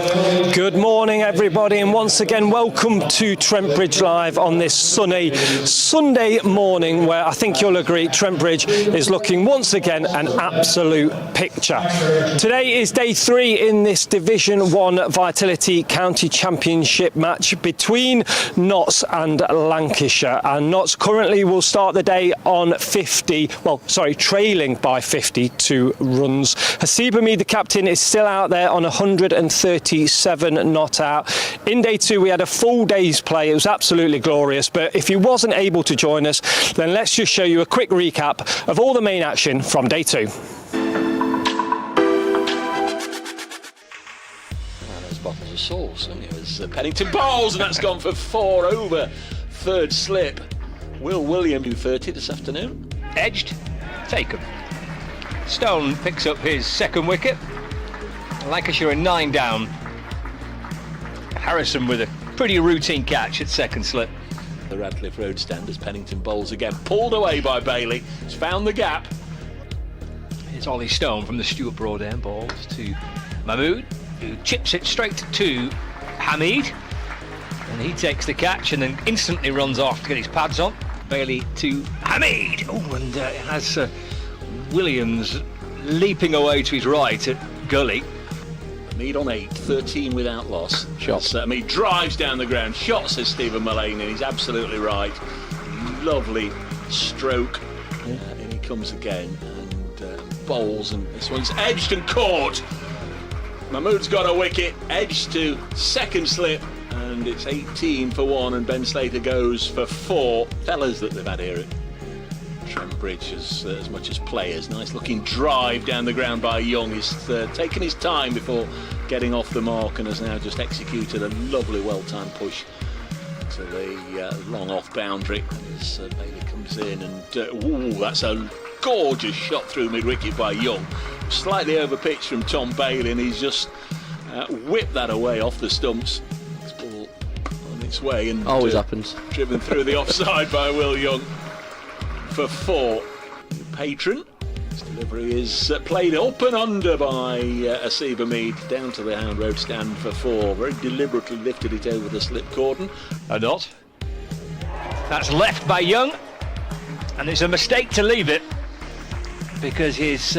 Good morning, everybody, and once again, welcome to Trent Bridge Live on this sunny Sunday morning, where I think you'll agree Trent Bridge is looking once again an absolute picture. Today is day 3 in this Division 1 Vitality County Championship match between Notts and Lancashire, and Notts currently will start the day on trailing by 52 runs. Haseeb Hameed, the captain, is still out there on 137 not out. In day 2 we had a full day's play. It was absolutely glorious, but if you wasn't able to join us, then let's just show you a quick recap of all the main action from day 2. Those bottles of sauce, haven't you? As Pennington bowls, and that's gone for 4 over third slip. Will William do 30 this afternoon? Edged, taken. Stone picks up his second wicket. Lancashire are 9 down. Harrison with a pretty routine catch at second slip. The Radcliffe Road stand as Pennington bowls again, pulled away by Bailey. He's found the gap. Here's Ollie Stone from the Stuart Broad end, balls to Mahmood, who chips it straight to Hameed, and he takes the catch and then instantly runs off to get his pads on. Bailey to Hameed. Oh, and it has Williams leaping away to his right at Gully. Hameed on 8, 13 without loss. Shot. Hameed drives down the ground. Shot, says Stephen Mullane, and he's absolutely right. Lovely stroke. And he comes again and bowls, and this one's edged and caught. Mahmood's got a wicket, edged to second slip, and it's 18 for 1, and Ben Slater goes for 4. Fellas that they've had here at Trent Bridge as much as players. Nice looking drive down the ground by Young. He's taken his time before getting off the mark and has now just executed a lovely well-timed push to the long off boundary. As Bailey comes in, and that's a gorgeous shot through mid-wicket by Young. Slightly over pitch from Tom Bailey, and he's just whipped that away off the stumps. It's ball on its way, and always happens. Driven through the offside by Will Young for 4. Patron. His delivery is played up and under by Haseeb Hameed down to the Hound Road stand for 4. Very deliberately lifted it over the slip cordon. A dot. That's left by Young, and it's a mistake to leave it because his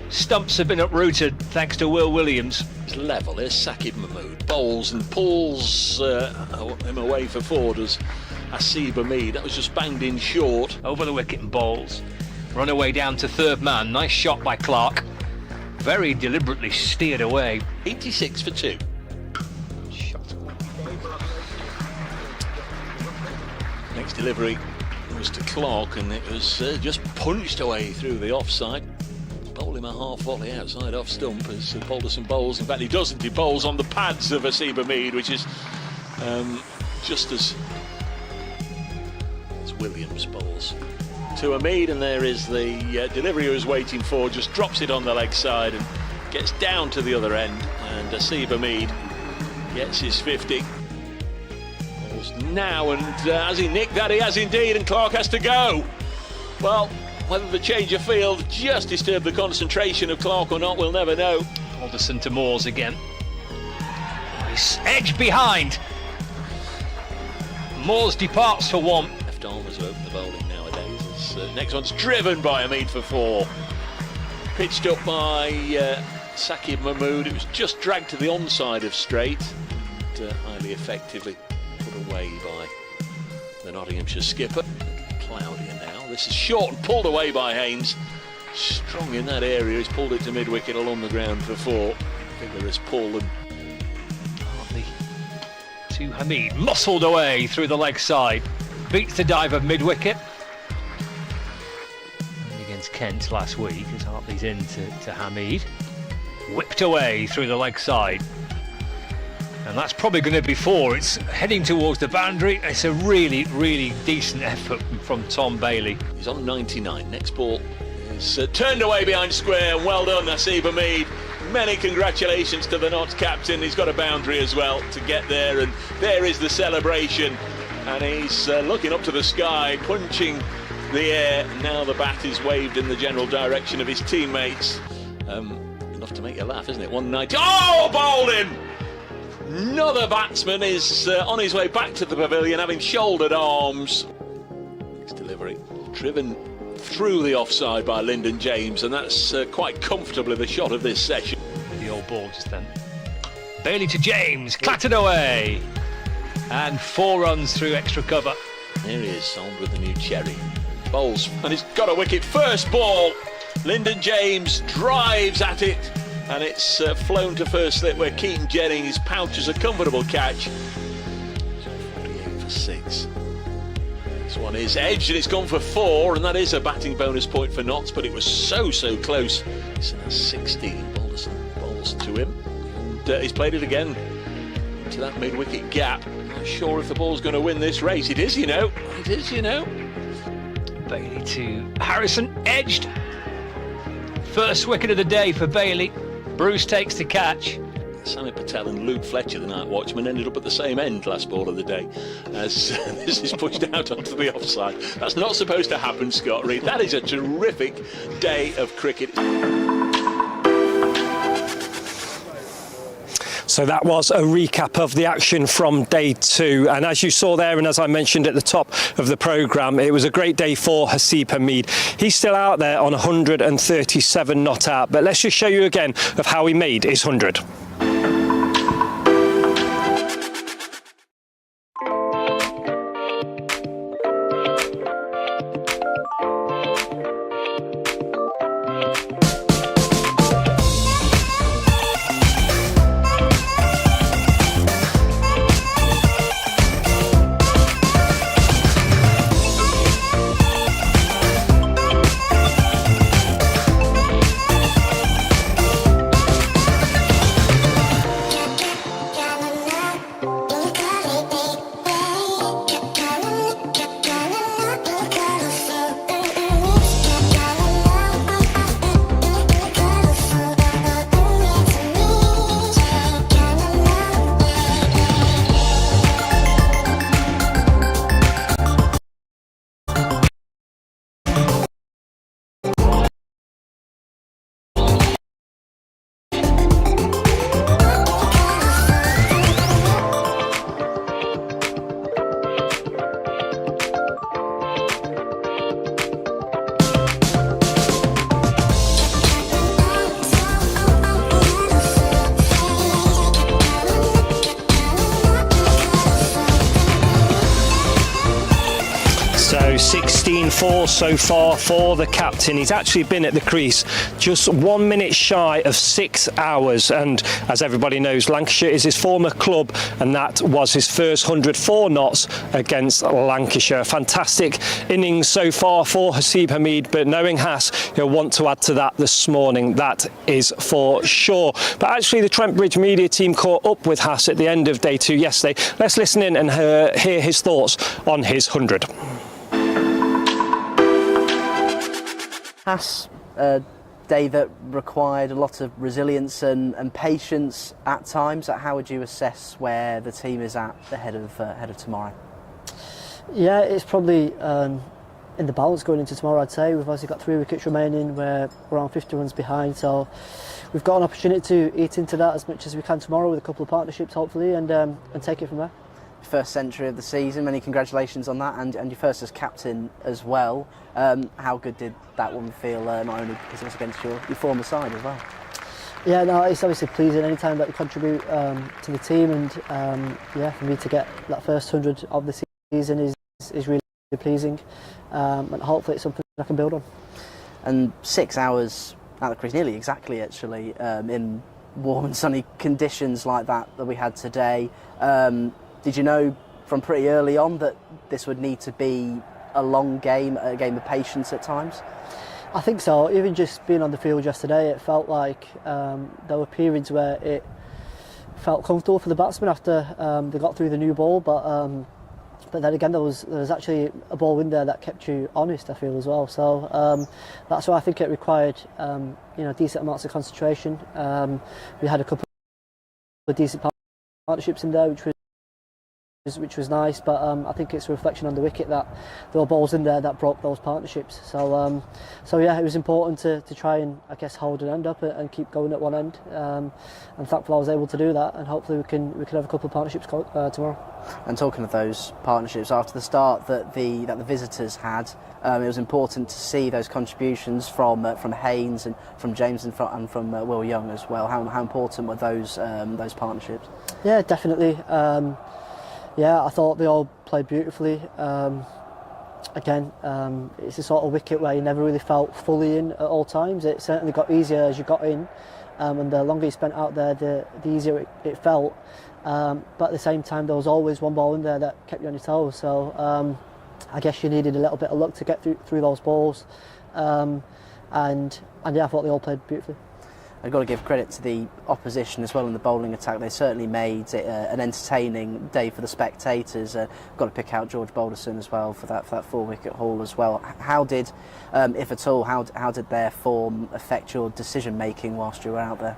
stumps have been uprooted thanks to Will Williams. It's level. Here's Haseeb Mahmood. Bowls and pulls him away for 4. Does Haseeb Hameed. That was just banged in short. Over the wicket and bowls. Run away down to third man. Nice shot by Clark. Very deliberately steered away. 86 for 2. Shot. Next delivery was to Clark, and it was just punched away through the offside. Bowl him a half volley outside off stump as Balderson bowls. In fact, he doesn't. He bowls on the pads of Haseeb Hameed, which is just as Williams bowls to Hameed, and there is the delivery he was waiting for. Just drops it on the leg side and gets down to the other end, and Haseeb Hameed gets his 50. Bowls now, and has he nicked that? He has indeed, and Clark has to go. Well, whether the change of field just disturbed the concentration of Clark or not, we'll never know. Alderson to Moores again. Nice edge behind. Moores departs for 1. Armers open the bowling nowadays. Next one's driven by Hameed for 4. Pitched up by Haseeb Mahmood. It was just dragged to the onside of straight, and highly effectively put away by the Nottinghamshire skipper. Cloudier now. This is short and pulled away by Haynes. Strong in that area. He's pulled it to mid-wicket along the ground for 4. Vigorous pull, and Hartley to Hameed. Muscled away through the leg side. Beats the dive of mid-wicket. Against Kent last week as Hartley's in to Hameed. Whipped away through the leg side. And that's probably going to be 4. It's heading towards the boundary. It's a really, really decent effort from Tom Bailey. He's on 99. Next ball is turned away behind square. Well done, Haseeb Hameed. Many congratulations to the Notts captain. He's got a boundary as well to get there, and there is the celebration. And he's looking up to the sky, punching the air. Now the bat is waved in the general direction of his teammates. enough to make you laugh, isn't it? 190. Oh, bowled in! Another batsman is on his way back to the pavilion, having shouldered arms. Next delivery, driven through the offside by Lyndon James, and that's quite comfortably the shot of this session. The old ball just then. Bailey to James, clattered away. And 4 runs through extra cover. Here he is, armed with the new cherry. Bowls, and he's got a wicket. First ball, Lyndon James drives at it, and it's flown to first slip where Keaton Jennings pouches a comfortable catch. 48 for 6. This one is edged and it's gone for 4, and that is a batting bonus point for Notts, but it was so close. It's a 16. Bowls to him, and he's played it again into that mid-wicket gap. Not sure if the ball's going to win this race. It is, you know. It is, you know. Bailey to Harrison, edged. First wicket of the day for Bailey. Bruce takes the catch. Sammy Patel and Luke Fletcher, the night watchman, ended up at the same end last ball of the day as this is pushed out onto the offside. That's not supposed to happen, Scott Reed. That is a terrific day of cricket. So that was a recap of the action from day 2, and as you saw there, and as I mentioned at the top of the programme, it was a great day for Haseeb Hameed. He's still out there on 137 not out, but let's just show you again of how he made his 100. So 16-4 so far for the captain. He's actually been at the crease just 1 minute shy of 6 hours, and as everybody knows, Lancashire is his former club, and that was his first 100 for Notts against Lancashire. Fantastic innings so far for Haseeb Hameed, but knowing Has, he'll want to add to that this morning, that is for sure. But actually the Trent Bridge media team caught up with Has at the end of day 2 yesterday. Let's listen in and hear his thoughts on his 100. Has a day that required a lot of resilience and patience at times. How would you assess where the team is at ahead of tomorrow? Yeah, it's probably in the balance going into tomorrow, I'd say. We've obviously got 3 wickets remaining, we're around 50 runs behind, so we've got an opportunity to eat into that as much as we can tomorrow with a couple of partnerships hopefully, and take it from there. First century of the season, many congratulations on that, and your first as captain as well. How good did that one feel, not only because it was against your former side as well? Yeah, no, it's obviously pleasing anytime that you contribute to the team, and yeah, for me to get that first 100 of the season is really pleasing, and hopefully it's something I can build on. And 6 hours out of the crease, nearly exactly actually, in warm and sunny conditions like that we had today. Did you know from pretty early on that this would need to be a long game, a game of patience at times? I think so. Even just being on the field yesterday, it felt like there were periods where it felt comfortable for the batsmen after they got through the new ball, but then again there was actually a ball in there that kept you honest, I feel, as well. So that's why I think it required decent amounts of concentration. We had a couple of decent partnerships in there, which was which was nice, but I think it's a reflection on the wicket that there were balls in there that broke those partnerships. So yeah, it was important to try and, I guess, hold an end up and keep going at one end. And thankfully I was able to do that, and hopefully we can have a couple of partnerships tomorrow. And talking of those partnerships, after the start that the visitors had, it was important to see those contributions from Haynes and from James and from Will Young as well. How important were those partnerships? Yeah, definitely. Yeah, I thought they all played beautifully. Again, it's a sort of wicket where you never really felt fully in at all times. It certainly got easier as you got in, and the longer you spent out there, the easier it felt. But at the same time, there was always one ball in there that kept you on your toes. So I guess you needed a little bit of luck to get through those balls. And yeah, I thought they all played beautifully. I've got to give credit to the opposition as well in the bowling attack. They certainly made it an entertaining day for the spectators. Got to pick out George Balderson as well for that 4-wicket haul as well. How did, if at all, how did their form affect your decision making whilst you were out there?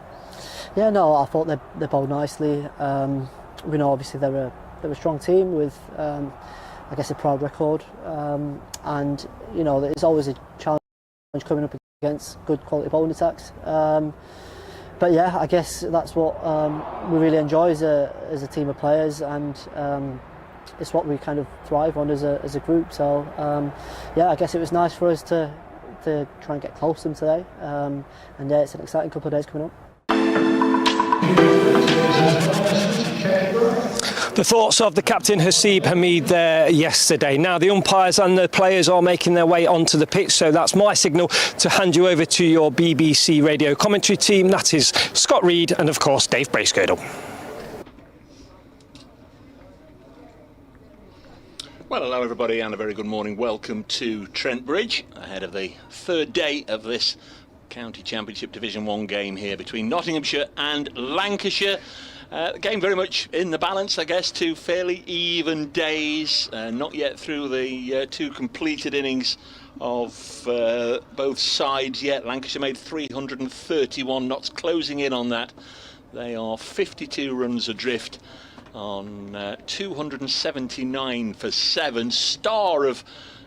Yeah, no, I thought they bowled nicely. We know obviously they're a strong team with, I guess, a proud record, and you know there's always a challenge coming up against good quality bowling attacks. But yeah, I guess that's what we really enjoy as a team of players, and it's what we kind of thrive on as a group. So yeah, I guess it was nice for us to try and get close to them today, and yeah, it's an exciting couple of days coming up. The thoughts of the captain Haseeb Hameed there yesterday. Now the umpires and the players are making their way onto the pitch, so that's my signal to hand you over to your BBC radio commentary team. That is Scott Reed and of course Dave Bracegirdle. Well, hello everybody and a very good morning. Welcome to Trent Bridge ahead of the third day of this County Championship Division 1 game here between Nottinghamshire and Lancashire. The game very much in the balance, I guess, 2 fairly even days. Not yet through the 2 completed innings of both sides yet. Lancashire made 331 knots, closing in on that. They are 52 runs adrift on 279 for 7. Star of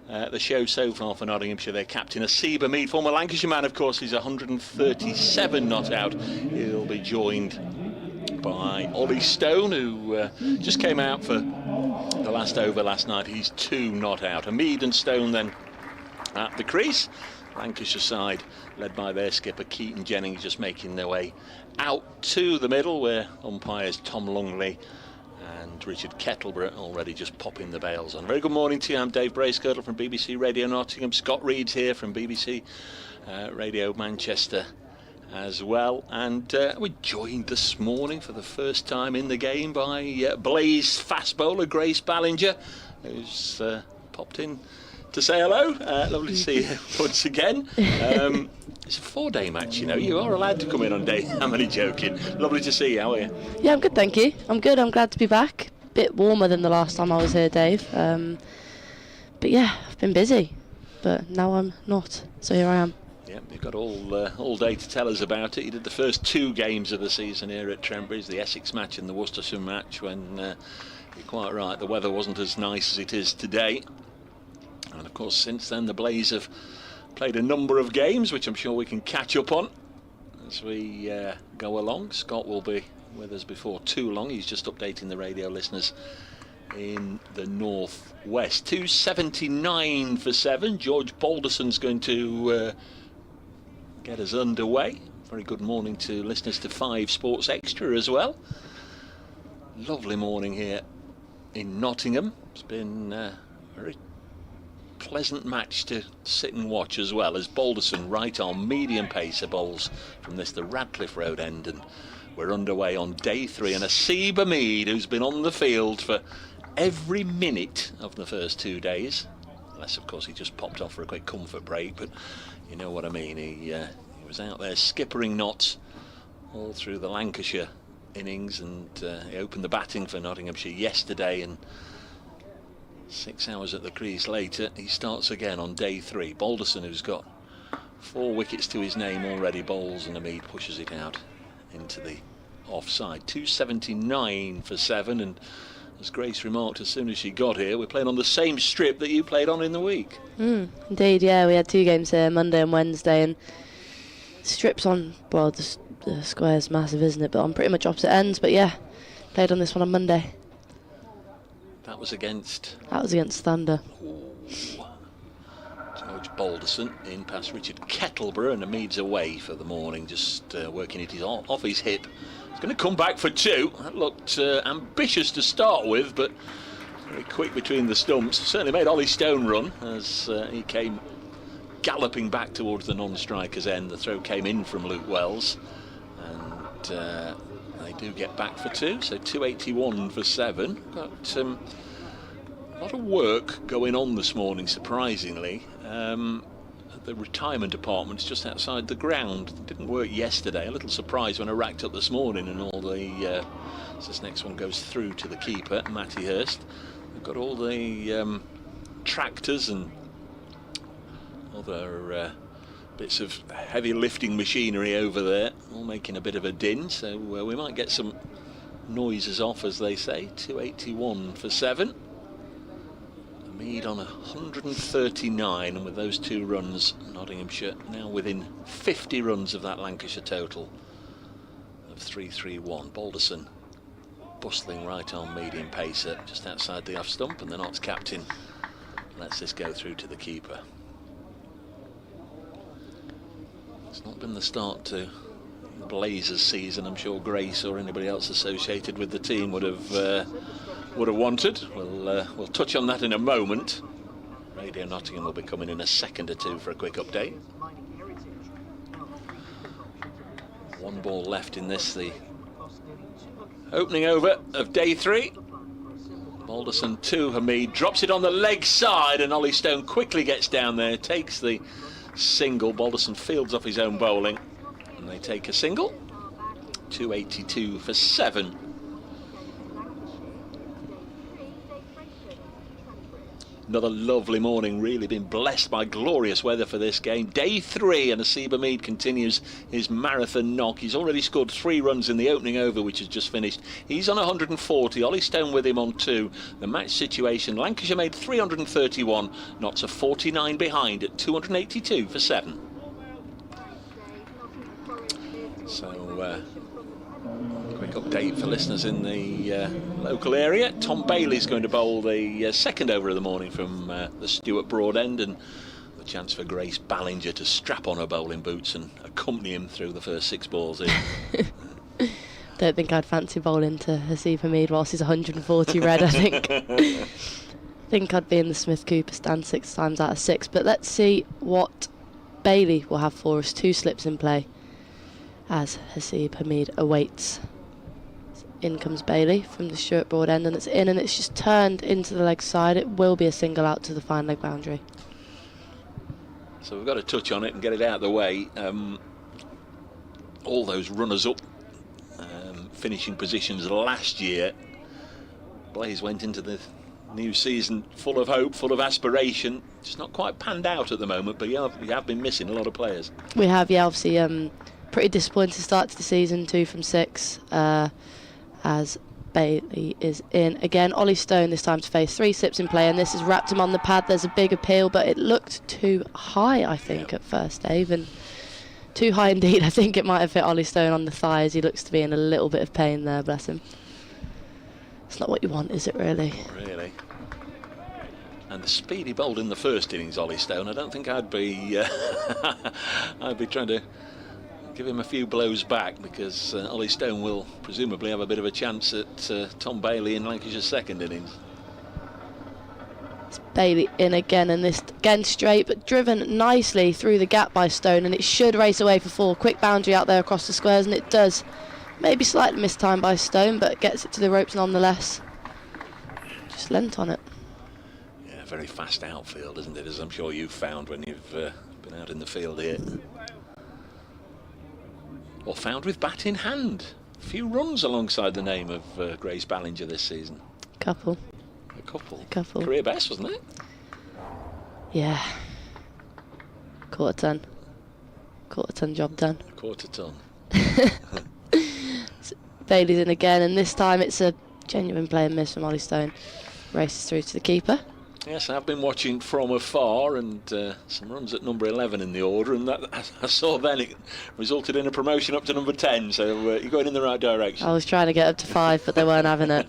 the show so far for Nottinghamshire, their captain Haseeb Hameed, former Lancashire man, of course. He's 137 not out. He'll be joined by Ollie Stone, who just came out for the last over last night. He's 2 not out. Hameed and Stone then at the crease. Lancashire side led by their skipper Keaton Jennings just making their way out to the middle, where umpires Tom Lungley and Richard Kettleborough already just popping the bails on. Very good morning to you. I'm Dave Bracegirdle from BBC Radio Nottingham. Scott Reed's here from BBC Radio Manchester as well, and we're joined this morning for the first time in the game by Blaze fast bowler Grace Ballinger, who's popped in to say hello. Lovely to see you once again. It's a 4-day match, you know. You are allowed to come in on day. I'm only joking. Lovely to see you. How are you? Yeah, I'm good, thank you. I'm good. I'm glad to be back. Bit warmer than the last time I was here, Dave. But yeah, I've been busy, but now I'm not. So here I am. Yeah, you've got all day to tell us about it. You did the first 2 games of the season here at Trent Bridge, the Essex match and the Worcestershire match, when you're quite right, the weather wasn't as nice as it is today. And of course, since then, the Blaze have played a number of games, which I'm sure we can catch up on as we go along. Scott will be with us before too long. He's just updating the radio listeners in the northwest. 279 for 7. George Balderson's going to get us underway. Very good morning to listeners to 5 Sports Extra as well. Lovely morning here in Nottingham. It's been very pleasant match to sit and watch, as well as Balderson right on medium pacer bowls from the Radcliffe Road end, and we're underway on day 3. And Haseeb Hameed, who's been on the field for every minute of the first 2 days, unless of course he just popped off for a quick comfort break, but you know what I mean. He was out there skippering knots all through the Lancashire innings, and he opened the batting for Nottinghamshire yesterday, and 6 hours at the crease later, he starts again on day 3. Balderson, who's got 4 wickets to his name already, bowls, and Hameed pushes it out into the offside. 279 for 7, and as Grace remarked as soon as she got here, we're playing on the same strip that you played on in the week. Indeed, yeah, we had 2 games here, Monday and Wednesday, and strips on, well, the square's massive, isn't it, but on pretty much opposite ends. But yeah, played on this one on Monday. That was against? That was against Thunder. George Balderson in past Richard Kettleborough, and Hameed's away for the morning, just working it off his hip. He's going to come back for 2. That looked ambitious to start with, but very quick between the stumps. Certainly made Ollie Stone run as he came galloping back towards the non-striker's end. The throw came in from Luke Wells, and they do get back for 2, so 281 for 7. Got a lot of work going on this morning, surprisingly. At the retirement apartments just outside the ground. It didn't work yesterday. A little surprised when I racked up this morning and all the... so this next one goes through to the keeper, Matty Hurst. We've got all the tractors and other bits of heavy lifting machinery over there, all making a bit of a din, so we might get some noises off, as they say. 281 for 7. Hameed on 139, and with those 2 runs, Nottinghamshire now within 50 runs of that Lancashire total of 331. Balderson bustling right on medium pacer just outside the off stump, and the Notts captain lets this go through to the keeper. It's not been the start to the Blazers season I'm sure Grace or anybody else associated with the team would have wanted. We'll touch on that in a moment. Radio Nottingham will be coming in a second or 2 for a quick update. 1 ball left in this, the opening over of day 3. Balderson to Hameed, drops it on the leg side, and Ollie Stone quickly gets down there, takes the single. Balderson fields off his own bowling, and they take a single. 282 for 7. Another lovely morning, really been blessed by glorious weather for this game. Day 3, and Haseeb Hameed continues his marathon knock. He's already scored 3 runs in the opening over, which has just finished. He's on 140, Ollie Stone with him on 2. The match situation, Lancashire made 331, Notts are 49 behind at 282 for 7. So, quick update for listeners in the local area. Tom Bailey's going to bowl the second over of the morning from the Stuart Broad end, and the chance for Grace Ballinger to strap on her bowling boots and accompany him through the first 6 balls in. Don't think I'd fancy bowling to Haseeb Hameed whilst he's 140 red, I think. I think I'd be in the Smith Cooper stand 6 times out of 6, but let's see what Bailey will have for us. 2 slips in play as Haseeb Hameed awaits. In comes Bailey from the Stuart Broad end, and it's in, and it's just turned into the leg side. It will be a single out to the fine leg boundary. So we've got to touch on it and get it out of the way. All those runners-up finishing positions last year, Blaze went into the new season full of hope, full of aspiration. Just not quite panned out at the moment, but we have been missing a lot of players. We have, yeah, obviously pretty disappointing start to the season, 2 from 6. As Bailey is in again. Ollie Stone this time to face 3 slips in play, and this has wrapped him on the pad. There's a big appeal, but it looked too high, I think, at first, Dave, and too high indeed. I think it might have hit Ollie Stone on the thigh, as he looks to be in a little bit of pain there, bless him. It's not what you want, is it, really? Not really. And the speed he bowled in the first innings, Ollie Stone, I don't think I'd be I'd be trying to give him a few blows back, because Ollie Stone will presumably have a bit of a chance at Tom Bailey in Lancashire's second innings. It's Bailey in again, and this again straight, but driven nicely through the gap by Stone, and it should race away for 4. Quick boundary out there across the squares, and it does. Maybe slightly mistimed by Stone, but gets it to the ropes nonetheless. Just lent on it. Yeah, very fast outfield, isn't it, as I'm sure you've found when you've been out in the field here. Or found with bat in hand. A few runs alongside the name of Grace Ballinger this season. Couple. A couple. Couple. Career best, wasn't it? Yeah. Quarter ton job done. A quarter ton. Bailey's in again, and this time it's a Genuine play and miss from Ollie Stone. Races through to the keeper. Yes, I've been watching from afar, and some runs at number 11 in the order, and that I saw then it resulted in a promotion up to number 10, so you're going in the right direction. I was trying to get up to 5, but they weren't having it.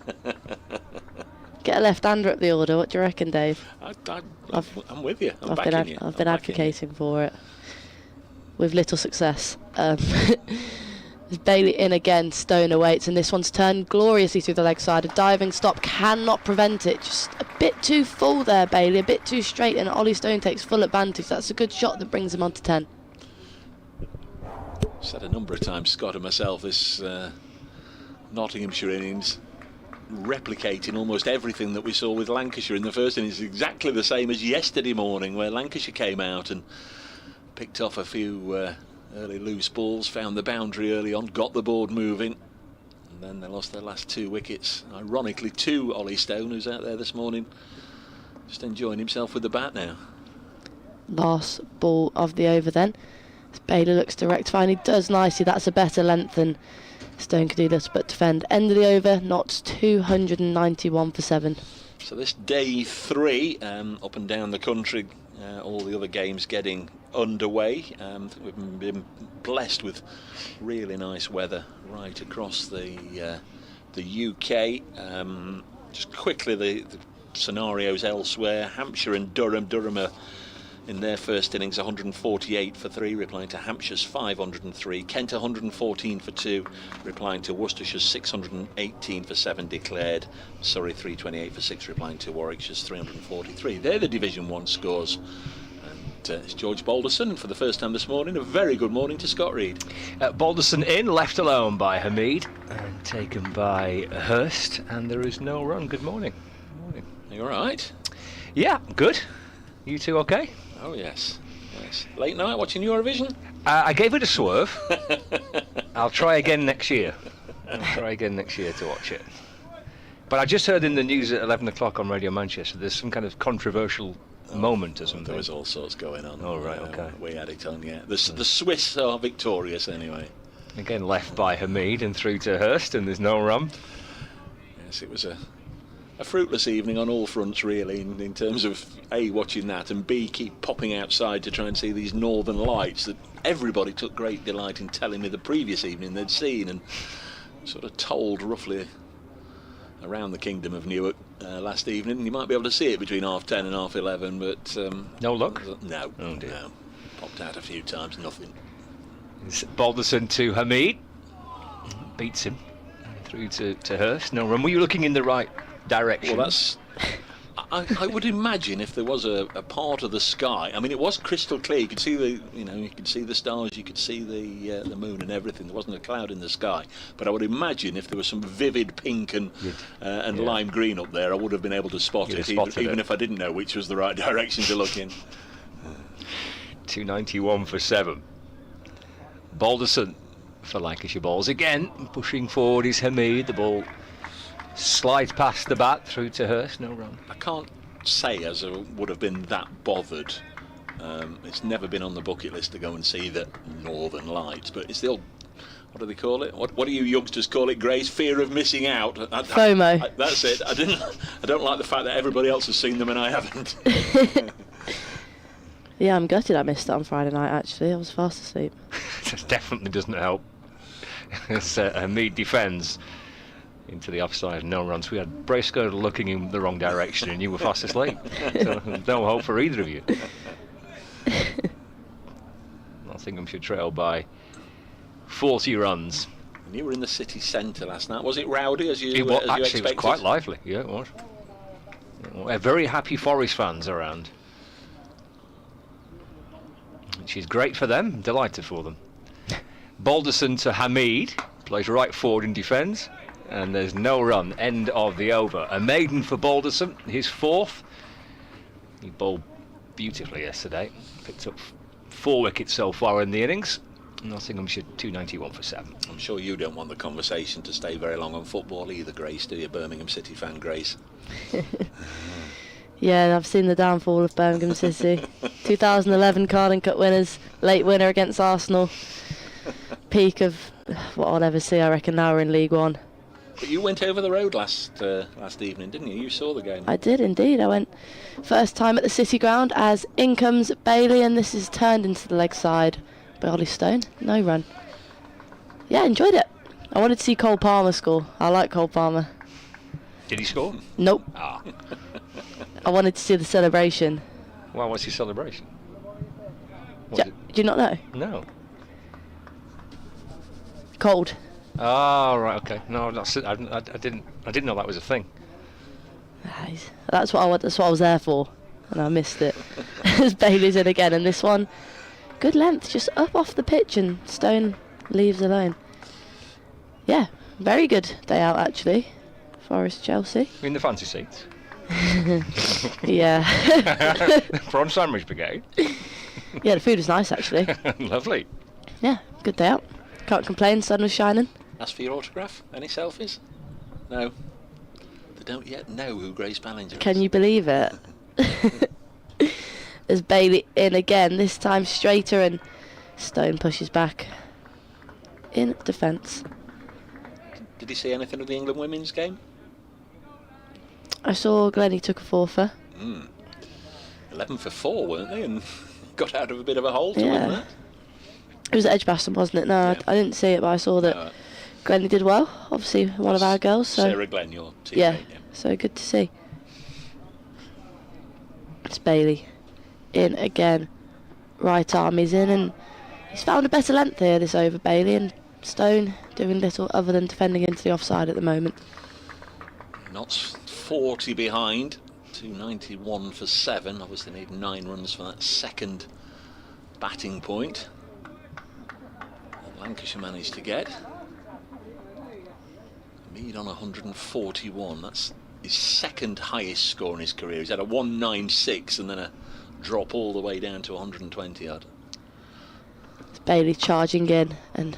Get a left-hander up the order. What do you reckon, Dave? I'm with you. I'm backing you. I've been advocating for it with little success. Bailey in again, Stone awaits, and this one's turned gloriously through the leg side. A diving stop cannot prevent it. Just a bit too full there, Bailey, a bit too straight, and Ollie Stone takes full advantage. That's a good shot that brings him on to 10. Said a number of times, Scott and myself, this Nottinghamshire innings replicating almost everything that we saw with Lancashire in the first innings. Exactly the same as yesterday morning, where Lancashire came out and picked off a few early loose balls, found the boundary early on, got the board moving, and then they lost their last 2 wickets, ironically to Ollie Stone, who's out there this morning just enjoying himself with the bat now. Last ball of the over then, as Bailey looks to rectify, and he does nicely. That's a better length than Stone could do this but defend. End of the over, Notts 291 for 7. So this day 3, up and down the country, all the other games getting underway. We've been blessed with really nice weather right across the UK. Just quickly, the scenarios elsewhere. Hampshire and Durham. Durham are in their first innings 148 for 3, replying to Hampshire's 503. Kent 114 for 2, replying to Worcestershire's 618 for 7 declared. Surrey 328 for 6, replying to Warwickshire's 343. They're the Division 1 scores. It's George Balderson for the first time this morning. A very good morning to Scott Reed. Balderson in, left alone by Hameed, and taken by Hurst, and there is no run. Good morning. Good morning. Are you all right? Yeah, good. You two okay? Oh yes. Late night watching Eurovision? I gave it a swerve. I'll try again next year. To watch it. But I just heard in the news at 11 o'clock on Radio Manchester there's some kind of controversial moment or something. There was all sorts going on. Oh, right, okay. We had it on, yeah. The Swiss are victorious anyway. Again, left by Hameed and through to Hurst, and there's no run. Yes, it was a fruitless evening on all fronts, really, in terms of A, watching that, and B, keep popping outside to try and see these northern lights that everybody took great delight in telling me the previous evening they'd seen, and sort of told roughly around the kingdom of Newark last evening. You might be able to see it between 10:30 and 11:30, but no luck? No. Oh dear. No. Popped out a few times, nothing. It's Balderson to Hameed, beats him through to Hurst. No run. Were you looking in the right direction? Well, that's. I would imagine if there was a part of the sky. I mean, it was crystal clear. You could see you could see the stars, you could see the moon and everything. There wasn't a cloud in the sky. But I would imagine if there was some vivid pink and lime green up there, I would have been able to spot it, even if I didn't know which was the right direction to look in. 291 for 7. Balderson for Lancashire balls again, pushing forward is Hameed. The ball slides past the bat through to Hurst, no run. I can't say as I would have been that bothered. It's never been on the bucket list to go and see the Northern Lights, but it's the old, what do they call it? What do you youngsters call it, Grace? Fear of missing out. FOMO. That's it. I don't like the fact that everybody else has seen them and I haven't. Yeah, I'm gutted I missed it on Friday night, actually. I was fast asleep. That definitely doesn't help. As Hameed defends into the offside, no runs. We had Bracegirdle looking in the wrong direction and you were fast asleep. So no hope for either of you. Nottinghamshire trail by 40 runs. And you were in the city centre last night. Was it rowdy as you Actually, expected? it was quite lively. Yeah, it was. Very happy Forest fans around. Which is great for them. Delighted for them. Balderson to Hameed. Plays right forward and defends. And there's no run. End of the over. A maiden for Balderson, his 4th. He bowled beautifully yesterday. Picked up 4 wickets so far in the innings. Nottinghamshire 291 for 7. I'm sure you don't want the conversation to stay very long on football either, Grace, do you? Birmingham City fan, Grace. Yeah, I've seen the downfall of Birmingham City. 2011 Carling Cup winners, late winner against Arsenal. Peak of what I'll ever see, I reckon. Now we're in League One. But you went over the road last evening, didn't you? You saw the game. I did indeed. I went first time at the City Ground as in comes Bailey, and this is turned into the leg side by Ollie Stone. No run. Yeah, enjoyed it. I wanted to see Cole Palmer score. I like Cole Palmer. Did he score? Nope. Ah. I wanted to see the celebration. Well, what's his celebration? Do you not know? No. Cold. Ah, right, okay. No, I didn't know that was a thing. That's what I was there for, and I missed it. As Bailey's in again, and this one, good length, just up off the pitch, and Stone leaves alone. Yeah, very good day out actually. Forest Chelsea. In the fancy seats. Yeah. Prawn sandwich brigade. Yeah, the food was nice actually. Lovely. Yeah, good day out. Can't complain. Sun was shining. Ask for your autograph. Any selfies? No. They don't yet know who Grace Ballinger is. Can you believe it? As Bailey in again, this time straighter, and Stone pushes back in defence. Did you see anything of the England women's game? I saw Glennie took a forfeit. 11 for 4, weren't they? And got out of a bit of a hole to Yeah. win that. It was Edgbaston, wasn't it? No, Yeah. I didn't see it, but I saw that No, Glennie did well. Obviously, one of our girls. So Sarah Glenn, your teammate. yeah, so good to see. It's Bailey in again. Right arm is in, and he's found a better length here this over, Bailey, and Stone doing little other than defending into the offside at the moment. Not 40 behind. 291 for 7. Obviously need 9 runs for that second batting point that Lancashire managed to get. Mead on 141. That's his second highest score in his career. He's had a 196 and then a drop all the way down to 120 odd. It's Bailey charging in, and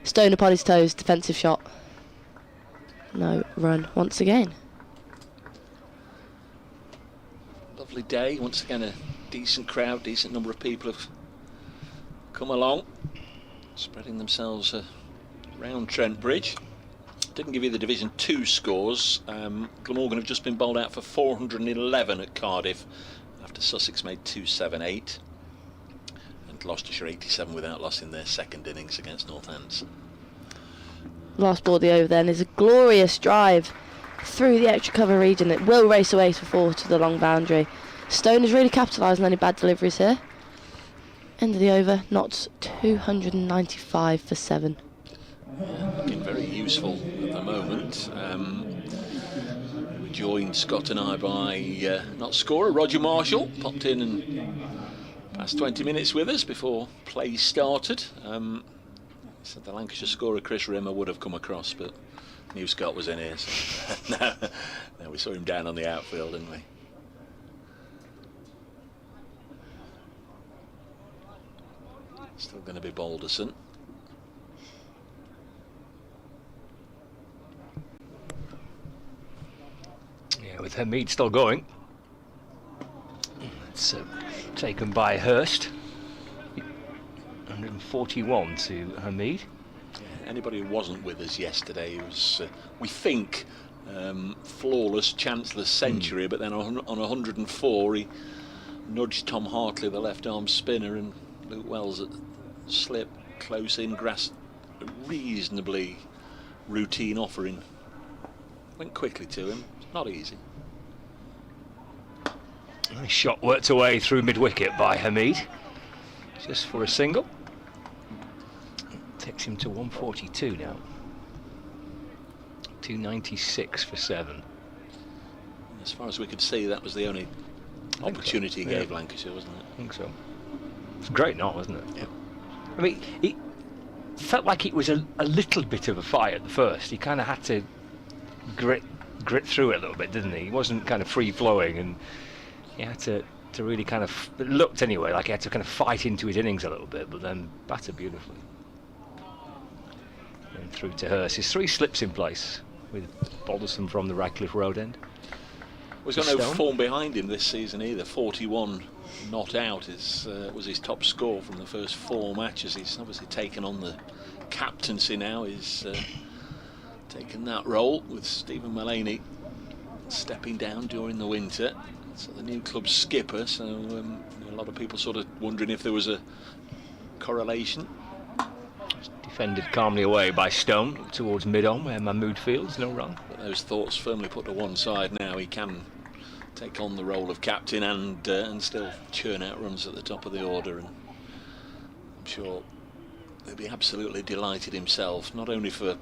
Stone upon his toes, defensive shot. No run once again. Lovely day. Once again, a decent crowd, decent number of people have come along, spreading themselves around Trent Bridge. Didn't give you the Division 2 scores. Glamorgan have just been bowled out for 411 at Cardiff after Sussex made 278, and Gloucestershire 87 without loss in their second innings against Northants. Last ball of the over then is a glorious drive through the extra cover region that will race away for 4 to the long boundary. Stone has really capitalised on any bad deliveries here. End of the over, not 295 for 7. Looking very useful at the moment. We joined, Scott and I, by not scorer Roger Marshall, popped in and passed 20 minutes with us before play started. Said the Lancashire scorer Chris Rimmer would have come across, but knew Scott was in here, so no, we saw him down on the outfield, didn't we? Still going to be Balderson. Yeah, with Hameed still going. It's taken by Hurst. 141 to Hameed. Anybody who wasn't with us yesterday was, we think, flawless, chanceless century, but then on 104 he nudged Tom Hartley, the left-arm spinner, and Luke Wells at slip close in, grass a reasonably routine offering. Went quickly to him, not easy. Nice shot worked away through mid-wicket by Hameed, just for a single. Takes him to 142 now. 296 for 7. As far as we could see, that was the only opportunity he gave Lancashire, wasn't it? I think so. It's a great knot, wasn't it? Yeah. I mean, it felt like it was a little bit of a fight at the first. He kind of had to grit through it a little bit, didn't he? He wasn't kind of free-flowing, and he had to really kind of, it looked anyway like he had to kind of fight into his innings a little bit, but then batted beautifully. And through to Hurst. His 3 slips in place with Balderson from the Radcliffe Road end. He's got no form behind him this season either. 41 not out was his top score from the first 4 matches. He's obviously taken on the captaincy now. He's taken that role with Stephen Mullaney stepping down during the winter. So the new club's skipper, so a lot of people sort of wondering if there was a correlation. Defended calmly away by Stone towards mid-on where Mahmood fields, no run. But those thoughts firmly put to one side now. He can take on the role of captain and still churn out runs at the top of the order, and I'm sure he'll be absolutely delighted himself, not only for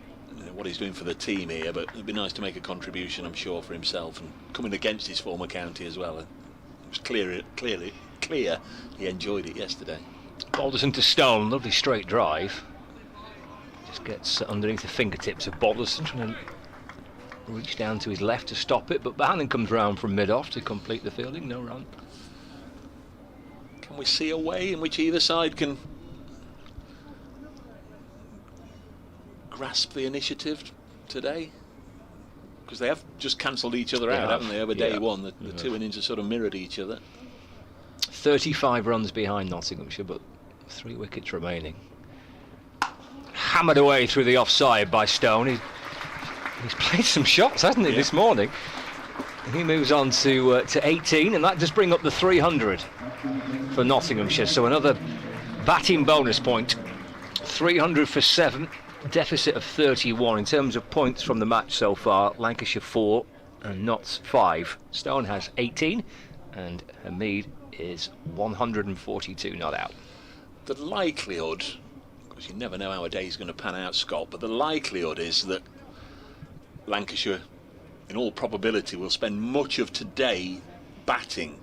what he's doing for the team here, but it'd be nice to make a contribution, I'm sure, for himself, and coming against his former county as well. It was clear he enjoyed it yesterday. Balderson to Stone, lovely straight drive. Just gets underneath the fingertips of Balderson, trying to reach down to his left to stop it, but Bannon comes round from mid-off to complete the fielding, no run. Can we see a way in which either side can grasp the initiative today? Because they have just cancelled each other out, haven't they, over day one? The two innings have sort of mirrored each other. 35 runs behind Nottinghamshire, but 3 wickets remaining. Hammered away through the offside by Stone. He's played some shots, hasn't he, this morning? He moves on to 18, and that does bring up the 300 for Nottinghamshire. So another batting bonus point. 300 for 7, deficit of 31 in terms of points from the match so far. Lancashire 4 and Notts 5. Stone has 18, and Hameed is 142 not out. The likelihood, because you never know how a day's going to pan out, Scott, but the likelihood is that Lancashire, in all probability, will spend much of today batting.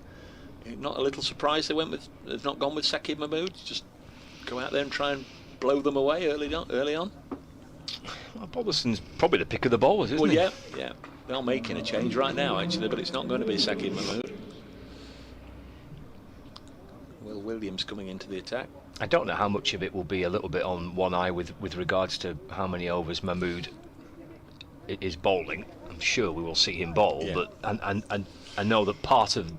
Not a little surprised they've not gone with Haseeb Hameed. Just go out there and try and blow them away early on. Well, Balderson's probably the pick of the bowlers, isn't he? Yeah. They're making a change right now, actually, but it's not going to be Haseeb Hameed. Will Williams coming into the attack. I don't know how much of it will be a little bit on one eye with regards to how many overs Mahmood is bowling. I'm sure we will see him bowl, but and I know that part of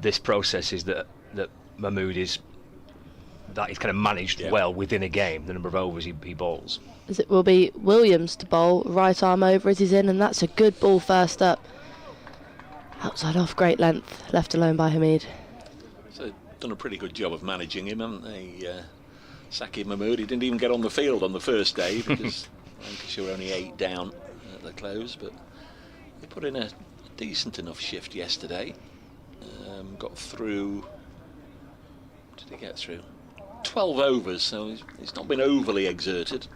this process is that Mahmood is kind of managed well within a game, the number of overs he bowls. As it will be Williams to bowl, right arm over as he's in, and that's a good ball first up. Outside off, great length, left alone by Hameed. So done a pretty good job of managing him, haven't they? Haseeb Hameed, he didn't even get on the field on the first day because Lancashire were only 8 down at the close, but they put in a decent enough shift yesterday. Got through, what did he get through? 12 overs, so he's not been overly exerted.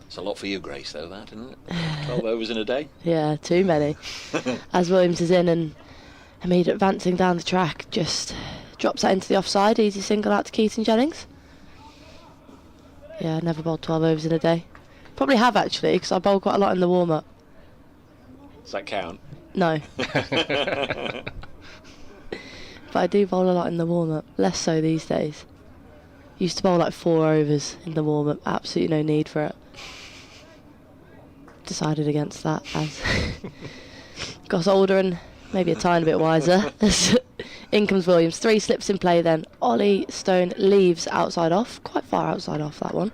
It's a lot for you, Grace, though, that, isn't it? 12 overs in a day? Yeah, too many. As Williams is in, and Hameed advancing down the track, just drops that into the offside. Easy single out to Keaton Jennings. Yeah, never bowled 12 overs in a day. Probably have, actually, because I bowl quite a lot in the warm-up. Does that count? No. But I do bowl a lot in the warm-up. Less so these days. Used to bowl like 4 overs in the warm-up. Absolutely no need for it. Decided against that as got older and maybe a tiny bit wiser. In comes Williams. 3 slips in play then. Ollie Stone leaves outside off. Quite far outside off, that one.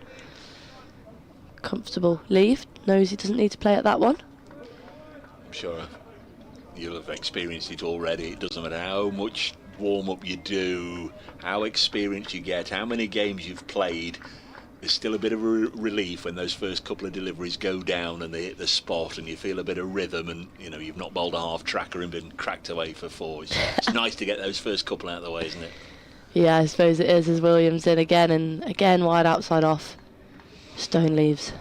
Comfortable leave. Knows he doesn't need to play at that one. I'm sure you'll have experienced it already. It doesn't matter how much warm-up you do, how experienced you get, how many games you've played. There's still a bit of a relief when those first couple of deliveries go down and they hit the spot and you feel a bit of rhythm, and you've not bowled a half tracker and been cracked away for 4. It's nice to get those first couple out of the way, isn't it? Yeah, I suppose it is, as Williams in again, and again wide outside off. Stone leaves.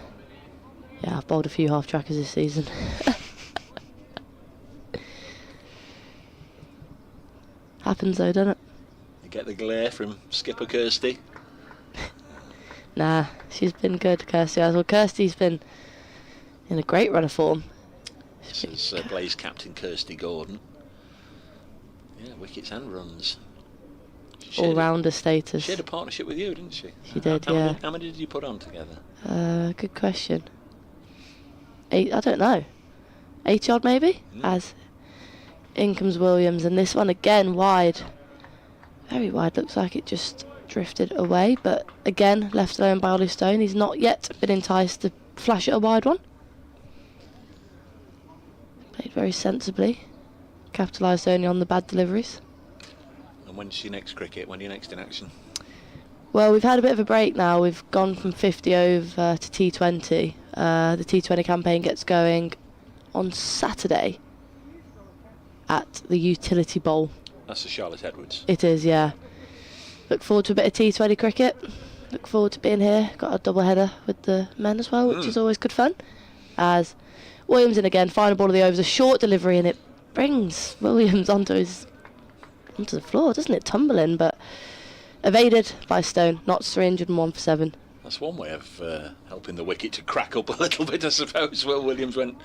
Yeah, I've bowled a few half trackers this season. Happens though, doesn't it? You get the glare from skipper Kirsty. Nah, she's been good, Kirsty. Well, Kirsty's been in a great run of form. This is Blaze captain Kirsty Gordon. Yeah, wickets and runs. All-rounder status. She had a partnership with you, didn't she? She did, yeah. How many did you put on together? Good question. 8, I don't know. 80 odd maybe? As in comes Williams, and this one again wide. Very wide, looks like it just drifted away, but again left alone by Ollie Stone. He's not yet been enticed to flash it a wide one. Played very sensibly. Capitalised only on the bad deliveries. And when's your next cricket? When are you next in action? Well, we've had a bit of a break now. We've gone from 50 over to T20. The T20 campaign gets going on Saturday at the Utility Bowl. That's the Charlotte Edwards. It is, yeah. Look forward to a bit of T20 cricket. Look forward to being here. Got a double header with the men as well, which is always good fun. As Williams in again, final ball of the overs, a short delivery, and it brings Williams onto the floor, doesn't it? Tumbling, but evaded by Stone. Knots 301 for 7. That's one way of helping the wicket to crack up a little bit, I suppose. Will Williams went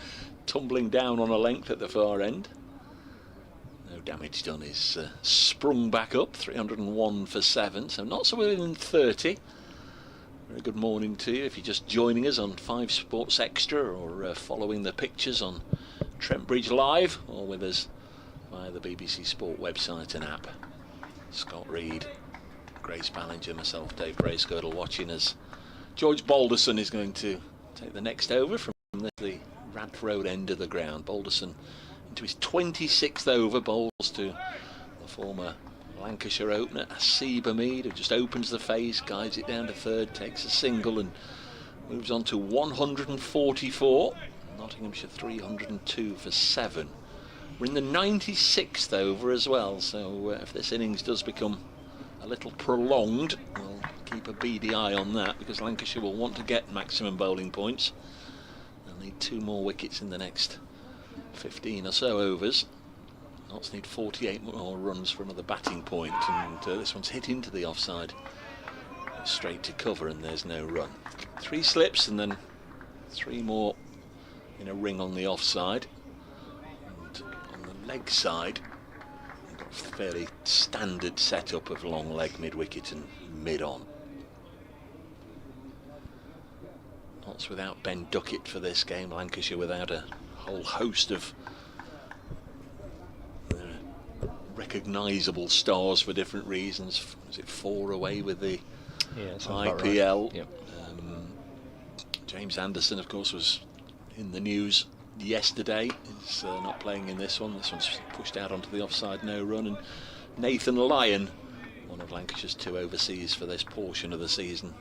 tumbling down on a length at the far end. No damage done. He's sprung back up, 301 for 7, so not so within 30. Very good morning to you if you're just joining us on 5 Sports Extra, or following the pictures on Trent Bridge Live, or with us via the BBC Sport website and app. Scott Reed, Grace Ballinger, myself, Dave Bracegirdle, watching as George Balderson is going to take the next over from the Rad Road end of the ground. Balderson into his 26th over, bowls to the former Lancashire opener Haseeb Hameed, who just opens the face, guides it down to third, takes a single and moves on to 144. Nottinghamshire 302 for 7. We're in the 96th over as well, so if this innings does become a little prolonged, we'll keep a beady eye on that, because Lancashire will want to get maximum bowling points. They'll need 2 more wickets in the next 15 or so overs. Notts need 48 more runs for another batting point, and this one's hit into the offside. Straight to cover, and there's no run. 3 slips and then 3 more in a ring on the offside. And on the leg side, we've got a fairly standard setup of long leg, mid-wicket and mid-on. Notts without Ben Duckett for this game, Lancashire without a whole host of recognisable stars for different reasons. Was it 4 away with the IPL? Right. Yep. James Anderson, of course, was in the news yesterday. He's not playing in this one. This one's pushed out onto the offside, no run. And Nathan Lyon, one of Lancashire's 2 overseas for this portion of the season,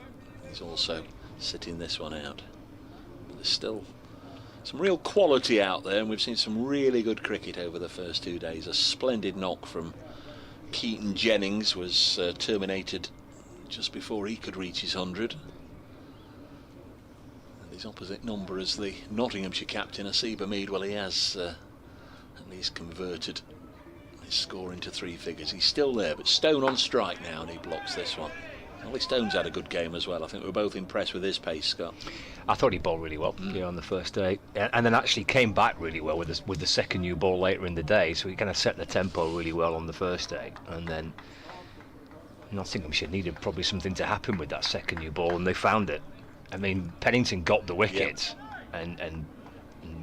he's also sitting this one out. But there's still some real quality out there, and we've seen some really good cricket over the first 2 days. A splendid knock from Keaton Jennings was terminated just before he could reach his 100. And his opposite number as the Nottinghamshire captain, Haseeb Hameed, well, he has at least converted his score into 3 figures. He's still there, but Stone on strike now, and he blocks this one. Ollie Stone's had a good game as well. I think we're both impressed with his pace, Scott. I thought he bowled really well on the first day, and then actually came back really well with the second new ball later in the day. So he kind of set the tempo really well on the first day, and then Nottinghamshire needed probably something to happen with that second new ball, and they found it. I mean, Pennington got the wicket, and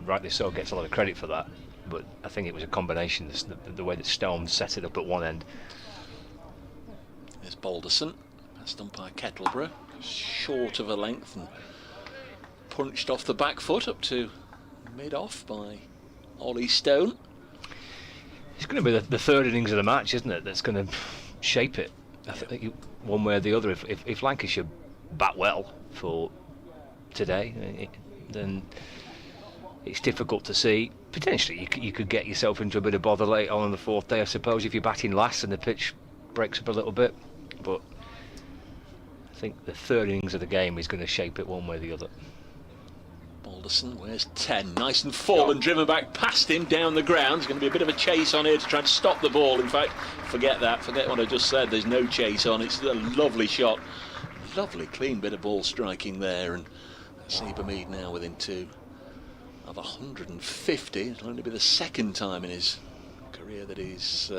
rightly so, gets a lot of credit for that. But I think it was a combination, the way that Stone set it up at one end. There's Balderson. That's done by Kettleborough, short of a length, and punched off the back foot up to mid-off by Ollie Stone. It's going to be the third innings of the match, isn't it, that's going to shape it. I think one way or the other. If Lancashire bat well for today, then it's difficult to see. Potentially you could get yourself into a bit of bother late on the 4th day, I suppose, if you're batting last and the pitch breaks up a little bit. But I think the third innings of the game is going to shape it one way or the other. Balderson, where's 10? Nice and full, and driven back past him down the ground. There's going to be a bit of a chase on here to try and stop the ball. In fact, forget what I just said. There's no chase on. It's a lovely shot. Lovely clean bit of ball striking there, and Haseeb Hameed now within 2 of 150. It'll only be the second time in his career that he's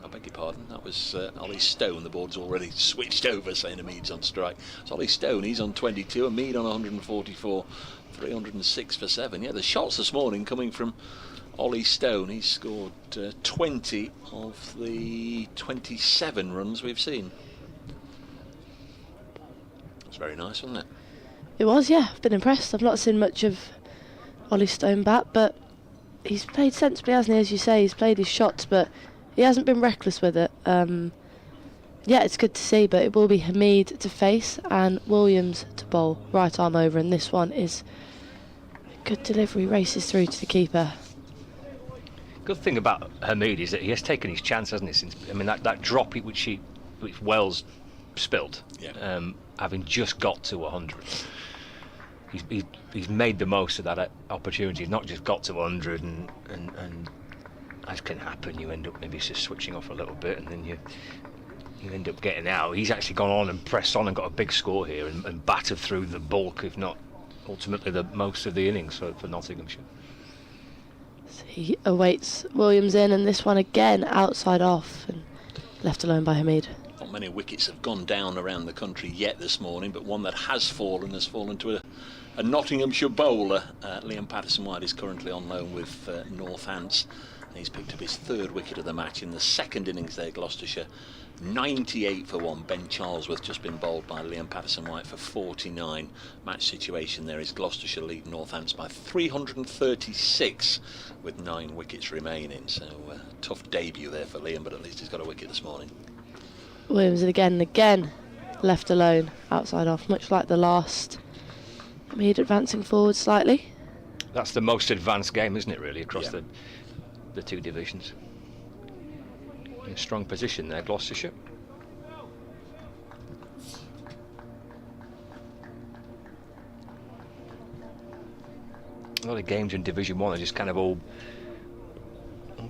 I beg your pardon, that was Ollie Stone. The board's already switched over, saying Hameed's on strike. It's Ollie Stone, he's on 22, Hameed on 144, 306 for 7. Yeah, the shots this morning coming from Ollie Stone. He scored 20 of the 27 runs we've seen. It's very nice, wasn't it? It was, yeah. I've been impressed. I've not seen much of Ollie Stone bat, but he's played sensibly, hasn't he? As you say, he's played his shots, but he hasn't been reckless with it. Yeah, it's good to see, but it will be Hameed to face and Williams to bowl. Right arm over, and this one is a good delivery, races through to the keeper. Good thing about Hameed is that he has taken his chance, hasn't he? Since that drop which Wells spilt, having just got to 100. He's made the most of that opportunity. He's not just got to 100 and as can happen, you end up maybe just switching off a little bit and then you end up getting out. He's actually gone on and pressed on and got a big score here and battered through the bulk, if not ultimately the most of the innings for Nottinghamshire. So he awaits Williams in, and this one again outside off and left alone by Hameed. Not many wickets have gone down around the country yet this morning, but one that has fallen to a Nottinghamshire bowler. Liam Patterson-White is currently on loan with Northants. He's picked up his 3rd wicket of the match in the 2nd innings there, Gloucestershire. 98 for 1. Ben Charlesworth just been bowled by Liam Patterson-White for 49. Match situation there is Gloucestershire lead Northants by 336 with 9 wickets remaining. So tough debut there for Liam, but at least he's got a wicket this morning. Williams again left alone outside off, much like the last. Hameed advancing forward slightly. That's the most advanced game, isn't it, really, across the 2 divisions. In a strong position there, Gloucestershire. A lot of games in Division 1 are just kind of all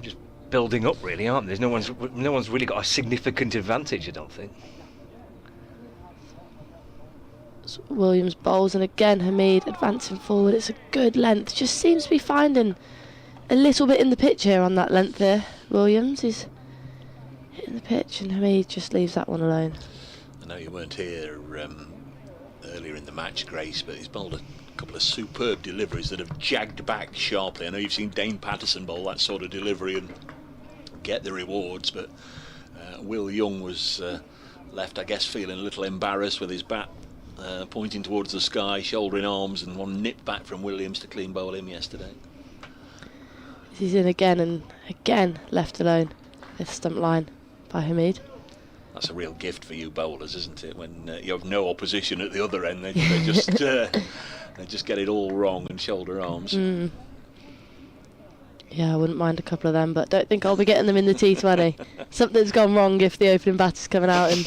just building up, really, aren't there? No one's really got a significant advantage, I don't think. So Williams bowls, and again Hameed advancing forward. It's a good length. Just seems to be finding a little bit in the pitch here on that length there. Williams is hitting the pitch, and Hameed just leaves that one alone. I know you weren't here earlier in the match, Grace, but he's bowled a couple of superb deliveries that have jagged back sharply. I know you've seen Dane Patterson bowl that sort of delivery and get the rewards, but Will Young was left, I guess, feeling a little embarrassed with his bat pointing towards the sky, shouldering arms, and one nip back from Williams to clean bowl him yesterday. He's in again and again left alone at the stump line by Hameed. That's a real gift for you bowlers, isn't it? When you have no opposition at the other end, they just they just get it all wrong and shoulder arms. Yeah, I wouldn't mind a couple of them, but don't think I'll be getting them in the T20. Something's gone wrong if the opening batter's coming out and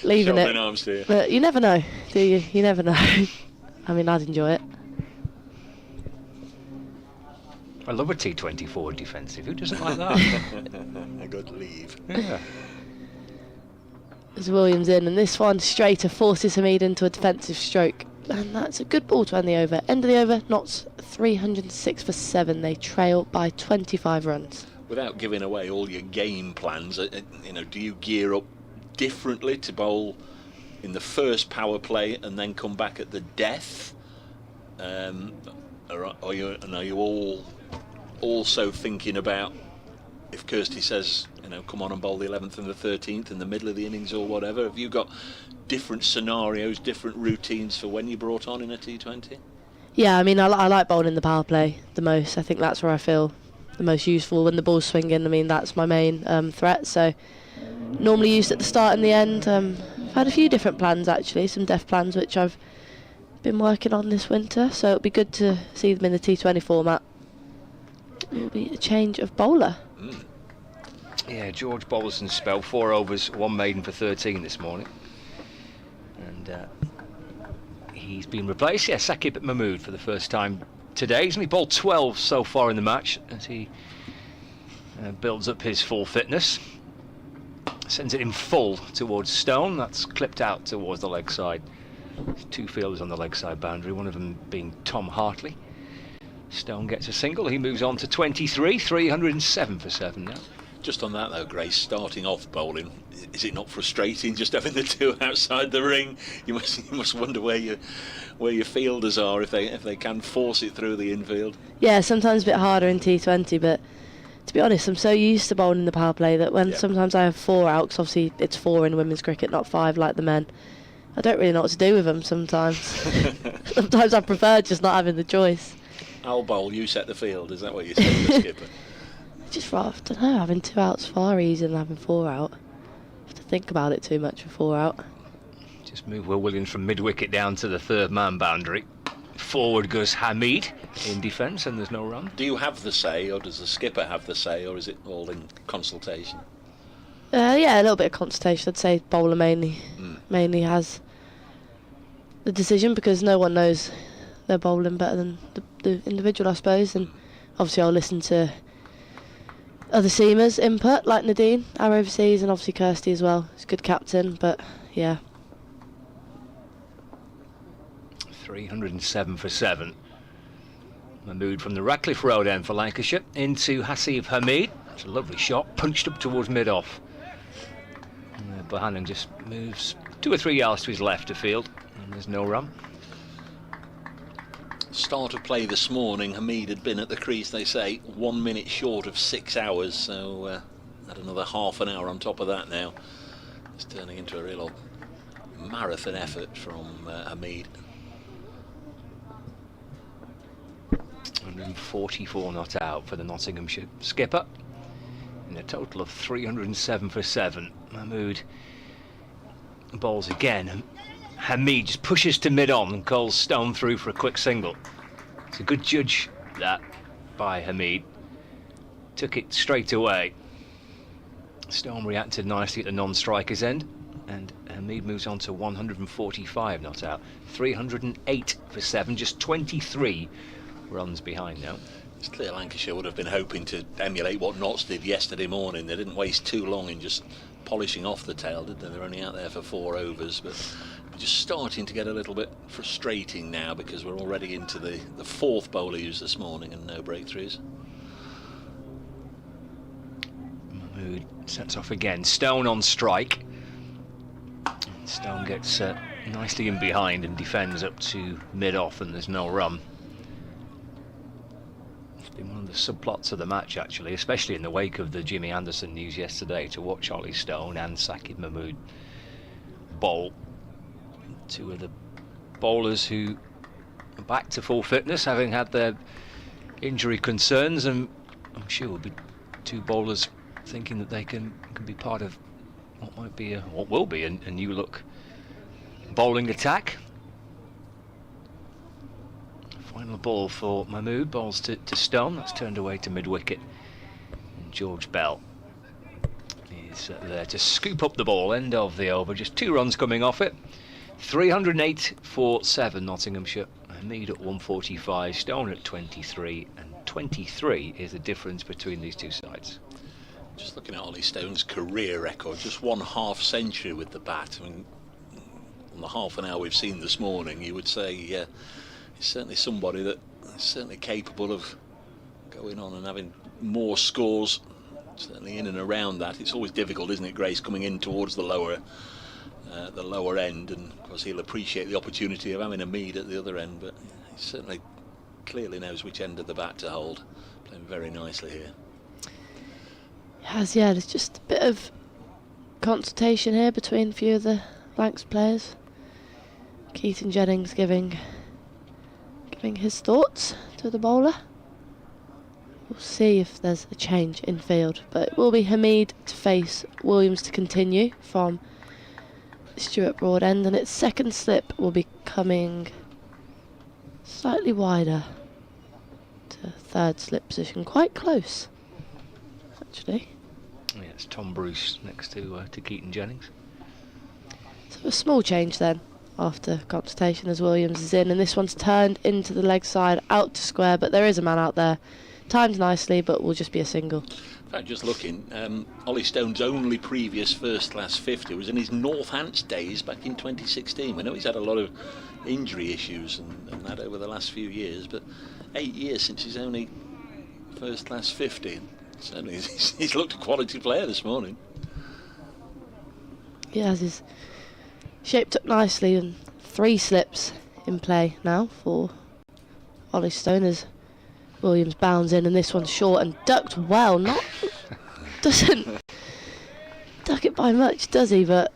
leaving Shouldering it. arms to you. But you never know, do you? You never know. I mean, I'd enjoy it. I love a T20 forward defensive. Who doesn't like that? A good leave. Yeah. As Williams in, and this one straighter forces Hameed into a defensive stroke. And that's a good ball to end the over. End of the over, Notts 306 for 7. They trail by 25 runs. Without giving away all your game plans, do you gear up differently to bowl in the first power play and then come back at the death? Are you all also thinking about if Kirsty says, come on and bowl the 11th and the 13th in the middle of the innings or whatever? Have you got different scenarios, different routines for when you're brought on in a T20? Yeah, I mean, I like bowling the power play the most. I think that's where I feel the most useful when the ball's swinging. I mean, that's my main threat. So normally used at the start and the end. I've had a few different plans, actually, some def plans which I've been working on this winter. So it'll be good to see them in the T20 format. It will be a change of bowler. Yeah, George Bolson's spell, 4 overs, 1 maiden for 13 this morning. And he's been replaced, Haseeb Hameed for the first time today. He's only bowled 12 so far in the match as he builds up his full fitness. Sends it in full towards Stone. That's clipped out towards the leg side. There's 2 fielders on the leg side boundary, one of them being Tom Hartley. Stone gets a single. He moves on to 23, 307 for 7 now. Just on that though, Grace, starting off bowling, is it not frustrating just having the 2 outside the ring? You must wonder where your fielders are if they can force it through the infield. Yeah, sometimes a bit harder in T20, but to be honest, I'm so used to bowling the power play that when sometimes I have 4 out, 'cause obviously it's 4 in women's cricket, not 5 like the men. I don't really know what to do with them sometimes. Sometimes I prefer just not having the choice. I'll bowl, you set the field. Is that what you said to the skipper? Just rather, I don't know, having 2 outs far easier than having 4 out. I have to think about it too much with 4 out. Just move Will Williams from mid-wicket down to the 3rd man boundary. Forward goes Hameed in defence, and there's no run. Do you have the say, or does the skipper have the say, or is it all in consultation? Yeah, a little bit of consultation. I'd say bowler mainly has the decision, because no one knows their bowling better than the individual, I suppose. And obviously I'll listen to other seamers' input, like Nadine, our overseas, and obviously Kirsty as well. He's a good captain, but yeah. 307 for 7. Mahmood from the Ratcliffe Road end for Lancashire into Haseeb Hameed. It's a lovely shot, punched up towards mid-off. Bohannon just moves 2 or 3 yards to his left to field, and there's no run. Start of play this morning, Hameed had been at the crease, they say, 1 minute short of 6 hours, so had another half an hour on top of that now. It's turning into a real marathon effort from Hameed. 144 not out for the Nottinghamshire skipper, in a total of 307 for 7. Mahmood bowls again. Hameed just pushes to mid-on and calls Stone through for a quick single. It's a good judge, that, by Hameed. Took it straight away. Stone reacted nicely at the non-striker's end, and Hameed moves on to 145 not out. 308 for 7, just 23 runs behind now. It's clear Lancashire would have been hoping to emulate what Notts did yesterday morning. They didn't waste too long in just polishing off the tail, did they? They're only out there for 4 overs, but we're just starting to get a little bit frustrating now, because we're already into the 4th bowler used this morning and no breakthroughs. Mahmood sets off again. Stone on strike. Stone gets nicely in behind and defends up to mid-off, and there's no run. Been one of the subplots of the match, actually, especially in the wake of the Jimmy Anderson news yesterday, to watch Ollie Stone and Haseeb Hameed bowl. 2 of the bowlers who are back to full fitness, having had their injury concerns, and I'm sure will be 2 bowlers thinking that they can be part of what might be what will be a new look bowling attack. Final ball for Mahmood, bowls to Stone, that's turned away to mid-wicket. And George Bell is there to scoop up the ball, end of the over, just 2 runs coming off it. 308 for 7 Nottinghamshire. Hameed at 145, Stone at 23, and 23 is the difference between these 2 sides. Just looking at Ollie Stone's career record, just 1 half century with the bat. I mean, on the half an hour we've seen this morning, you would say he's certainly somebody that is certainly capable of going on and having more scores, certainly in and around that. It's always difficult, isn't it, Grace, coming in towards the lower end, and of course he'll appreciate the opportunity of having Hameed at the other end, but he certainly clearly knows which end of the bat to hold. Playing very nicely here. Yes, yeah, there's just a bit of consultation here between a few of the Lancs players. Keaton Jennings giving his thoughts to the bowler. We'll see if there's a change in field, but it will be Hameed to face Williams to continue from Stuart Broad end, and its second slip will be coming slightly wider to 3rd slip position, quite close actually. Yeah, it's Tom Bruce next to Keaton Jennings. So a small change then after consultation, as Williams is in, and this one's turned into the leg side out to square, but there is a man out there. Timed nicely, but will just be a single. In fact, just looking, Ollie Stone's only previous first-class 50 was in his Northants days back in 2016. We know he's had a lot of injury issues and that over the last few years, but 8 years since his only first-class 50. Certainly he's looked a quality player this morning. He has his shaped up nicely, and 3 slips in play now for Ollie Stone as Williams bounds in, and this one's short and ducked well. Doesn't duck it by much, does he? But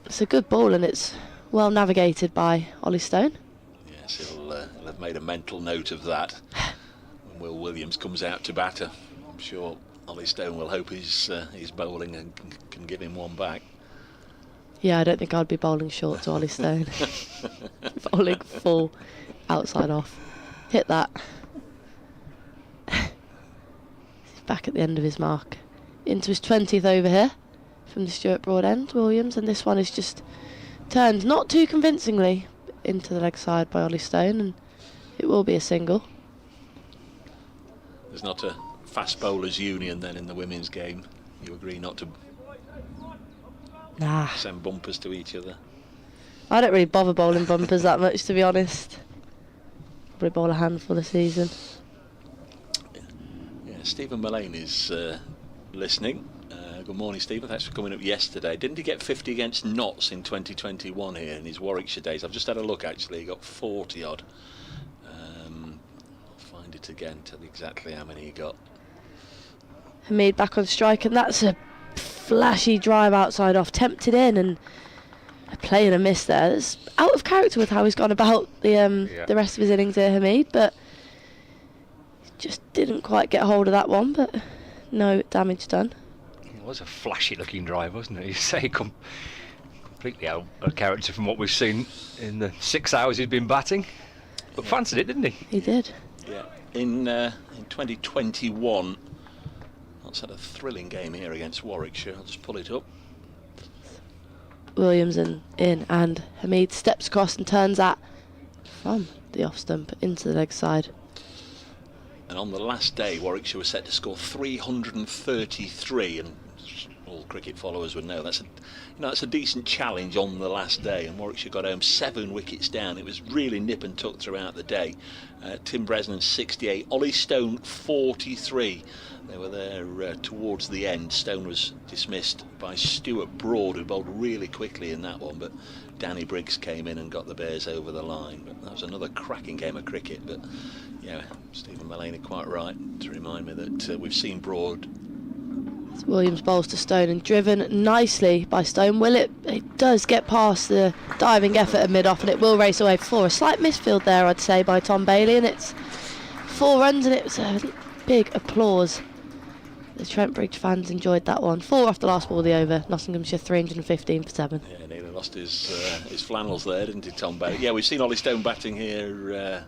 it's a good ball, and it's Well navigated by Ollie Stone. Yes, he'll have made a mental note of that when Will Williams comes out to batter. I'm sure Ollie Stone will hope he's bowling and can give him one back. Yeah, I don't think I'd be bowling short to Ollie Stone. Bowling full, outside off. Hit that. He's back at the end of his mark. Into his 20th over here from the Stuart Broad end, Williams, and this one is just turned not too convincingly into the leg side by Ollie Stone, and it will be a single. There's not a fast bowlers union then in the women's game. You agree not to Nah, send bumpers to each other? I don't really bother bowling bumpers that much, to be honest. Probably bowl a handful a season. Yeah, Stephen Mullane is listening. Good morning, Stephen. Thanks for coming up yesterday. Didn't he get 50 against Notts in 2021 here in his Warwickshire days? I've just had a look, actually. He got 40 odd. I'll find it again, tell you exactly how many he got. Hameed back on strike, and that's a flashy drive outside off, tempted in, and a play and a miss there. It's out of character with how he's gone about the rest of his innings here, Hameed, but just didn't quite get hold of that one, but no damage done. It was a flashy looking drive, wasn't it? You say completely out of character from what we've seen in the 6 hours he's been batting. But fancied it, didn't he? He did. Yeah. In 2021, Notts had a thrilling game here against Warwickshire. I'll just pull it up. Williams in, and Hameed steps across and turns that from the off stump into the leg side. And on the last day, Warwickshire was set to score 333, and all cricket followers would know that's a decent challenge on the last day. And Warwickshire got home 7 wickets down. It was really nip and tuck throughout the day. Tim Bresnan 68, Ollie Stone 43. They were there towards the end. Stone was dismissed by Stuart Broad, who bowled really quickly in that one, but Danny Briggs came in and got the Bears over the line. But that was another cracking game of cricket. But yeah, Stephen Mullane quite right to remind me that we've seen Broad. Williams bowls to Stone and driven nicely by Stone. Will it does get past the diving effort at mid-off, and it will race away for a slight misfield there, I'd say, by Tom Bailey, and it's 4 runs, and it was a big applause. The Trent Bridge fans enjoyed that one. 4 off the last ball of the over. Nottinghamshire 315 for 7. Yeah, nearly lost his flannels there, didn't he, Tom Bailey? Yeah, we've seen Ollie Stone batting here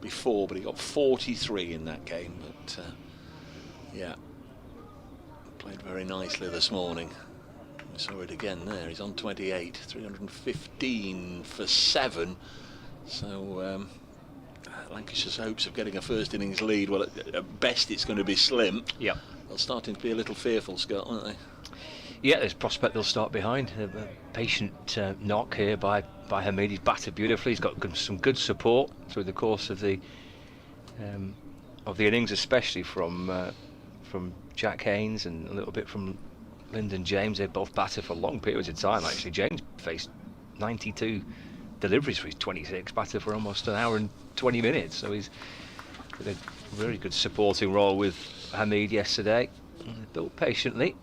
before, but he got 43 in that game. But yeah, played very nicely this morning. We saw it again there. He's on 28, 315 for 7. So Lancashire's hopes of getting a first innings lead, well, at best it's going to be slim. Yeah. They're starting to be a little fearful, Scott, aren't they? Yeah, there's prospect they'll start behind. A patient knock here by Hameed. He's batted beautifully. He's got some good support through the course of the innings, especially from Jack Haynes and a little bit from Lyndon James. They both batted for long periods of time. Actually, James faced 92 deliveries for his 26, batted for almost an hour and 20 minutes. So he's got a very good supporting role with Hameed yesterday. Built patiently.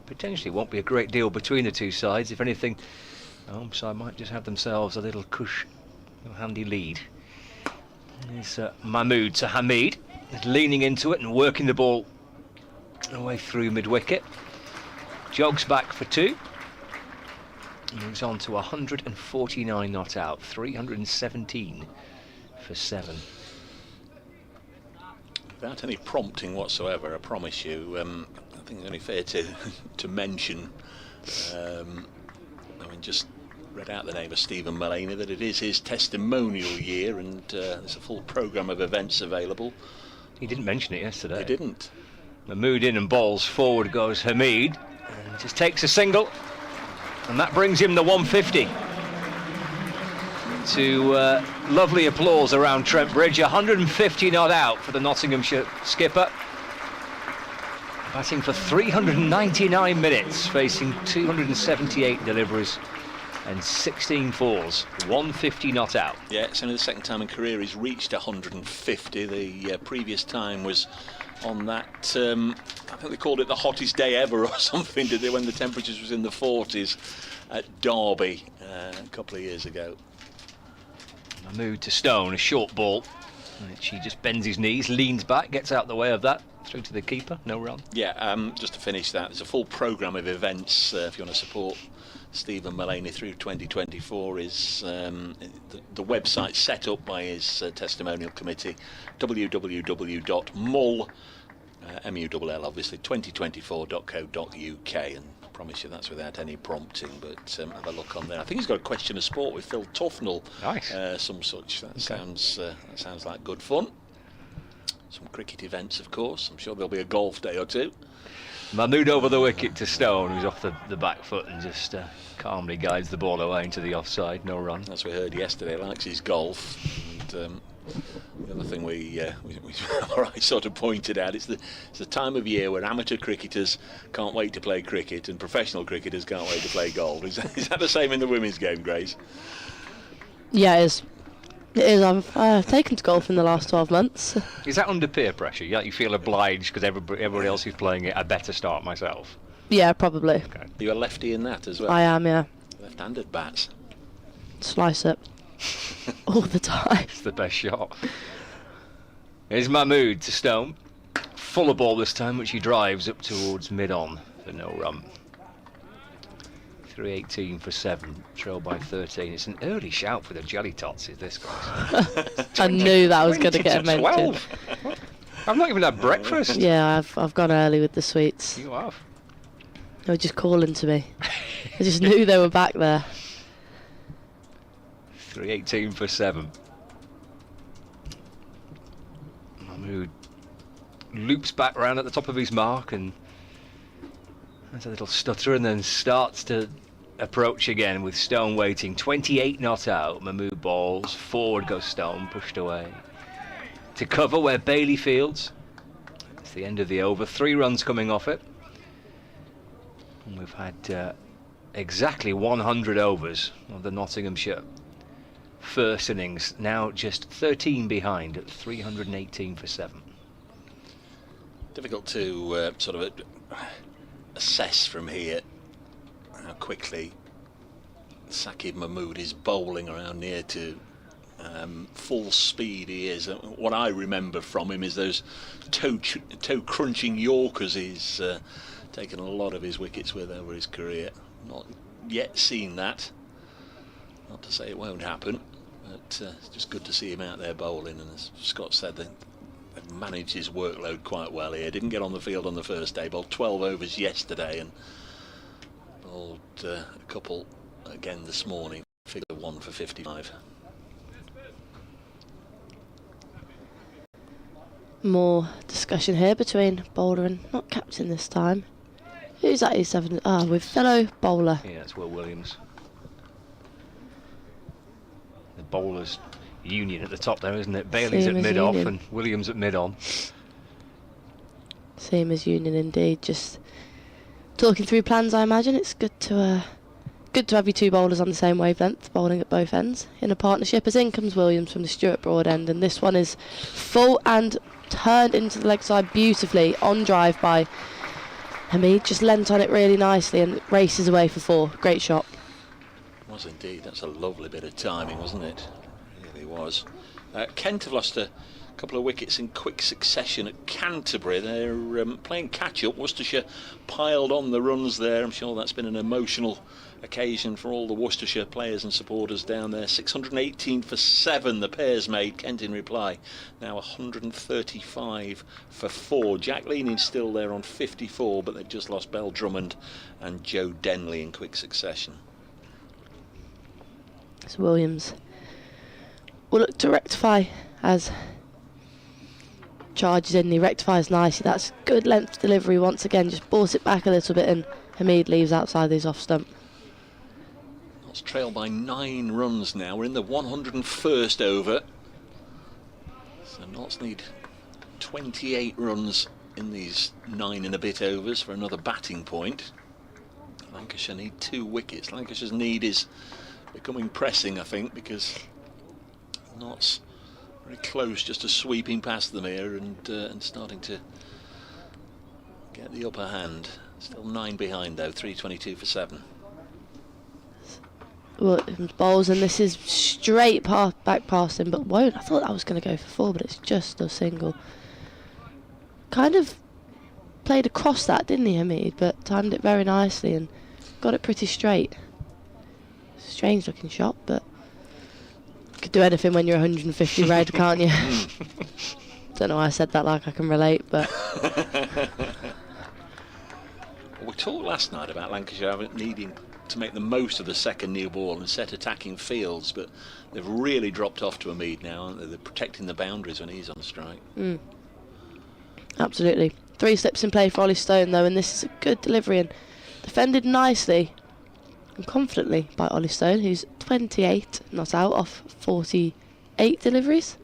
Potentially won't be a great deal between the two sides. If anything, the home side might just have themselves a little handy lead. Here's Mahmood to Hameed. He's leaning into it and working the ball away through mid-wicket. Jogs back for 2. Moves on to 149 not out, 317 for 7. Without any prompting whatsoever, I promise you, I think it's only fair to mention, just read out the name of Stephen Mullane, that it is his testimonial year, and there's a full programme of events available. He didn't mention it yesterday. He didn't. Mahmood in and bowls, forward goes Hameed, and just takes a single, and that brings him the 150. To lovely applause around Trent Bridge. 150 not out for the Nottinghamshire skipper. Batting for 399 minutes, facing 278 deliveries and 16 fours, 150 not out. Yeah, it's only the second time in career he's reached 150. The previous time was on that, I think they called it the hottest day ever or something, did they, when the temperatures was in the 40s at Derby a couple of years ago. Hameed to Stone, a short ball, which he just bends his knees, leans back, gets out the way of that, through to the keeper, no run. Yeah, just to finish that, there's a full programme of events if you want to support Stephen Mullaney through 2024. Is the website set up by his testimonial committee, www.mull, M-U-L-L obviously, 2024.co.uk, and I promise you that's without any prompting, but have a look on there. I think he's got a question of sport with Phil Tufnell. Nice. Some such. That sounds like good fun. Some cricket events, of course. I'm sure there'll be a golf day or two. Hameed over the wicket to Stone, who's off the back foot and just calmly guides the ball away into the offside, no run. As we heard yesterday, likes his golf. And the other thing we sort of pointed out, it's the time of year where amateur cricketers can't wait to play cricket and professional cricketers can't wait to play golf. Is that the same in the women's game, Grace? Yeah, it is. It is. I've taken to golf in the last 12 months. Is that under peer pressure? You feel obliged because everybody else is playing it, I better start myself? Yeah, probably. Okay. You're a lefty in that as well? I am, yeah. Left-handed bats. Slice it. All the time. It's the best shot. Here's Hameed to Stone. Fuller ball this time, which he drives up towards mid-on for no run. 318 for 7, trailed by 13. It's an early shout for the Jelly Tots, is this, guys? I knew that was going to get mentioned. 12. I've not even had breakfast. Yeah, I've gone early with the sweets. You have. They were just calling to me. I just knew they were back there. 318 for 7. Hameed loops back round at the top of his mark and has a little stutter and then starts to approach again with Stone waiting. 28 not out. Hameed balls. Forward goes Stone, pushed away. To cover where Bailey fields. It's the end of the over. 3 runs coming off it. And we've had exactly 100 overs of the Nottinghamshire first innings, now just 13 behind at 318 for 7. Difficult to sort of assess from here how quickly Haseeb Hameed is bowling around near to full speed he is. What I remember from him is those toe crunching Yorkers he's taken a lot of his wickets with over his career. Not yet seen that. Not to say it won't happen, but it's just good to see him out there bowling. And as Scott said, they've managed his workload quite well here. Didn't get on the field on the first day, bowled 12 overs yesterday and bowled a couple again this morning. Figure 1 for 55. More discussion here between bowler and not captain this time. Who's at his 7? With fellow bowler. Yeah, it's Will Williams. The bowlers union at the top there, isn't it? Bailey's Same at as mid-off union. and Williams at mid-on. Same as union indeed. Just talking through plans, I imagine. It's good to have your 2 bowlers on the same wavelength, bowling at both ends in a partnership. As in comes Williams from the Stuart Broad end, and this one is full and turned into the leg side beautifully on drive by Hameed. Just leant on it really nicely and races away for 4. Great shot. Was indeed. That's a lovely bit of timing, wasn't it? It really was. Kent have lost a couple of wickets in quick succession at Canterbury. They're playing catch-up. Worcestershire piled on the runs there. I'm sure that's been an emotional occasion for all the Worcestershire players and supporters down there. 618 for 7 the pairs made. Kent in reply now 135 for 4. Jack Leaning's still there on 54, but they've just lost Bell Drummond and Joe Denley in quick succession. So Williams will look to rectify as charges in. He rectifies nicely. That's good length delivery once again. Just brought it back a little bit and Hameed leaves outside his off stump. It's trailed by 9 runs now. We're in the 101st over. So Notts need 28 runs in these 9 and a bit overs for another batting point. Lancashire need 2 wickets. Lancashire's need is becoming pressing, I think, because Notts very close just to sweeping past them here and starting to get the upper hand. Still 9 behind though, 3:22 for 7. Williams bowls, and this is straight back past him, but won't. I thought that was going to go for 4, but it's just a single. Kind of played across that, didn't he, Hameed? But timed it very nicely and got it pretty straight. Strange looking shot, but you could do anything when you're 150 red, can't you? Don't know why I said that like I can relate, but We talked last night about Lancashire needing to make the most of the second new ball and set attacking fields, but they've really dropped off to Hameed now, aren't they? They're protecting the boundaries when he's on strike. Absolutely. 3 slips in play for Ollie Stone though, and this is a good delivery and defended nicely and confidently by Ollie Stone, who's 28 not out off 48 deliveries.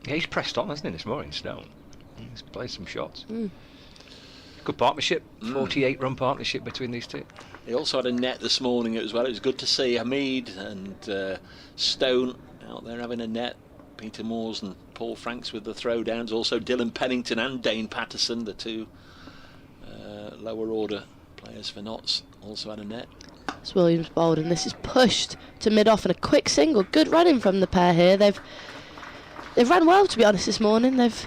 Yeah, he's pressed on, hasn't he, this morning, Stone? He's played some shots. Good partnership, 48-run partnership between these two. He also had a net this morning as well. It was good to see Hameed and Stone out there having a net. Peter Moores and Paul Franks with the throwdowns. Also Dylan Pennington and Dane Patterson, the 2 lower order players for Notts, also had a net. It's Williams bowled, and this is pushed to mid-off and a quick single. Good running from the pair here. They've ran well, to be honest, this morning. They've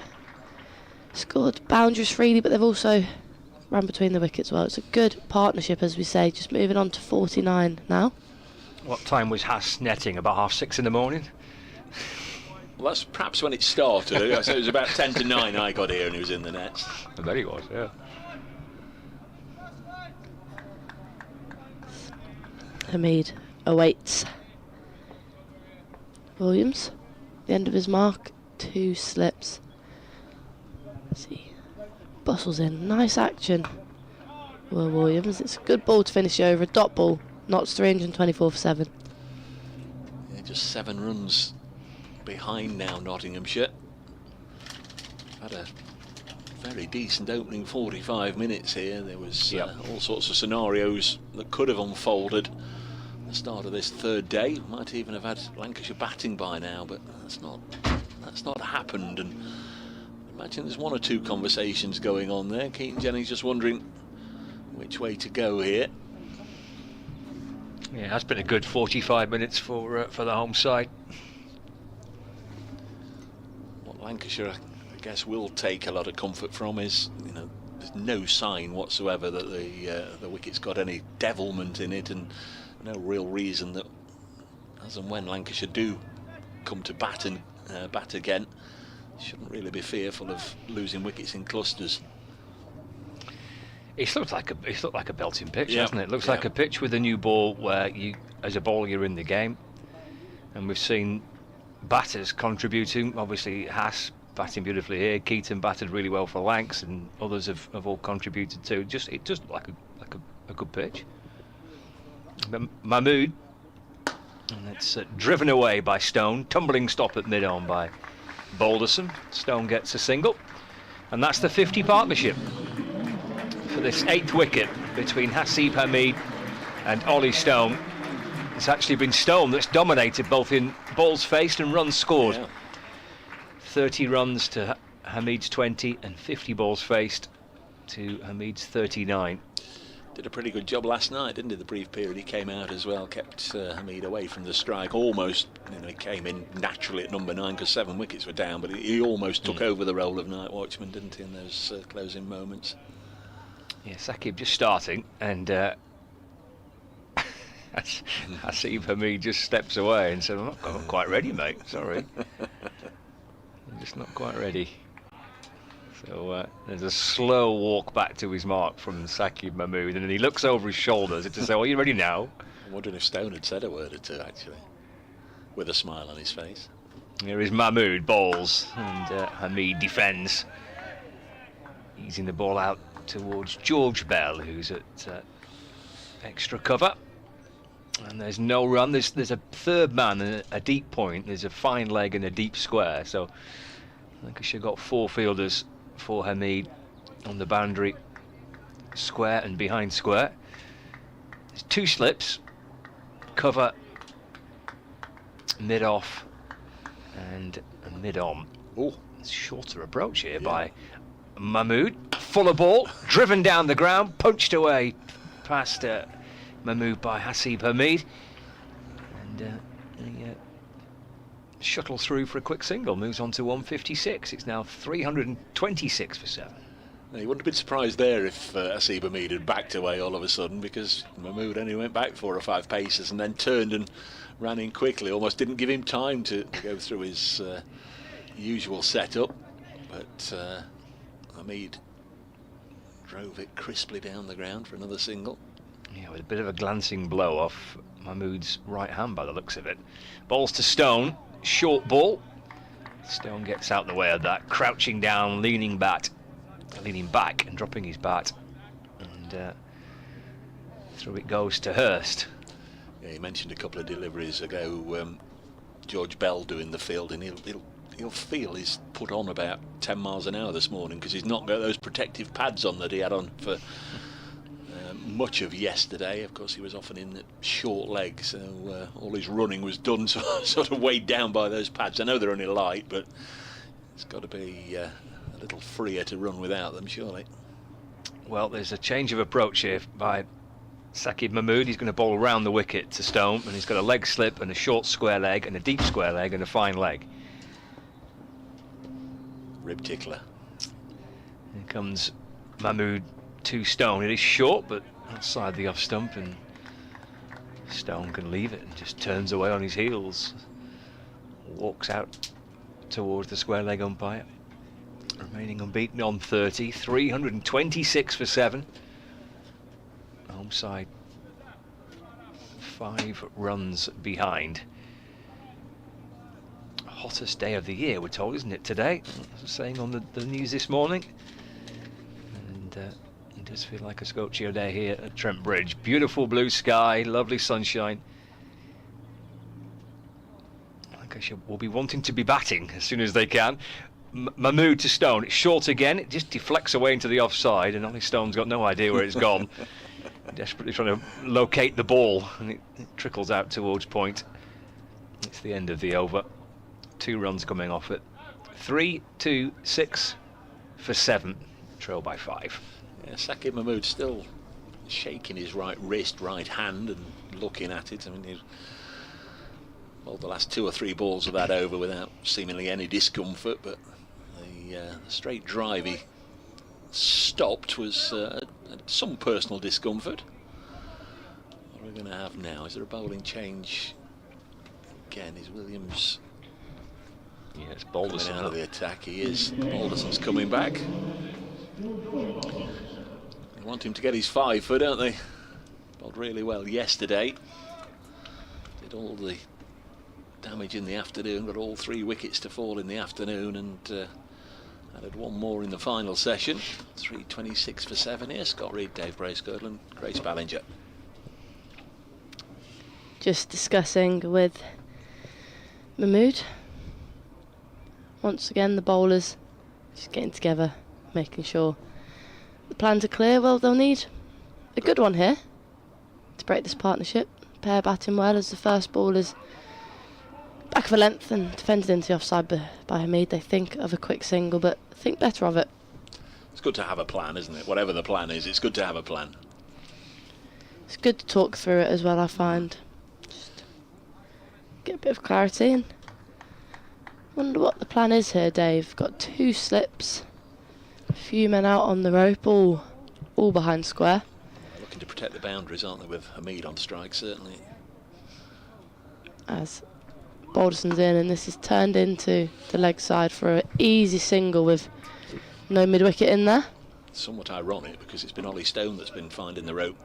scored boundaries freely, but they've also ran between the wickets well. It's a good partnership, as we say. Just moving on to 49 now. What time was Haas netting? About 6:30 in the morning? Well, that's perhaps when it started. So it was about 10 to 9 I got here and he was in the nets. I bet he was, yeah. Hameed awaits Williams. The end of his mark. 2 slips. Let's see. Bustles in. Nice action. Will Williams. It's a good ball to finish over. A dot ball. Notts 324 for 7. Yeah, just 7 runs behind now, Nottinghamshire. Had a very decent opening 45 minutes here. There was all sorts of scenarios that could have unfolded at the start of this 3rd day. Might even have had Lancashire batting by now, but that's not happened. And I imagine there's 1 or 2 conversations going on there. Keaton Jennings just wondering which way to go here. Yeah, that's been a good 45 minutes for the home side. What Lancashire, I guess, will take a lot of comfort from is, there's no sign whatsoever that the wicket's got any devilment in it, and no real reason that, as and when Lancashire do come to bat again, shouldn't really be fearful of losing wickets in clusters. It's looked like a belting pitch, hasn't it? It looks like a pitch with a new ball where you, as a bowler, you're in the game. And we've seen batters contributing. Obviously, Haas batting beautifully here. Keaton batted really well for Lancs, and others have all contributed too. It just like a good pitch. But Mahmood, and it's driven away by Stone. Tumbling stop at mid-on by Balderson. Stone gets a single, and that's the 50 partnership for this 8th wicket between Haseeb Hameed and Ollie Stone. It's actually been Stone that's dominated both in balls faced and runs scored. 30 runs to Hameed's 20 and 50 balls faced to Hameed's 39. Did a pretty good job last night, didn't he? The brief period he came out as well, kept Hameed away from the strike. Almost, he came in naturally at number 9 because 7 wickets were down, but he almost took over the role of night watchman, didn't he, in those closing moments? Yeah, Sakib just starting, and Haseeb Hameed just steps away and said, I'm not quite ready, mate, sorry. I'm just not quite ready. So there's a slow walk back to his mark from Sakib Mahmood, and then he looks over his shoulders to say, are you ready now? I'm wondering if Stone had said a word or two, actually, with a smile on his face. Here is Mahmood, bowls, and Hameed defends. Easing the ball out towards George Bell, who's at extra cover. And there's no run. There's a 3rd man and a deep point. There's a fine leg and a deep square. So Lancashire got 4 fielders for Hameed on the boundary. square and behind square. There's 2 slips, cover, mid-off and a mid-on. Oh, shorter approach here by Mahmood. Fuller ball, driven down the ground, punched away past Mahmood by Haseeb Hameed. And he shuttles through for a quick single, moves on to 156. It's now 326 for 7. You wouldn't have been surprised there if Haseeb Hameed had backed away all of a sudden, because Mahmood only went back 4 or 5 paces and then turned and ran in quickly. Almost didn't give him time to go through his usual setup, but Hameed drove it crisply down the ground for another single. Yeah, with a bit of a glancing blow off Mahmood's right hand by the looks of it. Balls to Stone, short ball. Stone gets out the way of that, crouching down, leaning back and dropping his bat, and through it goes to Hurst. Yeah, he mentioned a couple of deliveries ago George Bell doing the field, and he'll feel he's put on about 10 miles an hour this morning, because he's not got those protective pads on that he had on for much of yesterday. Of course, he was often in the short leg, so all his running was done sort of weighed down by those pads. I know they're only light, but it's got to be a little freer to run without them, surely. Well, there's a change of approach here by Haseeb Hameed. He's going to bowl around the wicket to Stone, and he's got a leg slip and a short square leg and a deep square leg and a fine leg. Rib tickler. Here comes Mahmood to Stone. It is short, but outside the off stump, and Stone can leave it and just turns away on his heels. Walks out towards the square leg umpire. Remaining unbeaten on 30, 326 for 7. Home side 5 runs behind. Hottest day of the year, we're told, isn't it, today? I was saying on the news this morning. And it does feel like a scorchio day here at Trent Bridge. Beautiful blue sky, lovely sunshine. Lancashire will be wanting to be batting as soon as they can. Mahmood to Stone, it's short again, it just deflects away into the offside, and Ollie Stone's got no idea where it's gone. Desperately trying to locate the ball, and it trickles out towards point. It's the end of the over. 2 runs coming off it. 3, 2, 6 for 7. Trail by 5. Yeah, Haseeb Hameed still shaking his right wrist, right hand, and looking at it. I mean, he's bowled the last 2 or 3 balls of that over without seemingly any discomfort, but the straight drive he stopped was some personal discomfort. What are we going to have now? Is there a bowling change again? Is Williams it's Balderson coming out of the attack? He is. Balderson's coming back. They want him to get his 5 foot, don't they? Bowled really well yesterday. Did all the damage in the afternoon, got all 3 wickets to fall in the afternoon, and added 1 more in the final session. 326 for 7 here. Scott Reed, Dave Bracegirdle and Grace Ballinger. Just discussing with Mahmood. Once again, the bowlers just getting together, making sure the plans are clear. Well, they'll need a good one here to break this partnership. Pair batting well as the first ball is back of a length and defended into the offside by Hameed. They think of a quick single, but think better of it. It's good to have a plan, isn't it? Whatever the plan is, it's good to have a plan. It's good to talk through it as well, I find. Just get a bit of clarity and wonder what the plan is here, Dave. Got 2 slips, a few men out on the rope, all behind square. Looking to protect the boundaries, aren't they, with Hameed on strike, certainly. As Balderson's in, and this is turned into the leg side for an easy single with no mid-wicket in there. Somewhat ironic, because it's been Ollie Stone that's been finding the rope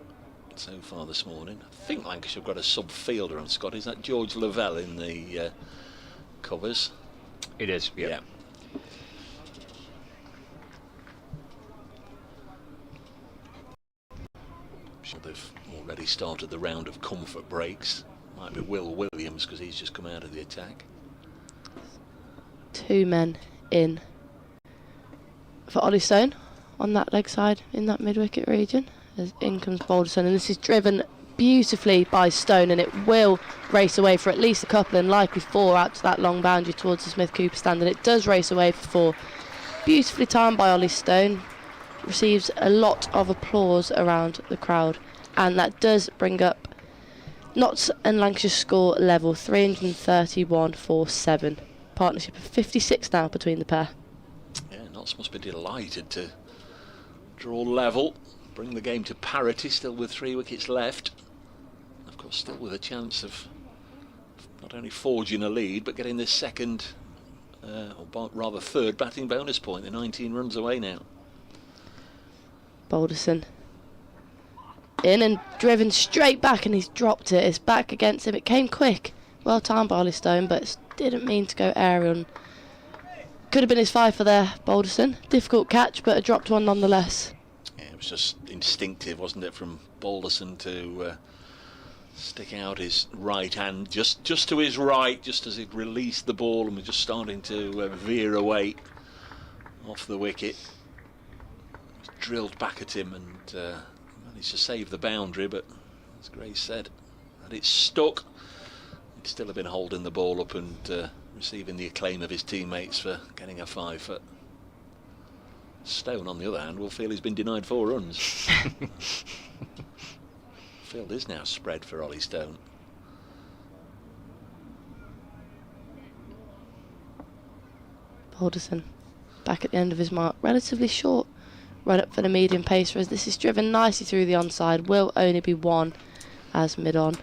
so far this morning. I think Lancashire have got a sub-fielder on Scott. Is that George Lavelle in the covers? It is, yeah. Sure, they've already started the round of comfort breaks. Might be Will Williams, because he's just come out of the attack. 2 men in for Ollie Stone. on that leg side in that mid-wicket region. As in comes Balderson, and this is driven beautifully by Stone, and it will race away for at least a couple and likely 4 out to that long boundary towards the Smith-Cooper stand, and it does race away for 4. Beautifully timed by Ollie Stone. Receives a lot of applause around the crowd, and that does bring up Notts and Lancashire score level 331 for 7. Partnership of 56 now between the pair. Yeah, Notts must be delighted to draw level, bring the game to parity, still with 3 wickets left. Of course, still with a chance of not only forging a lead, but getting this second, or rather third batting bonus point. They're 19 runs away now. Balderson in and driven straight back, and he's dropped it. It's back against him. It came quick. Well timed by Ollie Stone, but didn't mean to go aerial. Could have been his 5 for there, Balderson. Difficult catch, but a dropped one nonetheless. Yeah, it was just instinctive, wasn't it, from Balderson to stick out his right hand just to his right, just as he'd released the ball and was just starting to veer away off the wicket. It was drilled back at him and managed to save the boundary, but as Grace said, had it stuck, he'd still have been holding the ball up and receiving the acclaim of his teammates for getting a 5 foot. Stone, on the other hand, will feel he's been denied 4 runs. Field is now spread for Ollie Stone. Balderson back at the end of his mark, relatively short run up for the medium pacer, as this is driven nicely through the onside. Will only be 1 as mid-on.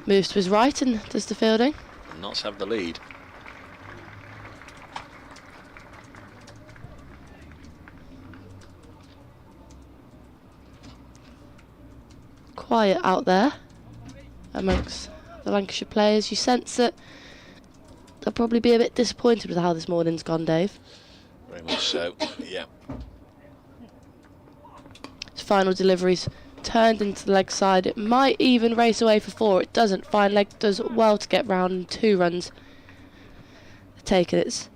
Moves to his right and does the fielding. Notts have the lead. Quiet out there amongst the Lancashire players. You sense that they'll probably be a bit disappointed with how this morning's gone, Dave. Very much so, yeah. His final delivery's turned into the leg side. It might even race away for 4. It doesn't. Fine leg does well to get round, and 2 runs taken. It's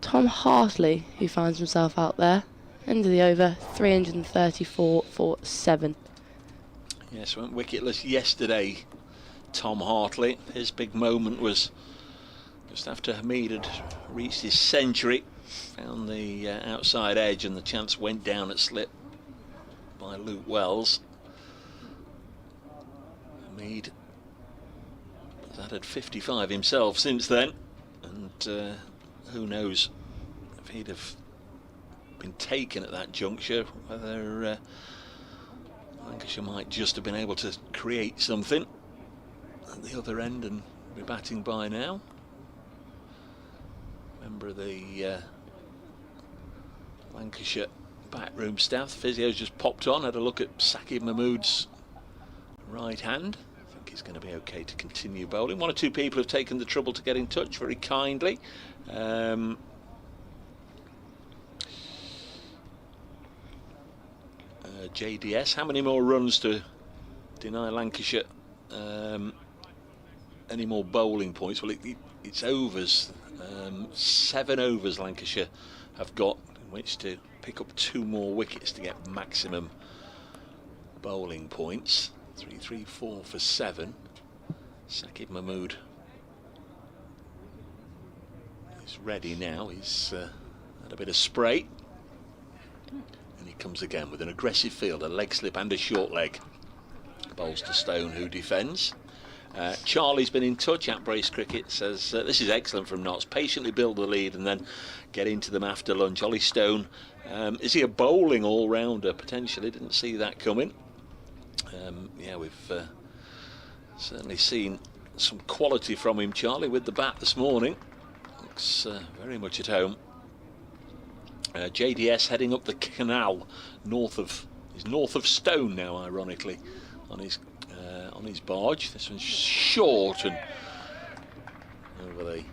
Tom Hartley who finds himself out there. End of the over, 334 for 7. Yes, went wicketless yesterday, Tom Hartley. His big moment was just after Hameed had reached his century, found the outside edge, and the chance went down at slip by Luke Wells. Hameed has added 55 himself since then, and who knows if he'd have been taken at that juncture, whether Lancashire might just have been able to create something at the other end and be batting by now. Member of the Lancashire backroom staff, physio's just popped on, had a look at Haseeb Hameed's right hand. I think he's going to be okay to continue bowling. 1 or 2 people have taken the trouble to get in touch very kindly. JDS, how many more runs to deny Lancashire any more bowling points? Well, it's overs. 7 overs Lancashire have got in which to pick up 2 more wickets to get maximum bowling points. 3-3-4 for 7. Haseeb Hameed is ready now. He's had a bit of spray. And he comes again with an aggressive field, a leg slip and a short leg. Bowls to Stone, who defends. Charlie's been in touch at Brace Cricket, says this is excellent from Notts. Patiently build the lead and then get into them after lunch. Ollie Stone, is he a bowling all-rounder? Potentially, didn't see that coming. Yeah, we've certainly seen some quality from him, Charlie, with the bat this morning. Looks very much at home. JDS heading up the canal north of Stone now, ironically, on his barge. This one's short and over the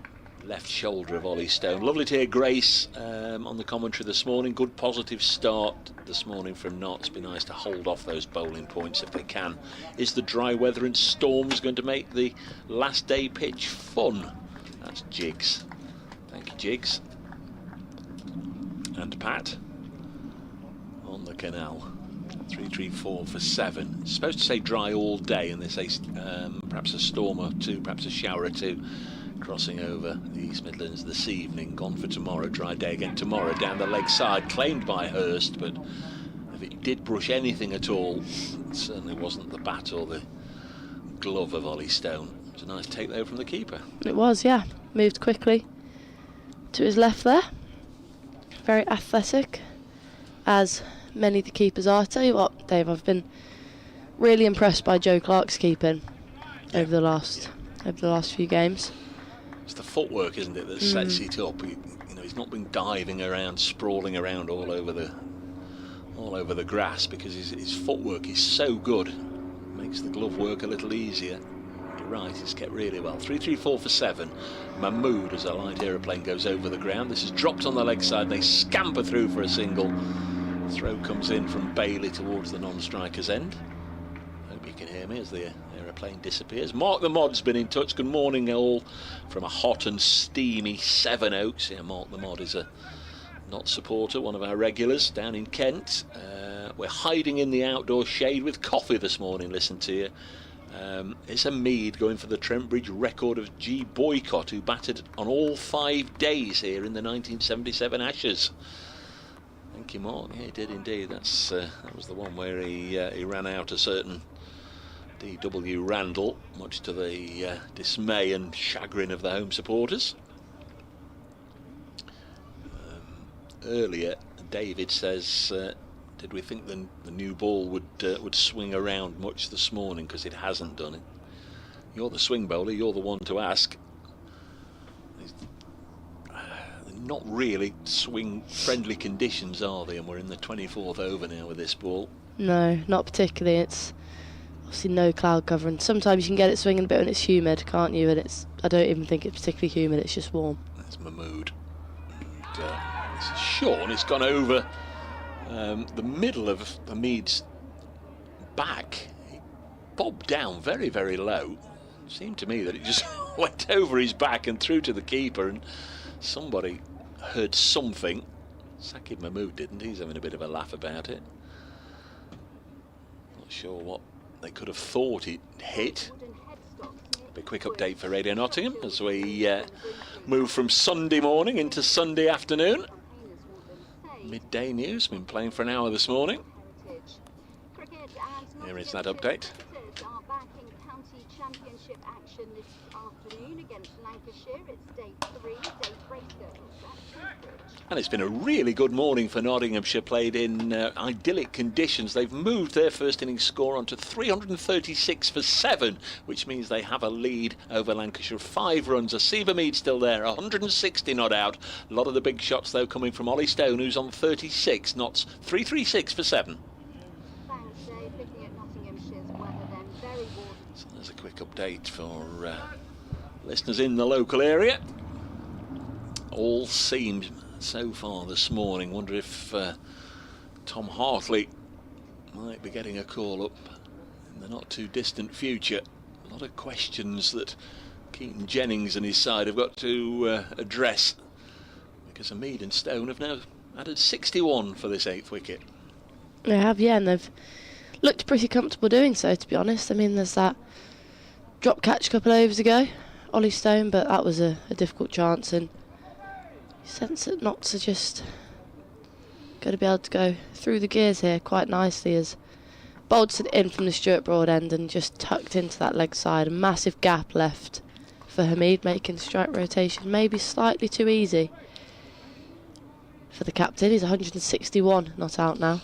left shoulder of Ollie Stone. Lovely to hear Grace on the commentary this morning. Good positive start this morning from Notts. Be nice to hold off those bowling points if they can. Is the dry weather and storms going to make the last day pitch fun? That's Jiggs. Thank you, Jiggs. and Pat on the canal. 334 for 7. It's supposed to say dry all day, and they say perhaps a storm or two, perhaps a shower or two crossing over the East Midlands this evening. Gone for tomorrow, dry day again tomorrow down the leg side, claimed by Hurst, but if it did brush anything at all, it certainly wasn't the bat or the glove of Ollie Stone. It was a nice take though from the keeper. It was, yeah. Moved quickly to his left there. Very athletic, as many of the keepers are. I tell you what, Dave, I've been really impressed by Joe Clark's keeping over the last few games. It's the footwork, isn't it, that sets it up. He's not been diving around, sprawling around all over the grass, because his footwork is so good. Makes the glove work a little easier. You're right, he's kept really well. 334 for 7. Mahmood, as a light aeroplane goes over the ground. This is dropped on the leg side. They scamper through for a single. Throw comes in from Bailey towards the non-striker's end. Hope you can hear me as the aeroplane disappears. Mark the Mod's been in touch. Good morning all from a hot and steamy Sevenoaks. Yeah, Mark the Mod is a not supporter, one of our regulars down in Kent. We're hiding in the outdoor shade with coffee this morning. Listen to you. It's Hameed going for the Trent Bridge record of G. Boycott, who batted on all 5 days here in the 1977 Ashes. Thank you, Mark. Yeah, he did indeed. That was the one where he ran out a certain D.W. Randall, much to the dismay and chagrin of the home supporters. Earlier, David says, did we think the new ball would swing around much this morning? Because it hasn't done it. You're the swing bowler, you're the one to ask. Not really swing friendly conditions, are they? And we're in the 24th over now with this ball. No, not particularly. It's obviously no cloud cover, and sometimes you can get it swinging a bit when it's humid, can't you? And I don't even think it's particularly humid, it's just warm. That's Mahmood. This is Sean. It's gone over the middle of Hameed's back. He bobbed down very, very low. It seemed to me that it just went over his back and through to the keeper, and somebody heard something. Haseeb Hameed didn't. He's having a bit of a laugh about it. Not sure what they could have thought it hit. A quick update for Radio Nottingham as we move from Sunday morning into Sunday afternoon. Midday news, been playing for an hour this morning. Here is that update. Are back in county championship action this afternoon against Lancashire. It's day 3, daybreaker. And it's been a really good morning for Nottinghamshire, played in idyllic conditions. They've moved their first innings score onto 336 for 7, which means they have a lead over Lancashire. 5 runs. Haseeb Hameed still there, 160 not out. A lot of the big shots, though, coming from Ollie Stone, who's on 36 knots. 336 for 7. Thanks, Dave. Looking at Nottinghamshire's weather then, very warm. So there's a quick update for listeners in the local area. All seemed so far this morning. Wonder if Tom Hartley might be getting a call up in the not too distant future. A lot of questions that Keaton Jennings and his side have got to address, because Hameed and Stone have now added 61 for this 8th wicket. They have, yeah, and they've looked pretty comfortable doing so, to be honest. I mean, there's that drop catch a couple of overs ago, Ollie Stone, but that was a difficult chance, and you sense that Notts are just going to be able to go through the gears here quite nicely, as bowled it in from the Stuart Broad end and just tucked into that leg side. A massive gap left for Hameed, making strike rotation maybe slightly too easy for the captain. He's 161 not out now.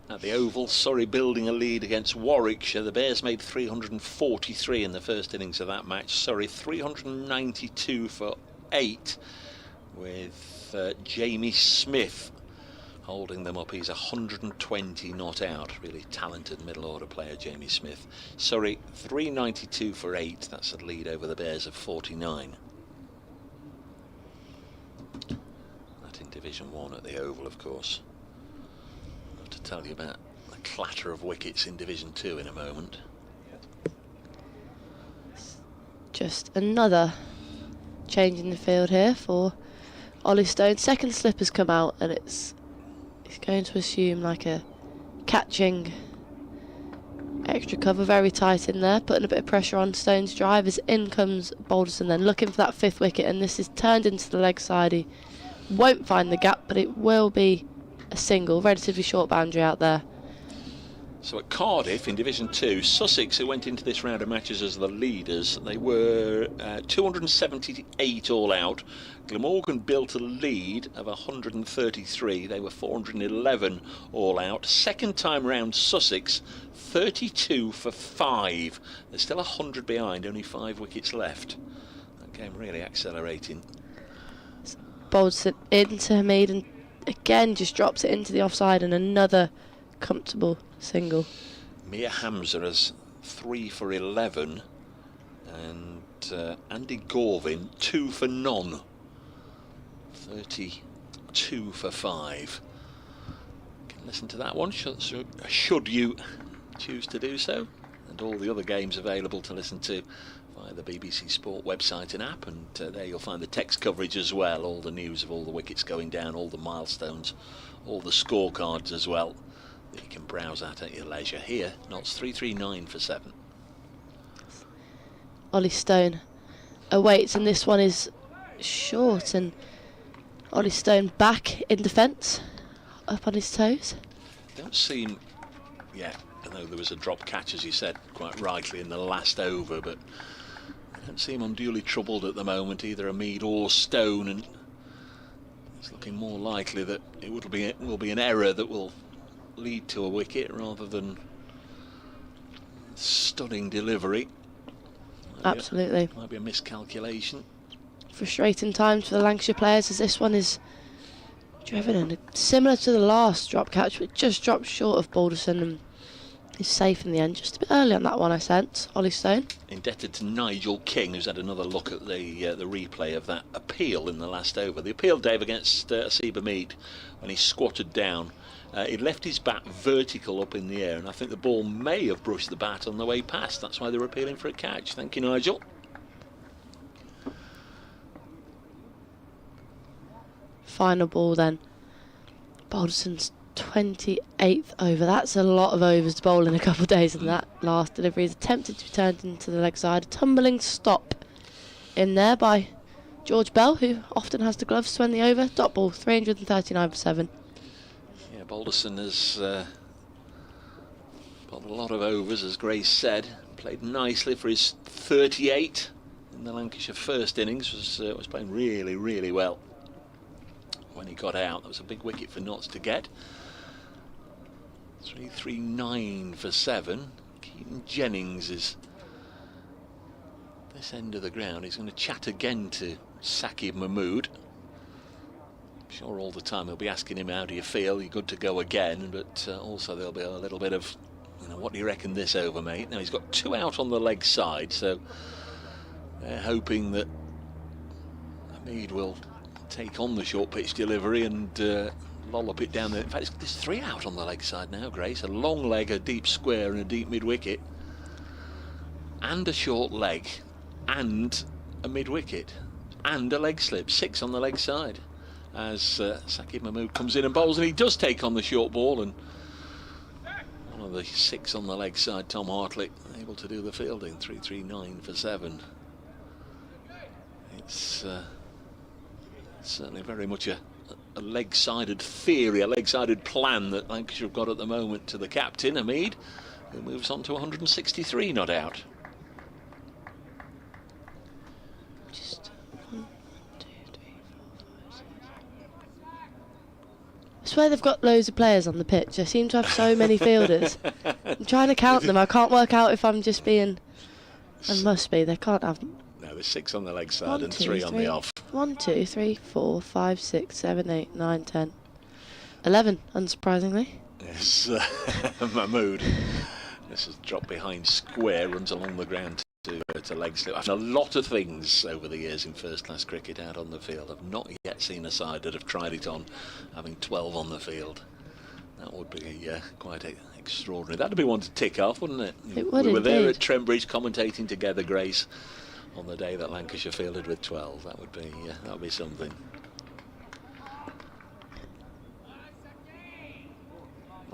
At the Oval, Surrey building a lead against Warwickshire. The Bears made 343 in the first innings of that match. Surrey 392 for 8, with Jamie Smith holding them up. He's 120 not out. Really talented middle order player, Jamie Smith. Surrey 392 for 8. That's a lead over the Bears of 49. That in Division 1 at the Oval, of course. I'll have to tell you about the clatter of wickets in Division 2 in a moment. Just another change in the field here for Ollie Stone. Second slip has come out, and it's going to assume like a catching extra cover, very tight in there, putting a bit of pressure on Stone's drive. As in comes Balderson, then looking for that 5th wicket, and this is turned into the leg side. He won't find the gap, but it will be a single, relatively short boundary out there. So at Cardiff in Division 2, Sussex, who went into this round of matches as the leaders, they were 278 all out. Glamorgan built a lead of 133. They were 411 all out. Second time round, Sussex 32 for 5. They're still 100 behind, only 5 wickets left. That game really accelerating. Balderson into Hameed, and again just drops it into the offside, and another comfortable single. Mia Hamza has 3 for 11, and Andy Gorvin 2 for none. 32 for 5. You can listen to that one should you choose to do so, and all the other games available to listen to via the BBC Sport website and app, and there you'll find the text coverage as well, all the news of all the wickets going down, all the milestones, all the scorecards as well, that you can browse at your leisure. Here, Notts 339 for 7. Ollie Stone awaits, and this one is short, and Ollie Stone back in defence, up on his toes. Don't seem, yeah, I know there was a drop catch, as you said quite rightly, in the last over, but they don't seem unduly troubled at the moment, either Hameed or Stone, and it's looking more likely that it will be an error that will lead to a wicket rather than stunning delivery. Absolutely. Might be a miscalculation. Frustrating times for the Lancashire players, as this one is driven in, similar to the last drop catch, but just dropped short of Balderson and is safe in the end. Just a bit early on that one, I sense. Ollie Stone. Indebted to Nigel King, who's had another look at the replay of that appeal in the last over. The appeal, Dave, against Haseeb Hameed, when he squatted down. He left his bat vertical up in the air, and I think the ball may have brushed the bat on the way past. That's why they were appealing for a catch. Thank you, Nigel. Final ball then. Balderson's 28th over. That's a lot of overs to bowl in a couple of days, and that last delivery is attempted to be turned into the leg side. A tumbling stop in there by George Bell, who often has the gloves to end the over. Dot ball, 339 for 7. Yeah, Balderson has got a lot of overs, as Grace said. Played nicely for his 38 in the Lancashire first innings. Was playing really, really well. When he got out, that was a big wicket for Notts to get. 339 for 7. Keaton Jennings is this end of the ground. He's going to chat again to Haseeb Hameed. I'm sure all the time he'll be asking him, how do you feel? You're good to go again. But also there'll be a little bit of, what do you reckon this over, mate? Now he's got 2 out on the leg side, so they're hoping that Hameed will take on the short pitch delivery and lollop it down there. In fact, there's 3 out on the leg side now, Grace. A long leg, a deep square and a deep mid wicket, and a short leg, and a mid wicket, and a leg slip. 6 on the leg side as Haseeb Hameed comes in and bowls, and he does take on the short ball, and one of the 6 on the leg side, Tom Hartley, able to do the fielding. 339 for 7. It's certainly very much a leg-sided theory, a leg-sided plan that Lancashire have got at the moment to the captain, Hameed, who moves on to 163 not out. Just 1, 2, 3, 4, 5, 6. I swear they've got loads of players on the pitch. They seem to have so many fielders. I'm trying to count them. I can't work out if I'm just being... I must be. They can't have... No, there's 6 on the leg side and 3 on the off. 1, 2, 3, 4, 5, 6, 7, 8, 9, 10, 11, unsurprisingly. Yes, Hameed. This is dropped behind square, runs along the ground to leg slip. I've done a lot of things over the years in first-class cricket out on the field. I've not yet seen a side that have tried it on having 12 on the field. That would be quite extraordinary. That'd be one to tick off, wouldn't it? It would. We were indeed. there at Trent Bridge commentating together, Grace, on the day that Lancashire fielded with 12. That would be something.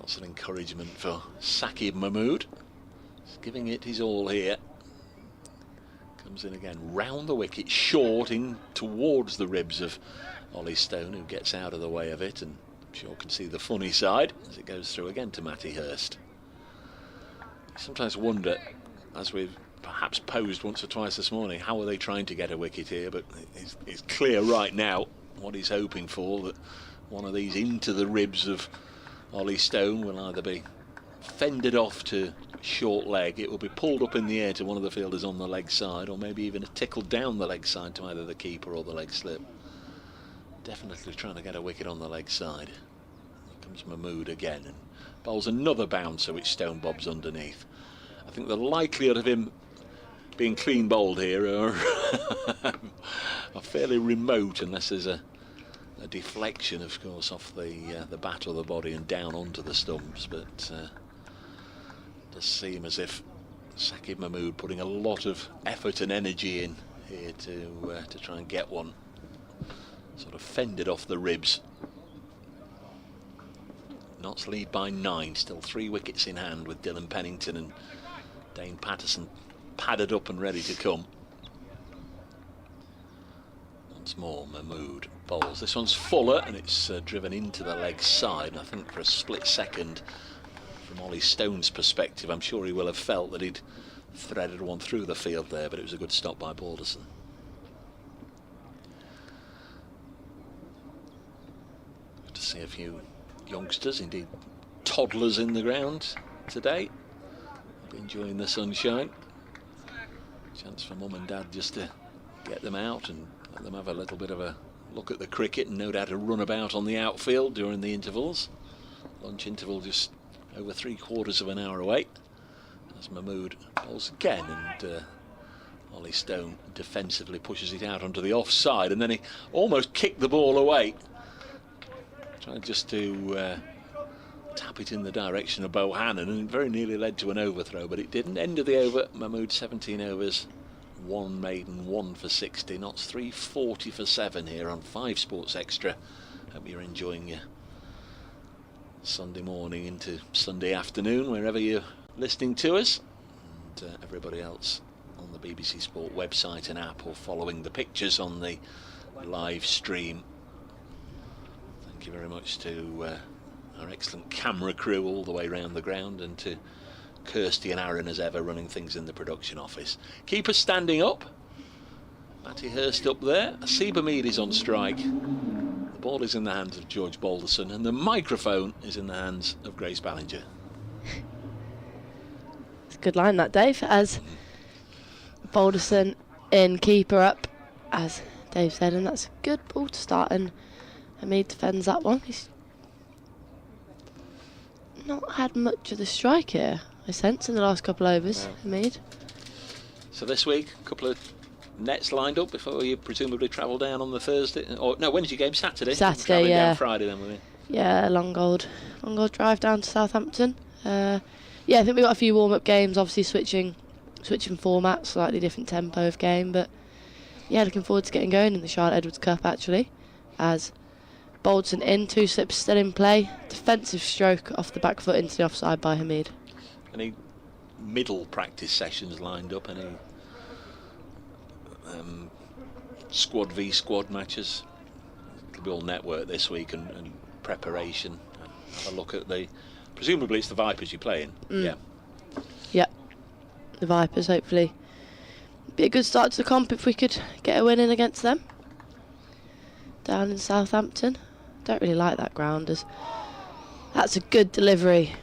That's an encouragement for Haseeb Hameed. He's giving it his all here. Comes in again, round the wicket, short in towards the ribs of Ollie Stone, who gets out of the way of it, and I'm sure can see the funny side as it goes through again to Matty Hurst. I sometimes wonder, as we've perhaps posed once or twice this morning, how are they trying to get a wicket here? But it's clear right now what he's hoping for, that one of these into the ribs of Ollie Stone will either be fended off to short leg, it will be pulled up in the air to one of the fielders on the leg side, or maybe even tickled down the leg side to either the keeper or the leg slip. Definitely trying to get a wicket on the leg side. Here comes Hameed again and bowls another bouncer which Stone bobs underneath. I think the likelihood of him being clean bowled here are fairly remote, unless there's a deflection, of course, off the bat or the body and down onto the stumps. But it does seem as if Haseeb Hameed putting a lot of effort and energy in here to try and get one sort of fended off the ribs. Notts lead by 9, still 3 wickets in hand, with Dylan Pennington and Dane Patterson padded up and ready to come. Once more, Hameed bowls. This one's fuller, and it's driven into the leg side. And I think for a split second, from Ollie Stone's perspective, I'm sure he will have felt that he'd threaded one through the field there, but it was a good stop by Balderson. Good to see a few youngsters, indeed toddlers, in the ground today, enjoying the sunshine. Chance for mum and dad just to get them out and let them have a little bit of a look at the cricket, and no doubt a run about on the outfield during the intervals. Lunch interval just over 3/4 of an hour away as Hameed bowls again, and Ollie Stone defensively pushes it out onto the offside, and then he almost kicked the ball away, trying just to tap it in the direction of Bohannon, and it very nearly led to an overthrow, but it didn't. End of the over, Hameed 17 overs, 1 maiden, 1 for 60. Notts 340 for 7 here on 5 Sports Extra. Hope you're enjoying your Sunday morning into Sunday afternoon, wherever you're listening to us, and everybody else on the BBC Sport website and app, or following the pictures on the live stream. Thank you very much to our excellent camera crew all the way around the ground, and to Kirsty and Aaron as ever running things in the production office. Keeper standing up, Matty Hurst up there. Haseeb Hameed is on strike. The ball is in the hands of George Balderson, and the microphone is in the hands of Grace Ballinger. It's a good line that, Dave, as Balderson in, keeper up, as Dave said, and that's a good ball to start, and Hameed defends that one. He's not had much of the strike here, I sense, in the last couple of overs, Hameed. So this week, a couple of nets lined up before you presumably travel down on the Thursday, or no, when's your game? Saturday? Saturday, yeah. Down Friday then, will you? Yeah, long old drive down to Southampton. Yeah, I think we've got a few warm-up games, obviously switching formats, slightly different tempo of game, but yeah, looking forward to getting going in the Charlotte Edwards Cup, actually, as Balderson in, 2 slips still in play, defensive stroke off the back foot into the offside by Hameed. Any middle practice sessions lined up? Any squad v squad matches? It'll be all network this week, and preparation. Have a look at presumably it's the Vipers you're playing. Yeah. The Vipers, hopefully. Be a good start to the comp if we could get a win in against them down in Southampton. Don't really like that ground, as that's a good delivery,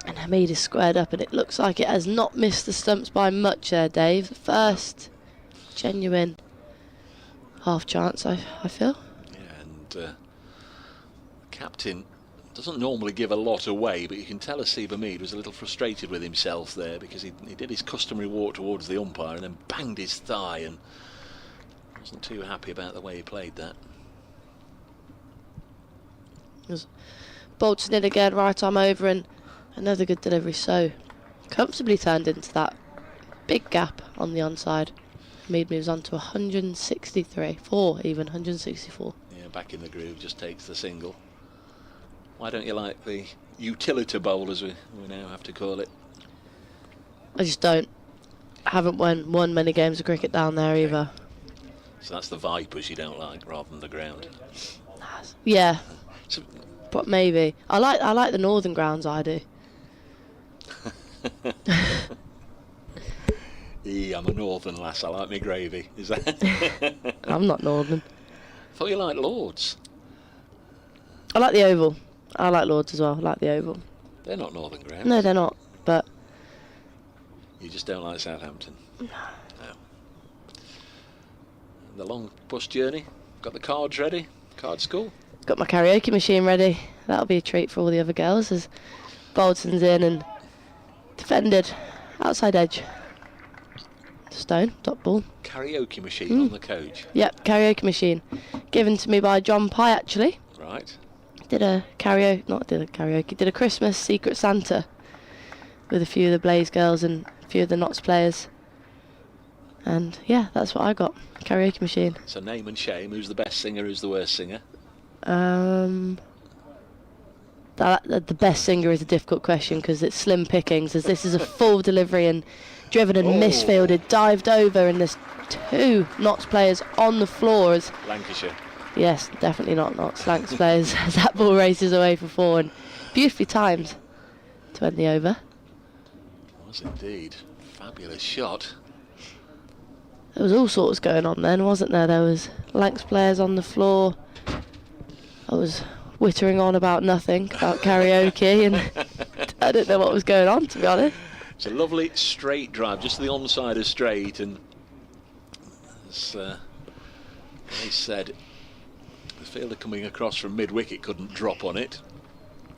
and Hameed is squared up, and it looks like it has not missed the stumps by much there, Dave. The first genuine half chance, I feel. Yeah, and the captain doesn't normally give a lot away, but you can tell Haseeb Hameed was a little frustrated with himself there, because he did his customary walk towards the umpire and then banged his thigh, and wasn't too happy about the way he played that. Balderson in again, right arm over, and another good delivery, so comfortably turned into that big gap on the onside. Hameed moves on to 164. Yeah, back in the groove, just takes the single. Why don't you like the utility bowl, as we now have to call it. I just don't. Haven't won many games of cricket down there either. So that's the Vipers you don't like, rather than the ground. Yeah, So, but maybe I like the northern grounds. I do. yeah, I'm a northern lass. I like me gravy. Is that? I'm not northern. I thought you liked Lords. I like the Oval. I like Lords as well. I like the Oval. They're not northern grounds. No, they're not. But You just don't like Southampton. No. The long bus journey. Got the cards ready. Card school. got my karaoke machine ready. That'll be a treat for all the other girls as Bolton's in and defended. Outside edge. Stone, top ball. Karaoke machine on the coach. Yep, karaoke machine. Given to me by John Pye, actually. Right. Did a Christmas Secret Santa with a few of the Blaze girls and a few of the Notts players. And yeah, that's what I got. Karaoke machine. So name and shame. Who's the best singer? Who's the worst singer? The best singer is a difficult question because it's slim pickings, as this is a full delivery and driven and misfielded, dived over, and there's two Notts players on the floor. As Lancashire. yes, definitely not Notts. Lancs players as that ball races away for four and beautifully timed to end the over. Was indeed. Fabulous shot. There was all sorts going on then, wasn't there? There was Lancs players on the floor. I was whittering on about nothing, about karaoke, and I didn't know what was going on, to be honest. It's a lovely straight drive, just the onside of straight, and as they said, the fielder coming across from mid-wicket couldn't drop on it.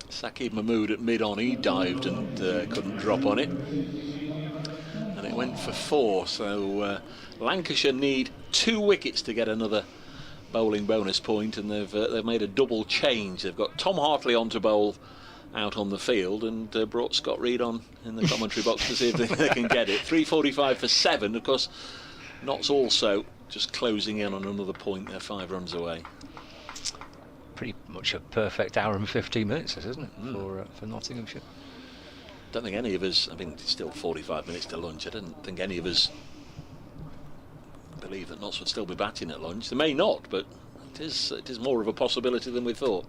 Haseeb Hameed at mid-on, he dived and couldn't drop on it. And it went for four, so Lancashire need 2 wickets to get another bowling bonus point, and they've made a double change. They've got Tom Hartley on to bowl out on the field, and brought Scott Reed on in the commentary box to see if they can get it. 3:45 for 7. Of course, Notts also just closing in on another point. They're 5 runs away. Pretty much a perfect hour and 15 minutes, isn't it, for Nottinghamshire? Don't think any of us, I mean, it's still 45 minutes to lunch. I don't think any of us believe that Notts would still be batting at lunch. They may not, but it is more of a possibility than we thought.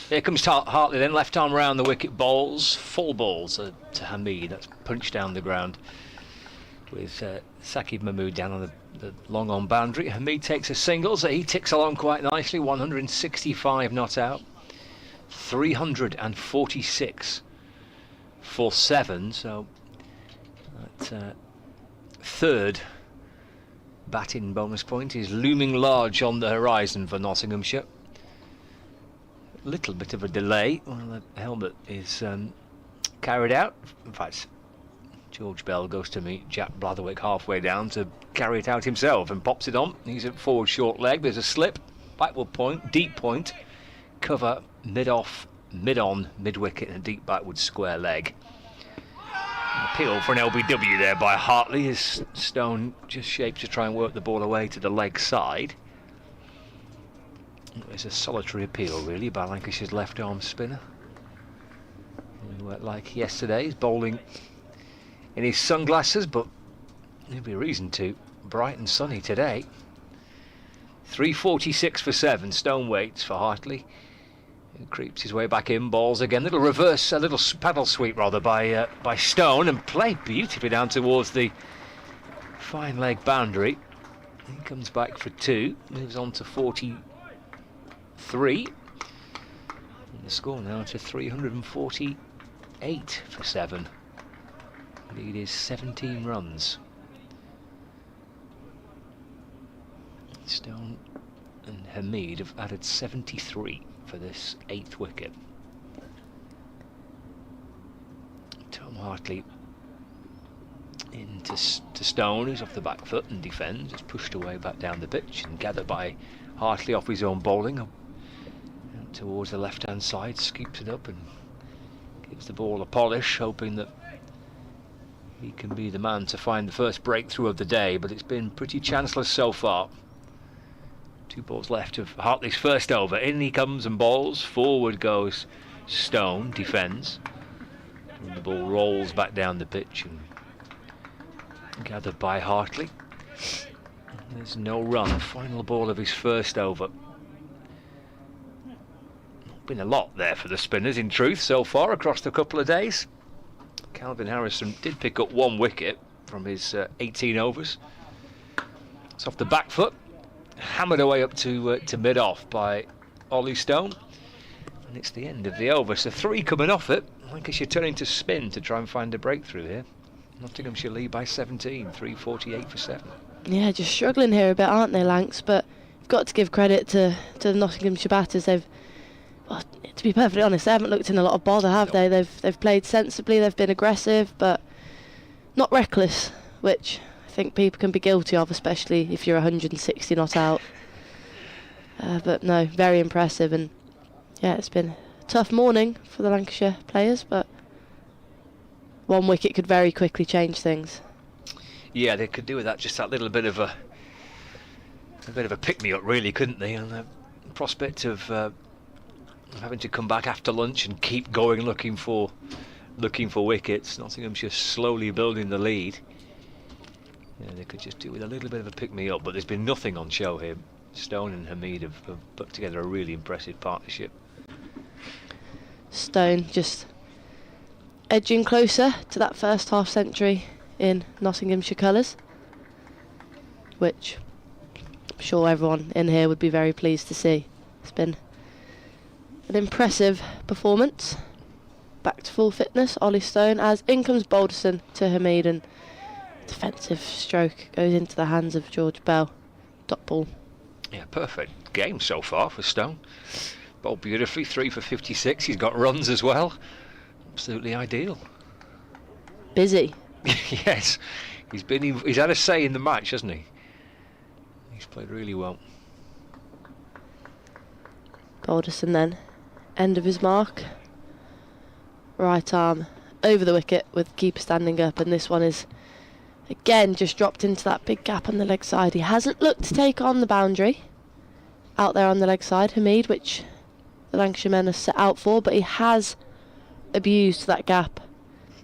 Here comes Hartley then, left arm round the wicket, bowls, full balls to Hameed. That's punched down the ground with Haseeb Hameed down on the long on boundary. Hameed takes a single, so he ticks along quite nicely. 165 not out, 346 for 7. So that third batting bonus point is looming large on the horizon for Nottinghamshire. A little bit of a delay while the helmet is carried out. In fact, George Bell goes to meet Jack Blatherwick halfway down to carry it out himself and pops it on. He's at forward short leg. There's a slip, backward point, deep point, cover, mid-off, mid-on, mid-wicket, and a deep backward square leg. An appeal for an LBW there by Hartley as Stone just shaped to try and work the ball away to the leg side. It's a solitary appeal really by Lancashire's left arm spinner, who, like yesterday, is bowling in his sunglasses, but there'll be a reason to. Bright and sunny today. 346 for 7. Stone waits for Hartley. He creeps his way back in, balls again. Little reverse, a little paddle sweep rather by Stone, and played beautifully down towards the fine leg boundary. He comes back for 2, moves on to 43. And the score now to 348 for 7. Lead is 17 runs. Stone and Hameed have added 73 for this 8th wicket. Tom Hartley into Stone, who's off the back foot and defends. It's pushed away back down the pitch and gathered by Hartley off his own bowling. Towards the left-hand side, scoops it up and gives the ball a polish, hoping that he can be the man to find the first breakthrough of the day, but it's been pretty chanceless so far. 2 balls left of Hartley's first over. In he comes and bowls. Forward goes Stone defends. And the ball rolls back down the pitch and gathered by Hartley. There's no run. Final ball of his first over. Been a lot there for the spinners, in truth, so far across the couple of days. Calvin Harrison did pick up 1 wicket from his 18 overs. It's off the back foot, hammered away up to mid-off by Ollie Stone, and it's the end of the over. So 3 coming off it. Lancashire turning to spin to try and find a breakthrough here. Nottinghamshire lead by 17, 3:48 for 7. Yeah, just struggling here a bit, aren't they, Lancs? But you've got to give credit to the Nottinghamshire batters. They've, well, to be perfectly honest, they haven't looked in a lot of bother, have they? They've played sensibly, they've been aggressive, but not reckless, which I think people can be guilty of, especially if you're 160 not out. But no, very impressive, and yeah, it's been a tough morning for the Lancashire players, but 1 wicket could very quickly change things. Yeah, they could do with that, just that little bit of a pick-me-up, really, couldn't they? And the prospect of having to come back after lunch and keep going looking for wickets. Nottinghamshire slowly building the lead. Yeah, they could just do with a little bit of a pick-me-up, but there's been nothing on show here. Stone and Hameed have put together a really impressive partnership. Stone just edging closer to that first half century in Nottinghamshire colours, which I'm sure everyone in here would be very pleased to see. It's been an impressive performance. Back to full fitness, Ollie Stone, as in comes Balderson to Hameed, and defensive stroke goes into the hands of George Bell. Dot ball. Yeah, perfect game so far for Stone. Bowled beautifully, 3 for 56. He's got runs as well. Absolutely ideal. Busy. Yes, he's had a say in the match, hasn't he? He's played really well. Balderson then, end of his mark. Right arm over the wicket with keeper standing up, and this one is again just dropped into that big gap on the leg side. He hasn't looked to take on the boundary out there on the leg side, Hameed, which the Lancashire men are set out for, but he has abused that gap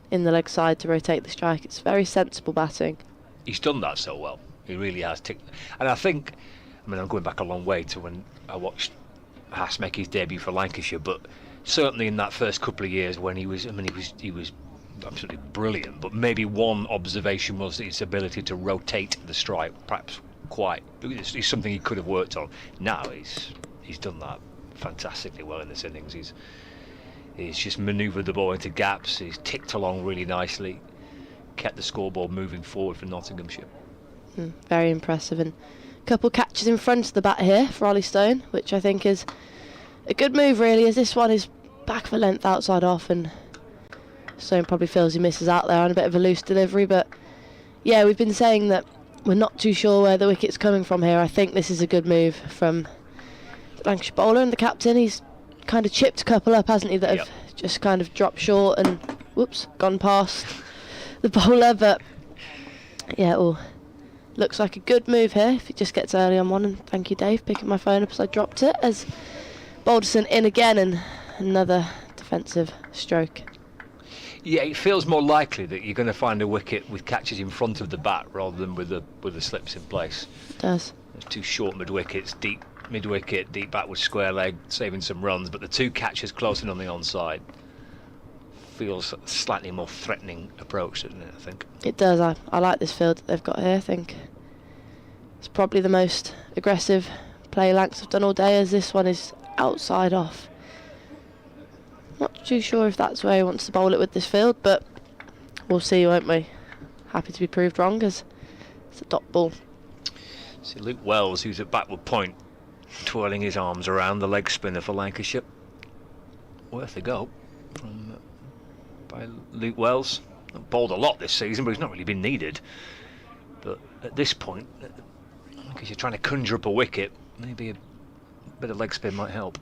in the leg side to rotate the strike. It's very sensible batting. He's done that so well. He really has ticked. And I think, I'm going back a long way to when I watched Haas make his debut for Lancashire, but certainly in that first couple of years when he was absolutely brilliant. But maybe one observation was his ability to rotate the strike, perhaps it's something he could have worked on. Now he's done that fantastically well in this innings. He's just manoeuvred the ball into gaps. He's ticked along really nicely, kept the scoreboard moving forward for Nottinghamshire. Very impressive, and a couple catches in front of the bat here for Ollie Stone, which I think is a good move really, as this one is back for length outside off, and Stone probably feels he misses out there on a bit of a loose delivery. But yeah, we've been saying that we're not too sure where the wicket's coming from here. I think this is a good move from the Lancashire bowler and the captain. He's kind of chipped a couple up, hasn't he, that have just kind of dropped short and gone past the bowler. But yeah, looks like a good move here if he just gets early on one. And thank you, Dave, picking my phone up as I dropped it, as Balderson in again, and another defensive stroke. Yeah, it feels more likely that you're going to find a wicket with catches in front of the bat rather than with the slips in place. It does. There's 2 short mid-wickets, deep mid-wicket, deep backward square leg, saving some runs, but the 2 catches close in on the onside feels a slightly more threatening approach, doesn't it, I think? It does. I like this field that they've got here. I think it's probably the most aggressive play Lancs have done all day, as this one is outside off. Not too sure if that's where he wants to bowl it with this field, but we'll see, won't we? Happy to be proved wrong, as it's a dot ball. See Luke Wells, who's at backward point, twirling his arms around, the leg spinner for Lancashire. Worth a go by Luke Wells. Bowled a lot this season, but he's not really been needed. But at this point, because you're trying to conjure up a wicket, maybe a bit of leg spin might help.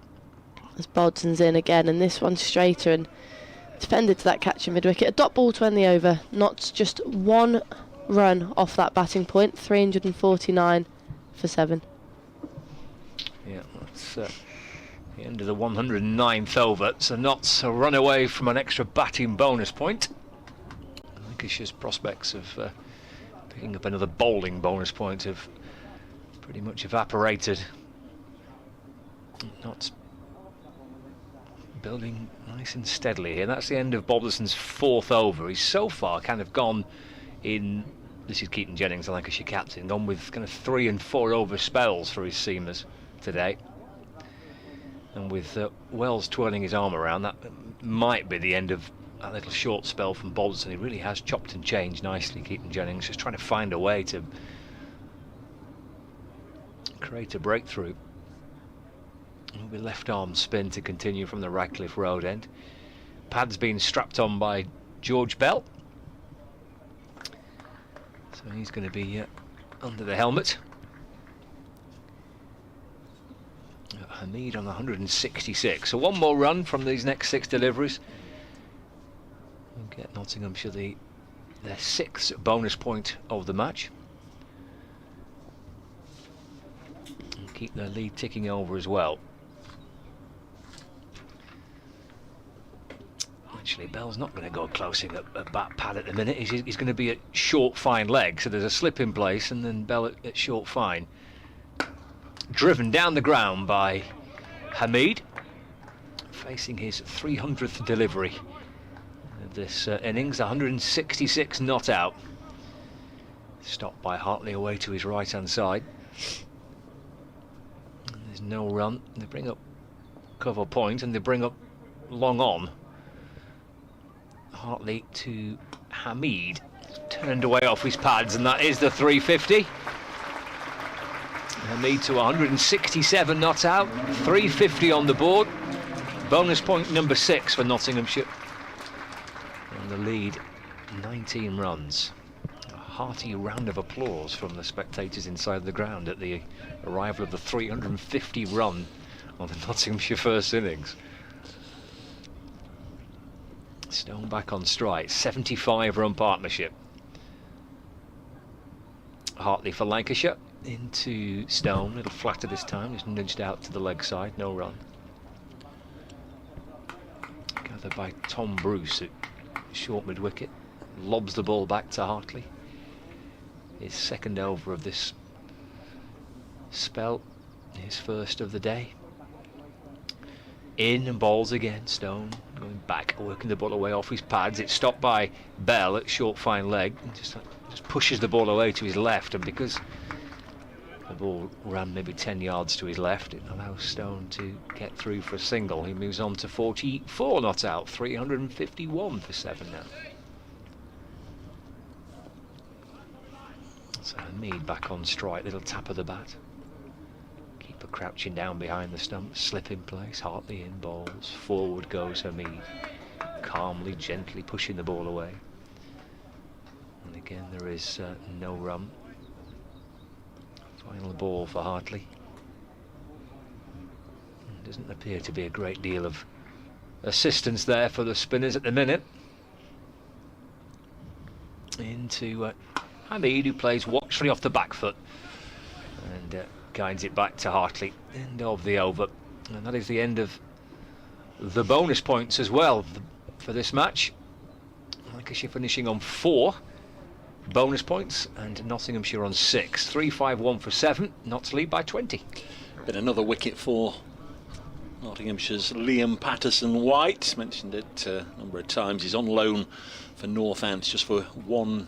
As Balderson's in again, and this one's straighter and defended to that catch in mid-wicket. A dot ball to end the over. Not just 1 run off that batting point. 349 for 7. Yeah, that's The end of the 109th over, so Notts a run away from an extra batting bonus point. Lancashire's prospects of picking up another bowling bonus point have pretty much evaporated. Notts building nice and steadily here. That's the end of Boblison's 4th over. He's so far kind of gone in, this is Keaton Jennings, the Lancashire captain, gone with kind of 3 and 4 over spells for his seamers today. And with Wells twirling his arm around, that might be the end of that little short spell from Boblison. He really has chopped and changed nicely, Keaton Jennings, just trying to find a way to create a breakthrough. It'll be left arm spin to continue from the Radcliffe Road end. Pads being strapped on by George Bell. So he's going to be under the helmet. Hameed on 166. So one more run from these next 6 deliveries. We'll get Nottinghamshire their 6th bonus point of the match. And keep their lead ticking over as well. Actually, Bell's not going to go closing at bat pad at the minute. He's going to be at short fine leg. So there's a slip in place and then Bell at short fine. Driven down the ground by Hameed, facing his 300th delivery of this innings, 166 not out. Stopped by Hartley away to his right hand side. And there's no run. They bring up cover point and they bring up long on. Hartley to Hameed, turned away off his pads, and that is the 350. Hameed to 167 not out, 350 on the board. Bonus point number 6 for Nottinghamshire. And the lead, 19 runs. A hearty round of applause from the spectators inside the ground at the arrival of the 350 run on the Nottinghamshire first innings. Stone back on strike, 75 run partnership. Hartley for Lancashire. Into Stone, a little flatter this time, just nudged out to the leg side, no run. Gathered by Tom Bruce at short mid wicket, lobs the ball back to Hartley. His 2nd over of this spell, his 1st of the day. In and balls again, Stone going back, working the ball away off his pads. It's stopped by Bell at short fine leg, and just pushes the ball away to his left, and because the ball ran maybe 10 yards to his left, it allows Stone to get through for a single. He moves on to 44 not out, 351 for 7 now. So Hameed back on strike, little tap of the bat. Keeper crouching down behind the stump, slip in place, Hartley in, balls, forward goes Hameed, calmly, gently pushing the ball away. And again there is no run. Final ball for Hartley. Doesn't appear to be a great deal of assistance there for the spinners at the minute. Into Hameed, who plays watchfully off the back foot and guides it back to Hartley. End of the over, and that is the end of the bonus points as well for this match. Lancashire finishing on 4 bonus points and Nottinghamshire on 6. 3-5-1 for 7. Notts lead by 20. Been another wicket for Nottinghamshire's Liam Patterson-White. Mentioned it a number of times. He's on loan for Northants just for 1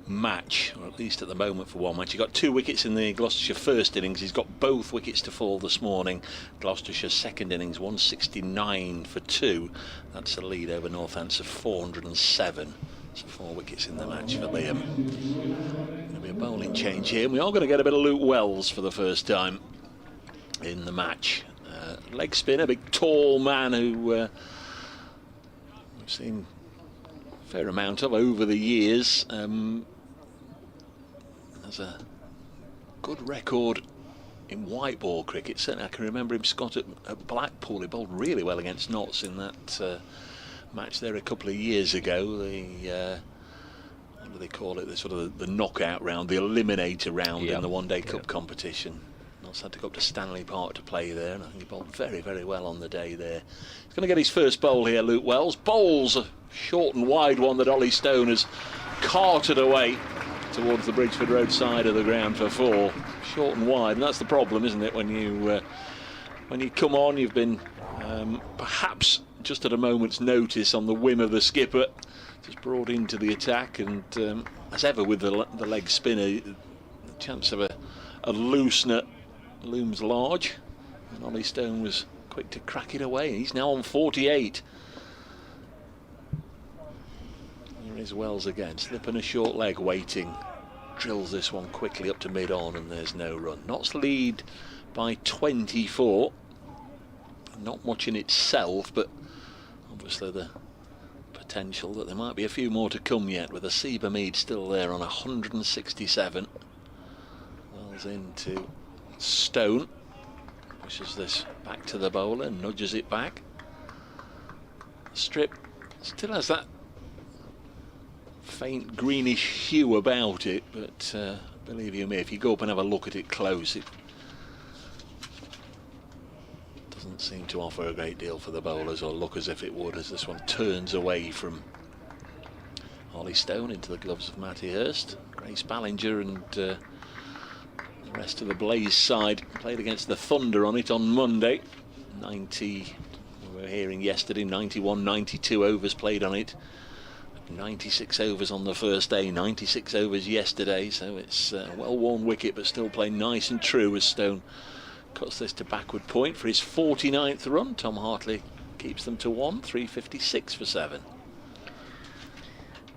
match, or at least at the moment for 1 match. He got 2 wickets in the Gloucestershire first innings. He's got both wickets to fall this morning. Gloucestershire's second innings, 169 for 2. That's a lead over Northants of 407. So 4 wickets in the match for Liam. There'll be a bowling change here. We are going to get a bit of Luke Wells for the first time in the match. Leg spinner, big tall man who we've seen a fair amount of over the years. Has a good record in white ball cricket. Certainly I can remember him, Scott, at Blackpool. He bowled really well against Notts in that match there a couple of years ago. The what do they call it? The sort of the knockout round, the eliminator round in the One Day Cup competition. Scott's had to go up to Stanley Park to play there, and I think he bowled very, very well on the day there. He's going to get his first bowl here, Luke Wells. Bowls a short and wide one that Ollie Stone has carted away towards the Bridgeford Road side of the ground for 4. Short and wide, and that's the problem, isn't it? When you come on, you've been perhaps just at a moment's notice on the whim of the skipper, just brought into the attack, and as ever with the leg spinner, the chance of a loosener looms large, and Ollie Stone was quick to crack it away. He's now on 48. Here is Wells again, slipping a short leg, waiting, drills this one quickly up to mid-on, and there's no run. Notts lead by 24. Not much in itself, but obviously the potential that there might be a few more to come yet, with Haseeb Hameed still there on 167. Wells into Stone, pushes this back to the bowler, nudges it back. Strip still has that faint greenish hue about it, but believe you me, if you go up and have a look at it close, it doesn't seem to offer a great deal for the bowlers, or look as if it would, as this one turns away from Ollie Stone into the gloves of Matty Hurst. Grace Ballinger and the rest of the Blaze side played against the Thunder on it on Monday. 90, we were hearing yesterday, 91, 92 overs played on it. 96 overs on the first day, 96 overs yesterday, so it's a well-worn wicket, but still playing nice and true as Stone cuts this to backward point for his 49th run. Tom Hartley keeps them to 1, 356 for 7.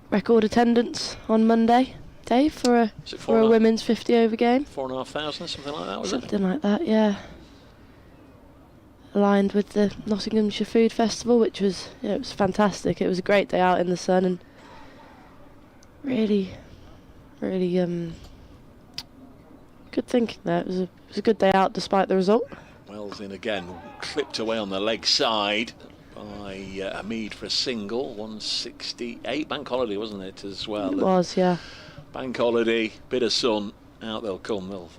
Record attendance on Monday, Dave, for a women's 50 over game. 4,500, something like that, was it? Something like that, yeah. Aligned with the Nottinghamshire Food Festival, which was, it was fantastic. It was a great day out in the sun, and really good thinking there. It was a good day out despite the result. Wells in again, clipped away on the leg side by Hameed for a single. 168, bank holiday wasn't it as well? It was, yeah. Bank holiday, bit of sun, out they'll come. They'll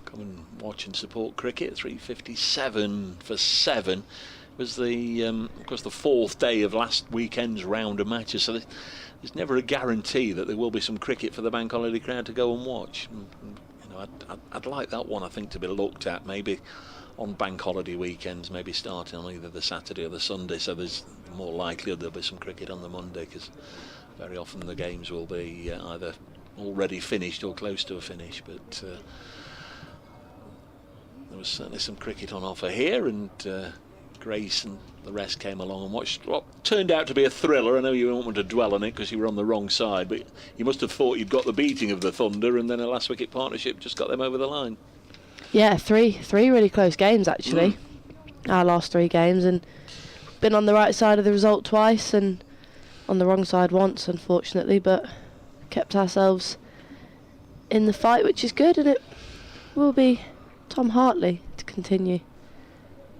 come and watch and support cricket. 357 for 7 was the of course the 4th day of last weekend's round of matches, so there's never a guarantee that there will be some cricket for the bank holiday crowd to go and watch. You know, I'd like that one, I think, to be looked at maybe on bank holiday weekends, maybe starting on either the Saturday or the Sunday, so there's more likelihood there'll be some cricket on the Monday, because very often the games will be either already finished or close to a finish. But there was certainly some cricket on offer here, and Grace and the rest came along and watched what turned out to be a thriller. I know you don't want to dwell on it because you were on the wrong side, but you must have thought you'd got the beating of the Thunder, and then a last wicket partnership just got them over the line. Yeah, three really close games actually. Our last 3 games, and been on the right side of the result twice and on the wrong side once, unfortunately, but kept ourselves in the fight, which is good, and it will be Tom Hartley to continue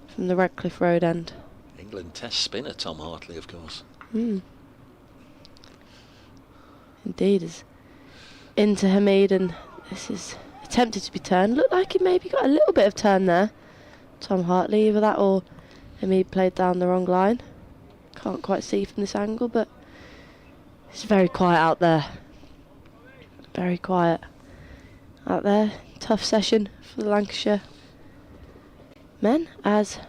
from the Redcliffe Road end. England Test spinner Tom Hartley, of course. Indeed, is into Hameed, and this is attempted to be turned. Looked like he maybe got a little bit of turn there, Tom Hartley, either that or Hameed played down the wrong line. Can't quite see from this angle, but it's very quiet out there. Very quiet out there. Tough session for the Lancashire men, as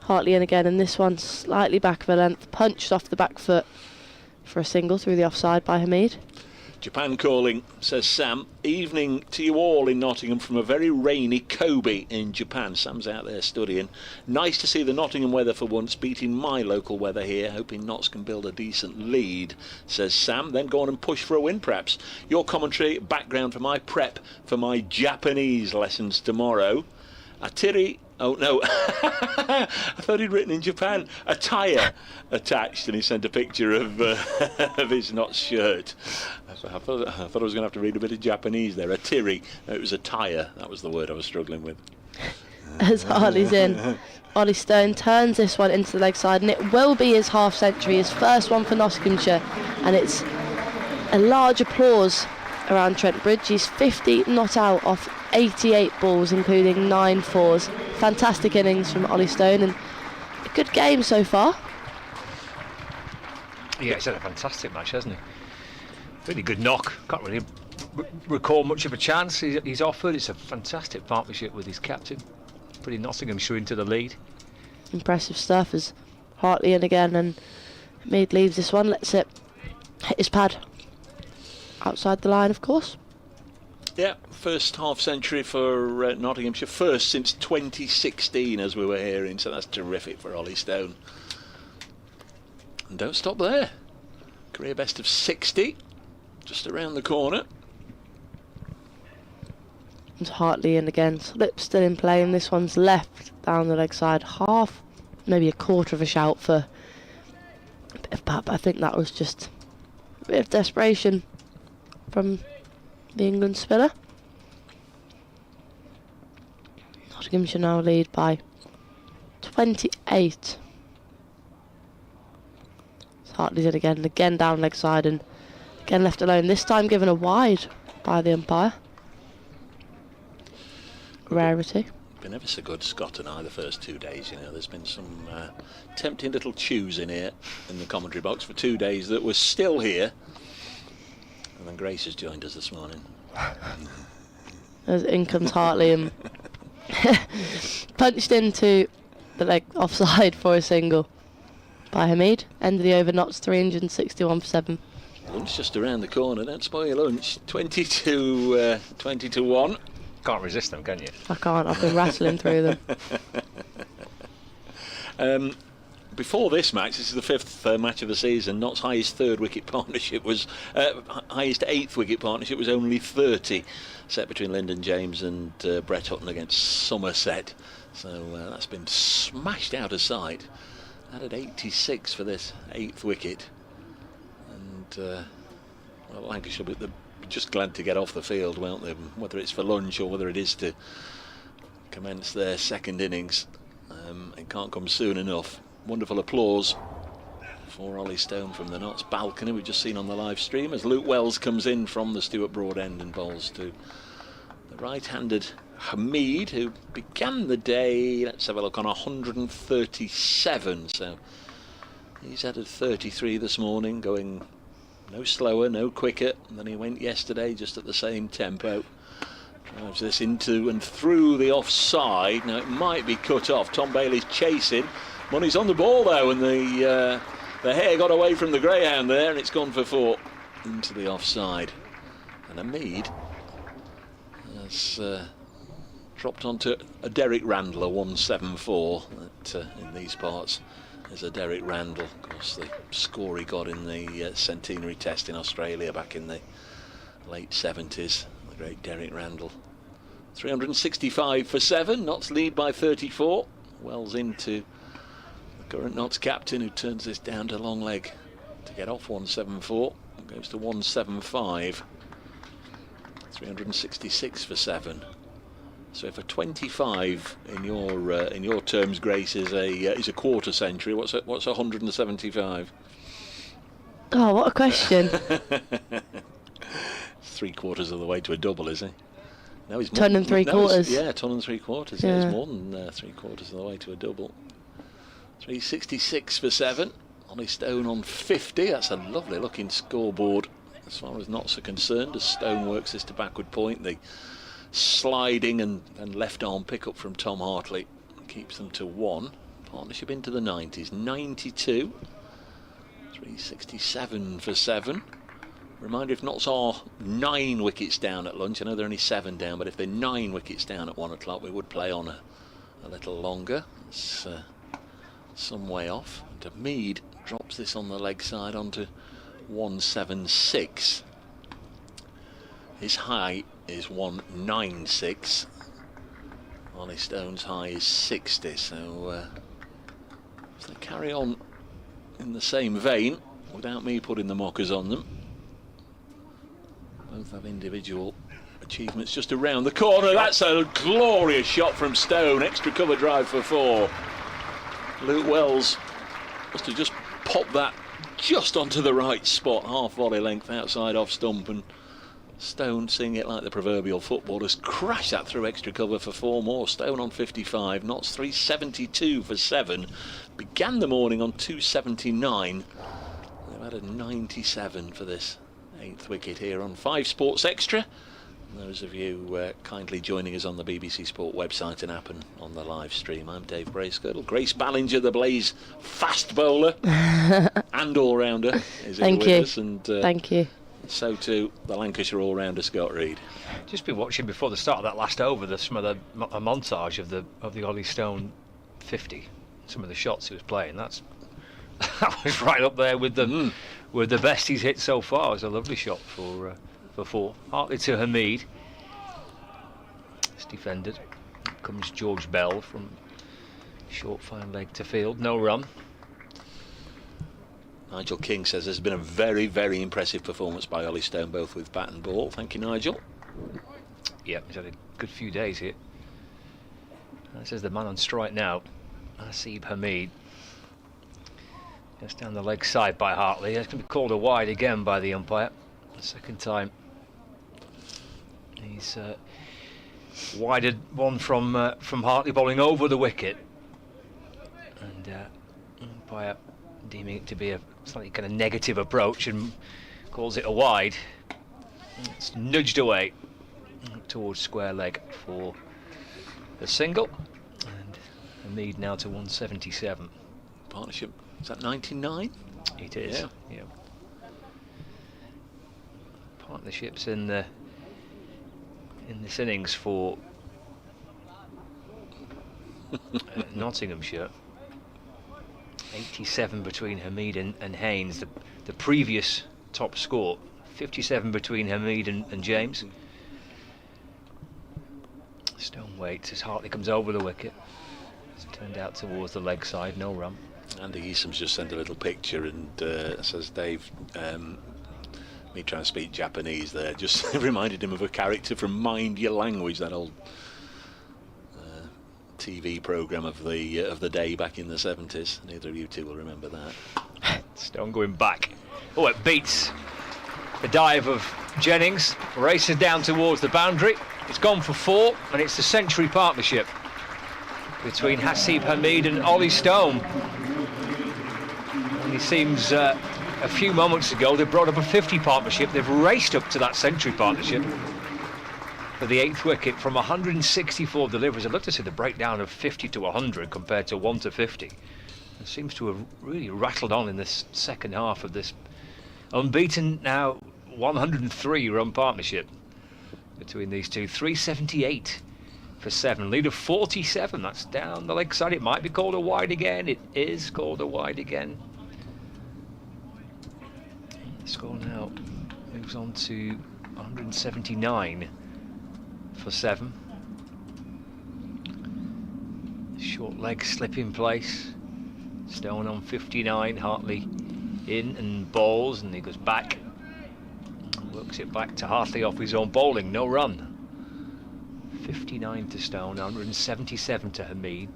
Hartley in again, and this one slightly back of a length, punched off the back foot for a single through the offside by Hameed. Japan calling, says Sam. Evening to you all in Nottingham from a very rainy Kobe in Japan. Sam's out there studying. Nice to see the Nottingham weather for once, beating my local weather here. Hoping Notts can build a decent lead, says Sam. Then go on and push for a win, perhaps. Your commentary, background for my prep for my Japanese lessons tomorrow. Atiri. Oh no, I thought he'd written in Japan, attire attached, and he sent a picture of his Notts shirt. I thought I was going to have to read a bit of Japanese there. Atiri, it was attire, that was the word I was struggling with. As Hartley's in, Ollie Stone turns this one into the leg side, and it will be his half century, his first one for Nottinghamshire, and it's a large applause around Trent Bridge. He's 50 not out off 88 balls, including 9 fours. Fantastic innings from Ollie Stone and a good game so far. Yeah, he's had a fantastic match, hasn't he? Really good knock. Can't really recall much of a chance he's offered. It's a fantastic partnership with his captain. Putting Nottinghamshire into the lead. Impressive stuff as Hartley in again, and Hameed leaves this one, lets it hit his pad. Outside the line, of course. Yeah, first half century for Nottinghamshire. First since 2016, as we were hearing, so that's terrific for Ollie Stone. And don't stop there. Career best of 60, just around the corner. And Hartley in again. Slip still in play, and this one's left down the leg side. Half, maybe a quarter of a shout for a bit of bat, but I think that was just a bit of desperation from the England spinner. Nottinghamshire now lead by 28. Hartley's in again, and again down leg side, and again left alone. This time given a wide by the umpire. Rarity. Been ever so good, Scott and I, the first 2 days. You know, there's been some tempting little chews in here in the commentary box for 2 days that were still here. And then Grace has joined us this morning. As in comes Hartley and punched into the leg offside for a single by Hameed. End of the over, Notts 361 for 7. Lunch just around the corner, don't spoil your lunch. 20 to 1. Can't resist them, can you? I can't, I've been rattling through them. Before this match, this is the 5th match of the season. Notts' highest highest 8th wicket partnership was only 30, set between Lyndon James and Brett Hutton against Somerset. So that's been smashed out of sight. Added 86 for this 8th wicket, and well, Lancashire, but they're just glad to get off the field, won't they? Whether it's for lunch or whether it is to commence their second innings, it can't come soon enough. Wonderful applause for Ollie Stone from the Notts balcony we've just seen on the live stream as Luke Wells comes in from the Stuart Broad end and bowls to the right-handed Hameed, who began the day, let's have a look, on 137, so he's added 33 this morning, going no slower, no quicker than he went yesterday, just at the same tempo. Drives this into and through the offside. Now it might be cut off. Tom Bailey's chasing. Money's on the ball though, and the hair got away from the greyhound there, and it's gone for 4 into the offside. And Hameed has dropped onto a Derek Randall, a 174. That in these parts is a Derek Randall. Of course, the score he got in the centenary test in Australia back in the late 70s. The great Derek Randall. 365 for 7. Notts lead by 34. Wells into the current Notts captain, who turns this down to long leg to get off 174. Goes to 175. 366 for 7. So if a 25 in your terms, Grace, is a quarter century, what's 175? Oh, what a question. 3/4 of the way to a double, is he? No, he's ton and 3/4. Yeah, ton and 3/4. Yeah, it's more than 3/4 of the way to a double. 366 for 7. Ollie Stone on 50. That's a lovely looking scoreboard as far as Notts are concerned, as Stone works this to backward point. The sliding and left arm pick up from Tom Hartley keeps them to 1. Partnership into the 90s. 92. 367 for 7. Reminder, if Notts are 9 wickets down at lunch, I know they're only 7 down, but if they're 9 wickets down at 1 o'clock, we would play on a little longer. It's some way off. And Hameed drops this on the leg side onto 176. His high is 196. Ollie Stone's high is 60. So if they carry on in the same vein, without me putting the mockers on them, both have individual achievements just around the corner. That's a glorious shot from Stone. Extra cover drive for 4. Luke Wells must have just popped that just onto the right spot, half volley length outside off stump, and Stone, seeing it like the proverbial footballers, crashed that through extra cover for 4 more. Stone on 55, Notts 372 for 7. Began the morning on 279. They've had a 97 for this 8th wicket here on 5 Sports Extra. And those of you kindly joining us on the BBC Sport website and app and on the live stream, I'm Dave Bracegirdle. Grace Ballinger, the Blaze fast bowler and all-rounder, is here with us. And, Thank you. so too the Lancashire all-rounder Scott Reed. Just been watching before the start of that last over a montage of the Ollie Stone 50. Some of the shots he was playing. That was right up there with the best he's hit so far. It was a lovely shot for 4. Hartley to Hameed. It's defended. Comes George Bell from short fine leg to field. No run. Nigel King says there's been a very, very impressive performance by Ollie Stone, both with bat and ball. Thank you, Nigel. Yeah, he's had a good few days here. This is the man on strike now, Haseeb Hameed. Just down the leg side by Hartley. It's going to be called a wide again by the umpire. The second time. He's wided one from Hartley bowling over the wicket. And umpire deeming it to be a slightly kind of negative approach and calls it a wide. It's nudged away towards square leg for the single, and Hameed now to 177. Partnership, is that 99? It is. Yeah. Partnerships in this innings for Nottinghamshire. 87 between Hameed and Haynes, the previous top score. 57 between Hameed and James. Stone waits as Hartley comes over the wicket. It's turned out towards the leg side, no run. Andy Easom's just sent a little picture and says, Dave, me trying to speak Japanese there just reminded him of a character from Mind Your Language, that old TV programme of the day back in the 70s. Neither of you two will remember that. Stone going back. Oh, it beats the dive of Jennings. Races down towards the boundary. It's gone for 4, and it's the century partnership between Haseeb Hameed and Ollie Stone. And it seems a few moments ago they brought up a 50 partnership. They've raced up to that century partnership for the 8th wicket from 164 deliveries. I'd love to see the breakdown of 50 to 100 compared to 1 to 50. It seems to have really rattled on in this second half of this unbeaten now 103 run partnership between these two. 378 for 7, lead of 47. That's down the leg side. It might be called a wide again. It is called a wide again. The score now moves on to 179 for 7. Short leg slip in place. Stone on 59. Hartley in and bowls, and he goes back. Works it back to Hartley off his own bowling. No run. 59 to Stone, 177 to Hameed.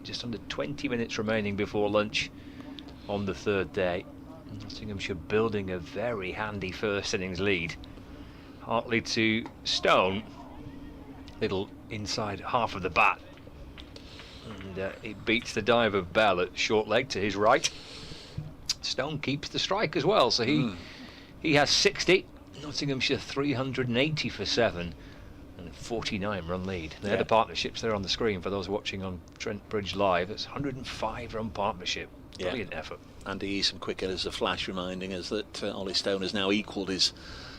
Just under 20 minutes remaining before lunch on the 3rd day. Nottinghamshire building a very handy first innings lead. Hartley to Stone. Little inside half of the bat. And it beats the dive of Bell at short leg to his right. Stone keeps the strike as well, so he has 60. Nottinghamshire 380 for 7 and a 49 run lead. They're the partnerships there on the screen for those watching on Trent Bridge Live. It's 105 run partnership. Brilliant effort. Andy Easom quick as a flash, reminding us that Ollie Stone has now equalled his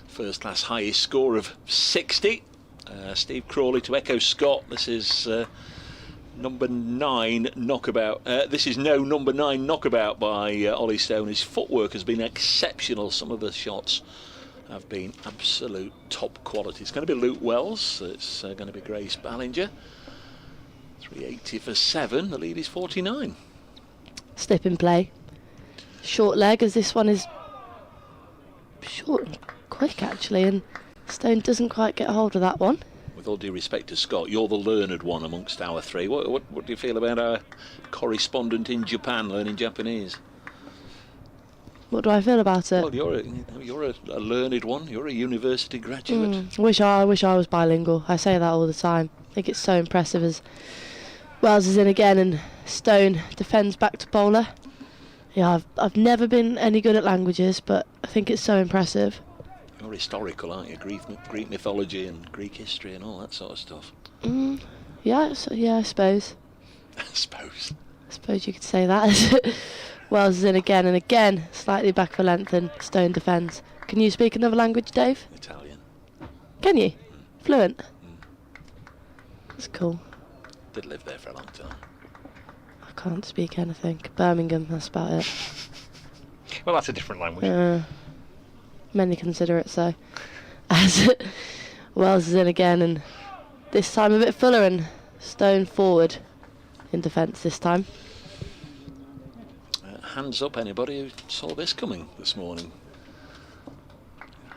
first class highest score of 60. Steve Crawley to echo Scott. This is number 9 knockabout. This is no number 9 knockabout by Ollie Stone. His footwork has been exceptional. Some of the shots have been absolute top quality. It's going to be Luke Wells. It's going to be Grace Ballinger. 380 for 7. The lead is 49. Slip in play. Short leg, as this one is short and quick actually, and Stone doesn't quite get a hold of that one. With all due respect to Scott, you're the learned one amongst our 3. What do you feel about our correspondent in Japan learning Japanese? What do I feel about it? Well, you're a learned one. You're a university graduate. Wish I was bilingual. I say that all the time. I think it's so impressive as Wells is in again and Stone defends back to bowler. Yeah, I've never been any good at languages, but I think it's so impressive. You're historical, aren't you? Greek mythology and Greek history and all that sort of stuff. Yeah, I suppose. I suppose You could say that. Wells is in again and again, slightly back for length and Stone defends. Can you speak another language, Dave? Italian. Can you? Fluent? That's cool. Did live there for a long time. I can't speak anything. Birmingham, that's about it. Well, that's a different language. Many consider it so. As Wells is in again and this time a bit fuller and Stone forward in defence this time. Hands up anybody who saw this coming this morning.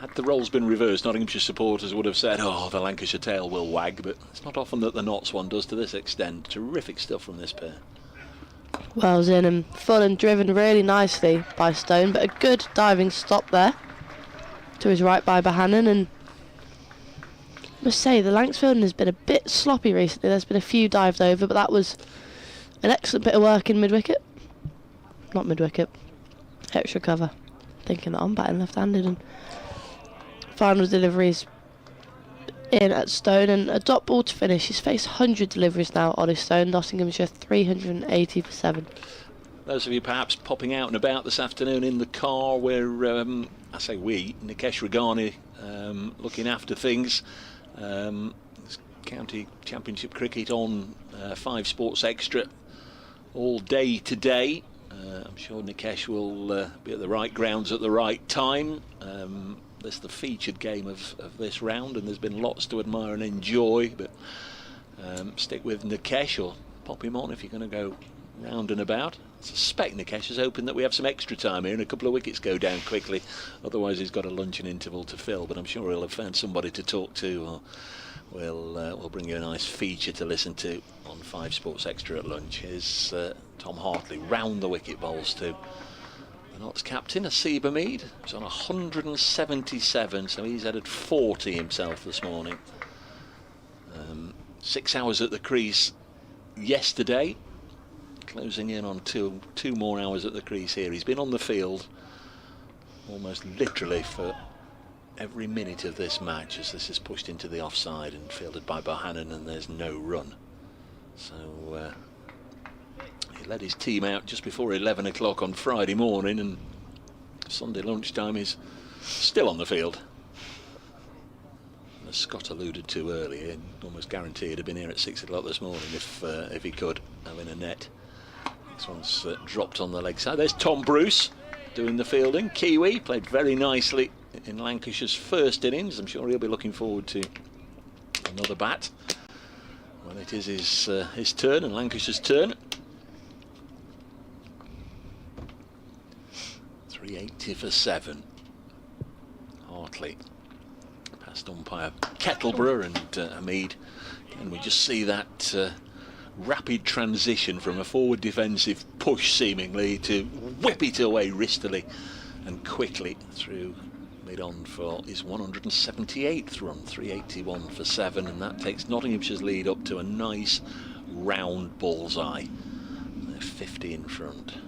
Had the roles been reversed, Nottinghamshire supporters would have said, oh, the Lancashire tail will wag, but it's not often that the Notts one does to this extent. Terrific stuff from this pair. Wells in and full and driven really nicely by Stone, but a good diving stop there to his right by Bohannon. And I must say, the Lancs fielding has been a bit sloppy recently. There's been a few dived over, but that was an excellent bit of work in mid-wicket. Not mid-wicket, extra cover. Thinking that I'm batting left-handed. And final deliveries in at Stone and a dot ball to finish. He's faced 100 deliveries now on his Stone. Nottinghamshire 380 for 7. Those of you perhaps popping out and about this afternoon in the car, where I say we, Nikesh Regani looking after things. It's county championship cricket on 5 Sports Extra all day today. I'm sure Nikesh will be at the right grounds at the right time. This is the featured game of this round, and there's been lots to admire and enjoy, but stick with Nikesh or pop him on if you're going to go round and about. I suspect Nikesh is hoping that we have some extra time here and a couple of wickets go down quickly, otherwise he's got a luncheon interval to fill, but I'm sure he'll have found somebody to talk to, or we'll bring you a nice feature to listen to on 5 Sports Extra at lunch. Here's Tom Hartley round the wicket bowls to the Notts captain, Haseeb Hameed, who's on 177, so he's added 40 himself this morning. 6 hours at the crease yesterday, closing in on two more hours at the crease here. He's been on the field almost literally for every minute of this match as this is pushed into the offside and fielded by Bohannon, and there's no run. So he led his team out just before 11 o'clock on Friday morning, and Sunday lunchtime he's still on the field. And as Scott alluded to earlier, almost guaranteed he'd have been here at 6 o'clock this morning if he could, having a net. This one's dropped on the leg side. There's Tom Bruce doing the fielding. Kiwi played very nicely in Lancashire's first innings. I'm sure he'll be looking forward to another bat when it is his turn and Lancashire's turn. 380 for 7. Hartley past umpire Kettleborough and Hameed. And we just see that rapid transition from a forward defensive push seemingly to whip it away wristily and quickly through mid-on for his 178th run. 381 for 7, and that takes Nottinghamshire's lead up to a nice round bullseye. They're 50 in front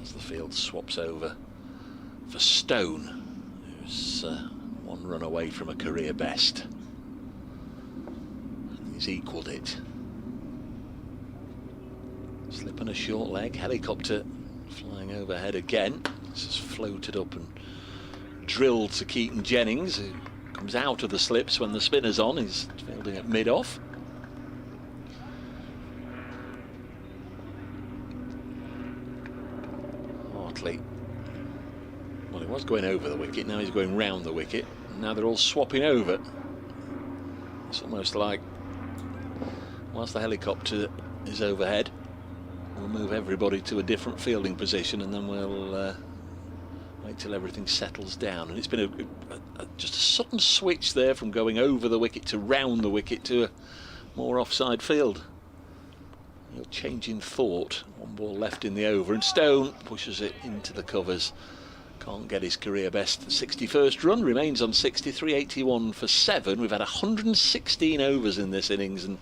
as the field swaps over for Stone, who's 1 run away from a career best. He's equalled it. Slip and a short leg, helicopter flying overhead again. This is floated up and drilled to Keaton Jennings, who comes out of the slips when the spinner's on. He's fielding at mid-off. Hartley, well, he was going over the wicket, now he's going round the wicket, and now they're all swapping over. It's almost like whilst the helicopter is overhead, we'll move everybody to a different fielding position, and then we'll wait till everything settles down. And it's been just a sudden switch there from going over the wicket to round the wicket to a more offside field. He'll change in thought. One ball left in the over, and Stone pushes it into the covers. Can't get his career best. The 61st run remains on 63.81 for 7. We've had 116 overs in this innings, and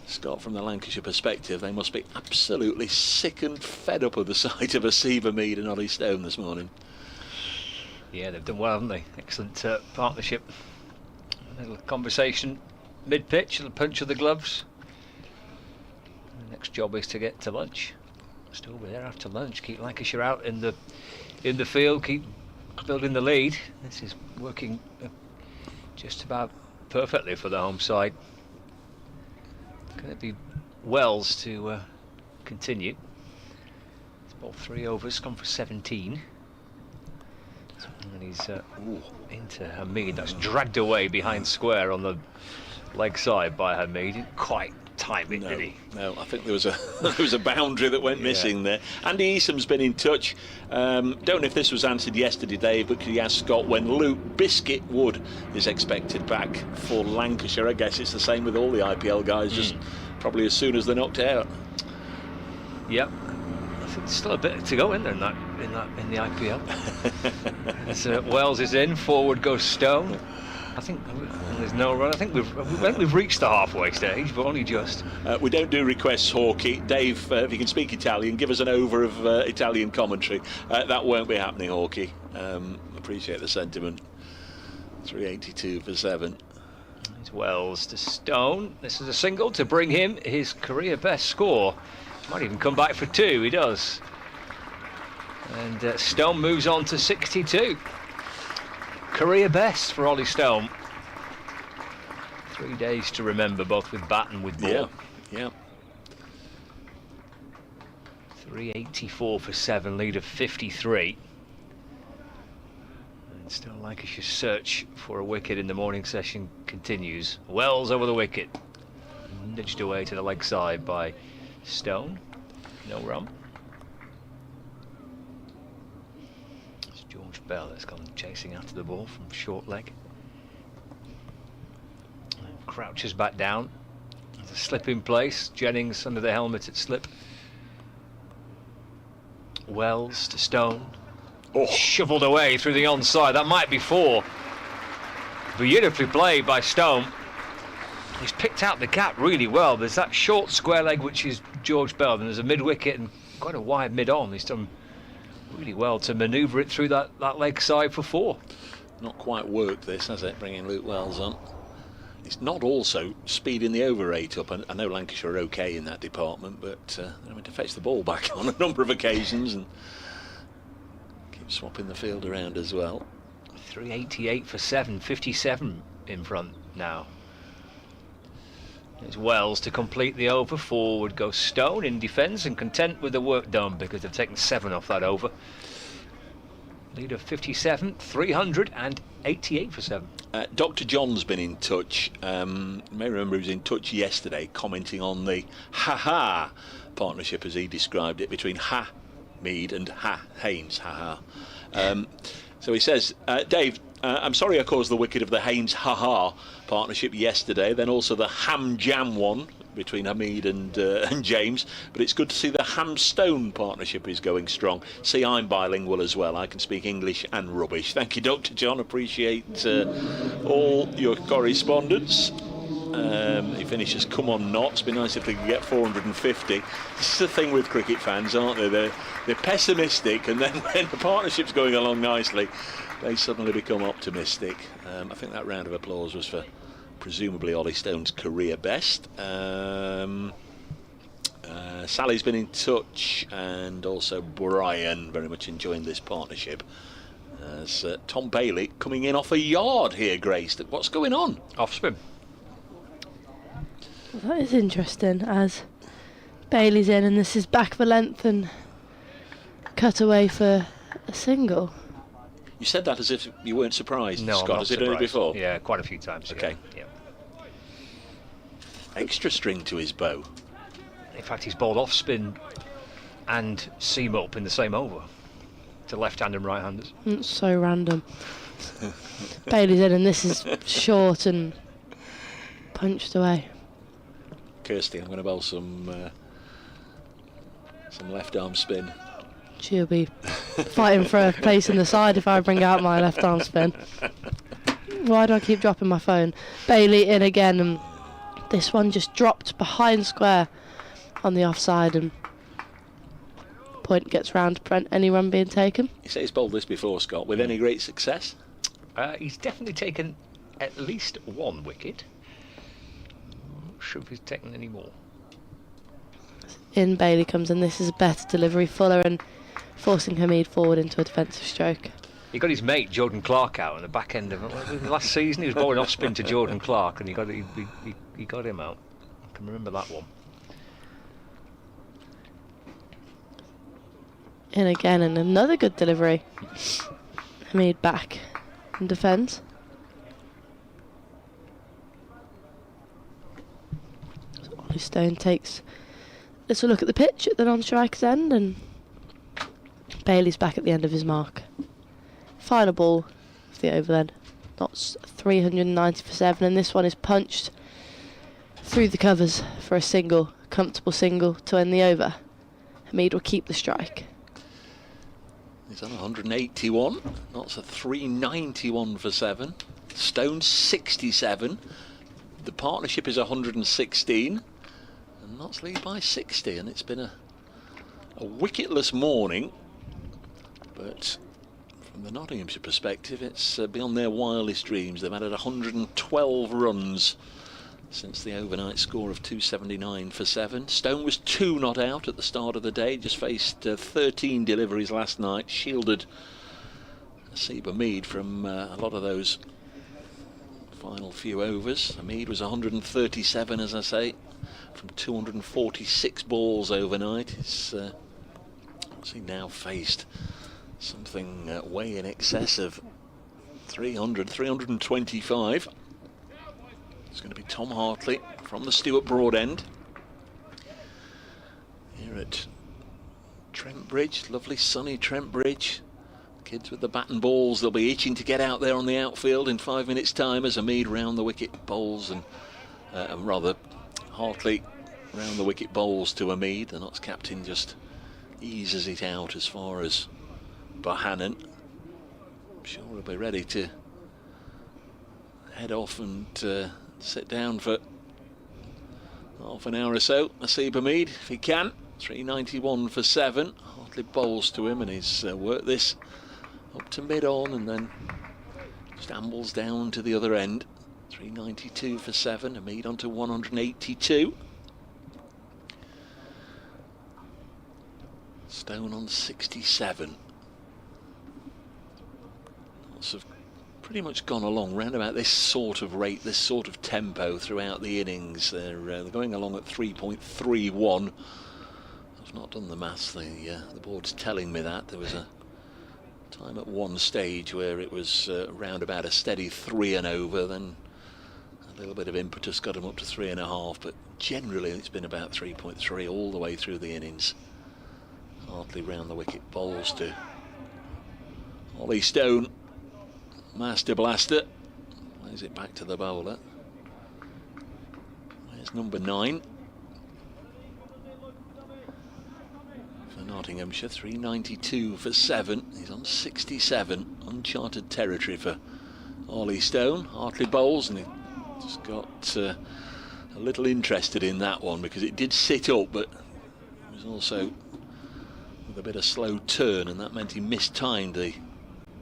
Scott, from the Lancashire perspective, they must be absolutely sick and fed up of the sight of Haseeb Hameed and Ollie Stone this morning. Yeah, they've done well, haven't they? Excellent partnership. A little conversation mid-pitch, a little punch of the gloves. The next job is to get to lunch. Still be there after lunch. Keep Lancashire out in the field. Keep building the lead. This is working just about perfectly for the home side. Can it be Wells to continue? It's ball 3 overs, gone for 17. And he's into Hameed. That's dragged away behind square on the leg side by Hameed. Didn't quite time it, did he? No, I think there was a boundary that went missing there. Andy Easham's been in touch. Don't know if this was answered yesterday, Dave, but could you ask Scott when Luke Biscuit Wood is expected back for Lancashire? I guess it's the same with all the IPL guys, just probably as soon as they're knocked out. Yep. I think there's still a bit to go in there in the IPL. As Wells is in, forward goes Stone. I think there's no run. I think we've reached the halfway stage, but only just. We don't do requests, Hawkey. Dave, if you can speak Italian, give us an over of Italian commentary. That won't be happening, Hawkey. Appreciate the sentiment. 382 for 7. It's Wells to Stone. This is a single to bring him his career best score. Might even come back for 2. He does. And Stone moves on to 62. Career best for Ollie Stone. 3 days to remember, both with bat and with ball. Yeah. 384 for 7, lead of 53. And still Lancashire's search for a wicket in the morning session continues. Wells over the wicket. Nudged away to the leg side by Stone. No run. It's George Bell that's gone chasing after the ball from short leg. Crouches back down. There's a slip in place. Jennings under the helmet at slip. Wells to Stone. Shoveled away through the onside. That might be 4. Beautifully played by Stone. He's picked out the gap really well. There's that short square leg, which is George Bell, and there's a mid-wicket and quite a wide mid-on. He's done really well to manoeuvre it through that leg side for 4. Not quite worked this, has it, bringing Luke Wells on? It's not also speeding the over rate up. I know Lancashire are okay in that department, but they're having to fetch the ball back on a number of occasions and keep swapping the field around as well. 388 for 7, 57 in front now. It's Wells to complete the over. Forward goes Stone in defence and content with the work done because they've taken 7 off that over. Lead of 57, 388 for 7. Dr. John's been in touch. You may remember he was in touch yesterday commenting on the Ha-Ha partnership, as he described it, between Hameed and Haynes. Ha-Ha. So he says, Dave, I'm sorry I caused the wicket of the Haynes Ha-Ha partnership yesterday, then also the Ham Jam one between Hameed and James, but it's good to see the Ham Stone partnership is going strong. See, I'm bilingual as well. I can speak English and rubbish. Thank you, Dr. John. Appreciate all your correspondence. He finishes, come on, not. It's been nice if they could get 450. This is the thing with cricket fans, aren't they? They're pessimistic, and then when the partnership's going along nicely, they suddenly become optimistic. I think that round of applause was for presumably Ollie Stone's career best. Sally's been in touch, and also Brian, very much enjoying this partnership. As Tom Bailey coming in off a yard here, Grace. What's going on? Off spin. Well, that is interesting, as Bailey's in and this is back of a length and cut away for a single. You said that as if you weren't surprised, No, Scott. I'm not Has it done it before? Yeah, quite a few times. Okay. Yeah. Extra string to his bow. In fact, he's bowled off spin and seam up in the same over to left-hand and right-handers. It's so random. Bailey's in and this is short and punched away. Kirsty, I'm going to bowl some Some left arm spin. She'll be fighting for a place in the side if I bring out my left arm spin. Why do I keep dropping my phone? Bailey in again, and this one just dropped behind square on the offside, and point gets round to prevent any run being taken. You say he's bowled this before, Scott, with any great success? He's definitely taken at least one wicket. I'm not sure if he's taken any more. In Bailey comes, and this is a better delivery, fuller, and forcing Hameed forward into a defensive stroke. He got his mate Jordan Clark out in the back end of it. Last season he was bowling off spin to Jordan Clark, and he got him out. I can remember that one. In again, and another good delivery. Hameed back and defends. So Ollie Stone takes a little look at the pitch at the non-striker's end, and Bailey's back at the end of his mark. Final ball of the over then. Not 390 for 7, and this one is punched through the covers for a single, comfortable single to end the over. Hameed will keep the strike. He's on 181. That's a 391 for 7. Stone 67. The partnership is 116. And Notts lead by 60. And it's been a wicketless morning. But from the Nottinghamshire perspective, it's beyond their wildest dreams. They've added 112 runs since the overnight score of 279 for 7. Stone was 2 not out at the start of the day, just faced 13 deliveries last night, shielded Haseeb Hameed from a lot of those final few overs. Hameed was 137, as I say, from 246 balls overnight. He's now faced something way in excess of 325. It's going to be Tom Hartley from the Stuart Broad end. Here at Trent Bridge, lovely sunny Trent Bridge. Kids with the bat and balls, they'll be itching to get out there on the outfield in 5 minutes' time as Hameed round the wicket bowls, and rather Hartley round the wicket bowls to Hameed. The Notts captain just eases it out as far as Bohannon. I'm sure he'll be ready to head off and sit down for half an hour or so. Haseeb Hameed, if he can. 391 for 7. Hartley bowls to him, and he's worked this up to mid-on and then just ambles down to the other end. 392 for 7. Hameed onto 182. Stone on 67. Lots of pretty much gone along round about this sort of rate, this sort of tempo throughout the innings. They're going along at 3.31. I've not done the maths. The board's telling me that. There was a time at one stage where it was round about a steady 3 and over, then a little bit of impetus got him up to 3.5, but generally it's been about 3.3 all the way through the innings. Hartley round the wicket bowls to Ollie Stone. Master blaster. Plays it back to the bowler. There's number 9 for Nottinghamshire. 392 for 7. He's on 67. Uncharted territory for Ollie Stone. Hartley bowls, and he just got a little interested in that one because it did sit up, but it was also with a bit of slow turn, and that meant he mistimed the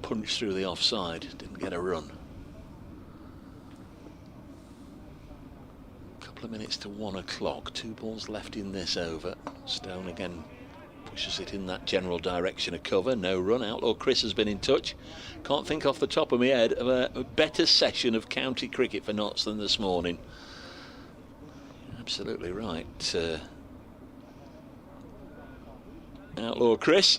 punch through the offside, didn't get a run. Couple of minutes to 1 o'clock, 2 balls left in this over. Stone again pushes it in that general direction of cover, no run. Outlaw Chris has been in touch. Can't think off the top of my head of a better session of county cricket for Notts than this morning. Absolutely right, Outlaw Chris.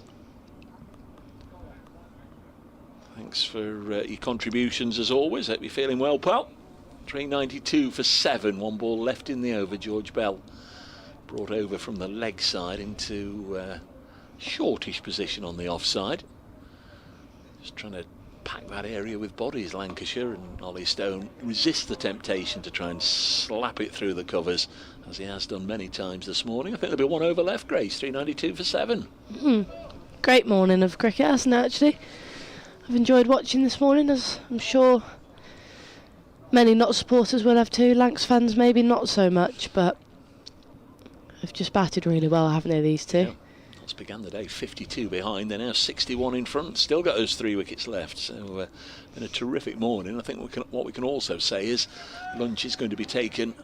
Thanks for your contributions as always. Hope you're feeling well, pal. 392 for 7. 1 ball left in the over. George Bell brought over from the leg side into shortish position on the offside. Just trying to pack that area with bodies, Lancashire, and Ollie Stone resists the temptation to try and slap it through the covers. as he has done many times this morning. I think there'll be one over left, Grace, 392 for 7. Great morning of cricket, hasn't it, actually? I've enjoyed watching this morning, as I'm sure many not supporters will have too. Lancs fans maybe not so much, but they've just batted really well, haven't they, these two? Yeah. Notts began the day 52 behind, they're now 61 in front, still got those 3 wickets left, so been a terrific morning. I think what we can also say is lunch is going to be taken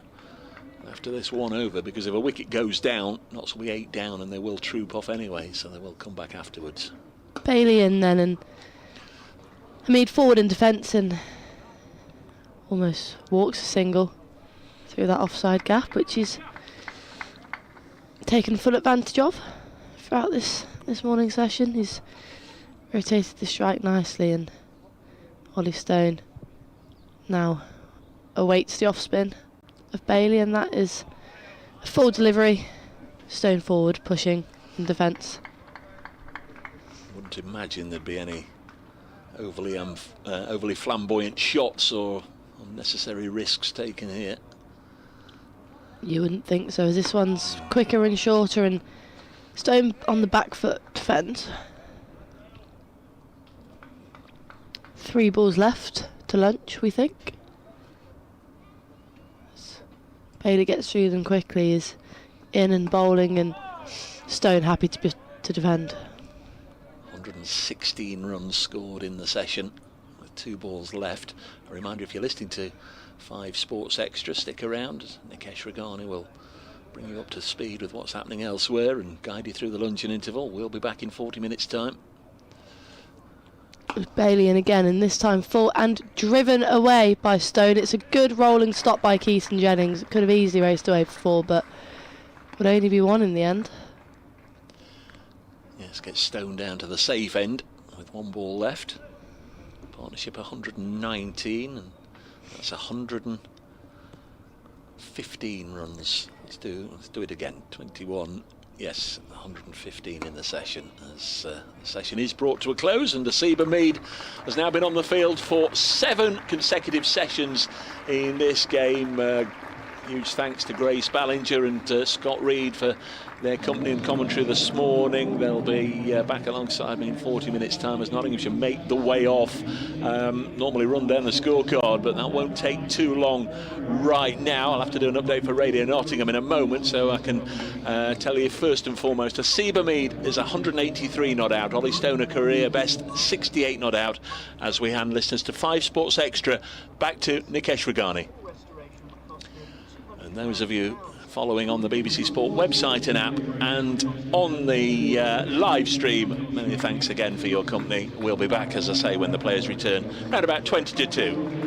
after this one over, because if a wicket goes down, Notts will be 8 down and they will troop off anyway, so they will come back afterwards. Bailey in then, and Hameed forward in defence, and almost walks a single through that offside gap, which he's taken full advantage of throughout this morning session. He's rotated the strike nicely, and Ollie Stone now awaits the off spin of Bailey, and that is a full delivery. Stone forward, pushing in defence. Wouldn't imagine there'd be any overly flamboyant shots or unnecessary risks taken here. You wouldn't think so, as this one's quicker and shorter, and Stone on the back foot defence. 3 balls left to lunch, we think. As Bailey gets through them quickly, is in and bowling, and Stone happy to defend. 116 runs scored in the session with 2 balls left. A reminder, if you're listening to 5 Sports Extra, stick around. Nikesh Ragani will bring you up to speed with what's happening elsewhere and guide you through the luncheon interval. We'll be back in 40 minutes time. Bailey in again, and this time full and driven away by Stone. It's a good rolling stop by Keaton Jennings. It could have easily raced away for 4, but would only be 1 in the end. Yes, gets Stone down to the safe end with 1 ball left. Partnership 119, and that's 115 runs. Let's do it again. 21. Yes, 115 in the session, as the session is brought to a close, and Haseeb Hameed has now been on the field for 7 consecutive sessions in this game. Huge thanks to Grace Ballinger and Scott Reed for their company and commentary this morning. They'll be back alongside me in 40 minutes time as Nottinghamshire make the way off. Normally run down the scorecard, but that won't take too long right now. I'll have to do an update for Radio Nottingham in a moment, so I can tell you first and foremost, Haseeb Hameed is 183 not out. Ollie Stone, a career best 68 not out, as we hand listeners to 5 Sports Extra. Back to Nikesh Ragani. And those of you following on the BBC Sport website and app and on the live stream, many thanks again for your company. We'll be back, as I say, when the players return, around about 20 to 2.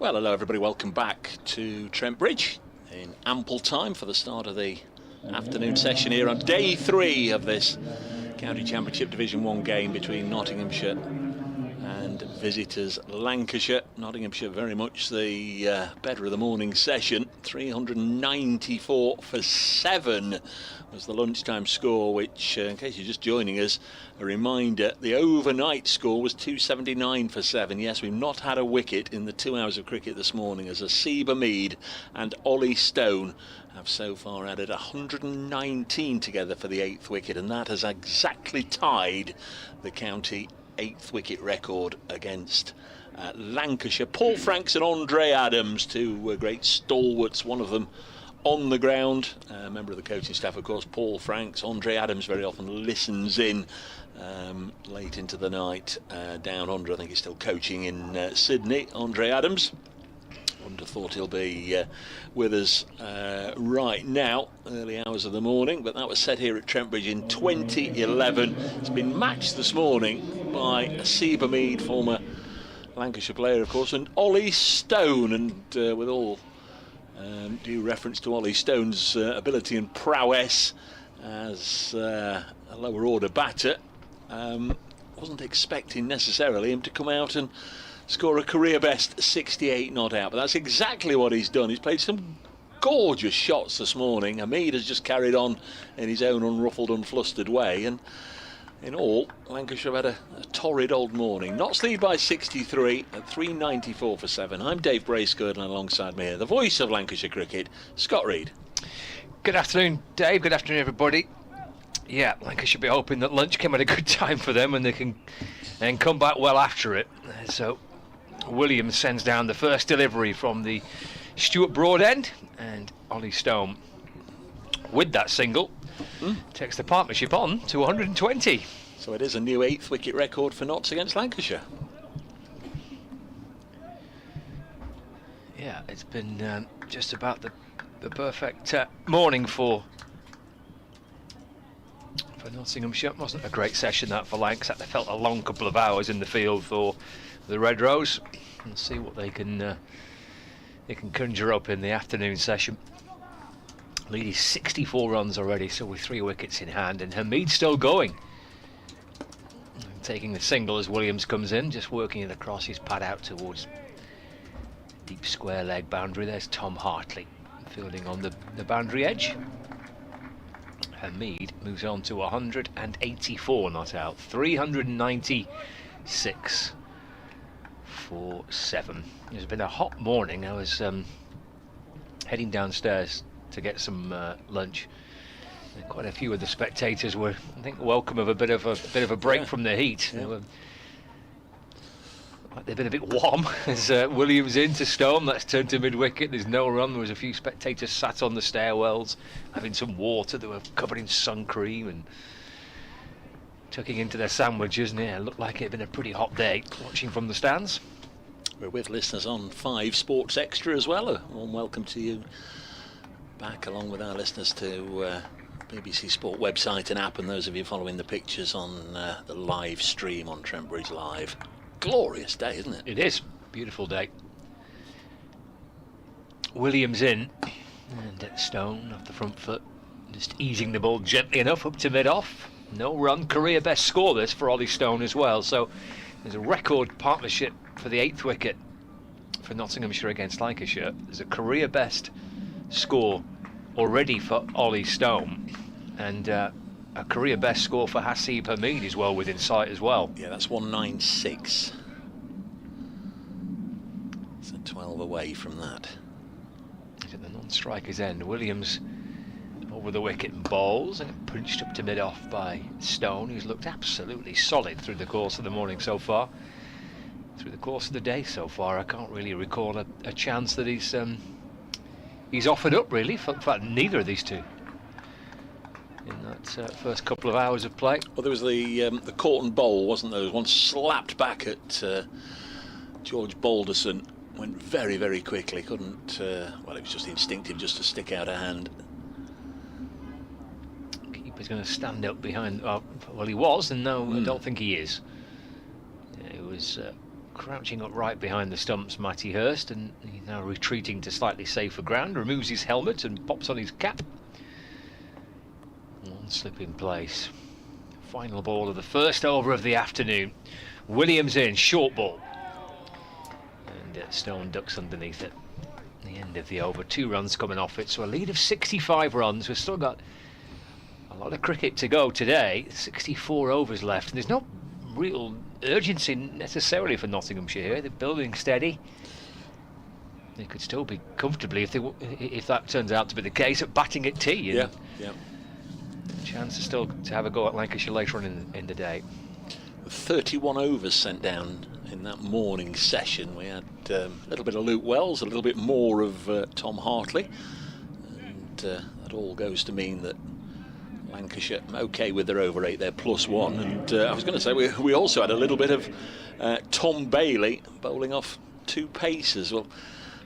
Well, hello everybody, welcome back to Trent Bridge in ample time for the start of the afternoon session here on day 3 of this County Championship Division 1 game between Nottinghamshire and visitors Lancashire. Nottinghamshire very much the better of the morning session. 394 for 7 was the lunchtime score, which in case you're just joining us, a reminder, the overnight score was 279 for 7. Yes, we've not had a wicket in the 2 hours of cricket this morning, as Haseeb Hameed and Ollie Stone have so far added 119 together for the 8th wicket, and that has exactly tied the county 8th wicket record against Lancashire. Paul Franks and Andre Adams, two great stalwarts, one of them on the ground, member of the coaching staff of course, Paul Franks. Andre Adams very often listens in late into the night down under. I think he's still coaching in Sydney, Andre Adams. Wouldn't have thought he'll be with us right now, early hours of the morning, but that was set here at Trent Bridge in 2011. It's been matched this morning by Haseeb Hameed, former Lancashire player of course, and Ollie Stone, and with all due reference to Ollie Stone's ability and prowess as a lower order batter, wasn't expecting necessarily him to come out and score a career best 68 not out, but that's exactly what he's done. He's played some gorgeous shots this morning. Hameed has just carried on in his own unruffled, unflustered way, and in all, Lancashire have had a torrid old morning. Notts lead by 63 at 394 for 7. I'm Dave Bracegood, and alongside me here, the voice of Lancashire cricket, Scott Reed. Good afternoon, Dave. Good afternoon, everybody. Yeah, Lancashire should be hoping that lunch came at a good time for them and they can then come back well after it. So Williams sends down the first delivery from the Stuart Broad end, and Ollie Stone with that single takes the partnership on to 120. So it is a new 8th wicket record for Notts against Lancashire. Yeah, it's been just about the perfect morning for Nottinghamshire. It wasn't a great session that for Lancs. They felt a long couple of hours in the field for the Red Rose. We'll see what they can conjure up in the afternoon session. Lead is 64 runs already, so with 3 wickets in hand, and Hameed still going. And taking the single as Williams comes in, just working it across his pad out towards deep square leg boundary. There's Tom Hartley fielding on the boundary edge. Hameed moves on to 184 not out, 396 for 7. It's been a hot morning. I was heading downstairs to get some lunch. And quite a few of the spectators were, I think, welcome of a bit of a break from the heat. Yeah. They've been a bit warm as Williams into Stone. That's turned to mid-wicket. There's no run. There was a few spectators sat on the stairwells having some water. They were covered in sun cream and tucking into their sandwiches, and it looked like it had been a pretty hot day watching from the stands. We're with listeners on 5 Sports Extra as well. A warm welcome to you back, along with our listeners to BBC Sport website and app, and those of you following the pictures on the live stream on Trent Bridge Live. Glorious day, isn't it? It is. Beautiful day. Williams in, and Stone off the front foot, just easing the ball gently enough up to mid-off. No run, career best score this for Ollie Stone as well. So there's a record partnership for the 8th wicket for Nottinghamshire against Lancashire. There's a career best score already for Ollie Stone, and a career best score for Haseeb Hameed is well within sight as well. Yeah, that's 196. So 12 away from that. He's at the non-striker's end. Williams over the wicket and bowls, and punched up to mid-off by Stone, who's looked absolutely solid through the course of the morning so far. Through the course of the day so far, I can't really recall a chance that he's offered up, really. In fact, neither of these two in that first couple of hours of play. Well, there was the caught and bowl, wasn't there? There was one slapped back at George Balderson. Went very, very quickly. Couldn't. Well, it was just instinctive, just to stick out a hand. Keeper's going to stand up behind. Well, he was, and no, I don't think he is. It was crouching up right behind the stumps, Matty Hurst, and he's now retreating to slightly safer ground, removes his helmet and pops on his cap. One slip in place. Final ball of the first over of the afternoon. Williams in, short ball. And Stone ducks underneath it. The end of the over, 2 runs coming off it, so a lead of 65 runs. We've still got a lot of cricket to go today, 64 overs left, and there's no real urgency necessarily for Nottinghamshire here. They're building steady. They could still be comfortably, if that turns out to be the case, at batting at tea. Yeah. Chance is still to have a go at Lancashire later on in the day. 31 overs sent down in that morning session. We had a little bit of Luke Wells, a little bit more of Tom Hartley, and that all goes to mean that Lancashire okay with their over 8 there, +1. And I was going to say we also had a little bit of Tom Bailey bowling off 2 pacers. Well,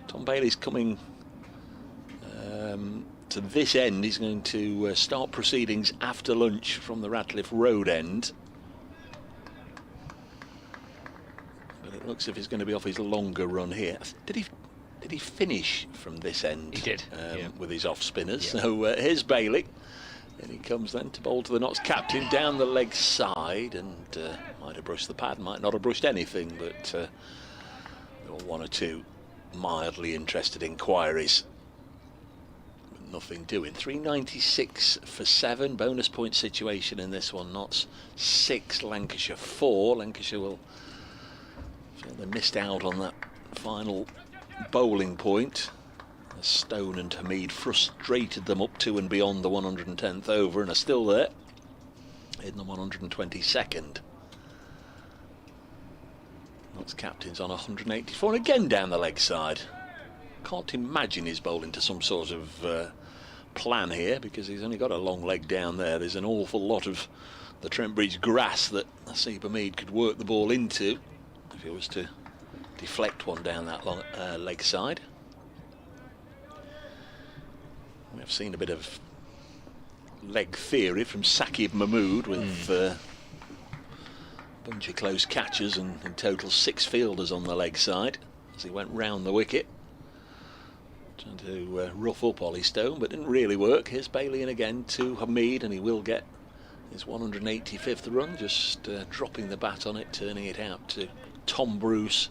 Tom Bailey's coming to this end. He's going to start proceedings after lunch from the Ratcliffe Road end. But it looks as if he's going to be off his longer run here. Did he finish from this end? He did, with his off spinners. Yeah. So here's Bailey. And he comes then to bowl to the Notts captain down the leg side, and might have brushed the pad, might not have brushed anything, but there were 1 or 2 mildly interested inquiries. But nothing doing. 396 for 7, bonus point situation in this one. Notts 6, Lancashire 4. Lancashire will feel they missed out on that final bowling point. Stone and Hameed frustrated them up to and beyond the 110th over, and are still there in the 122nd. Notts captain's on 184, and again down the leg side. Can't imagine he's bowling to some sort of plan here, because he's only got a long leg down there. There's an awful lot of the Trent Bridge grass that Haseeb Hameed could work the ball into if he was to deflect one down that long leg side. We've seen a bit of leg theory from Haseeb Hameed with a bunch of close catches and in total 6 fielders on the leg side as he went round the wicket, trying to rough up Ollie Stone, but didn't really work. Here's Bailey in again to Hameed, and he will get his 185th run, just dropping the bat on it, turning it out to Tom Bruce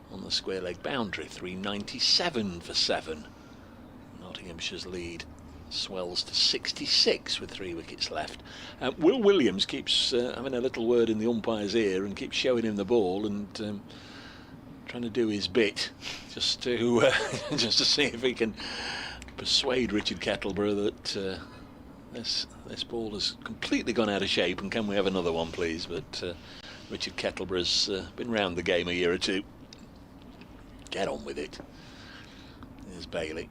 on the square leg boundary. 397 for 7. Nottinghamshire's lead swells to 66 with 3 wickets left. Will Williams keeps having a little word in the umpire's ear and keeps showing him the ball and trying to do his bit just to see if he can persuade Richard Kettleborough that this ball has completely gone out of shape and can we have another one please. But Richard Kettleborough's been round the game a year or 2. Get on with it. There's Bailey.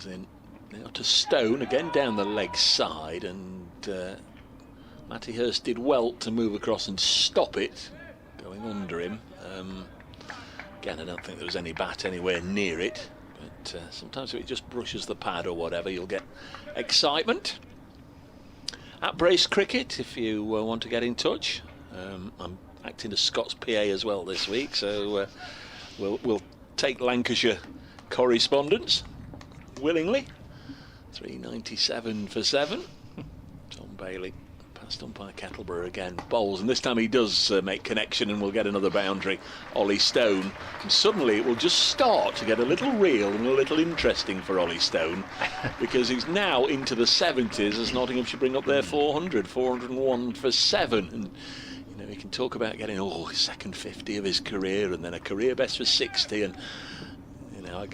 In now to Stone again down the leg side, and Matty Hurst did well to move across and stop it going under him. Again, I don't think there was any bat anywhere near it, but sometimes if it just brushes the pad or whatever, you'll get excitement. At Brace Cricket, if you want to get in touch, I'm acting as Scott's PA as well this week, so we'll take Lancashire correspondence willingly. 397 for 7. Tom Bailey passed umpire Kettleborough again, bowls, and this time he does make connection and we'll get another boundary. Ollie Stone, and suddenly it will just start to get a little real and a little interesting for Ollie Stone because he's now into the 70s as Nottinghamshire bring up their 401 for 7, and you know, he can talk about getting his second 50 of his career and then a career best for 60, and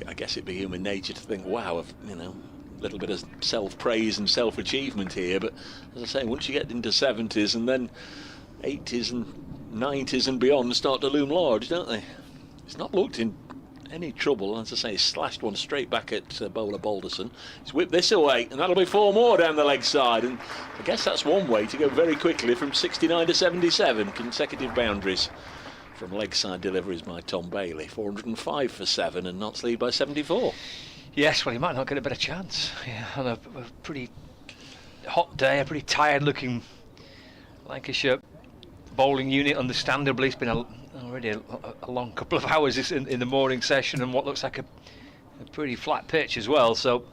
I guess it'd be human nature to think, wow, a little bit of self-praise and self-achievement here, but as I say, once you get into 70s and then 80s and 90s and beyond start to loom large, don't they? He's not looked in any trouble. As I say, he's slashed one straight back at bowler Balderson. He's whipped this away, and that'll be 4 more down the leg side, and I guess that's one way to go very quickly from 69 to 77 consecutive boundaries from leg side deliveries by Tom Bailey. 405 for 7, and Notts lead by 74. Yes, well, he might not get a better chance. Yeah, on a pretty hot day, a pretty tired looking Lancashire bowling unit, understandably. It's been already a long couple of hours in the morning session, and what looks like a pretty flat pitch as well. So,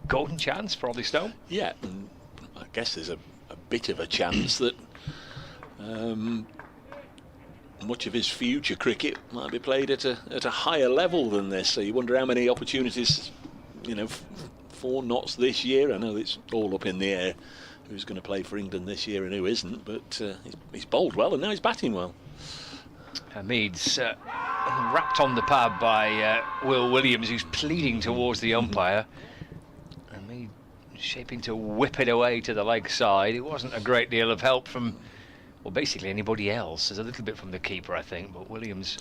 golden chance for Ollie Stone. Yeah, and I guess there's a bit of a chance that much of his future cricket might be played at a higher level than this. So you wonder how many opportunities, for Notts this year. I know it's all up in the air who's going to play for England this year and who isn't, but he's bowled well and now he's batting well. Hameed's wrapped on the pad by Will Williams, who's pleading towards the umpire. Hameed shaping to whip it away to the leg side. It wasn't a great deal of help from, well, basically anybody else. There's a little bit from the keeper, I think, but Williams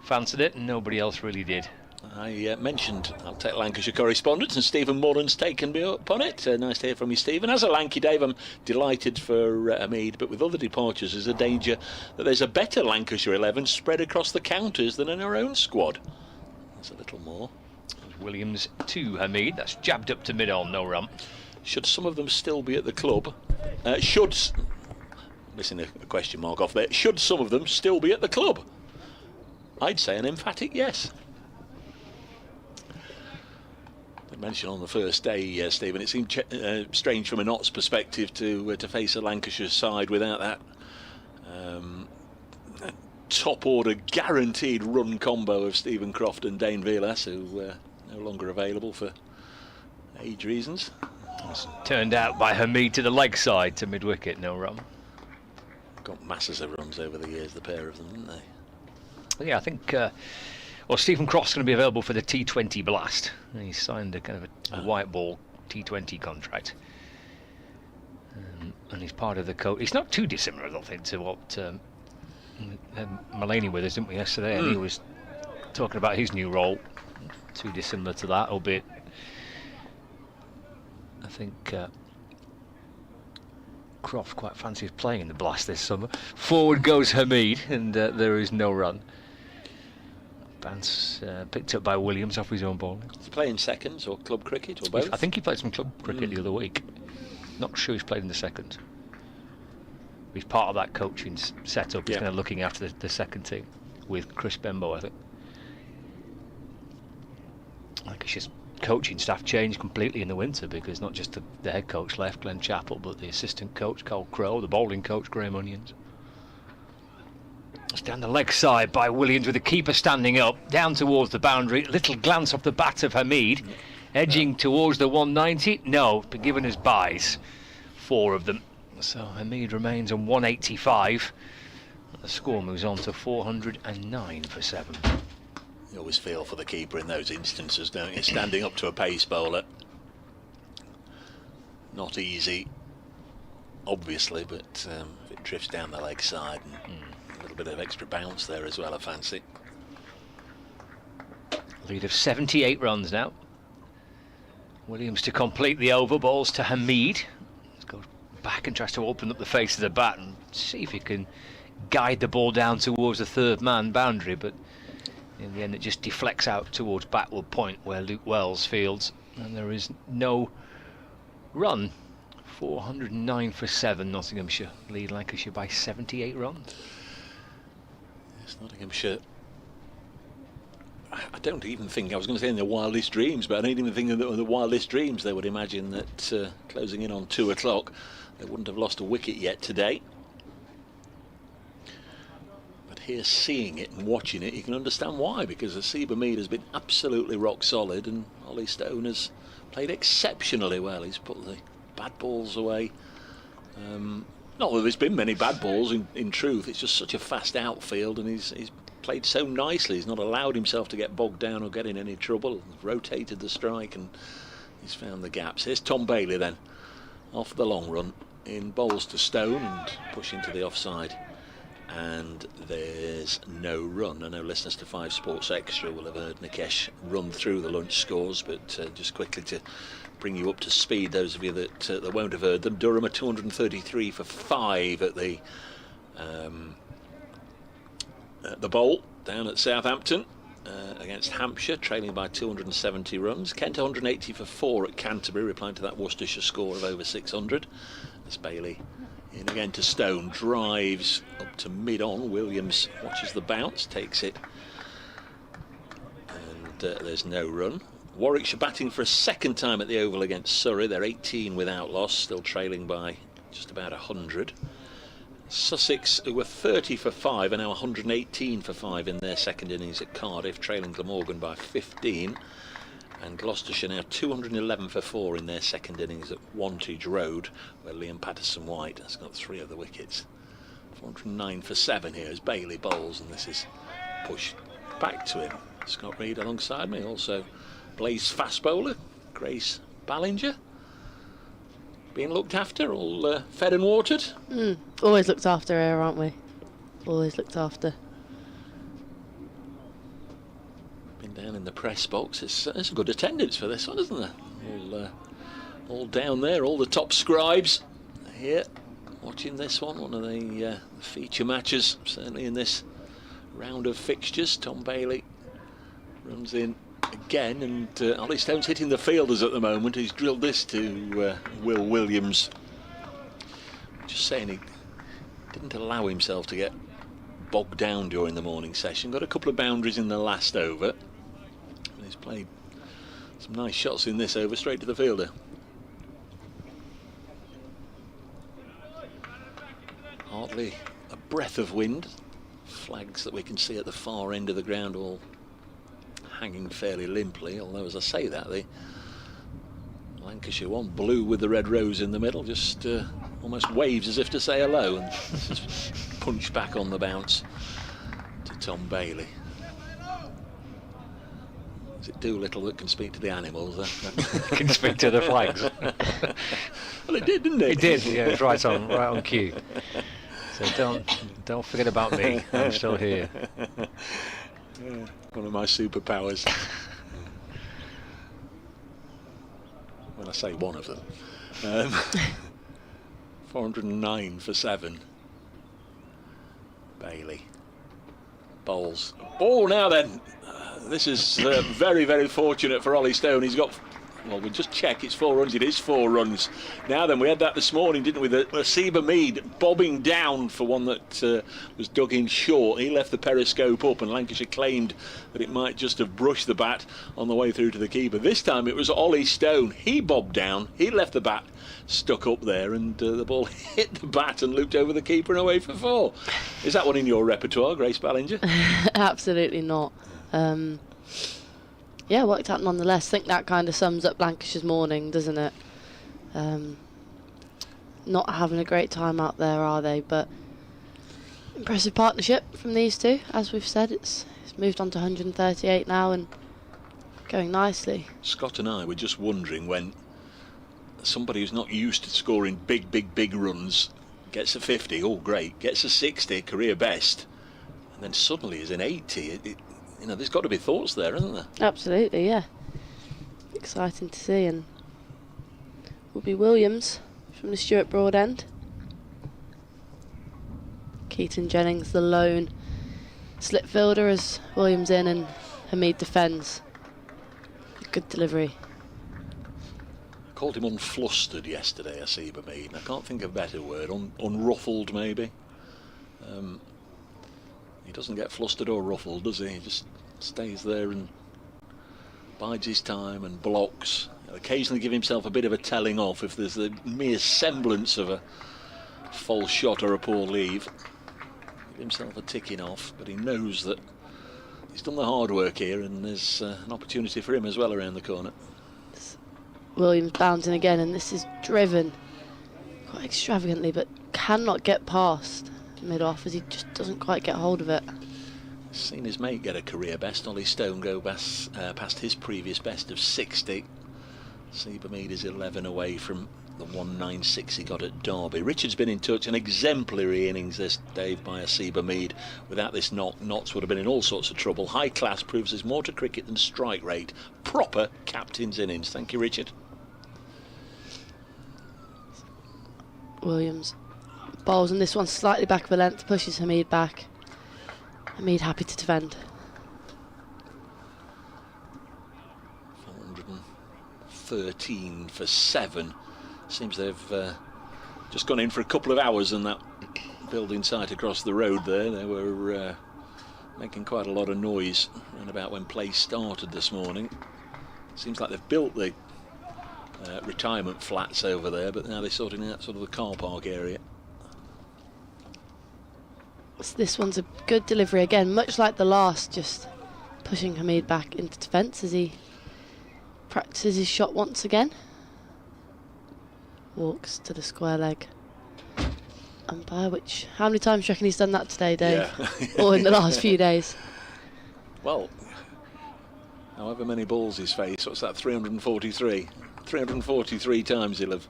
fancied it and nobody else really did. I mentioned I'll take Lancashire correspondent, and Stephen Mullen's taken me up on it. Nice to hear from you, Stephen. As a Lanky Dave, I'm delighted for Hameed, but with other departures there's a danger that there's a better Lancashire 11 spread across the counties than in our own squad. There's a little more. Williams to Hameed, that's jabbed up to mid-on, no run. Should some of them still be at the club? Missing a question mark off there. Should some of them still be at the club? I'd say an emphatic yes. Mentioned on the first day, Stephen, it seemed strange from a Notts perspective to face a Lancashire side without that top order guaranteed run combo of Stephen Croft and Dane Vilas, who no longer available for age reasons. It's turned out by Hameed to the leg side to mid wicket, no run. Got masses of runs over the years, the pair of them, didn't they? Yeah, I think. Well, Stephen Croft's going to be available for the T20 Blast. He signed a kind of a white ball T20 contract. And he's part of the coach. He's not too dissimilar, I don't think, to what Mullaney with us, didn't we, yesterday? And he was talking about his new role. Too dissimilar to that, albeit I think Croft quite fancies playing in the Blast this summer. Forward goes Hameed, and there is no run. Bounce picked up by Williams off his own ball. Is he playing seconds or club cricket or both? I think he played some club cricket the other week. Not sure he's played in the second. He's part of that coaching setup. He's kind of looking after the second team with Chris Bembo, I think. Like it's just coaching staff changed completely in the winter, because not just the head coach left, Glenn Chappell, but the assistant coach, Carl Crowe, the bowling coach, Graham Onions. It's down the leg side by Williams with the keeper standing up, down towards the boundary. Little glance off the bat of Hameed, edging towards the 190. No, been given as byes, 4 of them. So Hameed remains on 185. The score moves on to 409 for 7. You always feel for the keeper in those instances, don't you? Standing up to a pace bowler. Not easy, obviously, but if it drifts down the leg side and a little bit of extra bounce there as well, I fancy. Lead of 78 runs now. Williams to complete the over, balls to Hameed. Goes back and tries to open up the face of the bat and see if he can guide the ball down towards the third man boundary, but in the end it just deflects out towards Batwood Point where Luke Wells fields, and there is no run. 409 for 7. Nottinghamshire lead Lancashire by 78 runs. Yes, Nottinghamshire. I don't even think, I was going to say in their wildest dreams, but I don't even think in the wildest dreams they would imagine that closing in on 2 o'clock they wouldn't have lost a wicket yet today. But here, seeing it and watching it, you can understand why, because Haseeb Hameed has been absolutely rock solid and Ollie Stone has played exceptionally well. He's put the bad balls away. Not that there's been many bad balls in truth, it's just such a fast outfield, and he's played so nicely. He's not allowed himself to get bogged down or get in any trouble. He's rotated the strike and he's found the gaps. Here's Tom Bailey then, off the long run, in bowls to Stone and push into the offside. And there's no run. I know listeners to 5 Sports Extra will have heard Nikesh run through the lunch scores, but just quickly to bring you up to speed, those of you that won't have heard them, Durham are 233 for 5 at the Bowl down at Southampton against Hampshire, trailing by 270 runs. Kent 180 for 4 at Canterbury, replying to that Worcestershire score of over 600. As Bailey in again to Stone, drives up to mid-on. Williams watches the bounce, takes it, and there's no run. Warwickshire batting for a second time at the Oval against Surrey. They're 18 without loss, still trailing by just about 100. Sussex, who were 30 for 5, are now 118 for 5 in their second innings at Cardiff, trailing Glamorgan by 15. And Gloucestershire now 211 for 4 in their second innings at Wantage Road, where Liam Patterson-White has got 3 of the wickets. 409 for 7 here as Bailey bowls, and this is pushed back to him. Scott Reed alongside me, also Blaze fast bowler, Grace Ballinger. Being looked after, all fed and watered. Always looked after here, aren't we? Always looked after. Been down in the press box. It's a good attendance for this one, isn't there? All down there, all the top scribes here watching this one. One of the feature matches, certainly in this round of fixtures. Tom Bailey runs in again, and Ollie Stone's hitting the fielders at the moment. He's drilled this to Will Williams. Just saying, he didn't allow himself to get bogged down during the morning session. Got a couple of boundaries in the last over, and he's played some nice shots in this over straight to the fielder. Hardly a breath of wind. Flags that we can see at the far end of the ground all hanging fairly limply, although as I say that, the Lancashire one, blue with the red rose in the middle, just almost waves as if to say hello, and this is punched back on the bounce to Tom Bailey. Is it Doolittle that can speak to the animals? Can speak to the flags. Well, it did, didn't it? It did, yeah, it's right on cue. So don't forget about me, I'm still here. Yeah, one of my superpowers. When I say one of them. 409 for 7. Bailey bowls. Oh, now then, this is very, very fortunate for Ollie Stone. He's got, well, we'll just check, it's 4 runs. It is 4 runs. Now then, we had that this morning, didn't we? The Haseeb Hameed bobbing down for one that was dug in short. He left the periscope up, and Lancashire claimed that it might just have brushed the bat on the way through to the keeper. This time it was Ollie Stone. He bobbed down, he left the bat stuck up there, and the ball hit the bat and looped over the keeper and away for 4. Is that one in your repertoire, Grace Ballinger? Absolutely not. Yeah, worked out nonetheless. I think that kind of sums up Lancashire's morning, doesn't it? Not having a great time out there, are they? But impressive partnership from these two. As we've said, it's moved on to 138 now and going nicely. Scott and I were just wondering, when somebody who's not used to scoring big runs gets a 50, oh great, gets a 60, career best, and then suddenly is an 80. You know, there's got to be thoughts there, isn't there? Absolutely, yeah. Exciting to see. And will be Williams from the Stuart Broad end. Keaton Jennings, the lone slip fielder, as Williams in and Hameed defends. Good delivery. I called him unflustered yesterday, Haseeb Hameed. I can't think of a better word. Unruffled, maybe. He doesn't get flustered or ruffled, does he? He just stays there and bides his time and blocks. He'll occasionally give himself a bit of a telling off if there's the mere semblance of a false shot or a poor leave. Give himself a ticking off, but he knows that he's done the hard work here, and there's an opportunity for him as well around the corner. Williams bouncing again, and this is driven quite extravagantly, but cannot get past mid-off as he just doesn't quite get hold of it. Seen his mate get a career best. Ollie Stone go past his previous best of 60. Haseeb Hameed is 11 away from the 196 he got at Derby. Richard's been in touch. An exemplary innings this, Dave, by Haseeb Hameed. Without this knock, Notts would have been in all sorts of trouble. High class, proves there's more to cricket than strike rate. Proper captain's innings. Thank you, Richard. Williams bowls, and this one slightly back of a length, pushes Hameed back. Hameed happy to defend. 413 for 7. Seems they've just gone in for a couple of hours in that building site across the road there. They were making quite a lot of noise around about when play started this morning. Seems like they've built the retirement flats over there, but now they're sorting out sort of the car park area. So this one's a good delivery again, much like the last, just pushing Hameed back into defence as he practices his shot once again. Walks to the square leg umpire, which, how many times do you reckon he's done that today, Dave? Yeah. Or in the last few days? Well, however many balls he's faced, what's that, 343? 343 times he'll have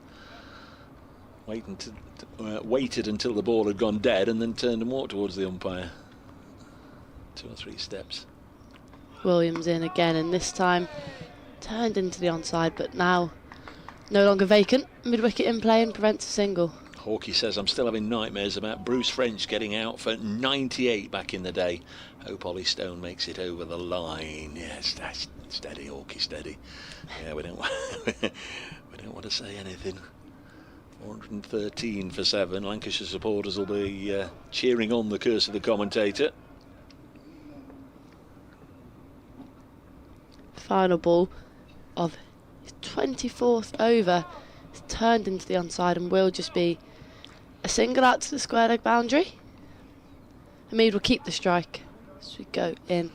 waited until the ball had gone dead and then turned and walked towards the umpire. 2 or 3 steps. Williams in again, and this time turned into the onside, but now no longer vacant. Mid-wicket in play and prevents a single. Hawkey says, I'm still having nightmares about Bruce French getting out for 98 back in the day. Hope Ollie Stone makes it over the line. Yes, that's steady, Hawkey, steady. Yeah, we don't want to say anything. 413 for 7. Lancashire supporters will be cheering on the curse of the commentator. Final ball of his 24th over is turned into the onside and will just be a single out to the square leg boundary. Hameed will keep the strike as we go in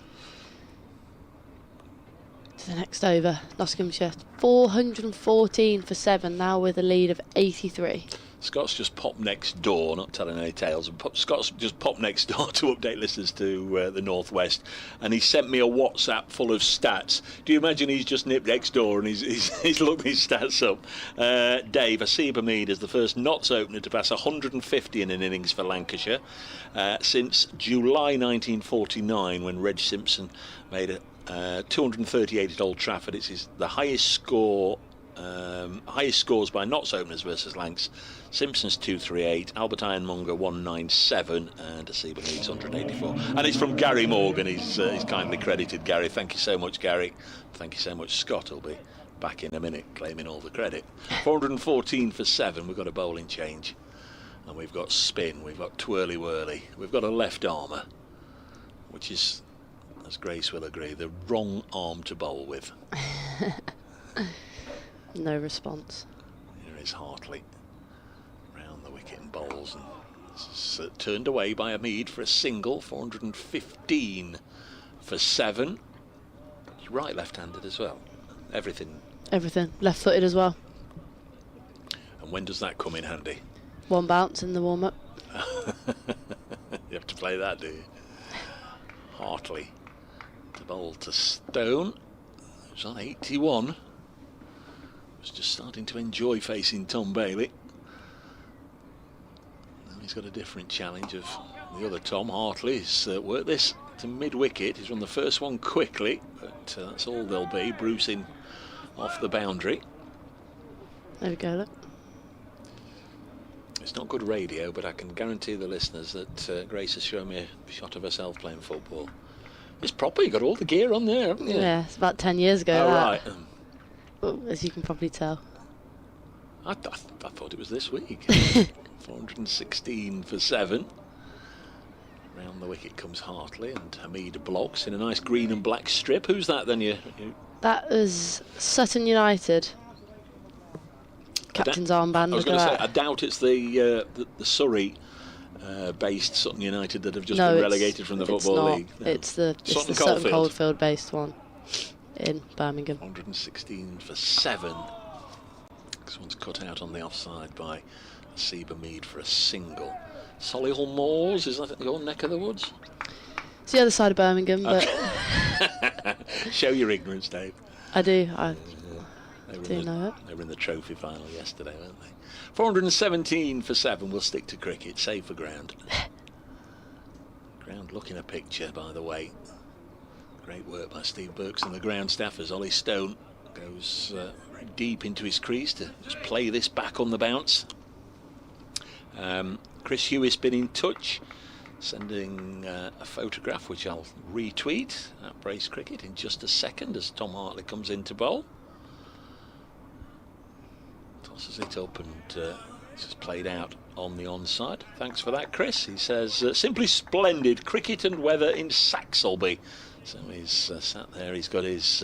to the next over. Nottinghamshire 414 for 7, now with a lead of 83. Scott's just popped next door, not telling any tales. Scott's just popped next door to update listeners to the Northwest, and he sent me a WhatsApp full of stats. Do you imagine he's just nipped next door and he's looked his stats up? Dave, Haseeb Hameed is the first Notts opener to pass 150 in an innings for Lancashire since July 1949, when Reg Simpson made 238 at Old Trafford. It's the highest score. Highest scores by Notts openers versus Lancs. Simpson's 238, Albert Ironmonger 197, and Haseeb Hameed's 184. And it's from Gary Morgan. He's kindly credited Gary. Thank you so much, Gary. Thank you so much. Scott will be back in a minute claiming all the credit. 414 for 7. We've got a bowling change, and we've got spin. We've got twirly whirly. We've got a left armour, which is, as Grace will agree, the wrong arm to bowl with. No response. Here is Hartley round the wicket and bowls, and it's turned away by Hameed for a single. 415 for 7. He's right left-handed as well. Everything Left-footed as well. And when does that come in handy? One bounce in the warm-up. You have to play that, do you? Hartley to bowl to Stone, who's on 81. Just starting to enjoy facing Tom Bailey. Now he's got a different challenge of the other Tom. Hartley. He's worked this to mid-wicket. He's run the first one quickly, but that's all there'll be. Bruce in off the boundary. There we go, look. It's not good radio, but I can guarantee the listeners that Grace has shown me a shot of herself playing football. It's proper. You got all the gear on there, haven't you? Yeah, it's about 10 years ago. Oh, right. Well, as you can probably tell. I thought it was this week. 416 for 7. Round the wicket comes Hartley, and Hameed blocks in a nice green and black strip. Who's that then? That was Sutton United. Captain's armband. I was going to say, I doubt it's the Surrey based Sutton United that have just been relegated from the Football League. No. It's the Sutton Coldfield based one in Birmingham. 116 for 7. This one's cut out on the offside by Haseeb Hameed for a single. Solihull Moors, is that your neck of the woods? It's the other side of Birmingham, but show your ignorance, Dave. I do. They were in the trophy final yesterday, weren't they? 417 for 7. We'll stick to cricket. Save for ground. Ground looking a picture, by the way. Great work by Steve Burks and the ground staff as Ollie Stone goes very deep into his crease to just play this back on the bounce. Chris Hewis been in touch, sending a photograph which I'll retweet at Brace Cricket in just a second as Tom Hartley comes in to bowl. Tosses it up and This is played out on the onside. Thanks for that, Chris. He says, simply splendid cricket and weather in Saxelby. So he's sat there, he's got his...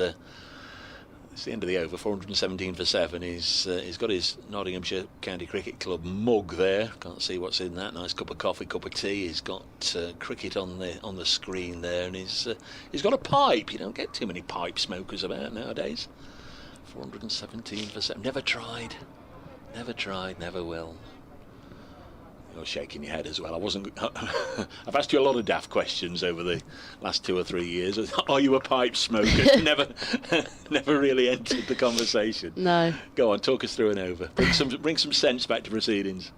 it's the end of the over, 417 for 7. He's got his Nottinghamshire County Cricket Club mug there. Can't see what's in that. Nice cup of coffee, cup of tea. He's got cricket on the screen there, and he's got a pipe. You don't get too many pipe smokers about nowadays. 417 for 7. Never tried, never will. You're shaking your head as well. I've asked you a lot of daft questions over the last 2 or 3 years. Are you a pipe smoker? never really entered the conversation. No. Go on, talk us through and over. Bring some sense back to proceedings.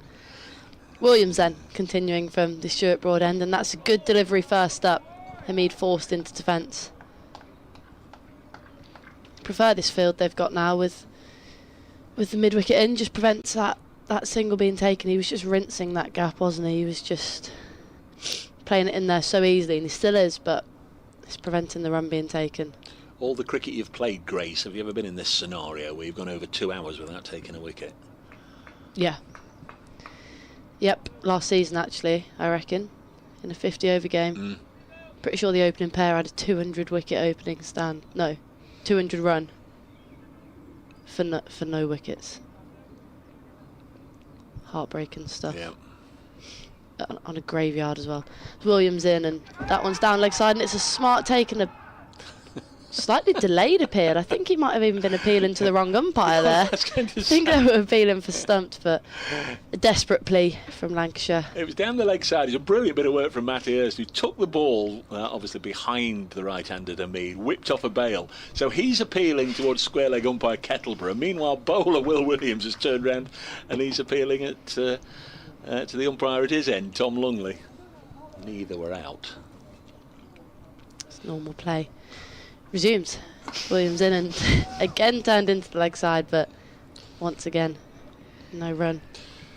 Williams then, continuing from the Stuart Broad end, and that's a good delivery first up. Hameed forced into defence. Prefer this field they've got now with the mid-wicket in, just prevents that single being taken. He was just rinsing that gap, wasn't he? He was just playing it in there so easily, and he still is, but it's preventing the run being taken. All the cricket you've played, Grace, have you ever been in this scenario where you've gone over 2 hours without taking a wicket? Yeah. Yep, last season actually, I reckon, in a 50-over game. Pretty sure the opening pair had a 200 wicket opening stand. No, 200 run for no wickets. Heartbreaking stuff. Yeah. On a graveyard as well. Williams in, and that one's down leg side, and it's a smart take and a slightly delayed appeal. I think he might have even been appealing to the wrong umpire there. I think they were appealing for stumped, but a desperate plea from Lancashire. It was down the leg side. It's a brilliant bit of work from Matty Hurst, who took the ball, obviously behind the right-handed Hameed, whipped off a bail. So he's appealing towards square leg umpire Kettleborough. Meanwhile, bowler Will Williams has turned round and he's appealing to the umpire at his end, Tom Lungley. Neither were out. It's normal play. Resumes. Williams in and again turned into the leg side, but once again, no run.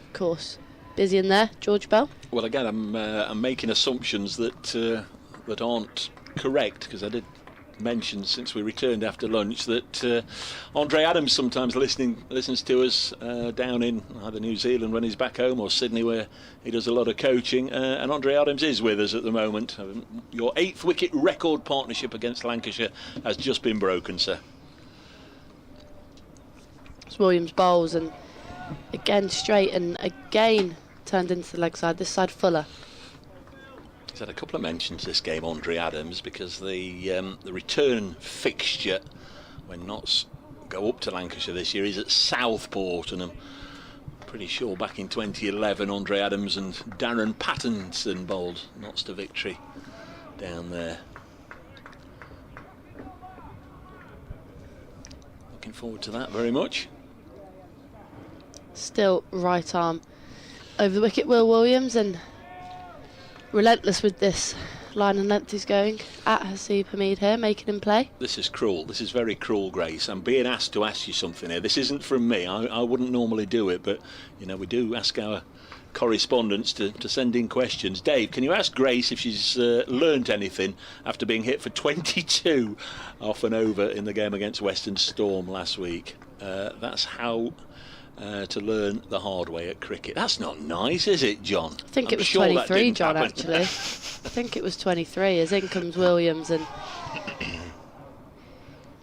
Of course, busy in there, George Bell. Well, again, I'm making assumptions that aren't correct, because I did mention since we returned after lunch that Andre Adams sometimes listens to us down in either New Zealand when he's back home or Sydney, where he does a lot of coaching, and Andre Adams is with us at the moment. Your 8th wicket record partnership against Lancashire has just been broken, sir. It's Williams bowls, and again straight, and again turned into the leg side, this side fuller. He's had a couple of mentions this game, Andre Adams, because the return fixture when Notts go up to Lancashire this year is at Southport, and I'm pretty sure back in 2011 Andre Adams and Darren Pattinson bowled Notts to victory down there. Looking forward to that very much. Still right arm over the wicket, Will Williams, and relentless with this line and length he's going at Haseeb Hameed here, making him play. This is cruel. This is very cruel, Grace. I'm being asked to ask you something here. This isn't from me. I wouldn't normally do it, but you know, we do ask our correspondents to send in questions. Dave, can you ask Grace if she's learnt anything after being hit for 22 off and over in the game against Western Storm last week? That's how to learn the hard way at cricket. That's not nice, is it, John? I think it was sure 23, John, actually. I think it was 23, as in comes Williams, and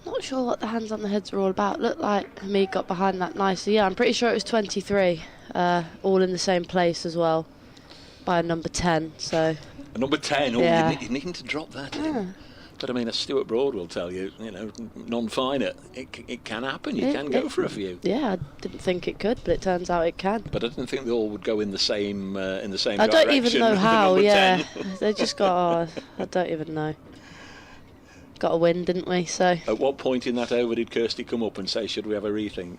not sure what the hands on the heads are all about. Looked like Hameed got behind that nicely. Yeah, I'm pretty sure it was 23, all in the same place as well, by a number 10. So a number 10? Oh, yeah. You needn't to drop that in. But I mean, as Stuart Broad will tell you, you know, non-finer, it can happen. You can go for a few. Yeah, I didn't think it could, but it turns out it can. But I didn't think they all would go in the same direction. I don't even know how. Yeah, they just got. I don't even know. Got a win, didn't we? So. At what point in that over did Kirsty come up and say, "Should we have a rethink"?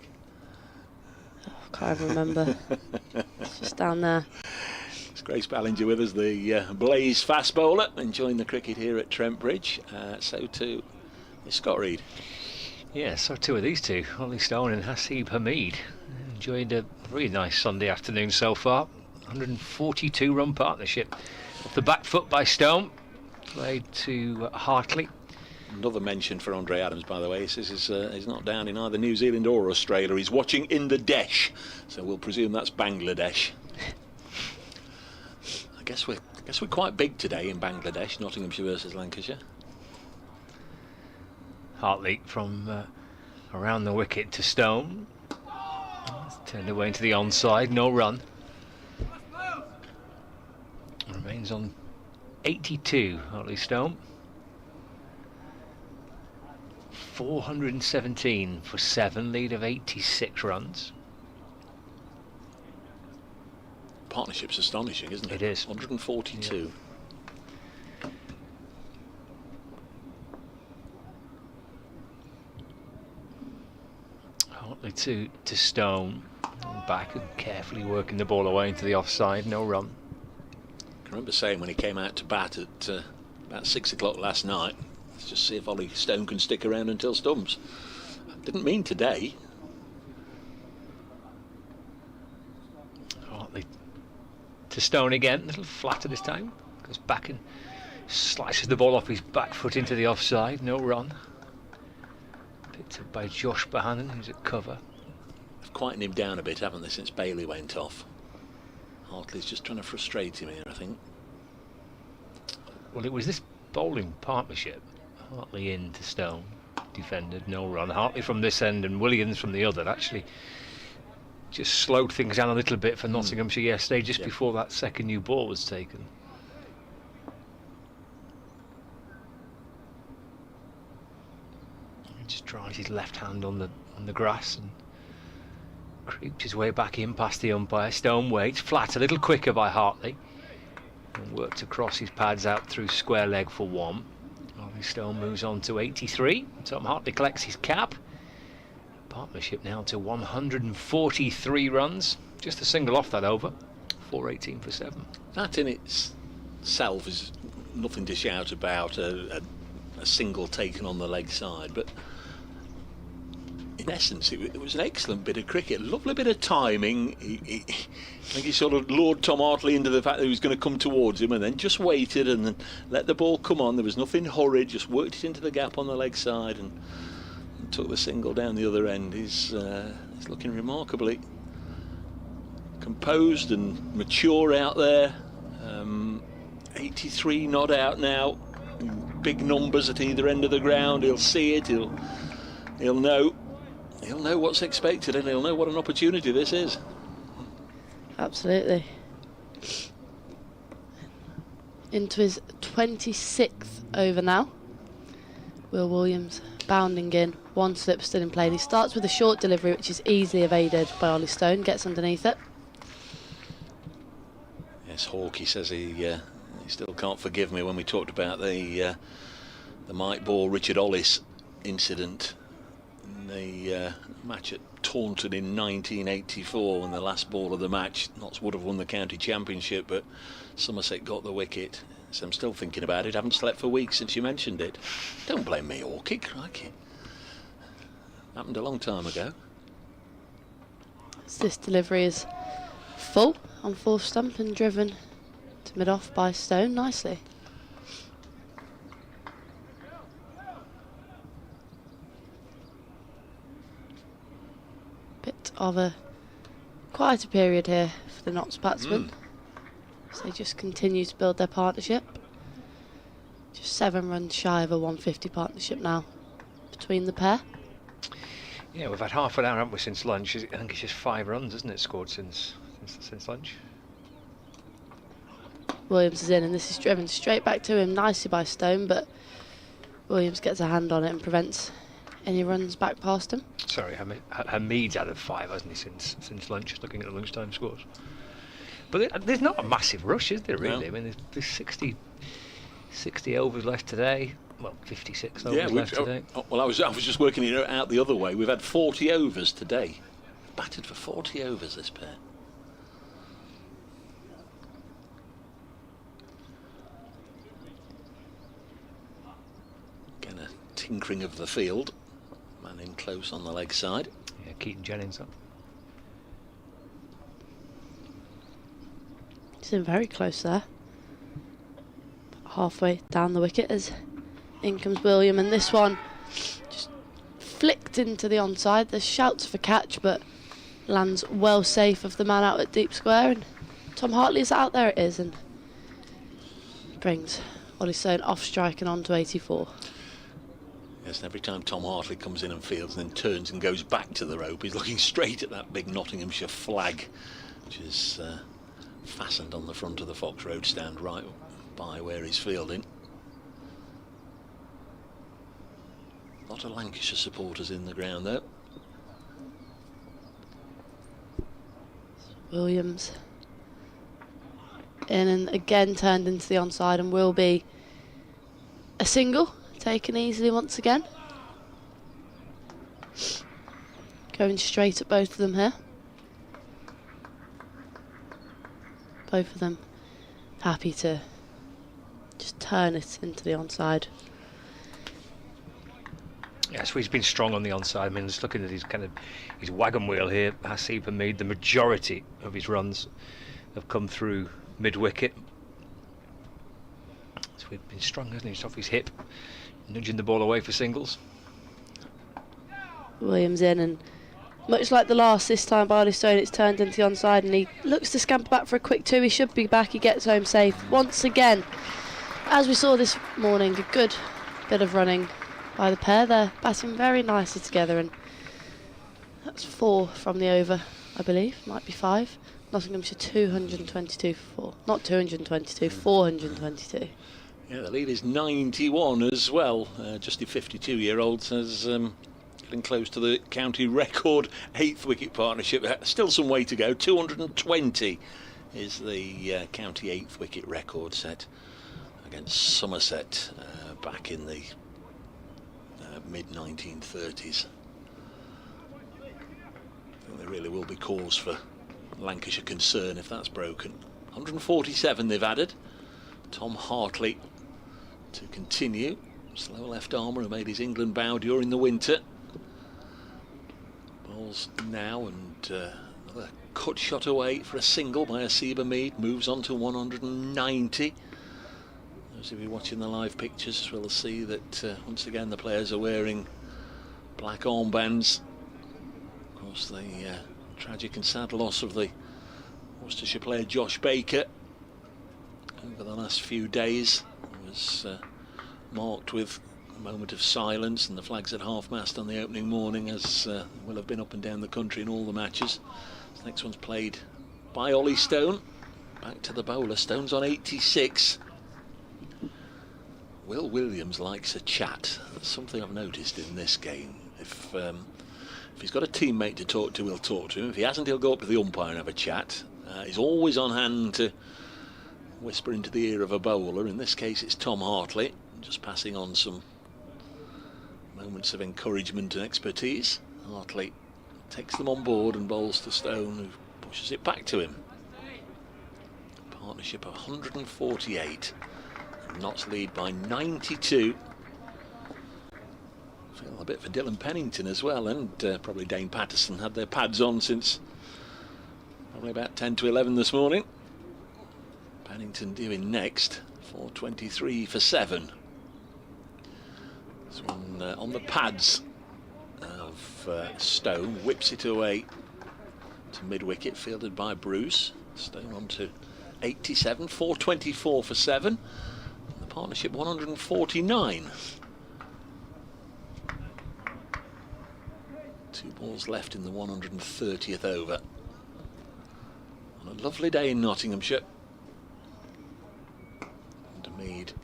Oh, can't even remember. It's just down there. It's Grace Ballinger with us, the Blaze fast bowler, enjoying the cricket here at Trent Bridge. So too is Scott Reed. Yeah, so too are these two, Ollie Stone and Haseeb Hameed. Enjoyed a really nice Sunday afternoon so far. 142 run partnership. Off the back foot by Stone, played to Hartley. Another mention for Andre Adams, by the way. He says he's not down in either New Zealand or Australia. He's watching in the Desh, so we'll presume that's Bangladesh. I guess we're quite big today in Bangladesh. Nottinghamshire versus Lancashire. Hartley from around the wicket to Stone. It's turned away into the onside, no run. Remains on 82, Hartley Stone. 417 for 7, lead of 86 runs. Partnership's astonishing, isn't it? It is. 142. Yeah. Hartley to Stone, and back and carefully working the ball away into the offside, no run. I remember saying when he came out to bat at about 6 o'clock last night, let's just see if Ollie Stone can stick around until stumps. Didn't mean today. Hartley to Stone again, a little flatter this time. Goes back and slices the ball off his back foot into the offside, no run. Picked up by Josh Bohannon, who's at cover. They've quietened him down a bit, haven't they, since Bailey went off? Hartley's just trying to frustrate him here, I think. Well, it was this bowling partnership. Hartley in to Stone, defended, no run. Hartley from this end and Williams from the other actually just slowed things down a little bit for Nottinghamshire yesterday, just before that second new ball was taken. He just tries his left hand on the grass and creeps his way back in past the umpire. Stone waits, flat, a little quicker by Hartley, and worked across his pads out through square leg for 1. Ollie Stone moves on to 83. Tom Hartley collects his cap. Partnership now to 143 runs. Just a single off that over. 418 for 7. That in itself is nothing to shout about, a single taken on the leg side, but in essence it was an excellent bit of cricket, lovely bit of timing. I think he sort of lured Tom Hartley into the fact that he was going to come towards him, and then just waited and then let the ball come on. There was nothing hurried, just worked it into the gap on the leg side and took the single down the other end. He's looking remarkably composed and mature out there. 83 not out now, big numbers at either end of the ground. He'll see it, he'll know what's expected, and he'll know what an opportunity this is. Absolutely. Into his 26th over now. Will Williams bounding in, one slip still in play. And he starts with a short delivery, which is easily evaded by Ollie Stone, gets underneath it. Yes, Hawkey says he still can't forgive me when we talked about the Mike Ball Richard Ollis incident in the match at Taunton in 1984, when the last ball of the match, Notts would have won the county championship, but Somerset got the wicket. So I'm still thinking about it. Haven't slept for weeks since you mentioned it. Don't blame me, Hawkey, crikey. Happened a long time ago. So this delivery is full on fourth stump and driven to mid-off by Stone nicely. Bit of a quieter period here for the Notts batsmen. So they just continue to build their partnership. Just 7 runs shy of a 150 partnership now between the pair. Yeah, we've had half an hour, haven't we, since lunch? I think it's just 5 runs, isn't it, scored since lunch? Williams is in, and this is driven straight back to him nicely by Stone, but Williams gets a hand on it and prevents any runs back past him. Sorry, Hameed's out of 5, hasn't he, since lunch, just looking at the lunchtime scores. But there's not a massive rush, is there, really? No. I mean, there's 60 overs left today. Well, 56 overs left today. Well, I was just working it out the other way. We've had 40 overs today. Batted for 40 overs, this pair. Again, a tinkering of the field. Man in close on the leg side. Yeah, Keaton Jennings up. He's in very close there. Halfway down the wicket as In comes William, and this one just flicked into the onside. There's shouts for catch, but lands well safe of the man out at deep square. And Tom Hartley's out there, it is, and brings Ollie Stone off strike and on to 84. Yes, and every time Tom Hartley comes in and fields and then turns and goes back to the rope, he's looking straight at that big Nottinghamshire flag, which is fastened on the front of the Fox Road stand right by where he's fielding. A lot of Lancashire supporters in the ground though. Williams in and again turned into the onside, and will be a single taken easily once again. Going straight at both of them here. Both of them happy to just turn it into the onside. Yeah, so he's been strong on the onside. I mean, just looking at his wagon wheel here, Haseeb Hameed, the majority of his runs have come through mid-wicket. So he's been strong, hasn't he? Just off his hip, nudging the ball away for singles. Williams in, and much like the last, this time by Ollie Stone, it's turned into the onside, and he looks to scamper back for a quick two. He should be back. He gets home safe once again. As we saw this morning, a good bit of running by the pair. They're batting very nicely together, and that's 4 from the over, I believe. Might be 5. Nottinghamshire 222 for 4. Not 222, 422. Yeah, the lead is 91 as well. Just the 52-year-old has getting close to the county record 8th wicket partnership. Still some way to go. 220 is the county 8th wicket record set against Somerset back in the mid-1930s. I think there really will be cause for Lancashire concern if that's broken. 147 they've added. Tom Hartley to continue. Slow left armer who made his England bow during the winter. Bowls now, and another cut shot away for a single by Haseeb Hameed. Moves on to 190. Those of you watching the live pictures will see that once again the players are wearing black armbands. Of course, the tragic and sad loss of the Worcestershire player Josh Baker over the last few days was marked with a moment of silence, and the flags at half-mast on the opening morning, as will have been up and down the country in all the matches. This next one's played by Ollie Stone. Back to the bowler. Stone's on 86. Will Williams likes a chat. That's something I've noticed in this game. If he's got a teammate to talk to, he'll talk to him. If he hasn't, he'll go up to the umpire and have a chat. He's always on hand to whisper into the ear of a bowler. In this case, it's Tom Hartley, just passing on some moments of encouragement and expertise. Hartley takes them on board and bowls to Stone, who pushes it back to him. Partnership of 148. Notts lead by 92. Feel a bit for Dylan Pennington as well, and probably Dane Patterson had their pads on since probably about 10 to 11 this morning. Pennington doing next, 423 for 7. This one on the pads of Stone, whips it away to mid-wicket, fielded by Bruce. Stone on to 87, 424 for 7. Partnership 149. 2 balls left in the 130th over. On a lovely day in Nottinghamshire. And Hameed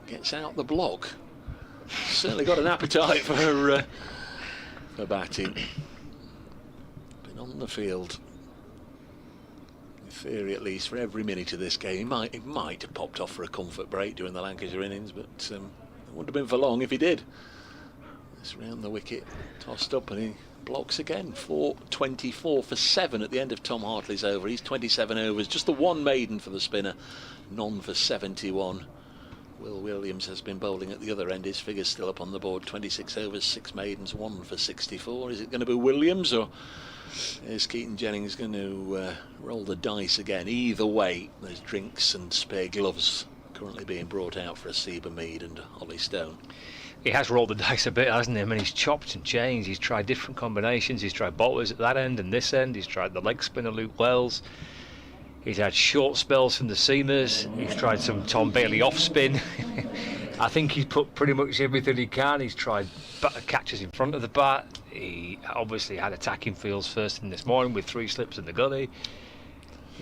gets out the block. Certainly got an appetite for batting. Been on the field, in theory at least, for every minute of this game. He might have popped off for a comfort break during the Lancashire innings, but it wouldn't have been for long if he did. It's round the wicket, tossed up, and he blocks again. 424 for 7 at the end of Tom Hartley's over. He's 27 overs, just the one maiden for the spinner, none for 71. Will Williams has been bowling at the other end. His figure's still up on the board. 26 overs, 6 maidens, 1 for 64. Is it going to be Williams, or is Keaton Jennings going to roll the dice again? Either way, there's drinks and spare gloves currently being brought out for Haseeb Hameed and Ollie Stone. He has rolled the dice a bit, hasn't he? I mean, he's chopped and changed. He's tried different combinations. He's tried bowlers at that end and this end. He's tried the leg spinner Luke Wells. He's had short spells from the seamers. He's tried some Tom Bailey off spin. I think he's put pretty much everything he can. He's tried catches in front of the bat. He obviously had attacking fields first thing this morning with 3 slips in the gully.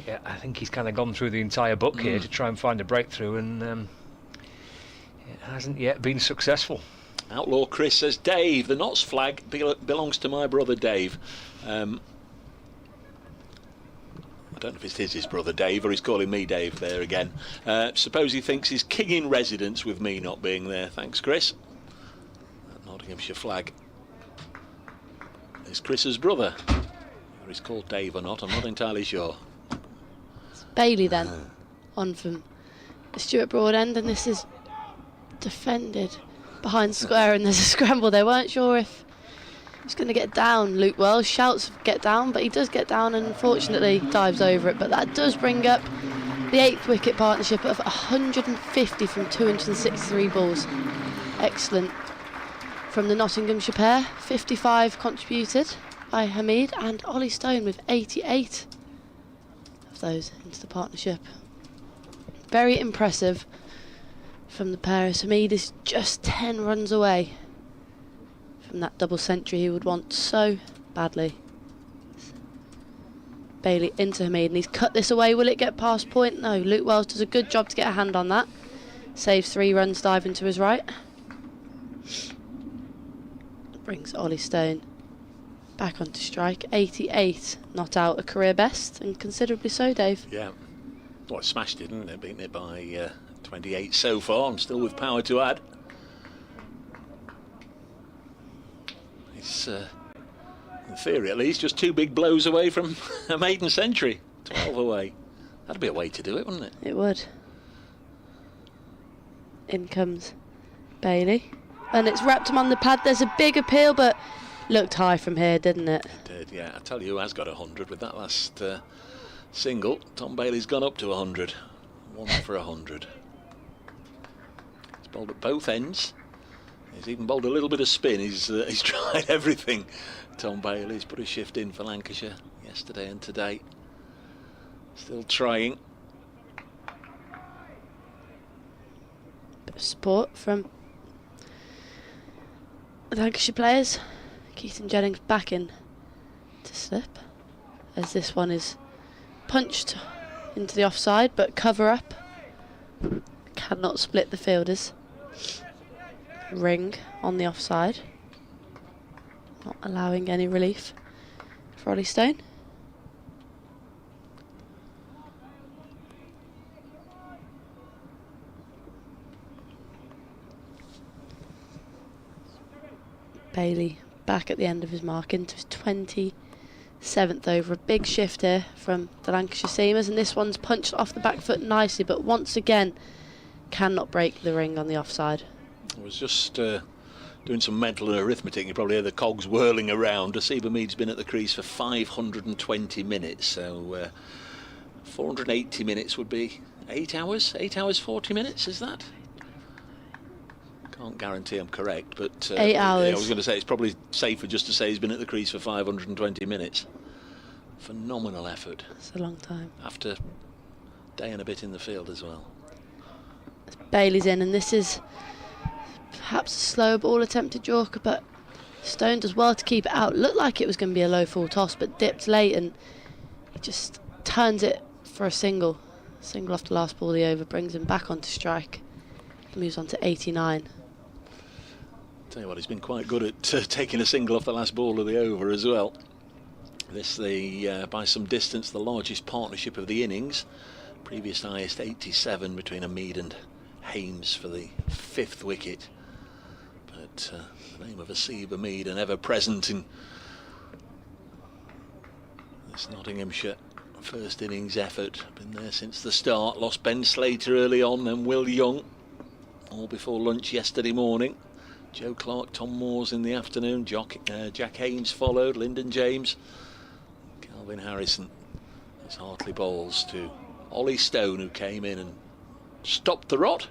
Yeah, I think he's kind of gone through the entire book here to try and find a breakthrough, and it hasn't yet been successful. Outlaw Chris says, Dave, the Notts flag belongs to my brother Dave. I don't know if it is his brother Dave or he's calling me Dave there again. Suppose he thinks he's king in residence with me not being there. Thanks, Chris. That Nottinghamshire flag is Chris's brother. Whether he's called Dave or not, I'm not entirely sure. Bailey then, on from the Stuart Broad end, and this is defended behind square, and there's a scramble. They weren't sure if he's going to get down. Luke Wells shouts get down, but he does get down and unfortunately dives over it. But that does bring up the 8th wicket partnership of 150 from 263 balls. Excellent from the Nottinghamshire pair. 55 contributed by Hameed, and Ollie Stone with 88 of those into the partnership. Very impressive from the pair, as Hameed is just 10 runs away from that double century he would want so badly. Bailey into Hameed, and he's cut this away. Will it get past point? No. Luke Wells does a good job to get a hand on that. Saves 3 runs diving to his right. Brings Ollie Stone back onto strike. 88, not out, a career best, and considerably so, Dave. Yeah. Well, it smashed it, didn't it? Beaten it by 28 so far, and still with power to add. It's, in theory at least, just 2 big blows away from a maiden century. 12 away. That'd be a way to do it, wouldn't it? It would. In comes Bailey, and it's wrapped him on the pad. There's a big appeal, but looked high from here, didn't it? It did, yeah. I tell you who has got 100 with that last single. Tom Bailey's gone up to 100. 1 for 100. He's bowled at both ends. He's even bowled a little bit of spin. He's tried everything. Tom Bailey's put a shift in for Lancashire yesterday and today. Still trying. Bit of support from the Lancashire players. Keaton Jennings back in to slip, as this one is punched into the offside, but cover up cannot split the fielders. Ring on the offside, not allowing any relief for Ollie Stone. Bailey back at the end of his mark into his 27th over. A big shift here from the Lancashire seamers, and this one's punched off the back foot nicely, but once again cannot break the ring on the offside. I was just doing some mental arithmetic. You probably hear the cogs whirling around. Haseeb Hameed's been at the crease for 520 minutes, so 480 minutes would be 8 hours? 8 hours 40 minutes, is that? Can't guarantee I'm correct, but 8 hours. Yeah, I was going to say it's probably safer just to say he's been at the crease for 520 minutes. Phenomenal effort. That's a long time. After a day and a bit in the field as well. Bailey's in, and this is perhaps a slow ball attempted Yorker, but Stone does well to keep it out. Looked like it was going to be a low full toss, but dipped late, and he just turns it for a single. Single off the last ball of the over brings him back onto strike. Moves on to 89. Tell you what, he's been quite good at taking a single off the last ball of the over as well. This, by some distance, the largest partnership of the innings. Previous highest 87 between Hameed and Hames for the 5th wicket. But the name of Haseeb Hameed, an ever-present in this Nottinghamshire first innings effort. Been there since the start. Lost Ben Slater early on, then Will Young, all before lunch yesterday morning. Joe Clark, Tom Moores in the afternoon. Jack Hames followed. Lyndon James, Calvin Harrison. As Hartley bowls to Ollie Stone, who came in and stopped the rot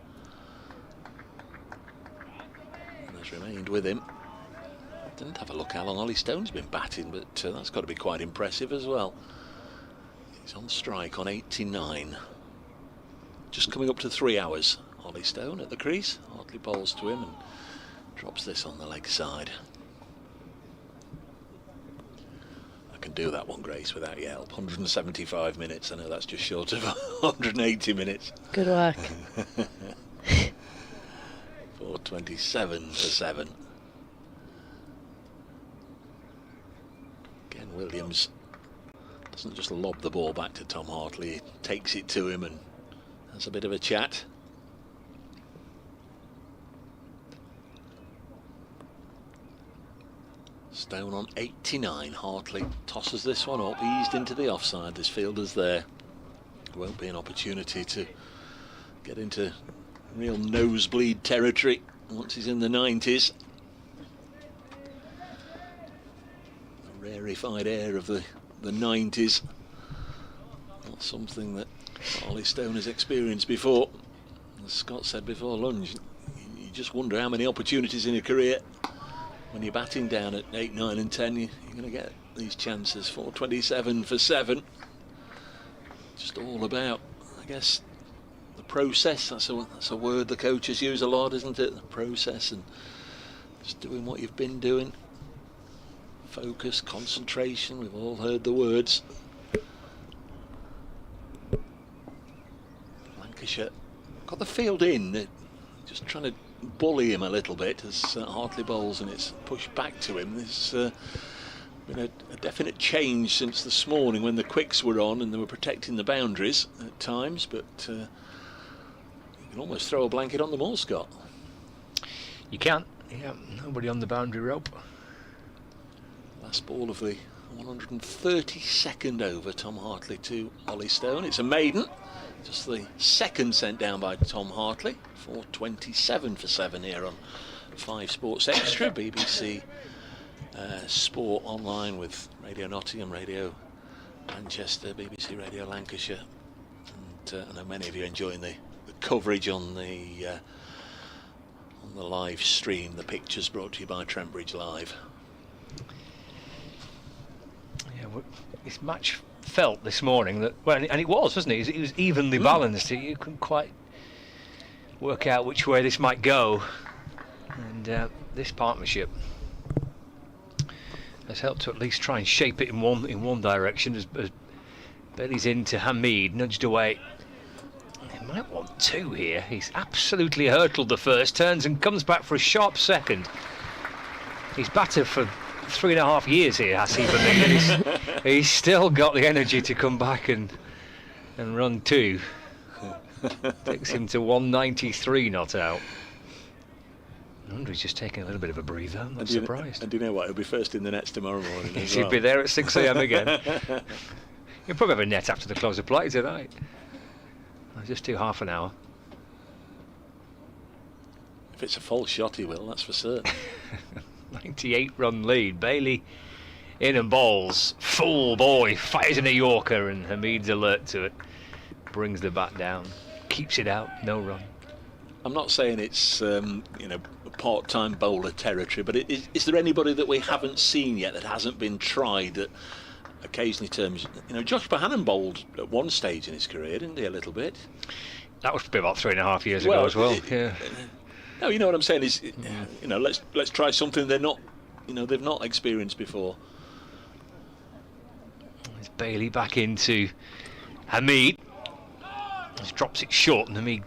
and has remained with him. Didn't have a look how long Ollie Stone's been batting, but that's got to be quite impressive as well. He's on strike on 89. Just coming up to 3 hours. Ollie Stone at the crease. Hartley bowls to him and drops this on the leg side. I can do that one, Grace, without your help. 175 minutes. I know that's just short of 180 minutes. Good work. 427 for 7. Again, Williams doesn't just lob the ball back to Tom Hartley, he takes it to him and has a bit of a chat. Stone on 89. Hartley tosses this one up, eased into the offside. This fielder's there. Won't be an opportunity to get into real nosebleed territory once he's in the 90s. The rarefied air of the 90s. Not something that Ollie Stone has experienced before. As Scott said before lunch, you just wonder how many opportunities in your career, when you're batting down at 8, 9 and 10, you're going to get these chances. 427 for 7. Just all about, I guess, the process. That's a word the coaches use a lot, isn't it? The process, and just doing what you've been doing. Focus, concentration, we've all heard the words. Lancashire got the field in, just trying to bully him a little bit as Hartley bowls, and it's pushed back to him. There's been a definite change since this morning when the quicks were on and they were protecting the boundaries at times, but you can almost throw a blanket on them all, Scott. You can. Yeah, nobody on the boundary rope. Last ball of the 132nd over, Tom Hartley to Ollie Stone. It's a maiden, just the second sent down by Tom Hartley. 427 for 7 here on 5 Sports Extra, BBC Sport Online with Radio Nottingham, Radio Manchester, BBC Radio Lancashire, and I know many of you enjoying the coverage on the live stream. The pictures brought to you by Trent Bridge Live. Yeah, this match felt this morning that, well, and it was, wasn't it? It was evenly balanced. You couldn't quite work out which way this might go, and this partnership has helped to at least try and shape it in one direction. As Bailey's into Hameed, nudged away. He might want 2 here. He's absolutely hurtled the first, turns and comes back for a sharp second. He's batted for 3.5 years here, Haseeb Hameed. He's still got the energy to come back and run 2. Takes him to 193 not out. I wonder he's just taking a little bit of a breather. I'm not surprised. And do you know what? He'll be first in the nets tomorrow morning. He'll be there at 6 AM again. He'll probably have a net after the close of play tonight. I'll just do half an hour. If it's a false shot, he will, that's for certain. 98 run lead. Bailey in and bowls. Full boy, fires in a Yorker, and Hameed's alert to it. Brings the bat down. Keeps it out, no run. I'm not saying it's part-time bowler territory, but is there anybody that we haven't seen yet that hasn't been tried that occasionally terms? Josh Bohannon bowled at one stage in his career, didn't he? A little bit. That was probably about 3.5 years ago as well. Yeah. No, you know what I'm saying is, let's try something they've not experienced before. There's Bailey back into Hameed. Just drops it short, and Hameed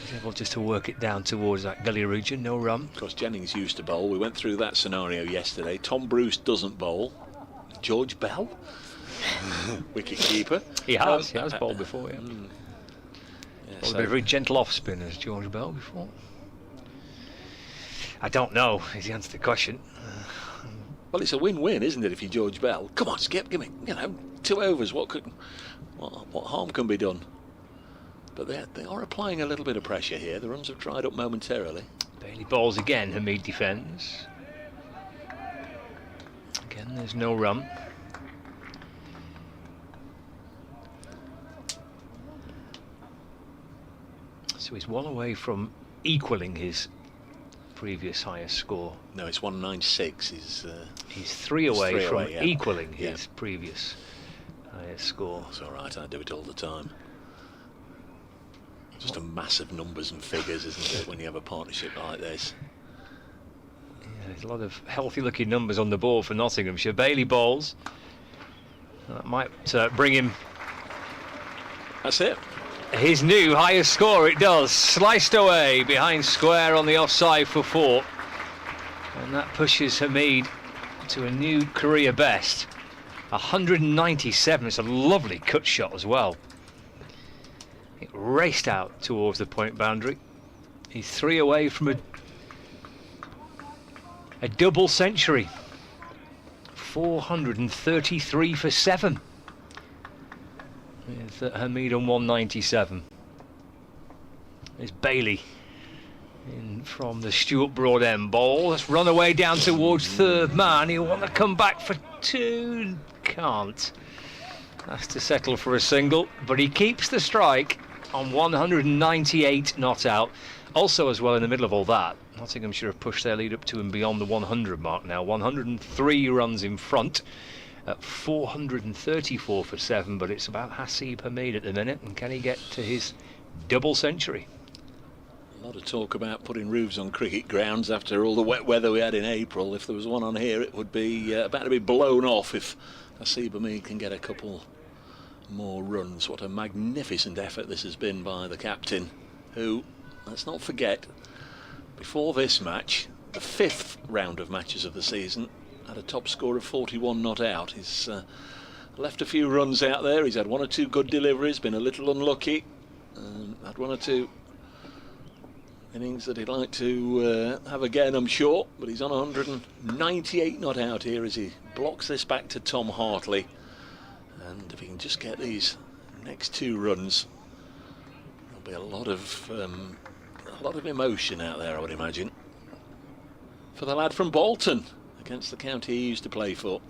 is able just to work it down towards that gully region. No run. Of course, Jennings used to bowl. We went through that scenario yesterday. Tom Bruce doesn't bowl. George Bell, wicket keeper. He has bowled before. Yeah. So a very gentle off spin as George Bell before. I don't know is the answer to the question. Well, it's a win-win, isn't it? If you're George Bell, come on, Skip, give me 2 overs. What harm can be done? But they are applying a little bit of pressure here. The runs have dried up momentarily. Bailey bowls again. Hameed defends. Again, there's no run. So he's one away from equaling his previous highest score. No, it's 196. He's three away from yeah. equaling his previous highest score. It's all right, I do it all the time. Just a mass of numbers and figures, isn't it, when you have a partnership like this? Yeah, there's a lot of healthy-looking numbers on the board for Nottinghamshire. Bailey bowls. That might bring him. That's it. His new highest score, it does. Sliced away behind square on the offside for 4. And that pushes Hameed to a new career best. 197. It's a lovely cut shot as well. It raced out towards the point boundary. He's 3 away from a double century. 433 for 7. With Hameed on 197. There's Bailey in from the Stuart Broad end bowl. Let's run away down towards third man. He'll want to come back for 2. Can't. Has to settle for a single, but he keeps the strike on 198 not out. Also, as well, in the middle of all that, Nottinghamshire have pushed their lead up to and beyond the 100 mark now. 103 runs in front at 434 for 7, but it's about Haseeb Hameed at the minute, and can he get to his double century? A lot of talk about putting roofs on cricket grounds after all the wet weather we had in April. If there was one on here, it would be about to be blown off if Haseeb Hameed can get a couple more runs. What a magnificent effort this has been by the captain, who, let's not forget, before this match, the 5th round of matches of the season, had a top score of 41 not out. He's left a few runs out there. He's had 1 or 2 good deliveries, been a little unlucky, had 1 or 2 innings that he'd like to have again, I'm sure, but he's on 198 not out here as he blocks this back to Tom Hartley. And if he can just get these next 2 runs, there'll be a lot of emotion out there, I would imagine, for the lad from Bolton against the county he used to play for.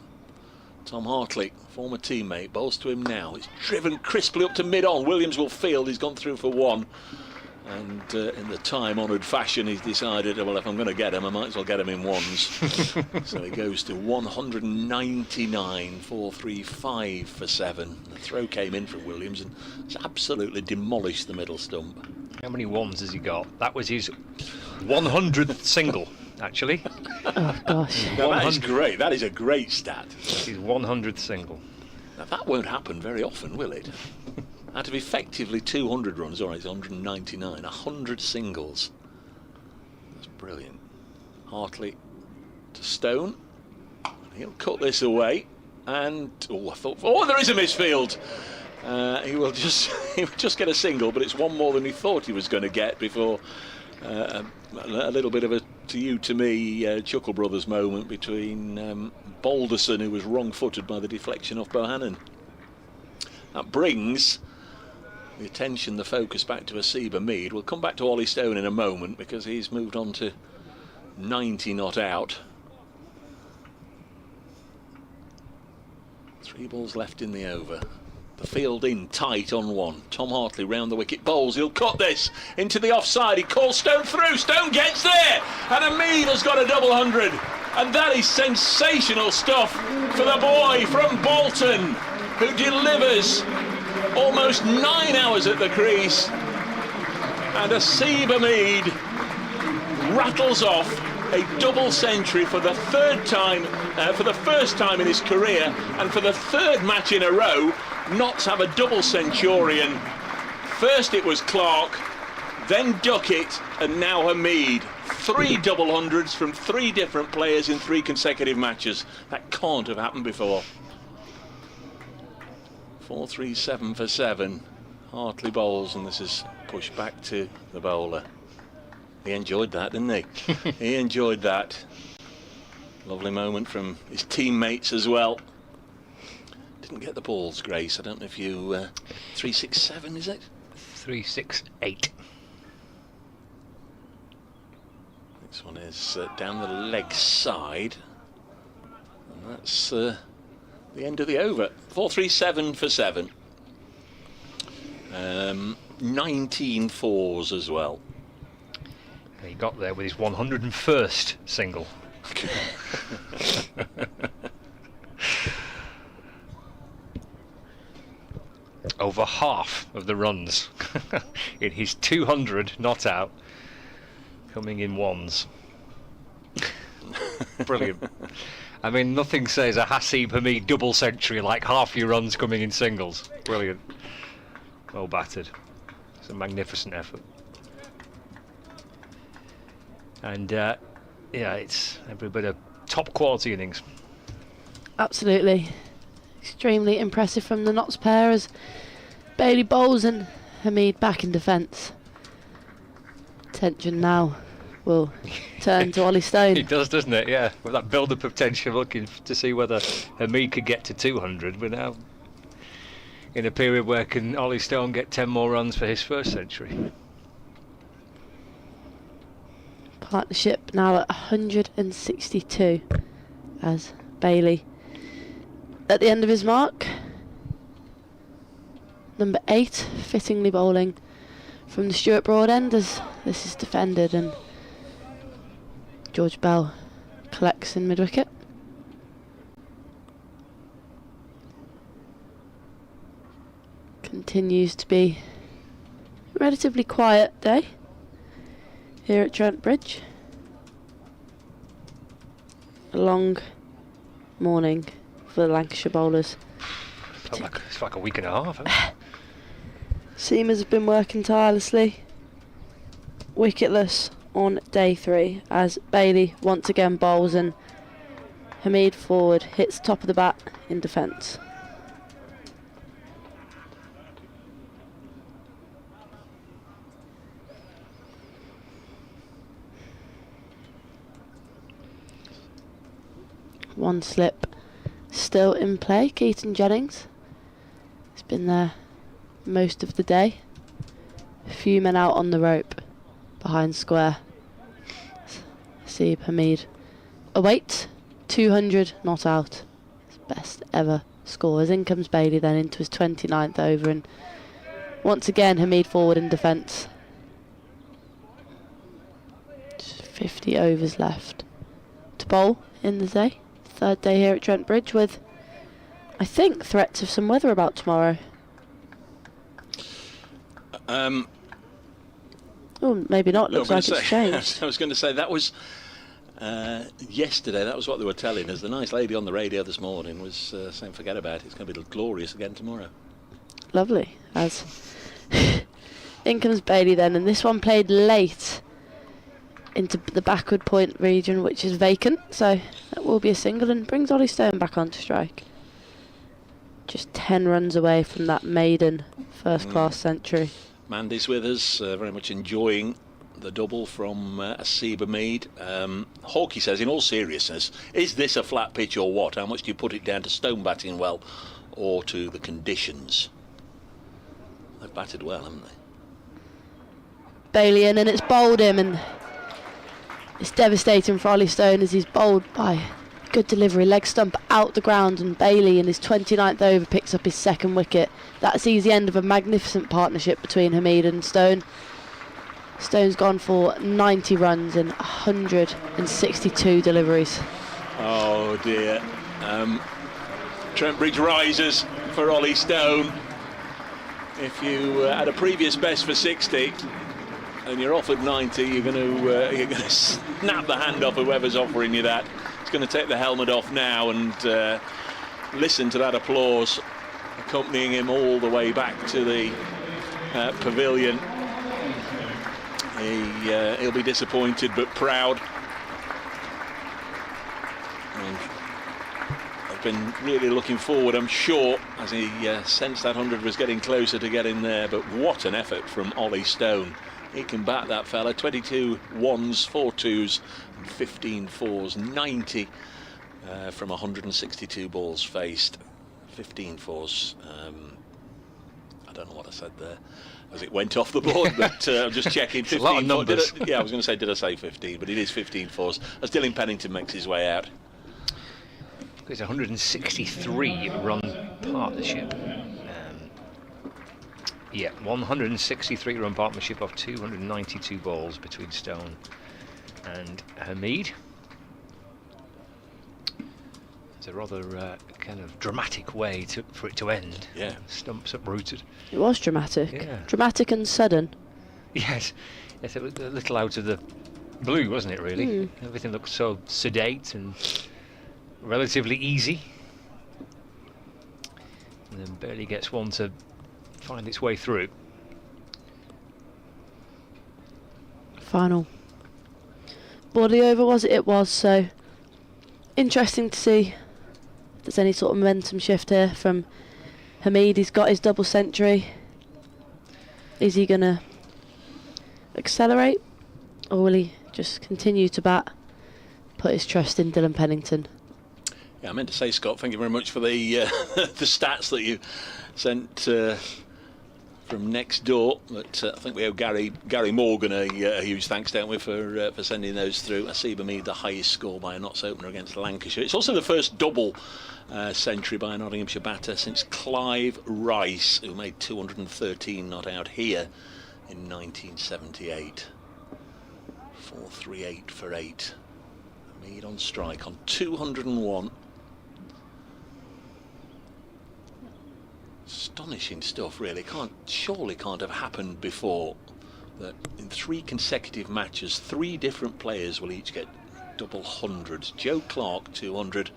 Tom Hartley, former teammate, bowls to him now. It's driven crisply up to mid-on. Williams will field. He's gone through for 1. And in the time-honoured fashion, he's decided, well, if I'm going to get him, I might as well get him in ones. So he goes to 199, 435 for 7. The throw came in from Williams and it's absolutely demolished the middle stump. How many ones has he got? That was his 100th single, actually. Oh, gosh. That is great. That is a great stat. That's his 100th single. Now, that won't happen very often, will it? Out of effectively 200 runs, or it's 199, 100 singles. That's brilliant. Hartley to Stone. He'll cut this away. And, there is a misfield. He will just get a single, but it's 1 more than he thought he was going to get before a little bit of a to me Chuckle Brothers moment between Balderson, who was wrong-footed by the deflection off Bohannon. That brings the attention, the focus back to Haseeb Hameed. We'll come back to Ollie Stone in a moment because he's moved on to 90 not out. 3 balls left in the over. The field in tight on 1. Tom Hartley round the wicket, bowls. He'll cut this into the offside. He calls Stone through. Stone gets there, and Hameed has got a double 100. And that is sensational stuff for the boy from Bolton, who delivers almost 9 hours at the crease, and Haseeb Hameed rattles off a double century for the 3rd time, for the first time in his career, and for the 3rd match in a row. Notts have a double centurion. First it was Clark, then Duckett, and now Hameed. 3 double hundreds from 3 different players in 3 consecutive matches. That can't have happened before. 437 for 7. Hartley bowls, and this is pushed back to the bowler. He enjoyed that, didn't he? He enjoyed that. Lovely moment from his teammates as well. Didn't get the balls, Grace. I don't know if you 367, is it? 368. This one is down the leg side, and that's the end of the over. 437 for 7. 19 fours as well. He got there with his 101st single. Over half of the runs in his 200 not out coming in ones. Brilliant. I mean, nothing says a Haseeb Hameed double century like half your runs coming in singles. Brilliant. Well battered. It's a magnificent effort. And yeah, it's every bit of top quality innings. Absolutely. Extremely impressive from the Notts pair as Bailey bowls and Hameed back in defence. Attention now will turn to Ollie Stone. It does, doesn't it? Yeah, with that build-up of tension, looking to see whether Hameed could get to 200. We're now in a period where can Ollie Stone get 10 more runs for his first century. Partnership now at 162 as Bailey at the end of his mark. Number 8 fittingly bowling from the Stuart Broad end as this is defended, and George Bell collects in mid-wicket. Continues to be a relatively quiet day here at Trent Bridge. A long morning for the Lancashire bowlers. It's like a week and a half, hasn't it? Seamers have been working tirelessly. Wicketless on day 3 as Bailey once again bowls and Hameed forward hits top of the bat in defence. One slip still in play. Keaton Jennings has been there most of the day. A few men out on the rope behind square. Haseeb Hameed awaits 200 not out. His best ever score. As in comes Bailey then into his 29th over, and once again Hameed forward in defence. Just 50 overs left to bowl in the day. Third day here at Trent Bridge with, I think, threats of some weather about tomorrow. Oh, maybe not. Looks like it's changed. I was going to say that was yesterday. That was what they were telling us. The nice lady on the radio this morning was saying, "Forget about it. It's going to be glorious again tomorrow." Lovely. As in comes Bailey then, and this one played late into the backward point region, which is vacant, so that will be a single and brings Ollie Stone back onto strike. Just 10 runs away from that maiden first-class century. Mandy's with us, very much enjoying the double from Haseeb Hameed. Hawkey says, in all seriousness, is this a flat pitch or what? How much do you put it down to Stone batting well or to the conditions? They've batted well, haven't they? Bailey in, and it's bowled him, and it's devastating for Ollie Stone as he's bowled by good delivery, leg stump out the ground, and Bailey in his 29th over picks up his second wicket. That sees the end of a magnificent partnership between Hameed and Stone. Stone's gone for 90 runs and 162 deliveries. Oh dear. Trent Bridge rises for Ollie Stone. If you had a previous best for 60 and you're offered 90, you're going to snap the hand off whoever's offering you that. He's going to take the helmet off now and listen to that applause accompanying him all the way back to the pavilion. He'll be disappointed but proud. And I've been really looking forward, I'm sure, as he sensed that 100 was getting closer to getting there. But what an effort from Ollie Stone. He can bat that fella. 22 ones, 4 twos and 15 fours, 90 from 162 balls faced. 15 fours. I don't know what I said there as it went off the board, but I'm just checking. 15 a lot of numbers. Yeah, I was going to say, did I say 15? But it is 15 fours as Dylan Pennington makes his way out. It's a 163 run partnership. Yeah, 163 run partnership of 292 balls between Stone and Hameed. It's a rather kind of dramatic way for it to end. Yeah. Stumps uprooted. It was dramatic. Yeah. Dramatic and sudden. Yes, yes, it was a little out of the blue, wasn't it, really? Everything looked so sedate and relatively easy. And then barely gets one to find its way through. Final body over, was it? It was, so interesting to see if there's any sort of momentum shift here from Hameed. He's got his double century. Is he going to accelerate, or will he just continue to bat, put his trust in Dylan Pennington? Yeah, I meant to say, Scott, thank you very much for the the stats that you sent from next door. But I think we owe Gary Morgan a huge thanks, don't we, for sending those through. Haseeb Hameed, the highest score by a Notts opener against Lancashire. It's also the first double century by a Nottinghamshire batter since Clive Rice, who made 213 not out here in 1978. 438 for 8. Hameed on strike on 201. Astonishing stuff, really. Surely can't have happened before that in 3 consecutive matches 3 different players will each get double hundreds. Joe Clark 200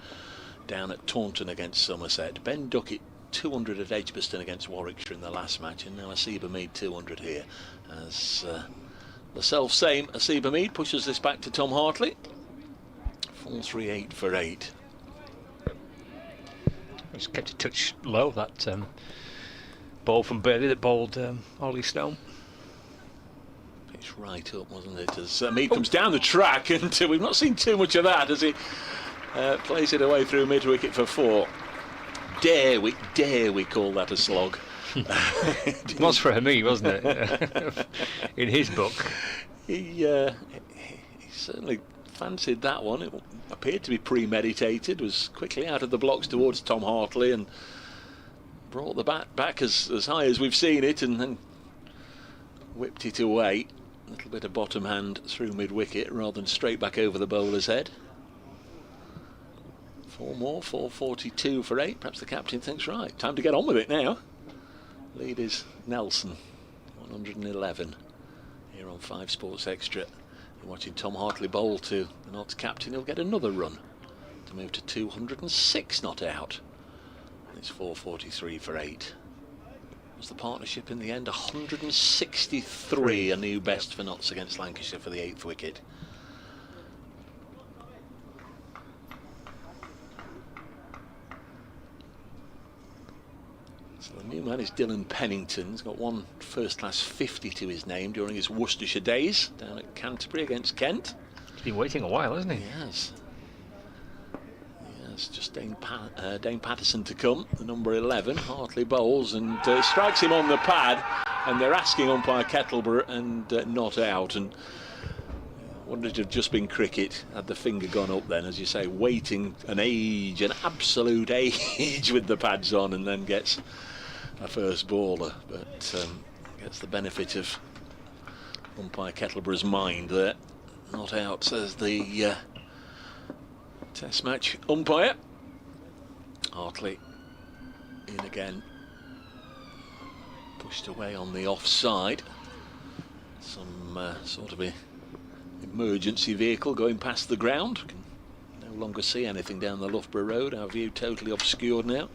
down at Taunton against Somerset, Ben Duckett 200 at Edgbaston against Warwickshire in the last match, and now Haseeb Hameed 200 here. As the self-same Haseeb Hameed pushes this back to Tom Hartley. 438 for 8. Just kept a touch low, that ball from Burley that bowled Ollie Stone. Pitched right up, wasn't it? As Hameed comes down the track, and we've not seen too much of that as he plays it away through mid-wicket for 4. Dare we call that a slog? It was for Hameed, wasn't it? In his book. He certainly fancied that one. It appeared to be premeditated, was quickly out of the blocks towards Tom Hartley and brought the bat back as high as we've seen it, and then whipped it away. A little bit of bottom hand through mid-wicket rather than straight back over the bowler's head. 4 more, 442 for 8. Perhaps the captain thinks, right, time to get on with it now. Lead is Nelson, 111 here on 5 Sports Extra. You're watching Tom Hartley bowl to the Notts captain. He'll get another run to move to 206 not out. And it's 443 for 8. Was the partnership in the end 163, a new best for Notts against Lancashire for the 8th wicket. So the new man is Dylan Pennington. He's got one first-class 50 to his name during his Worcestershire days down at Canterbury against Kent. He's been waiting a while, hasn't he? Yes. Yes, just Dane Patterson to come, the number 11. Hartley bowls and strikes him on the pad, and they're asking umpire Kettleborough and not out. And wouldn't it have just been cricket had the finger gone up then, as you say, waiting an absolute age with the pads on, and then gets a first baller, but gets the benefit of umpire Kettleborough's mind there. Not out, says the Test match umpire. Hartley in again, pushed away on the offside. Some sort of a emergency vehicle going past the ground. Can no longer see anything down the Loughborough Road. Our view totally obscured now.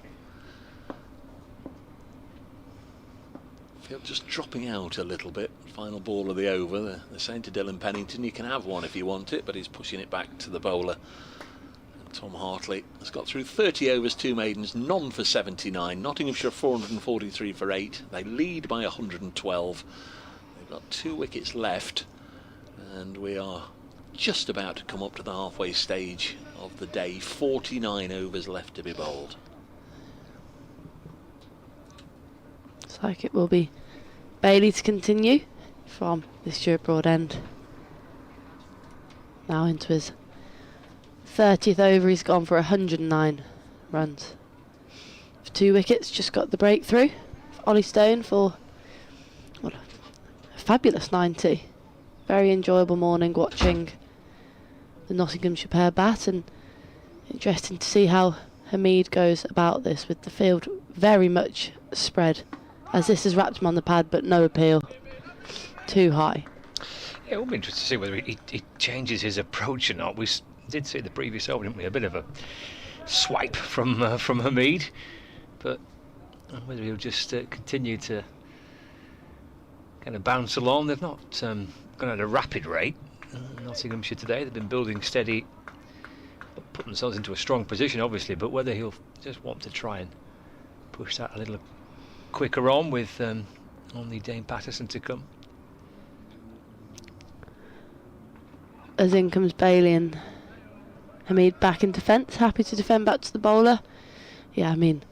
Field just dropping out a little bit. Final ball of the over. They're saying to Dylan Pennington, you can have one if you want it, but he's pushing it back to the bowler. And Tom Hartley has got through 30 overs, 2 maidens, none for 79. Nottinghamshire 443 for 8. They lead by 112. They've got 2 wickets left, and we are just about to come up to the halfway stage of the day. 49 overs left to be bowled. Looks like it will be Bailey to continue from this Stuart Broad end. Now into his 30th over, he's gone for 109 runs. For 2 wickets, just got the breakthrough. Ollie Stone for fabulous 90. Very enjoyable morning watching the Nottinghamshire pair bat, and interesting to see how Hameed goes about this with the field very much spread, as this has wrapped him on the pad but no appeal too high. Yeah, it will be interesting to see whether he changes his approach or not. We did see the previous over, didn't we? A bit of a swipe from Hameed, but whether he'll just continue to kind of bounce along. They've not gone at a rapid rate. Nottinghamshire today, they've been building steady, put themselves into a strong position obviously, but whether he'll just want to try and push that a little quicker on with only Dane Patterson to come. As in comes Bailey, and Hameed back in defence, happy to defend back to the bowler. Yeah, I mean,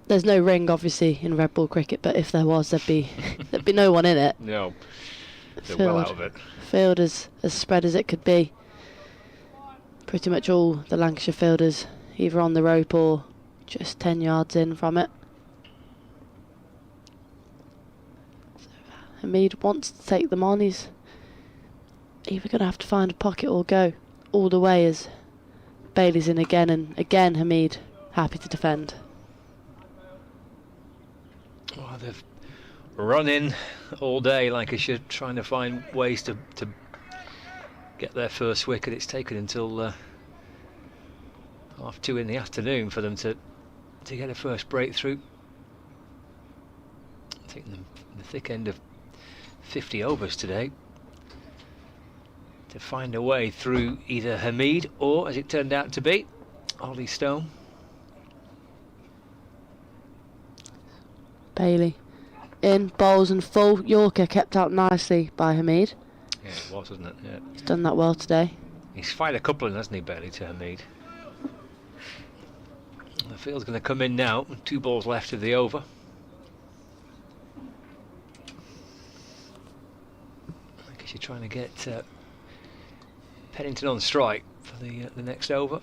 there's no ring obviously in red ball cricket, but if there was, there'd be no one in it. No, they're well out of it. Field as spread as it could be. Pretty much all the Lancashire fielders either on the rope or just 10 yards in from it. So Hameed wants to take them on. He's either going to have to find a pocket or go all the way as Bailey's in again, and again Hameed happy to defend. Well, they've run in all day, Lancashire, trying to find ways to get their first wicket. It's taken until 2:30 in the afternoon for them to get a first breakthrough. I think the thick end of 50 overs today to find a way through either Hameed or, as it turned out to be, Ollie Stone. Bailey in, bowls and full. Yorker kept out nicely by Hameed. Yeah, it was, wasn't it? Yeah. He's done that well today. He's fired a couple in, hasn't he, Bailey, to Hameed? The field's going to come in now. 2 balls left of the over. I guess you're trying to get Pennington on strike for the next over.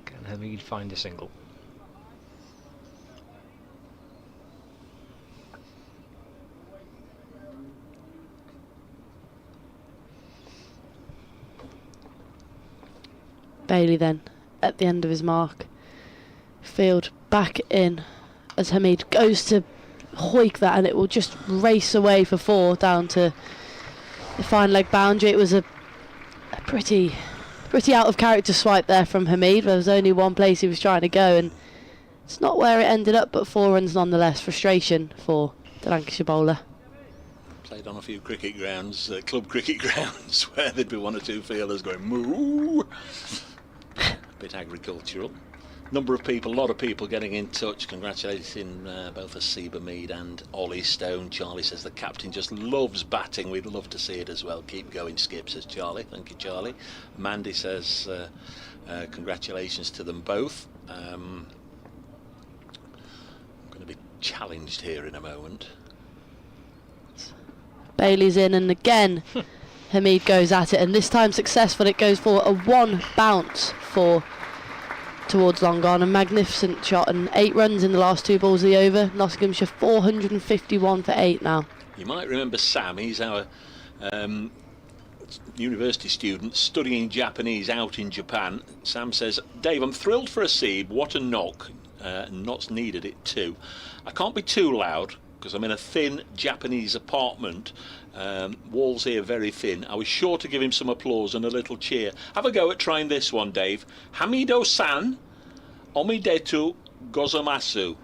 Can Hameed find a single? Bailey then at the end of his mark. Field back in as Hameed goes to hoik that, and it will just race away for 4 down to the fine leg boundary. It was a pretty out of character swipe there from Hameed. There was only one place he was trying to go, and it's not where it ended up, but 4 runs nonetheless. Frustration for the Lancashire bowler. Played on a few cricket grounds, club cricket grounds, where there'd be 1 or 2 fielders going moo. A bit agricultural. A lot of people getting in touch, congratulating both Haseeb Hameed and Ollie Stone. Charlie says the captain just loves batting. We'd love to see it as well. Keep going, Skip, says Charlie. Thank you, Charlie. Mandy says congratulations to them both. I'm going to be challenged here in a moment. Bailey's in, and again Hameed goes at it, and this time successful. It goes for a 1 bounce towards long on. A magnificent shot, and 8 runs in the last 2 balls of the over. Nottinghamshire 451 for 8 now. You might remember Sam. He's our university student studying Japanese out in Japan. Sam says, Dave, I'm thrilled for Haseeb. What a knock. Knots needed it too. I can't be too loud because I'm in a thin Japanese apartment. Walls here very thin. I was sure to give him some applause and a little cheer. Have a go at trying this one, Dave. Hamido-san omidetu gozamasu.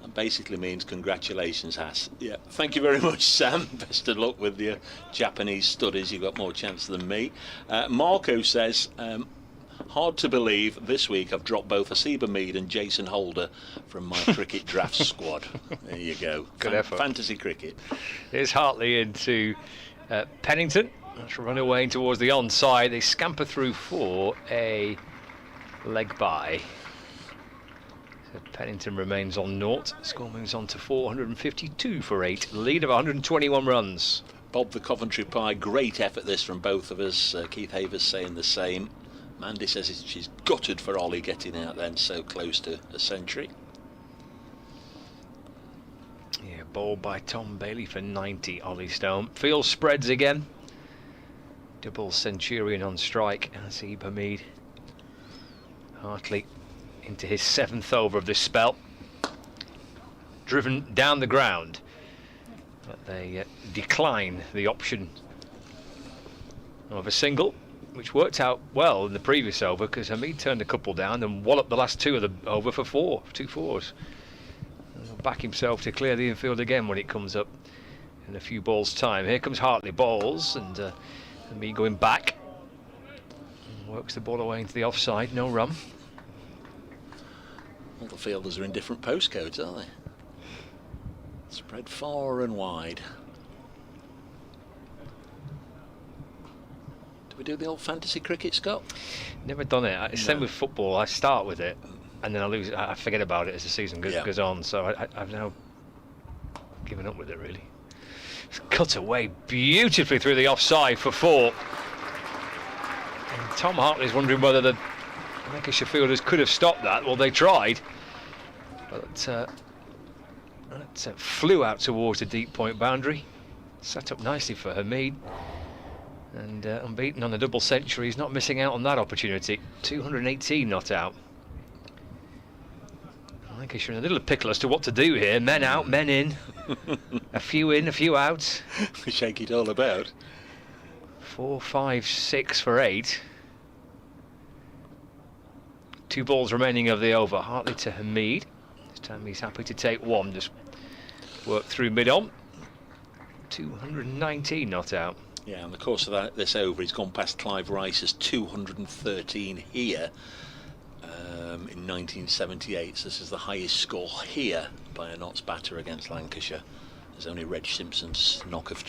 That basically means congratulations, Has. Yeah, thank you very much, Sam. Best of luck with your Japanese studies. You've got more chance than me. Marco says, hard to believe this week I've dropped both Haseeb Hameed and Jason Holder from my cricket draft squad. There you go. Good effort. Fantasy cricket. Here's Hartley into Pennington. That's run away towards the onside. They scamper through for a leg bye. So Pennington remains on 0. Score moves on to 452 for 8. Lead of 121 runs. Bob the Coventry Pie, great effort this from both of us. Keith Havers saying the same. Mandy says she's gutted for Ollie getting out then so close to a century. Yeah, Bowled by Tom Bailey for 90, Ollie Stone. Field spreads again. Double centurion on strike. Haseeb Hameed. Hartley into his 7th over of this spell. Driven down the ground. But they decline the option of a single, which worked out well in the previous over because Hameed turned a couple down and walloped the last 2 of the over for 2 fours. And he'll back himself to clear the infield again when it comes up in a few balls' time. Here comes Hartley balls, and Hameed going back. And works the ball away into the offside, no run. All the fielders are in different postcodes, aren't they? Spread far and wide. Do we do the old fantasy cricket, Scott? Never done it. Same with football. I start with it, and then I lose. I forget about it as the season goes on. So I've now given up with it. Really, it's cut away beautifully through the offside for 4. And Tom Hartley's wondering whether the Lancashire fielders could have stopped that. Well, they tried, but that flew out towards the deep point boundary. Set up nicely for Hameed. And unbeaten on a double century, he's not missing out on that opportunity. 218 not out. Lancashire in a little pickle as to what to do here. Men out, men in. A few out. Shake it all about. 4, 5, 6 for 8. 2 balls remaining of the over. Hartley to Hameed. This time he's happy to take 1. Just work through mid-on. 219 not out. Yeah, in the course of this over, he's gone past Clive Rice's 213 here in 1978. So this is the highest score here by a Notts batter against Lancashire. There's only Reg Simpson's knock of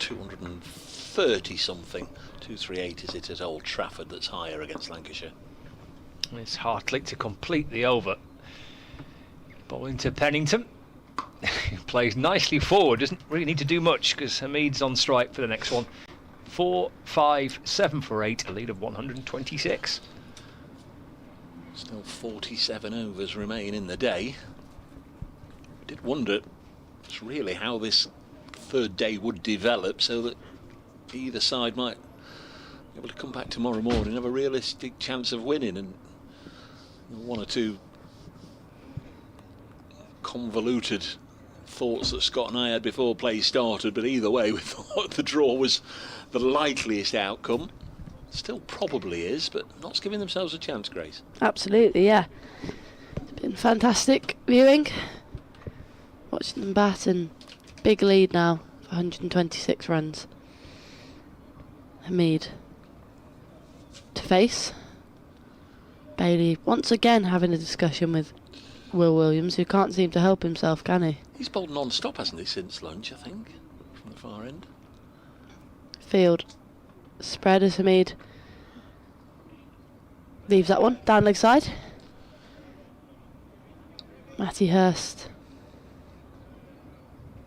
230 something. 238 is it at Old Trafford that's higher against Lancashire. It's Hartley to complete the over. Bowling to Pennington. He plays nicely forward, doesn't really need to do much because Hameed's on strike for the next one. 4, 5, 7 for 8, a lead of 126. Still 47 overs remain in the day. I did wonder just really how this 3rd day would develop so that either side might be able to come back tomorrow morning and have a realistic chance of winning, and 1 or 2 convoluted thoughts that Scott and I had before play started, but either way we thought the draw was the likeliest outcome. Still probably is, but Notts giving themselves a chance, Grace. Absolutely, yeah. It's been fantastic viewing. Watching them bat, and big lead now for 126 runs. Hameed to face. Bailey once again having a discussion with Will Williams, who can't seem to help himself, can he? He's bowled non-stop, hasn't he, since lunch, I think, from the far end. Field spread as Hameed leaves that one down leg side. Matty Hurst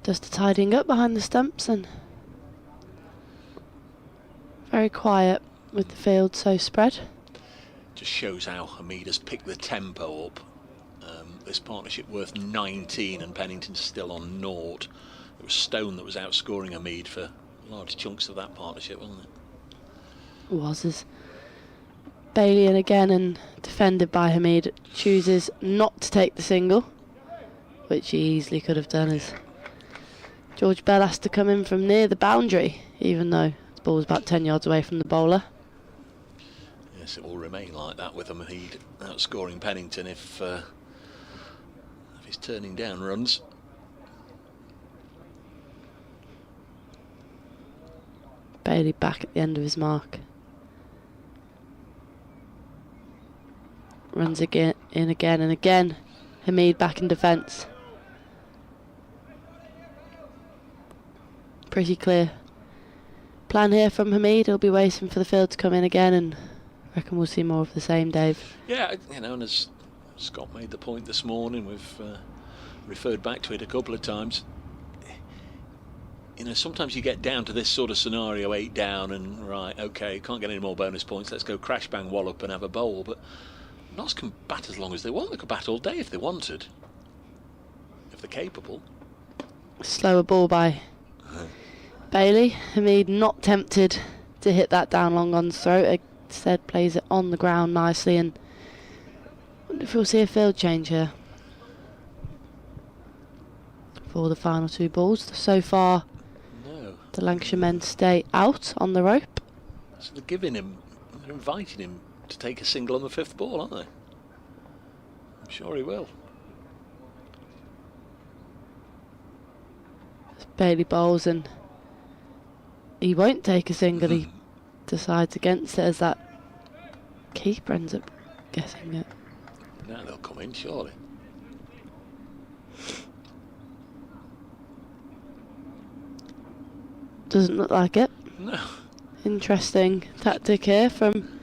does the tidying up behind the stumps, and very quiet with the field so spread. Just shows how Hameed has picked the tempo up. This partnership worth 19 and Pennington's still on 0. It was Stone that was outscoring Hameed for large chunks of that partnership, wasn't it? It was as Bailey in again and defended by Hameed, chooses not to take the single, which he easily could have done, as George Bell has to come in from near the boundary, even though the ball was about 10 yards away from the bowler. Yes, it will remain like that with Hameed outscoring Pennington if he's turning down runs. Bailey back at the end of his mark. Runs again, in again and again. Hameed back in defence. Pretty clear plan here from Hameed. He'll be waiting for the field to come in again, and I reckon we'll see more of the same, Dave. Yeah, you know, and as Scott made the point this morning, we've referred back to it a couple of times. You know, sometimes you get down to this sort of scenario, 8 down, and right, okay, can't get any more bonus points, let's go crash bang wallop and have a bowl. But Notts can bat as long as they want. They could bat all day if they wanted, if they're capable. Slower ball by Bailey. Hameed not tempted to hit that down long on's throat. Instead plays it on the ground nicely, and I wonder if we'll see a field change here for the final 2 balls. So far, No. the Lancashire men stay out on the rope. So they're inviting him to take a single on the 5th ball, aren't they? I'm sure he will. Bailey bowls and he won't take a single. He decides against it as that keeper ends up getting it. Now they'll come in, surely. Doesn't look like it. No. Interesting tactic here from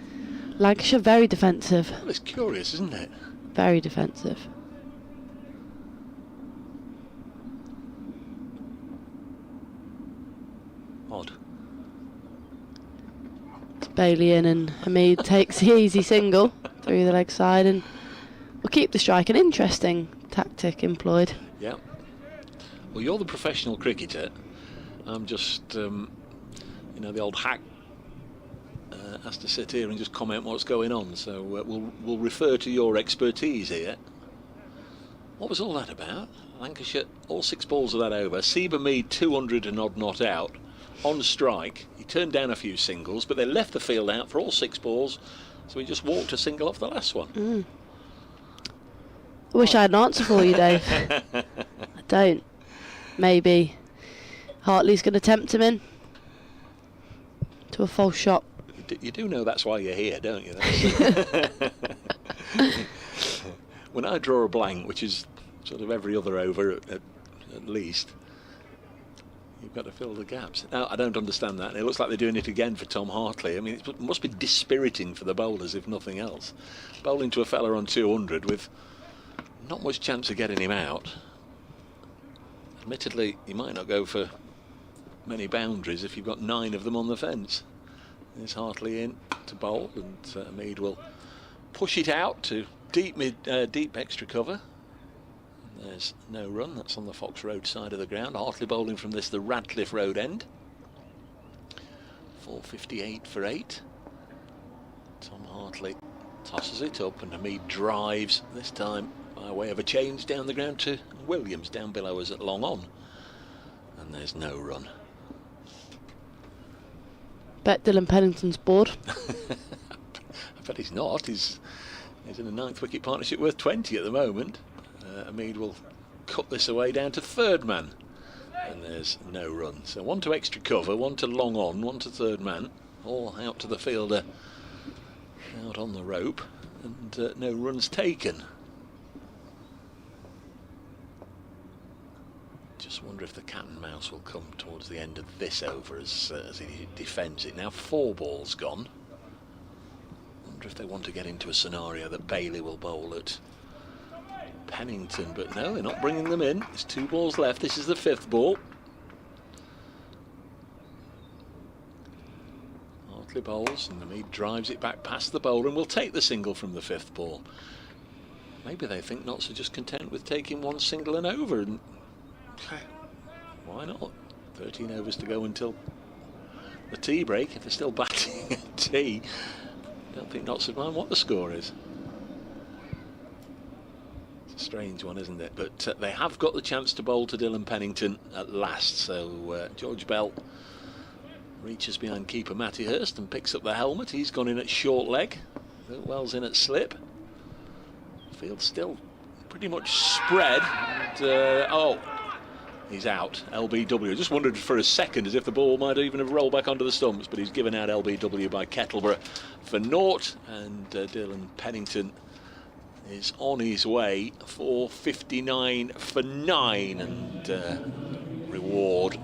Lancashire. Very defensive. Well, it's curious, isn't it? Very defensive. Odd. It's Bailey in, and Hameed takes the easy single through the leg side, and will keep the strike. An interesting tactic employed. Yeah. Well, you're the professional cricketer. I'm just, the old hack has to sit here and just comment what's going on. So we'll refer to your expertise here. What was all that about? Lancashire, all 6 balls of that over. Haseeb Hameed 200 and odd not out. On strike, he turned down a few singles, but they left the field out for all 6 balls, so he just walked a single off the last one. I wish I had an answer for you, Dave. I don't. Maybe Hartley's going to tempt him in to a false shot. You do know that's why you're here, don't you? When I draw a blank, which is sort of every other over at least, you've got to fill the gaps. Now, I don't understand that. It looks like they're doing it again for Tom Hartley. I mean, it must be dispiriting for the bowlers, if nothing else. Bowling to a fella on 200 with not much chance of getting him out. Admittedly, you might not go for many boundaries if you've got 9 of them on the fence. There's Hartley in to bowl, and Hameed will push it out to deep extra cover. There's no run. That's on the Fox Road side of the ground. Hartley bowling from the Radcliffe Road end. 4:58 for 8. Tom Hartley tosses it up, and Hameed drives, this time by way of a change down the ground to Williams, down below us at long on. And there's no run. Bet Dylan Pennington's bored. I bet he's not. He's in a 9th wicket partnership worth 20 at the moment. Hameed will cut this away down to 3rd man, and there's no run. So 1 to extra cover, 1 to long on, 1 to 3rd man, all out to the fielder, out on the rope, and no runs taken. Just wonder if the cat and mouse will come towards the end of this over as he defends it. Now 4 balls gone. Wonder if they want to get into a scenario that Bailey will bowl at Pennington, but no, they're not bringing them in. There's 2 balls left. This is the 5th ball. Hartley bowls, and Hameed drives it back past the bowler and will take the single from the 5th ball. Maybe they think not so just content with taking 1 single and over, and why not? 13 overs to go until the tea break. If they're still batting at tea, I don't think Notts would mind what the score is. It's a strange one, isn't it? But they have got the chance to bowl to Dylan Pennington at last. So George Bell reaches behind keeper Matty Hurst and picks up the helmet. He's gone in at short leg. Wells in at slip. Field still pretty much spread. And, he's out. LBW. I just wondered for a second as if the ball might even have rolled back onto the stumps, but he's given out LBW by Kettleborough for naught, and Dylan Pennington is on his way for 59 for 9, and reward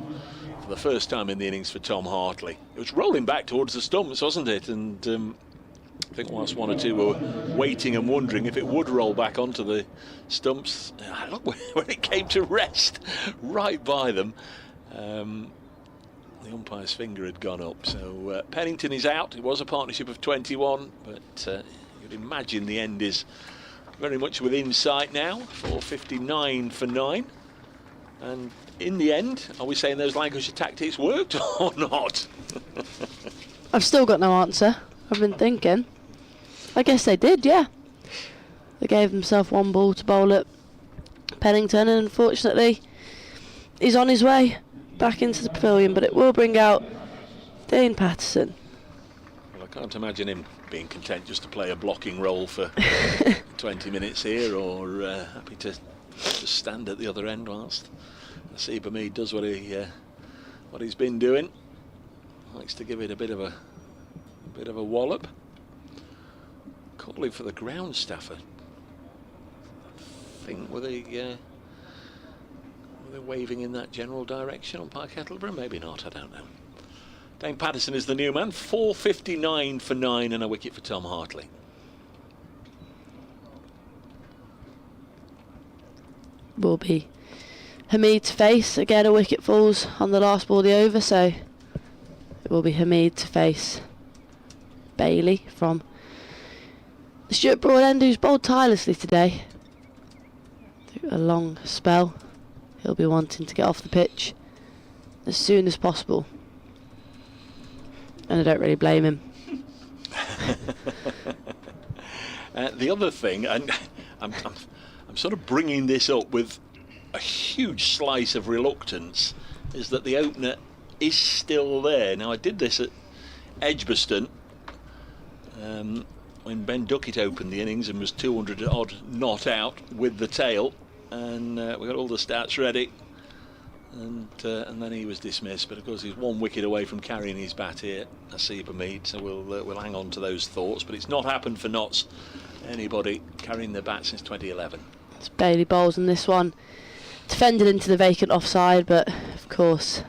for the first time in the innings for Tom Hartley. It was rolling back towards the stumps, wasn't it? And I think whilst 1 or 2 were waiting and wondering if it would roll back onto the stumps, look, when it came to rest right by them, the umpire's finger had gone up. So Pennington is out. It was a partnership of 21, but you'd imagine the end is very much within sight now. 4:59 for 9, and in the end, are we saying those Lancashire tactics worked or not? I've still got no answer. I've been thinking. I guess they did, yeah. They gave themselves one ball to bowl at Pennington, and unfortunately he's on his way back into the pavilion, but it will bring out Dane Patterson. Well, I can't imagine him being content just to play a blocking role for 20 minutes here, or happy to just stand at the other end whilst Haseeb Hameed does what he's been doing. Likes to give it a bit of a wallop. Calling for the ground staff. I think were they waving in that general direction on Park Kettleborough? Maybe not, I don't know. Dane Patterson is the new man. 4:59 for 9 and a wicket for Tom Hartley. Will be Hameed to face. Again, a wicket falls on the last ball of the over, so it will be Hameed to face Bailey from the Stuart Broad end, who's bowled tirelessly today. Through a long spell, he'll be wanting to get off the pitch as soon as possible, and I don't really blame him. The other thing, and I'm sort of bringing this up with a huge slice of reluctance, is that the opener is still there. Now, I did this at Edgbaston when Ben Duckett opened the innings and was 200 odd not out with the tail, and we got all the stats ready, and then he was dismissed. But of course, he's one wicket away from carrying his bat here, Haseeb Hameed, so we'll hang on to those thoughts. But it's not happened for Notts, anybody carrying their bat since 2011. It's Bailey bowls in this one, defended into the vacant offside, but of course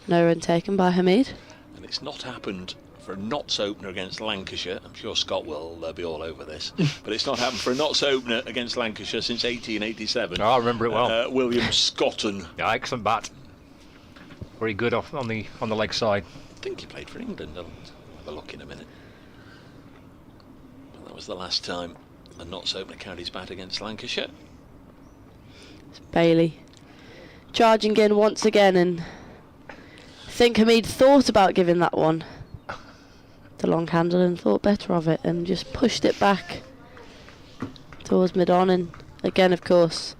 no run taken by Hameed. And it's not happened for a Notts opener against Lancashire. I'm sure Scott will be all over this, but it's not happened for a Notts opener against Lancashire since 1887. Oh, I remember it well. William Scotton. Yeah, excellent bat. Very good off on the leg side. I think he played for England. I'll have a look in a minute. But that was the last time a Notts opener carried his bat against Lancashire. It's Bailey charging in once again, and I think Hameed thought about giving that one to long handle and thought better of it and just pushed it back towards mid-on, and again, of course,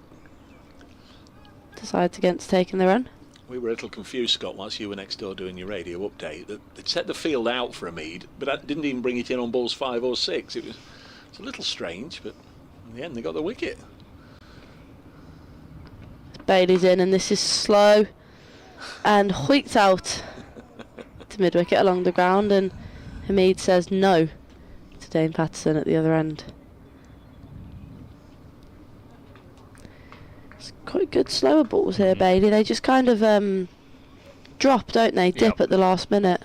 decides against taking the run. We were a little confused, Scott, whilst you were next door doing your radio update, that they'd set the field out for Hameed, but that didn't even bring it in on balls 5 or 6. It's a little strange, but in the end they got the wicket. Bailey's in, and this is slow and hoiked out to mid-wicket along the ground, and Hameed says no to Dane Patterson at the other end. It's quite good slower balls here, Bailey. They just kind of drop, don't they? Dip at the last minute.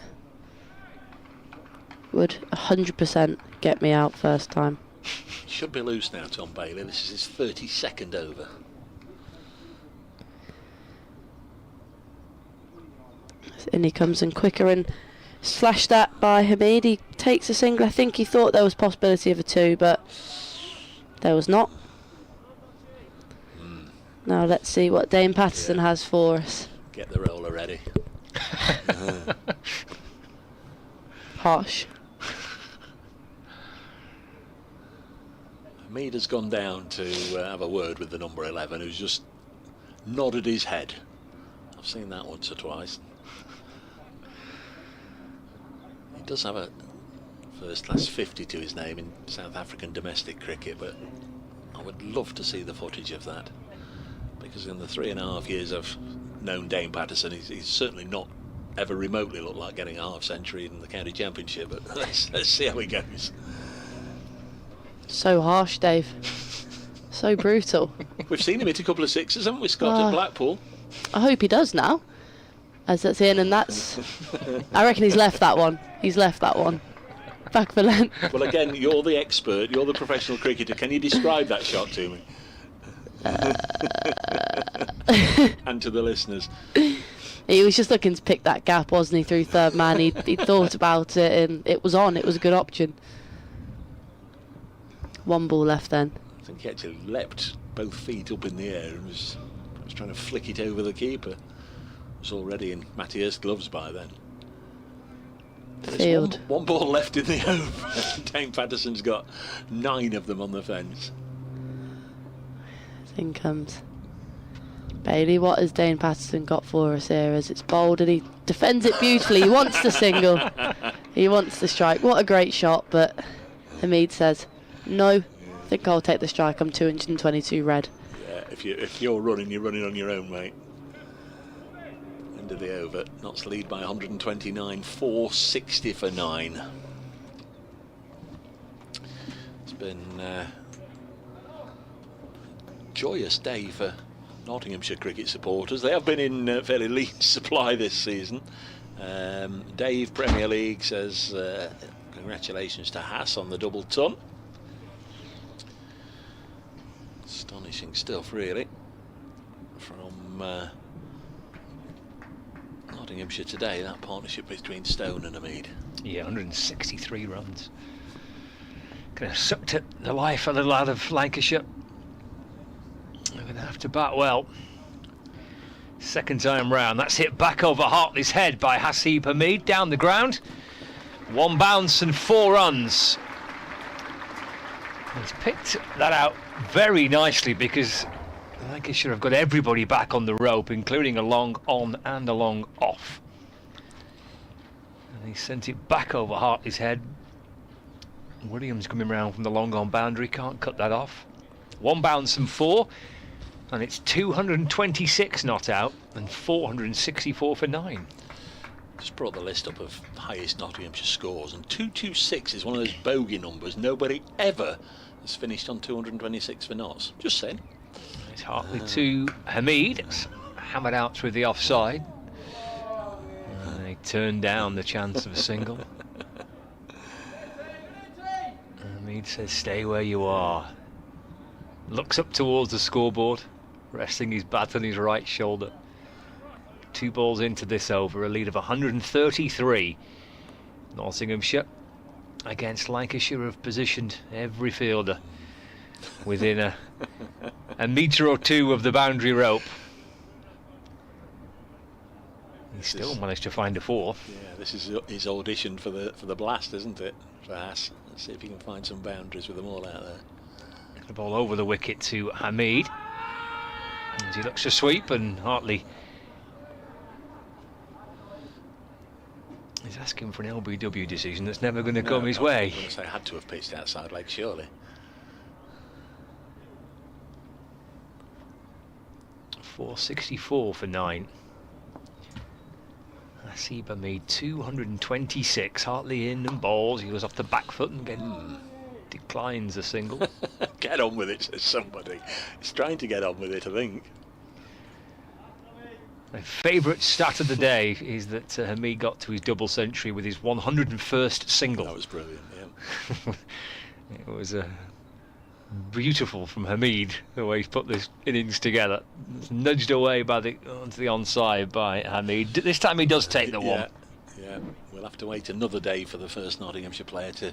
Would 100% get me out first time. Should be loose now, Tom Bailey. This is his 32nd over. In he comes in quicker and slashed that by Hameed. He takes a single. I think he thought there was possibility of a 2, but there was not. Now let's see what Dane Patterson has for us. Get the roller ready. Harsh. Hameed has gone down to have a word with the number 11, who's just nodded his head. I've seen that once or twice. He does have a first-class 50 to his name in South African domestic cricket, but I would love to see the footage of that, because in the 3.5 years I've known Dane Patterson, he's certainly not ever remotely looked like getting a half-century in the county championship, but let's see how he goes. So harsh, Dave. So brutal. We've seen him hit a couple of sixes, haven't we, Scott, at Blackpool? I hope he does now, as that's in, and that's... I reckon he's left that one. He's left that one. Back for length. Well, again, you're the expert, you're the professional cricketer. Can you describe that shot to me? And to the listeners. He was just looking to pick that gap, wasn't he, through third man. He thought about it, and it was on. It was a good option. One ball left then. I think he actually leapt both feet up in the air and was was trying to flick it over the keeper. It was already in Matthias' gloves by then. Field. There's one ball left in the over. Dane Patterson's got 9 of them on the fence. In comes Bailey. What has Dane Patterson got for us here? As it's bowled and he defends it beautifully. He wants the single. He wants the strike. What a great shot, but Hameed says, no, I think I'll take the strike. I'm 222 red. Yeah, if you're running, you're running on your own, mate. End of the over. Notts lead by 129, 460 for 9. It's been a joyous day for Nottinghamshire cricket supporters. They have been in fairly lean supply this season. Dave, Premier League, says congratulations to Haas on the double ton. Astonishing stuff, really, from Nottinghamshire today, that partnership between Stone and Hameed. Yeah, 163 runs. Kind of sucked at the life of the lad of Lancashire. They're going to have to bat well. Second time round, that's hit back over Hartley's head by Haseeb Hameed down the ground. 1 bounce and 4 runs. He's picked that out very nicely because Lancashire have got everybody back on the rope, including a long on and a long off. And he sent it back over Hartley's head. Williams coming round from the long on boundary, can't cut that off. 1 bounce and 4, and it's 226 not out and 464 for 9. Just brought the list up of highest Nottinghamshire scores, and 226 is one of those bogey numbers. Nobody ever has finished on 226 for Notts. Just saying. It's Hartley to Hameed. It's hammered out through the offside. And they turned down the chance of a single. Hameed says, stay where you are. Looks up towards the scoreboard, resting his bat on his right shoulder. 2 balls into this over, a lead of 133. Nottinghamshire against Lancashire have positioned every fielder within a metre or 2 of the boundary rope. He still managed to find a 4th. Yeah, this is his audition for the blast, isn't it, for Haas? Let's see if he can find some boundaries with them all out there. The ball over the wicket to Hameed as he looks to sweep, and Hartley is asking for an LBW decision that's never going to come his way. I'm going to say had to have pitched outside leg, surely. 464 for 9. Haseeb Hameed 226. Hartley in and balls. He goes off the back foot and again declines a single. Get on with it, says somebody. He's trying to get on with it, I think. My favourite stat of the day is that Hameed got to his double century with his 101st single. That was brilliant, yeah. It was beautiful from Hameed, the way he's put this innings together. It's nudged away by onto the onside by Hameed. This time he does take the one. Yeah, we'll have to wait another day for the first Nottinghamshire player to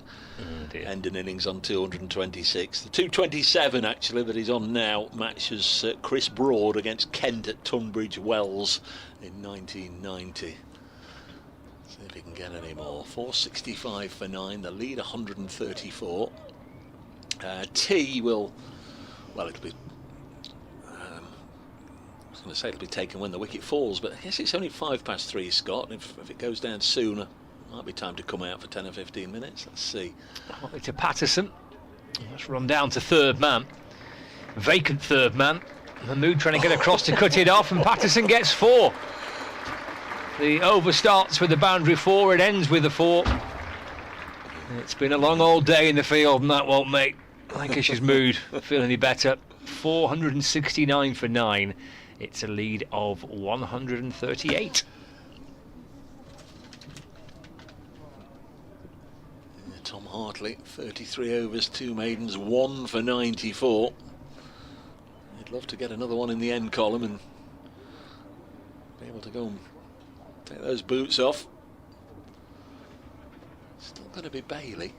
end an innings on 226. The 227 actually that he's on now matches Chris Broad against Kent at Tunbridge Wells in 1990. See if he can get any more. 465 for 9, the lead 134. T will, well, it'll be, I was going to say it'll be taken when the wicket falls, but I guess it's only 3:05, Scott. If it goes down sooner, it might be time to come out for 10 or 15 minutes. Let's see. Hartley to Patterson. Let's run down to third man. Vacant third man. Hameed trying to get across to cut it off, and Patterson gets 4. The over starts with the boundary 4, it ends with a 4. It's been a long old day in the field, and that won't make Lancashire's mood feel any better. 469 for 9. It's a lead of 138. Tom Hartley, 33 overs, 2 maidens, 1 for 94. He'd love to get another one in the end column and be able to go and take those boots off. Still going to be Bailey.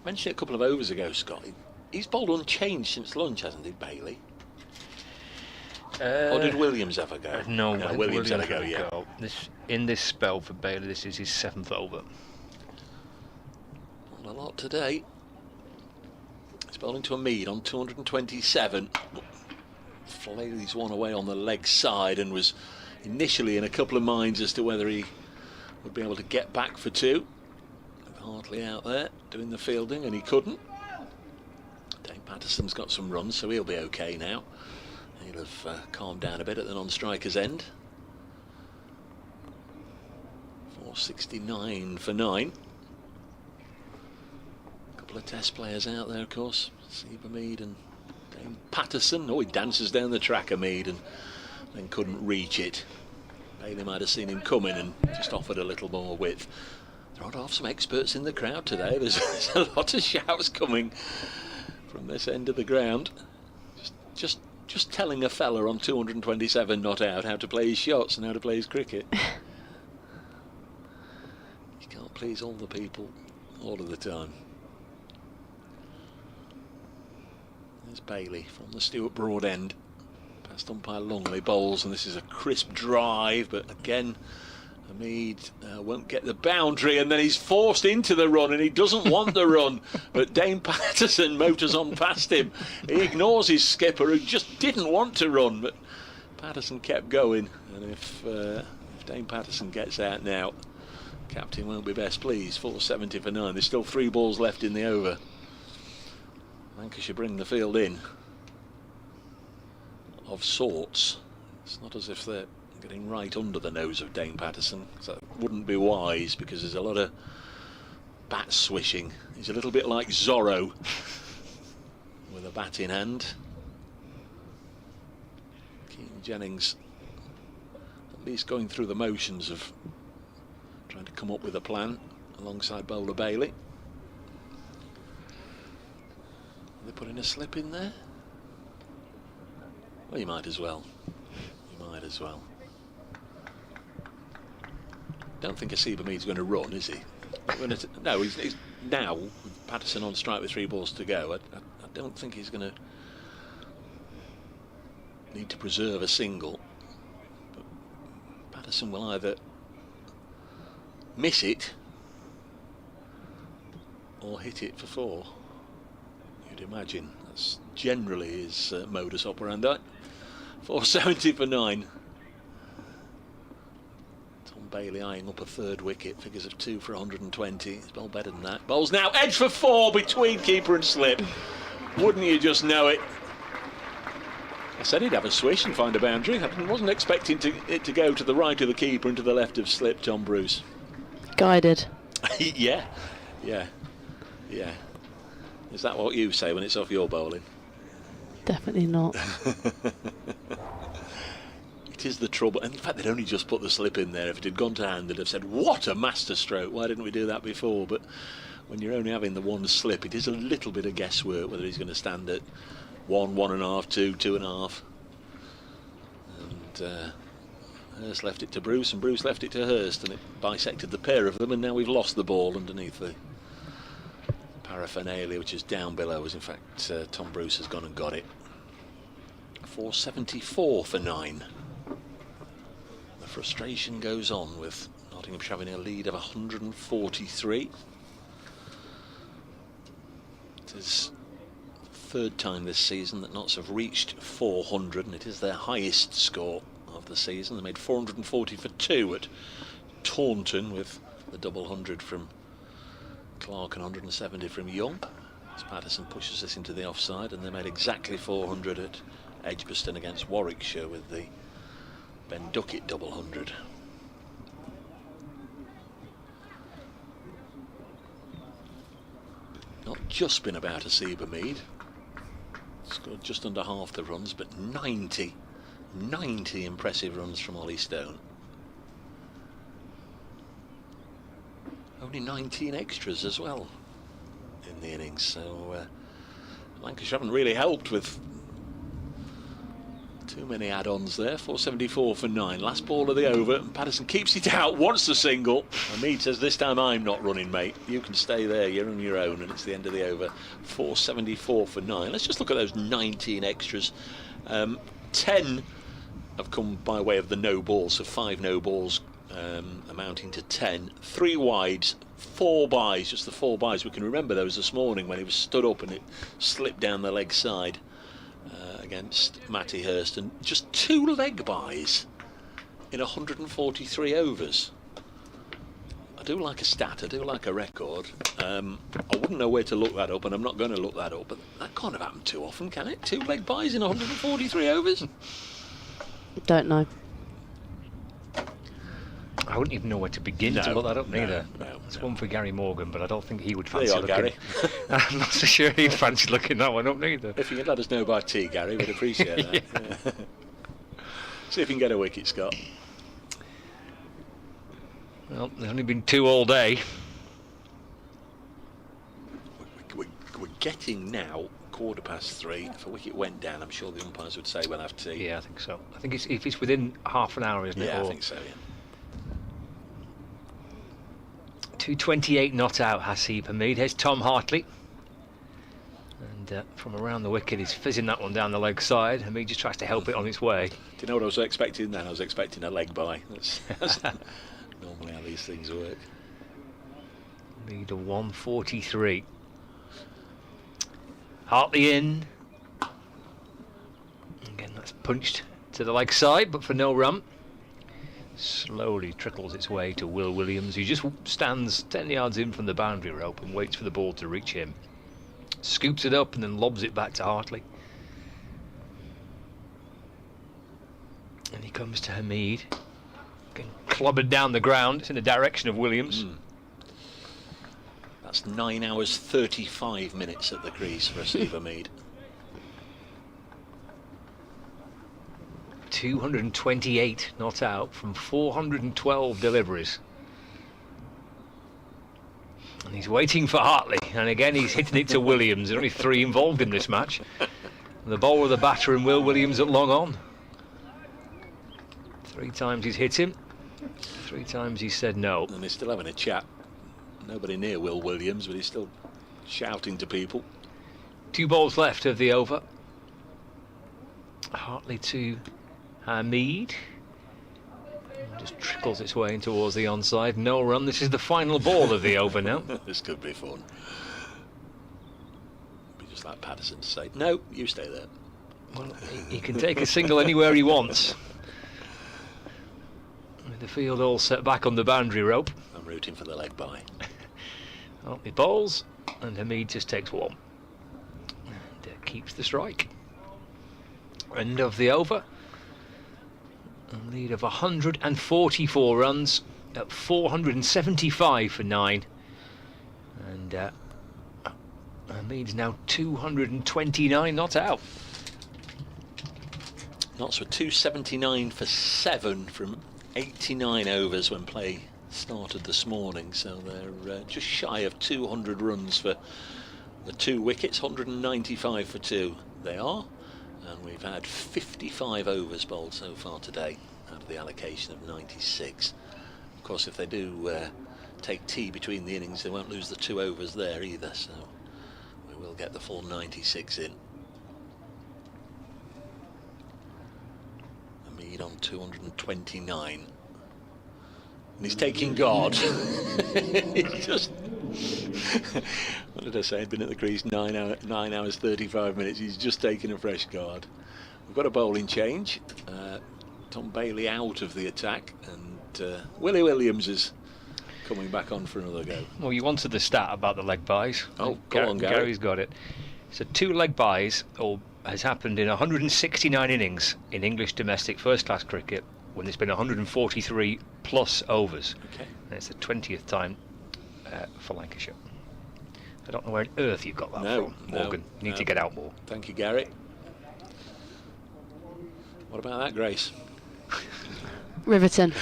Mentioned it a couple of overs ago, Scott. He's bowled unchanged since lunch, hasn't he, Bailey? Or did Williams have a go? No, Williams had a go, yeah. In this spell for Bailey, this is his 7th over. Not a lot today. He's bowling to Hameed on 227. Flailed his one away on the leg side and was initially in a couple of minds as to whether he would be able to get back for 2. With Hartley out there doing the fielding, and he couldn't. Dane Patterson's got some runs, so he'll be okay now. He'll have calmed down a bit at the non-striker's end. 469 for 9. A couple of test players out there, of course. Haseeb Hameed and Dane Patterson. Oh, he dances down the track, Hameed, and then couldn't reach it. Bailey might have seen him coming and just offered a little more width. There are some experts in the crowd today. There's a lot of shouts coming from this end of the ground. Just telling a fella on 227 not out how to play his shots and how to play his cricket. You can't please all the people all of the time. There's Bailey from the Stuart Broad end. Past umpire Longley bowls, and this is a crisp drive, but again Hameed won't get the boundary, and then he's forced into the run, and he doesn't want the run, but Dane Patterson motors on past him. He ignores his skipper, who just didn't want to run, but Patterson kept going, and if Dane Patterson gets out now, captain won't be best pleased. 470 for 9. There's still 3 balls left in the over. Lancashire bring the field in of sorts. It's not as if they're getting right under the nose of Dane Patterson, so that wouldn't be wise, because there's a lot of bat swishing. He's a little bit like Zorro with a bat in hand. Keane Jennings at least going through the motions of trying to come up with a plan alongside bowler Bailey. Are they putting a slip in there? Well, you might as well. You might as well. Don't think Haseeb Hameed's going to run, is he? No, he's now with Patterson on strike with 3 balls to go. I don't think he's going to need to preserve a single. But Patterson will either miss it or hit it for 4. You'd imagine that's generally his modus operandi. 470 for 9. Bailey eyeing up a 3rd wicket, figures of 2 for 120. He's bowled better than that. Bowls now, edge for 4 between keeper and slip. Wouldn't you just know it? I said he'd have a swish and find a boundary. I wasn't expecting it to go to the right of the keeper and to the left of slip, Tom Bruce. Guided. Yeah. Is that what you say when it's off your bowling? Definitely not. It is the trouble, and in fact they'd only just put the slip in there. If it had gone to hand, they'd have said, what a master stroke, why didn't we do that before? But when you're only having the one slip, it is a little bit of guesswork whether he's going to stand at 1, 1.5, 2, 2.5. And Hurst left it to Bruce, and Bruce left it to Hurst, and it bisected the pair of them, and now we've lost the ball underneath the paraphernalia, which is down below us. In fact, Tom Bruce has gone and got it. 474 for 9. Frustration goes on with Nottinghamshire having a lead of 143. It is the 3rd time this season that Notts have reached 400, and it is their highest score of the season. They made 440 for 2 at Taunton, with the double 100 from Clark and 170 from Young, as Patterson pushes this into the offside, and they made exactly 400 at Edgbaston against Warwickshire with the Ben Duckett double 100. Not just been about Haseeb Hameed. Scored just under half the runs, but 90 impressive runs from Ollie Stone. Only 19 extras as well in the innings, so Lancashire haven't really helped with too many add-ons there. 474 for 9. Last ball of the over, and Patterson keeps it out, wants the single. Hameed says, this time I'm not running, mate. You can stay there, you're on your own, and it's the end of the over. 474 for 9. Let's just look at those 19 extras. 10 have come by way of the no balls, so 5 no balls amounting to 10. 3 wides, 4 byes, just the 4 byes. We can remember those this morning when he was stood up and it slipped down the leg side against Matty Hurst, and just 2 leg byes in 143 overs. I do like a stat, I do like a record. I wouldn't know where to look that up, and I'm not going to look that up, but that can't have happened too often, can it? 2 leg byes in 143 overs? Don't know. I wouldn't even know where to begin to look that up neither. It's one for Gary Morgan, but I don't think he would fancy looking. Gary. I'm not so sure he'd fancy looking that one up neither. If you could let us know by tea, Gary, we'd appreciate that. Yeah. See if you can get a wicket, Scott. Well, there's only been 2 all day. We're getting now 3:15. If a wicket went down, I'm sure the umpires would say we'll have tea. Yeah, I think so. I think if it's within half an hour, isn't it? Yeah, I think so, yeah. 228 not out, Haseeb Hameed. Here's Tom Hartley. And from around the wicket, he's fizzing that one down the leg side. Hameed just tries to help it on its way. Do you know what I was expecting then? I was expecting a leg bye. That's normally how these things work. Lead of 143. Hartley in. Again, that's punched to the leg side, but for no run. Slowly trickles its way to Will Williams, who just stands 10 yards in from the boundary rope and waits for the ball to reach him. Scoops it up and then lobs it back to Hartley. And he comes to Hameed. Getting clobbered down the ground. It's in the direction of Williams. That's 9 hours 35 minutes at the crease for Haseeb Hameed. 228 not out from 412 deliveries. And he's waiting for Hartley, and again he's hitting it to Williams. There are only 3 involved in this match. And the bowler, the batter, and Will Williams at long on. 3 times he's hit him, 3 times he said no. And they're still having a chat. Nobody near Will Williams, but he's still shouting to people. 2 balls left of the over. Hartley to Hameed. Just trickles its way in towards the onside. No run. This is the final ball of the over now. This could be fun. Be just like Patterson to say, no, you stay there. Well, he can take a single anywhere he wants. With the field all set back on the boundary rope. I'm rooting for the leg bye. Hartley bowls, and Hameed just takes 1. And keeps the strike. End of the over. A lead of 144 runs at 475 for 9. And Hameed's now 229 not out. Knots were 279 for 7 from 89 overs when play started this morning, so they're just shy of 200 runs for the 2 wickets. 195 for 2 they are. And we've had 55 overs bowled so far today out of the allocation of 96. Of course, if they do take tea between the innings, they won't lose the 2 overs there either, so we will get the full 96 in. Hameed on 229. And he's taking guard. He's just... what did I say? Been at the crease 9 hours 35 minutes. He's just taking a fresh guard. We've got a bowling change. Tom Bailey out of the attack, and Willie Williams is coming back on for another go. Well, you wanted the stat about the leg byes. Oh, go on, Gary. Gary's got it. So 2 leg byes has happened in 169 innings in English domestic first-class cricket, when there's been 143 plus overs. Okay. And it's the 20th time for Lancashire. I don't know where on earth you've got that from, Morgan. You need to get out more. Thank you, Gary. What about that, Grace? Riveting.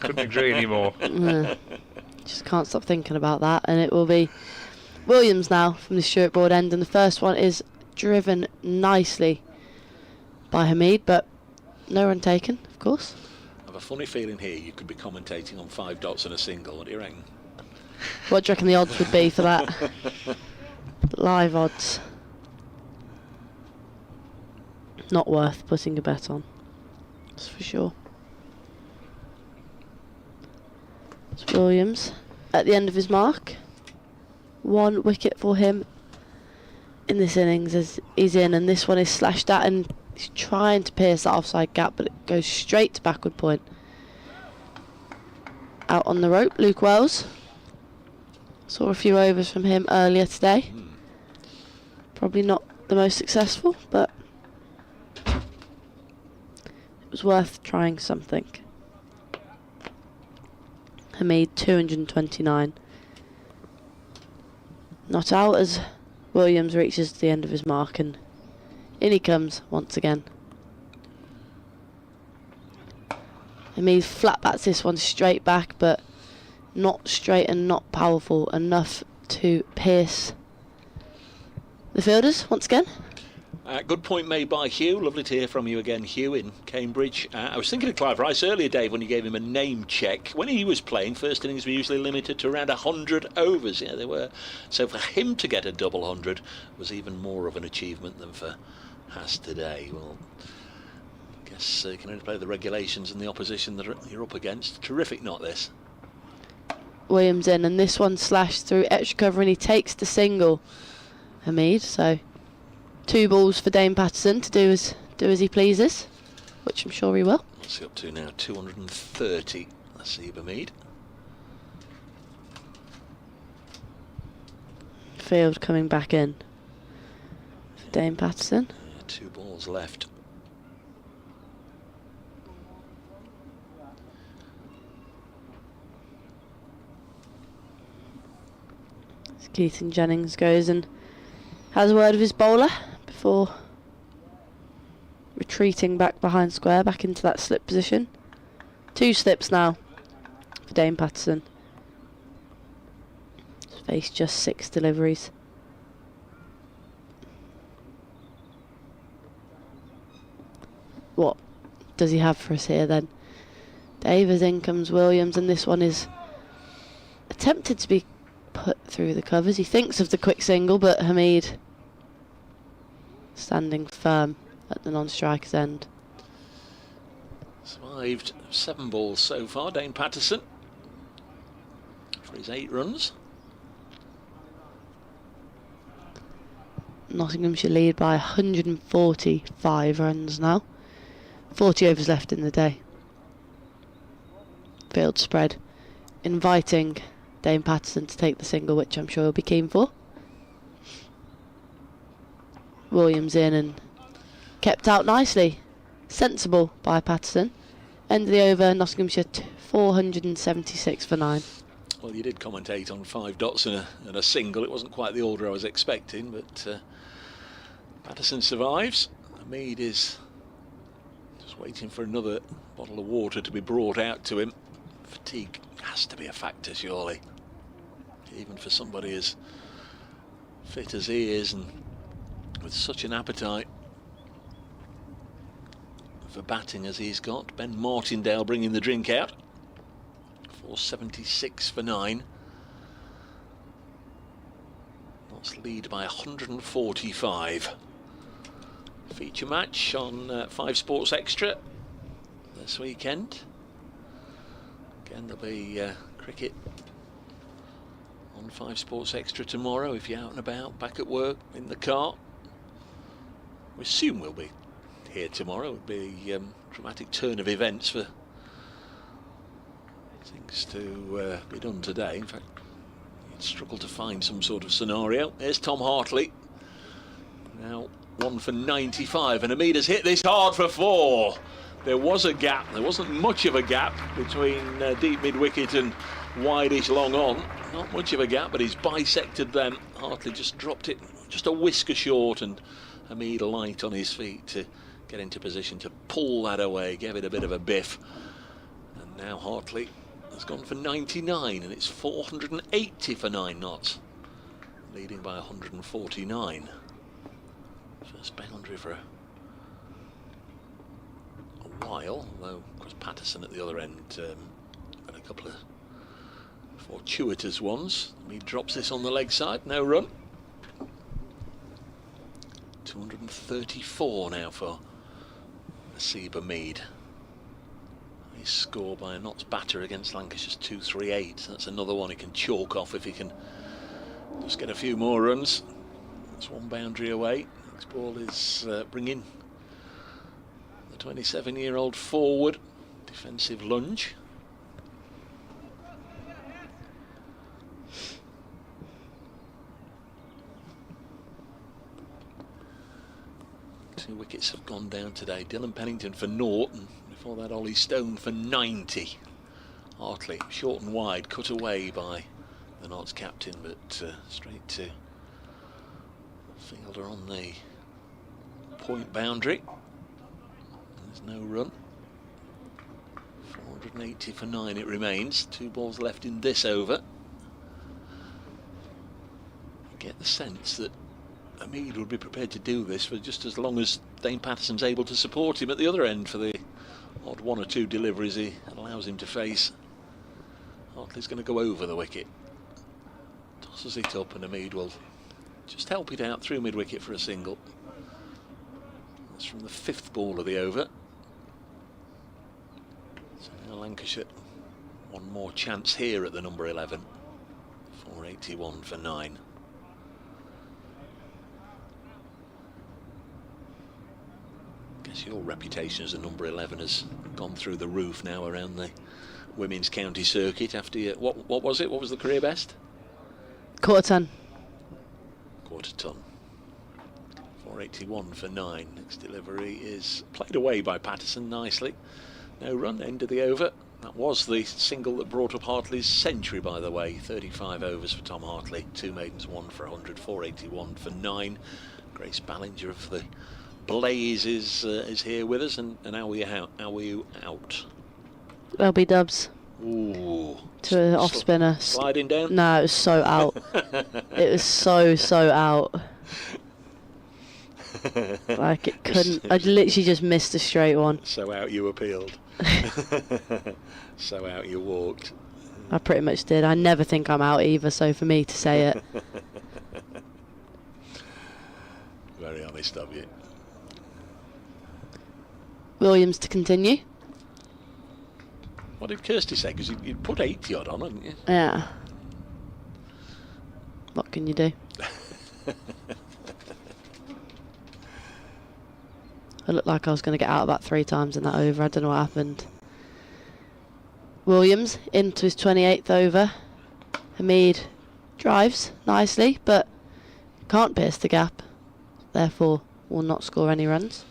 Couldn't agree anymore. Just can't stop thinking about that. And it will be Williams now from the short board end, and the first one is driven nicely by Hameed, but no run taken, of course. I have a funny feeling here you could be commentating on 5 dots and a single. What do you reckon? What do you reckon the odds would be for that? Live odds. Not worth putting a bet on. That's for sure. It's Williams at the end of his mark. 1 wicket for him in this innings as he's in, and this one is slashed at, and he's trying to pierce that offside gap, but it goes straight to backward point. Out on the rope, Luke Wells. Saw a few overs from him earlier today. Probably not the most successful, but it was worth trying something. Hameed 229. Not out as Williams reaches the end of his mark, and in he comes once again. Hameed flat bats this one straight back, but not straight and not powerful enough to pierce the fielders once again. Good point made by Hugh. Lovely to hear from you again, Hugh, in Cambridge. I was thinking of Clive Rice earlier, Dave, when you gave him a name check. When he was playing, first innings were usually limited to around 100 overs. Yeah, they were. So for him to get a double 100 was even more of an achievement than for Has today. Well, I guess you can only play the regulations and the opposition that you're up against. Terrific knot, this. Williams in, and this one slashed through extra cover, and he takes the single, Hameed. So 2 balls for Dane Patterson to do as he pleases, which I'm sure he will. What's he up to now? 230. Haseeb Hameed. Field coming back in for Dane Patterson. 2 balls left. As Keaton Jennings goes and has a word with his bowler before retreating back behind square, back into that slip position. 2 slips now for Dane Patterson. He's faced just 6 deliveries. What does he have for us here then? Davis, in comes Williams, and this one is attempted to be put through the covers. He thinks of the quick single, but Hameed standing firm at the non-striker's end. Survived 7 balls so far, Dane Patterson, for his 8 runs. Nottinghamshire lead by 145 runs now. 40 overs left in the day. Field spread inviting Dane Patterson to take the single, which I'm sure he'll be keen for. Williams in and kept out nicely. Sensible by Patterson. End of the over, Nottinghamshire 476 for 9. Well, you did commentate on 5 dots and a single. It wasn't quite the order I was expecting, but Patterson survives. Hameed is just waiting for another bottle of water to be brought out to him. Fatigue has to be a factor, surely, even for somebody as fit as he is and with such an appetite for batting as he's got. Ben Martindale bringing the drink out. 476 for 9. That's lead by 145. Feature match on 5 Sports Extra this weekend. Again, there'll be cricket on 5 Sports Extra tomorrow if you're out and about, back at work, in the car. We assume we'll be here tomorrow. It would be a dramatic turn of events for things to be done today. In fact, you'd struggle to find some sort of scenario. There's Tom Hartley. Now 1 for 95, and Hameed has hit this hard for 4. There was a gap. There wasn't much of a gap between deep mid-wicket and wide-ish long on. Not much of a gap, but he's bisected them. Hartley just dropped it just a whisker short, and Hameed light on his feet to get into position to pull that away, gave it a bit of a biff. And now Hartley has gone for 99, and it's 480 for 9 knots, leading by 149. First boundary for a while, although of course Patterson at the other end had a couple of fortuitous ones. He drops this on the leg side, no run. 234 now for Haseeb Hameed. his score by a Notts batter against Lancashire's 238. That's another one he can chalk off if he can just get a few more runs. That's one boundary away. Next ball is bringing the 27-year-old forward. Defensive lunge. Two wickets have gone down today. Dylan Pennington for naught, and before that Ollie Stone for 90. Hartley short and wide, cut away by the Notts captain, but straight to fielder on the point boundary. There's no run. 480 for 9 it remains. 2 balls left in this over. You get the sense that Hameed would be prepared to do this for just as long as Dane Patterson's able to support him at the other end for the odd 1 or 2 deliveries he allows him to face. Hartley's going to go over the wicket. Tosses it up and Hameed will just help it out through mid-wicket for a single. That's from the 5th ball of the over. So now Lancashire one more chance here at the number 11. 481 for 9. Guess your reputation as a number 11 has gone through the roof now around the women's county circuit after you, what was it? What was the career best? Quarter ton. Quarter ton. 481 for 9. Next delivery is played away by Patterson nicely. No run, end of the over. That was the single that brought up Hartley's century, by the way. 35 overs for Tom Hartley. 2 maidens, 1 for 100. 481 for 9. Grace Ballinger of the Blaze is here with us, and how were you out? LB dubs. Ooh. To an off spinner. Sliding down? No, it was so out. It was so out. Like it couldn't. I literally just missed a straight one. So out you appealed. So out you walked. I pretty much did. I never think I'm out either, so for me to say it. Very honest of you. Williams to continue. What did Kirsty say? Because you put 80 odd on, hadn't you? Yeah. What can you do? I looked like I was going to get out about 3 times in that over. I don't know what happened. Williams into his 28th over. Hameed drives nicely, but can't pierce the gap. Therefore, will not score any runs.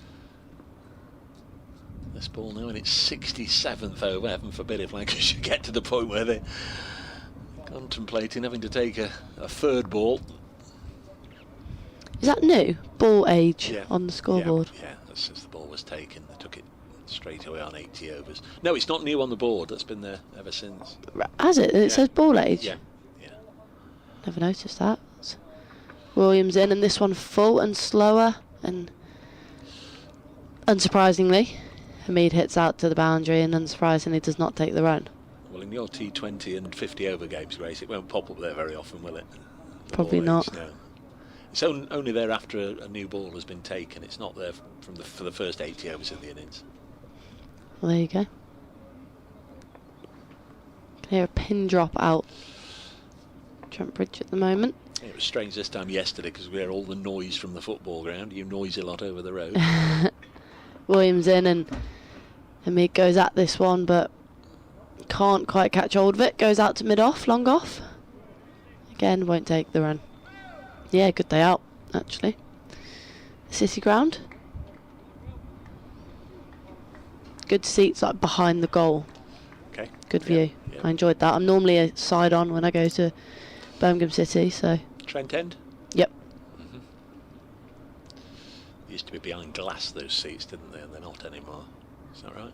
This ball now in its 67th over. Heaven forbid if Lancashire get to the point where they're contemplating having to take a 3rd ball. Is that new? Ball age on the scoreboard? Yeah, that's since the ball was taken. They took it straight away on 80 overs. No, it's not new on the board. That's been there ever since. Has it? It says ball age? Yeah. Never noticed that. Williams in, and this one full and slower, and unsurprisingly Hameed hits out to the boundary and unsurprisingly does not take the run. Well, in your T20 and 50 over games, Grace, it won't pop up there very often, will it? Probably not. No. It's only there after a new ball has been taken. It's not there for the first 80 overs of the innings. Well, there you go. Can hear a pin drop out Trent Bridge at the moment. It was strange this time yesterday because we hear all the noise from the football ground. You noise a lot over the road. Williams in, and Hameed goes at this one but can't quite catch hold of it. Goes out to mid-off, long off. Again, won't take the run. Yeah, good day out, actually. City ground. Good seats like behind the goal. Okay. Good view. Yeah. I enjoyed that. I'm normally a side on when I go to Birmingham City, so. Trent End? Yep. Used to be behind glass, those seats, didn't they? And they're not anymore. Is that right?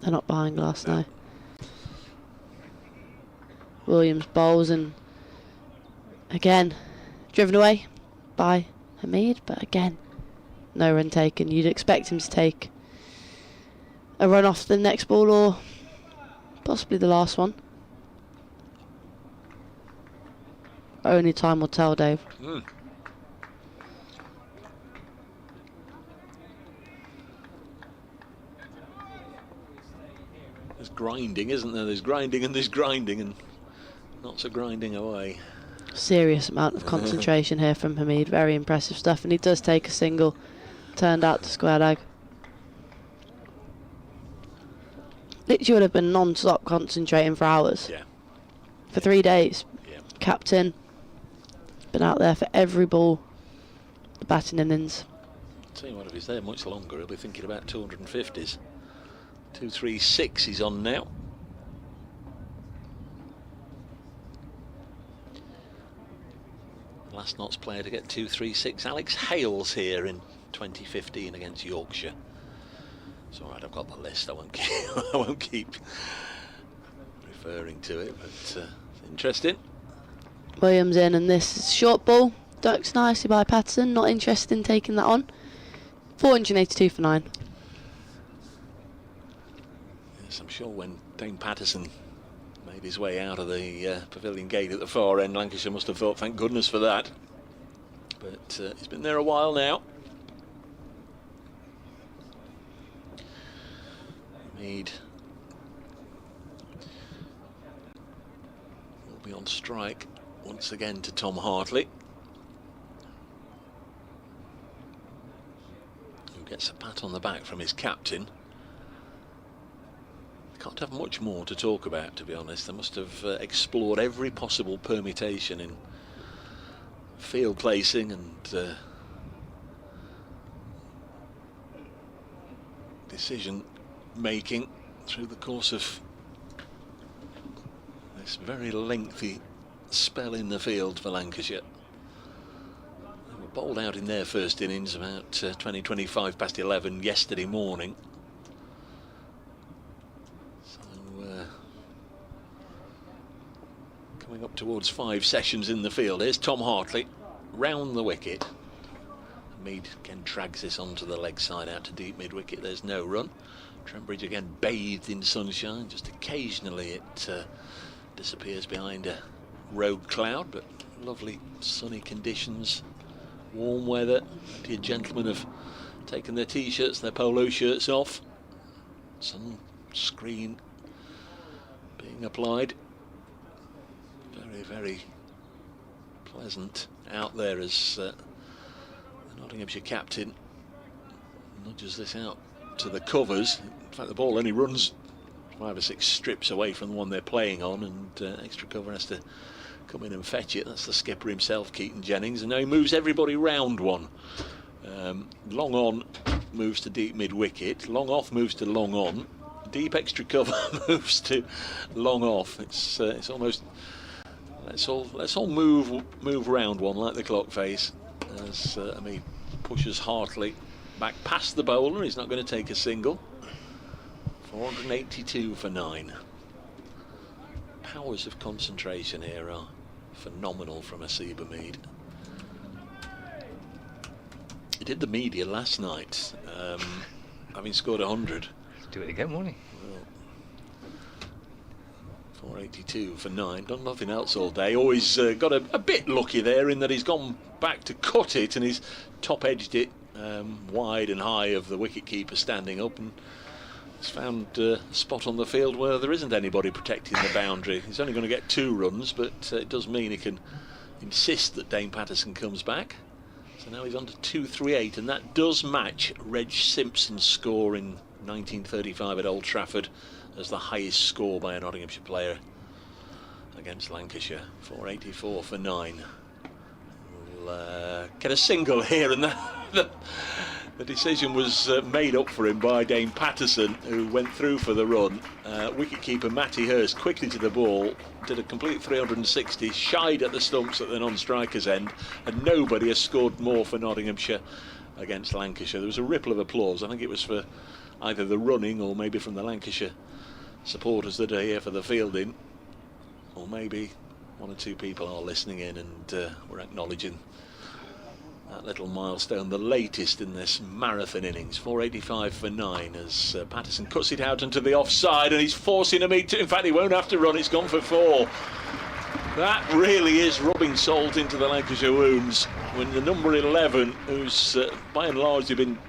They're not behind glass, no. Williams bowls, and again driven away by Hameed, but again no run taken. You'd expect him to take a run off the next ball or possibly the last one. Only time will tell, Dave. Has grinding, isn't there? There's grinding and there's grinding, and lots of grinding away. Serious amount of concentration here from Hameed. Very impressive stuff, and he does take a single. Turned out to square leg. Literally would have been non-stop concentrating for hours. Yeah. For 3 days. Yeah. Captain. Been out there for every ball. The batting innings. Tell you what, if he's there much longer, he'll be thinking about 250s. 236 he's on now. Last not's player to get 236. Alex Hales here in 2015 against Yorkshire. It's all right, I've got the list. I won't keep referring to it, but it's interesting. Williams in, and this is short ball. Ducks nicely by Patterson. Not interested in taking that on. 482 for 9. Yes, I'm sure when Dane Patterson made his way out of the pavilion gate at the far end, Lancashire must have thought, thank goodness for that. But he's been there a while now. Hameed will be on strike once again to Tom Hartley, who gets a pat on the back from his captain. Can't have much more to talk about, to be honest. They must have explored every possible permutation in field placing and decision making through the course of this very lengthy spell in the field for Lancashire. They were bowled out in their first innings about 20-25 past 11 yesterday morning. Coming up towards 5 sessions in the field. Here's Tom Hartley round the wicket. Hameed again drags this onto the leg side out to deep mid wicket. There's no run. Trent Bridge again bathed in sunshine. Just occasionally it disappears behind a rogue cloud, but lovely sunny conditions, warm weather. Plenty of gentlemen have taken their t-shirts, their polo shirts off. Sun screen being applied. Very, very pleasant out there as the Nottinghamshire captain nudges this out to the covers. In fact, the ball only runs 5 or 6 strips away from the one they're playing on, and extra cover has to come in and fetch it. That's the skipper himself, Keaton Jennings, and now he moves everybody round one. Long on moves to deep mid wicket, long off moves to long on, deep extra cover moves to long off. It's almost let's all move round one like the clock face as Hameed pushes Hartley back past the bowler. He's not going to take a single. 482 for 9. Powers of concentration here are phenomenal from Haseeb Hameed. He did the media last night, having scored 100. Do it again, won't he? 482 for 9. Done nothing else all day. Always got a bit lucky there in that he's gone back to cut it and he's top edged it wide and high of the wicket keeper standing up, and he's found a spot on the field where there isn't anybody protecting the boundary. He's only going to get 2 runs, but it does mean he can insist that Dane Patterson comes back. So now he's on to 238, and that does match Reg Simpson's score in 1935 at Old Trafford as the highest score by a Nottinghamshire player against Lancashire. 484 for 9. We'll get a single here, and the decision was made up for him by Dane Patterson, who went through for the run. Wicketkeeper Matty Hurst quickly to the ball, did a complete 360, shied at the stumps at the non-striker's end, and nobody has scored more for Nottinghamshire against Lancashire. There was a ripple of applause. I think it was for either the running or maybe from the Lancashire supporters that are here for the fielding, or maybe 1 or 2 people are listening in and we're acknowledging that little milestone, the latest in this marathon innings. 485 for 9 as Patterson cuts it out into the offside, and he's forcing Hameed to, in fact he won't have to run, it's gone for 4. That really is rubbing salt into the Lancashire wounds when the number 11, who's by and large you've been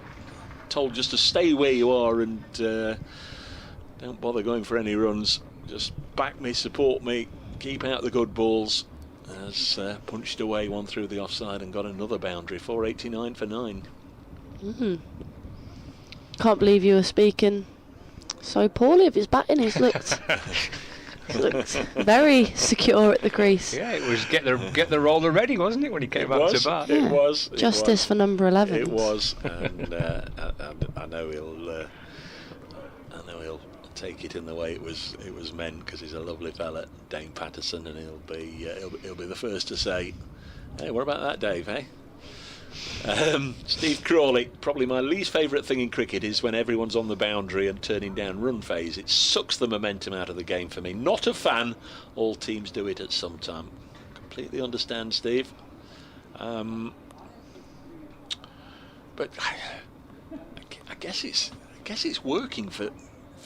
told just to stay where you are and don't bother going for any runs. Just back me, support me, keep out the good balls. Has punched away one through the offside and got another boundary. 489 for 9. Can't believe you were speaking so poorly of his batting. He's looked very secure at the crease. Yeah, it was get the roller ready, wasn't it, when he came out to bat? It was. Justice for number 11. It was, and I know he'll take it in the way it was meant, because he's a lovely fella, Dane Patterson, and he'll be the first to say, "Hey, what about that, Dave? Hey." Steve Crawley, probably my least favourite thing in cricket is when everyone's on the boundary and turning down run phase. It sucks the momentum out of the game for me. Not a fan. All teams do it at some time. Completely understand, Steve. But I guess it's working for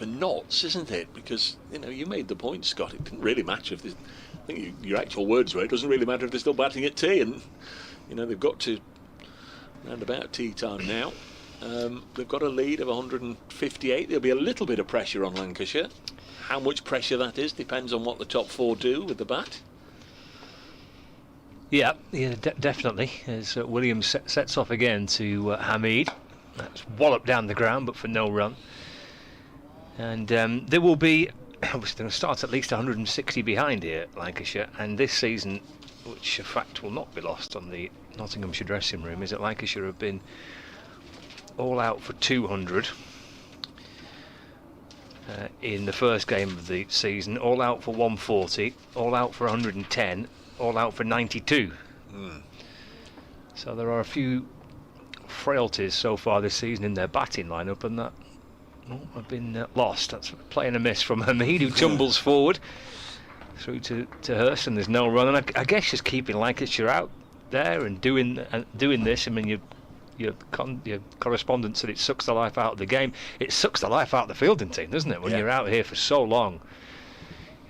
Notts, isn't it? Because you made the point, Scott. It didn't really matter if this. I think your actual words were, it doesn't really matter if they're still batting at tea, and they've got to round about tea time now. They've got a lead of 158. There'll be a little bit of pressure on Lancashire. How much pressure that is depends on what the top 4 do with the bat. Yeah, definitely. As Williams sets off again to Hameed. That's walloped down the ground, but for no run. And there will be, obviously, going to start at least 160 behind here at Lancashire. And this season, which a fact will not be lost on the Nottinghamshire dressing room, is that Lancashire have been all out for 200 in the first game of the season, all out for 140, all out for 110, all out for 92. So there are a few frailties so far this season in their batting lineup, and that have been lost. That's playing a miss from Hameed, who tumbles forward through to Hurst, and there's no run. And I guess just keeping Lancashire out there and doing this. I mean, your correspondent said it sucks the life out of the game. It sucks the life out of the fielding team, doesn't it? When you're out here for so long,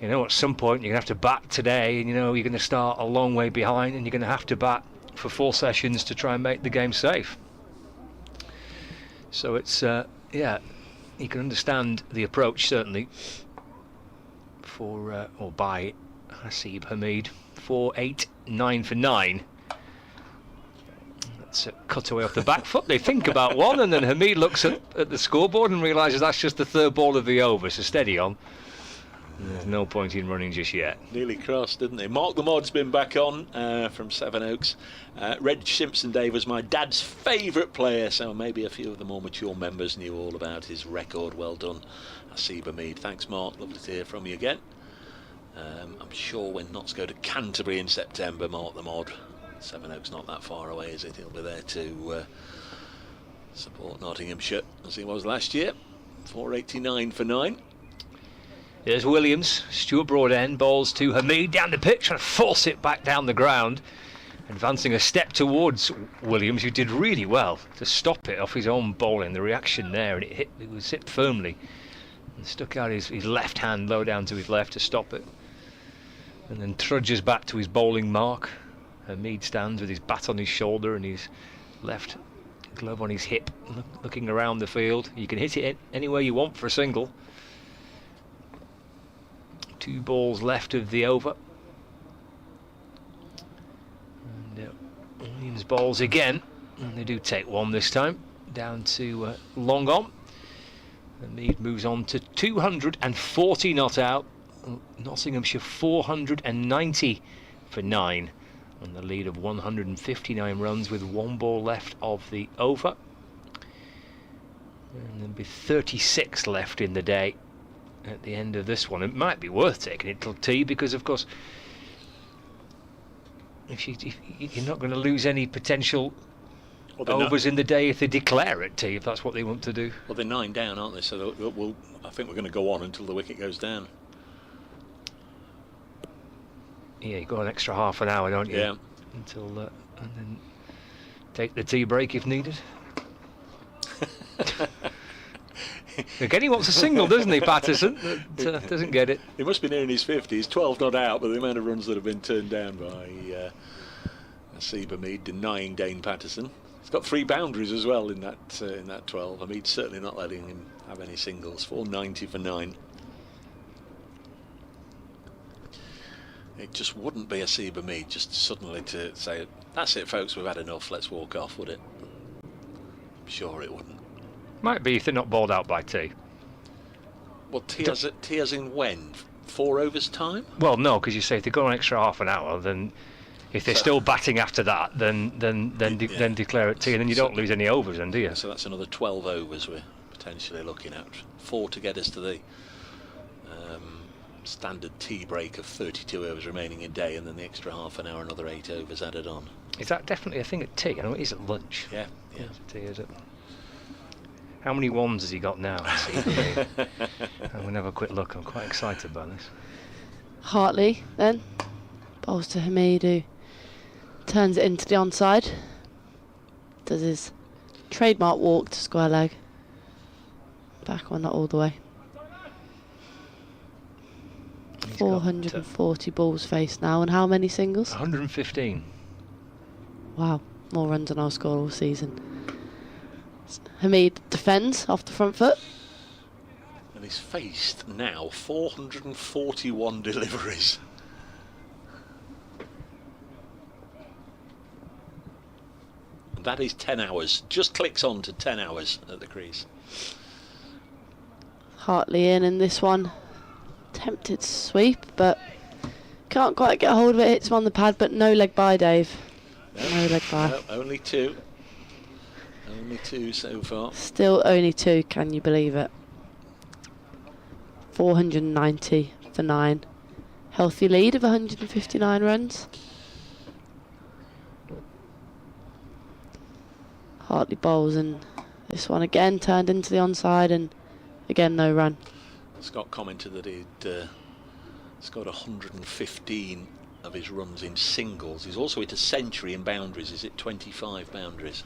at some point you're gonna have to bat today, and you're going to start a long way behind, and you're going to have to bat for 4 sessions to try and make the game safe. So it's you can understand the approach, certainly, by Haseeb Hameed. 489 for 9. That's a cutaway off the back foot. They think about one, and then Hameed looks at the scoreboard and realises that's just the 3rd ball of the over, so steady on. There's no point in running just yet. Nearly crossed, didn't he? Mark the Mod's been back on from Sevenoaks. Reg Simpson, Dave, was my dad's favourite player, so maybe a few of the more mature members knew all about his record. Well done, Haseeb Hameed. Thanks, Mark. Lovely to hear from you again. I'm sure when Notts go to Canterbury in September, Mark the Mod, Sevenoaks not that far away, is it? He'll be there to support Nottinghamshire as he was last year. 489 for 9. There's Williams. Stuart Broadend bowls to Hameed down the pitch, trying to force it back down the ground, advancing a step towards Williams, who did really well to stop it off his own bowling. The reaction there, and it was hit firmly and stuck out his left hand low down to his left to stop it, and then trudges back to his bowling mark. Hameed stands with his bat on his shoulder and his left glove on his hip, looking around the field. You can hit it anywhere you want for a single. 2 balls left of the over. And Williams bowls again, and they do take one this time, down to long on. Hameed moves on to 240 not out. Nottinghamshire 490 for 9, on the lead of 159 runs with 1 ball left of the over. And there'll be 36 left in the day at the end of this one. It might be worth taking it till tea, because of course if you're not going to lose any potential overs in the day if they declare at tea, if that's what they want to do. Well, they're 9 down, aren't they? So I think we're going to go on until the wicket goes down. Yeah, you got an extra half an hour, don't you? Yeah. Until and then take the tea break if needed. Again, he wants a single, doesn't he, Patterson? But doesn't get it. He must be nearing his 50s. 12 not out, but the amount of runs that have been turned down by Haseeb Hameed, denying Dane Patterson. He's got 3 boundaries as well in that 12. Hameed's certainly not letting him have any singles. 490 for 9. It just wouldn't be Haseeb Hameed just suddenly to say, that's it folks, we've had enough, let's walk off, would it? I'm sure it wouldn't. Might be if they're not bowled out by tea. Well, tea as in when? 4 overs time? Well, no, because you say if they go an extra half an hour, then if they're still batting after that, then declare it tea, and then you don't lose any overs, then do you? So that's another 12 overs we're potentially looking at. 4 to get us to the standard tea break of 32 overs remaining a day, and then the extra half an hour, another 8 overs added on. Is that definitely a thing at tea? I know it is at lunch. Yeah. Tea, is it? How many ones has he got now? I'm going to have a quick look. I'm quite excited by this. Hartley then bowls to Hameed, who turns it into the onside. Does his trademark walk to square leg. Back one, not all the way. 440 balls faced now, and how many singles? 115. Wow, more runs than I'll score all season. Hameed defends off the front foot. And he's faced now 441 deliveries. And that is 10 hours. Just clicks on to 10 hours at the crease. Hartley in this one. Tempted sweep, but can't quite get a hold of it. Hits him on the pad, but no leg by, Dave. No leg by. No, only 2. Only 2 so far. Still only 2, can you believe it? 490 for 9. Healthy lead of 159 runs. Hartley bowls, and this one again turned into the onside, and again no run. Scott commented that he'd scored 115 of his runs in singles. He's also hit a century in boundaries. He's hit 25 boundaries.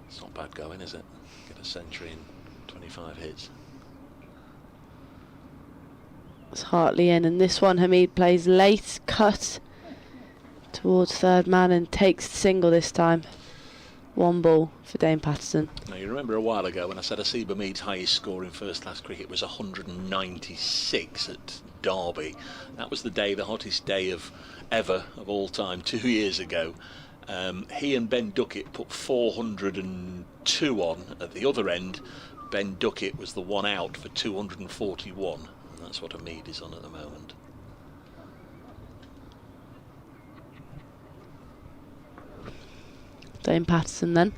It's not bad going, is it? Get a century in 25 hits. It's Hartley in, and this one Hameed plays late, cut towards third man, and takes the single this time. 1 ball for Dane Patterson. Now you remember a while ago when I said Haseeb Hameed's highest score in first class cricket was 196 at Derby. That was the hottest day ever of all time, 2 years ago. He and Ben Duckett put 402 on at the other end. Ben Duckett was the one out for 241, and that's what Hameed is on at the moment. Dane Patterson then.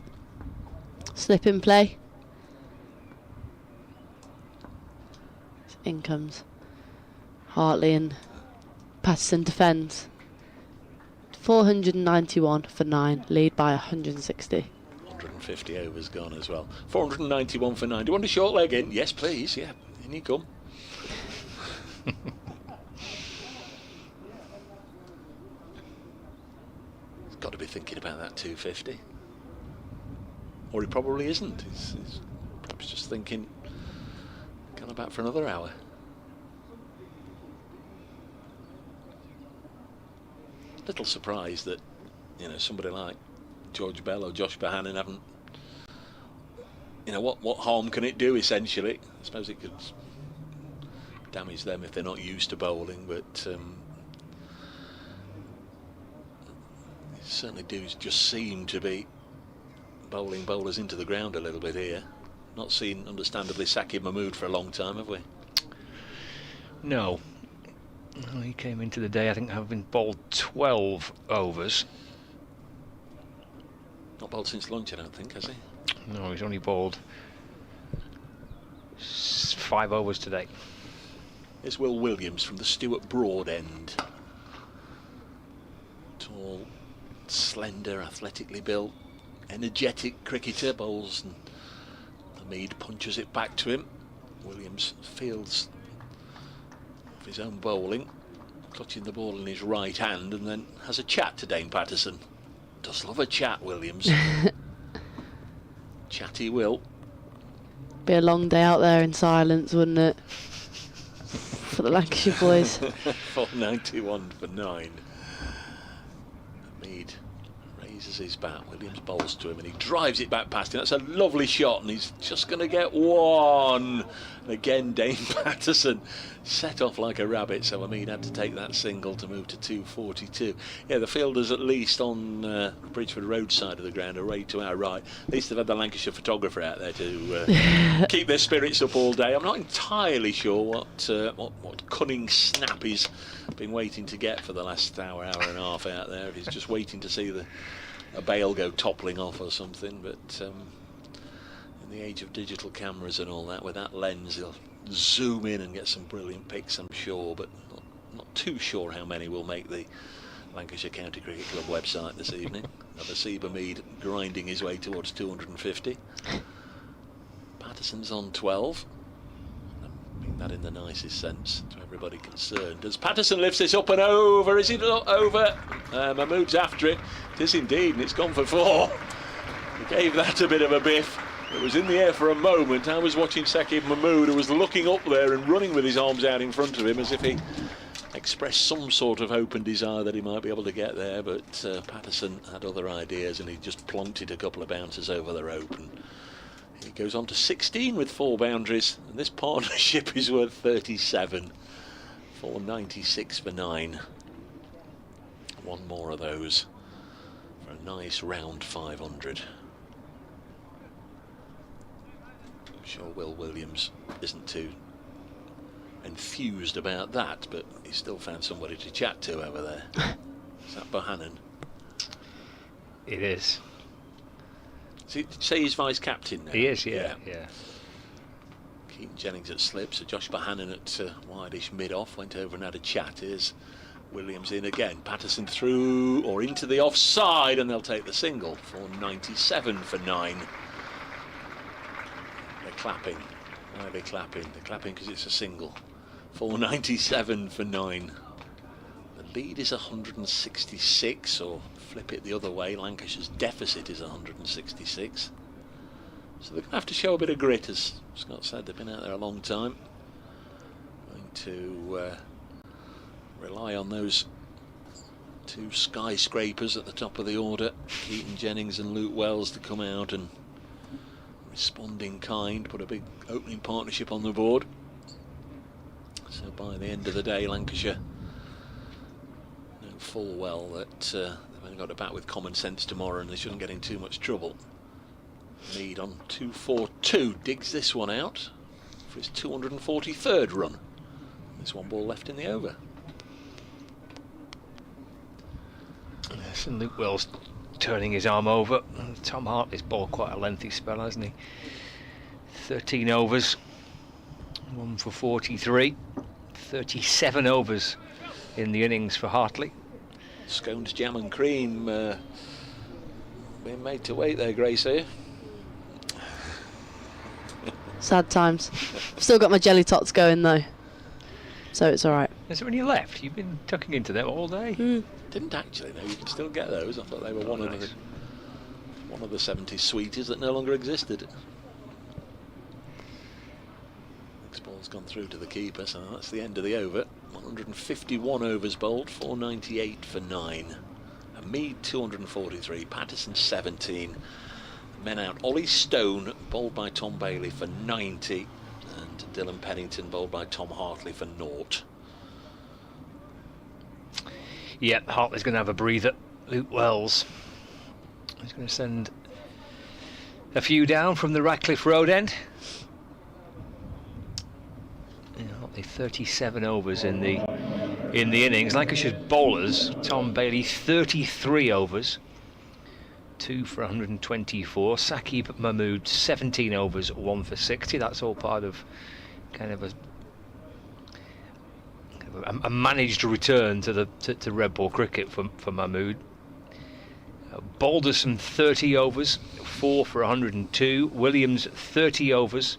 Slip in play. In comes Hartley, and Patterson defends. 491 for 9, lead by 160. 150 overs gone as well. 491 for 9. Do you want a short leg in? Yes, please. Yeah, in you come. He's got to be thinking about that 250. Or he probably isn't. He's perhaps just thinking, gone about for another hour. Little surprised that, you know, somebody like George Bell or Josh Bohannon haven't, you know, what harm can it do essentially? I suppose it could damage them if they're not used to bowling, but certainly do just seem to be bowling bowlers into the ground a little bit here. Not seen, understandably, Haseeb Hameed for a long time, have we? No. Well, he came into the day, I think, having bowled 12 overs. Not bowled since lunch, I don't think, has he? No, he's only bowled 5 overs today. Here's Will Williams from the Stuart Broad end. Tall, slender, athletically built, energetic cricketer, bowls, and Hameed punches it back to him. Williams fields of his own bowling, clutching the ball in his right hand, and then has a chat to Dane Patterson. Does love a chat, Williams. Chatty Will. Be a long day out there in silence, wouldn't it? For the Lancashire boys. 491 for 9. Hameed raises his bat. Williams bowls to him and he drives it back past him. That's a lovely shot, and he's just going to get one. And again, Dane Patterson set off like a rabbit, so Hameed had to take that single to move to 242. Yeah, the fielders at least on the Bridgeford Road side of the ground are right to our right. At least they've had the Lancashire photographer out there to keep their spirits up all day. I'm not entirely sure what cunning snap he's been waiting to get for the last hour and a half out there. If he's just waiting to see a bail go toppling off or something, but in the age of digital cameras and all that, with that lens he'll zoom in and get some brilliant pics, I'm sure, but not too sure how many will make the Lancashire County Cricket Club website this evening. Haseeb Hameed grinding his way towards 250. Patterson's on 12. I mean that in the nicest sense to everybody concerned. As Patterson lifts this up and over, is it not over? Mahmood's after it. It is indeed, and it's gone for 4. He gave that a bit of a biff. It was in the air for a moment. I was watching Haseeb Hameed, who was looking up there and running with his arms out in front of him as if he expressed some sort of hope and desire that he might be able to get there, but Patterson had other ideas and he just plonked it a couple of bounces over the rope, and he goes on to 16 with 4 boundaries, and this partnership is worth 37 for 96 for 9. One more of those for a nice round 500. I'm sure Will Williams isn't too enthused about that, but he's still found somebody to chat to over there. Is that Bohannon? It is. Did you say he's vice captain now? He is, yeah. Keaton Jennings at slip, so Josh Bohannon at wide-ish mid-off went over and had a chat. Here's Williams in again. Patterson through or into the offside, and they'll take the single for 97 for 9. They're clapping. Why are they clapping? They're clapping because it's a single. 497 for 9. The lead is 166, or flip it the other way, Lancashire's deficit is 166. So they're going to have to show a bit of grit, as Scott said. They've been out there a long time. Going to rely on those 2 skyscrapers at the top of the order, Keaton Jennings and Luke Wells, to come out and respond in kind, put a big opening partnership on the board. So by the end of the day, Lancashire know full well that they've only got to bat with common sense tomorrow, and they shouldn't get in too much trouble. Mead on 242 digs this one out for his 243rd run. There's 1 ball left in the over. Yes, and Luke Wells turning his arm over. Tom Hartley's bowled quite a lengthy spell, hasn't he? 13 overs, 1 for 43. 37 overs in the innings for Hartley. Scones, jam and cream being made to wait there, Grace, here. Sad times. Still got my jelly tots going though, so it's alright. Is there any left? You've been tucking into them all day. Didn't actually know you can still get those. I thought they were one of the 70s sweeties that no longer existed. Next ball's gone through to the keeper, so that's the end of the over. 151 overs bowled, 498 for 9. Hameed 243, Patterson 17. Men out, Ollie Stone bowled by Tom Bailey for 90, and Dylan Pennington bowled by Tom Hartley for 0. Yep, Hartley's going to have a breather. Luke Wells is going to send a few down from the Radcliffe Road end. Hartley 37 overs in the innings. Lancashire's bowlers, Tom Bailey 33 overs, 2 for 124. Haseeb Hameed 17 overs, 1 for 60. That's all part of kind of a managed return to red ball cricket for Mahmood. Balderson 30 overs, 4 for 102. Williams 30 overs,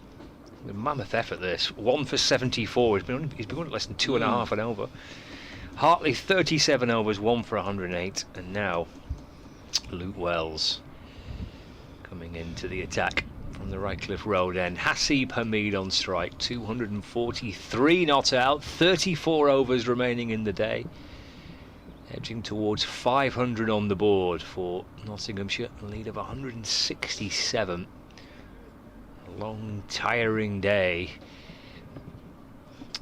a mammoth effort this, 1 for 74. He's been going at less than 2.5 an over. Hartley 37 overs, 1 for 108, and now Luke Wells coming into the attack from the Radcliffe Road end. Haseeb Hameed on strike, 243 not out, 34 overs remaining in the day, edging towards 500 on the board for Nottinghamshire, a lead of 167. A long, tiring day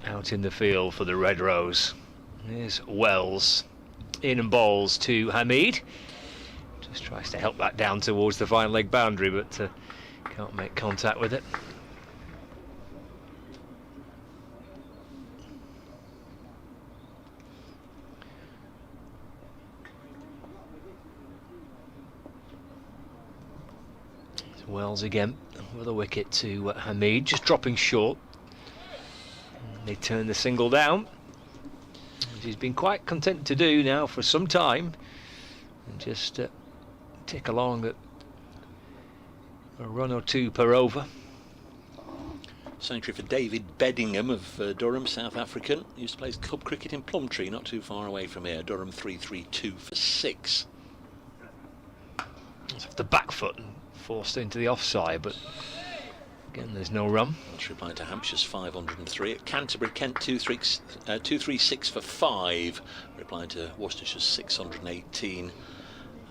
out in the field for the Red Rose. Here's Wells, in and bowls to Hameed. Just tries to help that down towards the fine leg boundary, but can't make contact with it. It's Wells again with a wicket to Hameed, just dropping short. And they turn the single down, which he's been quite content to do now for some time, and just tick along at a run or two per over. Century for David Beddingham of Durham, South African. Used to play club cricket in Plumtree, not too far away from here. Durham 3-3-2 for 6. It's off the back foot and forced into the offside, but again there's no run. Welsh replying to Hampshire's 503. At Canterbury, Kent 236 for 5. Replying to Worcestershire's 618.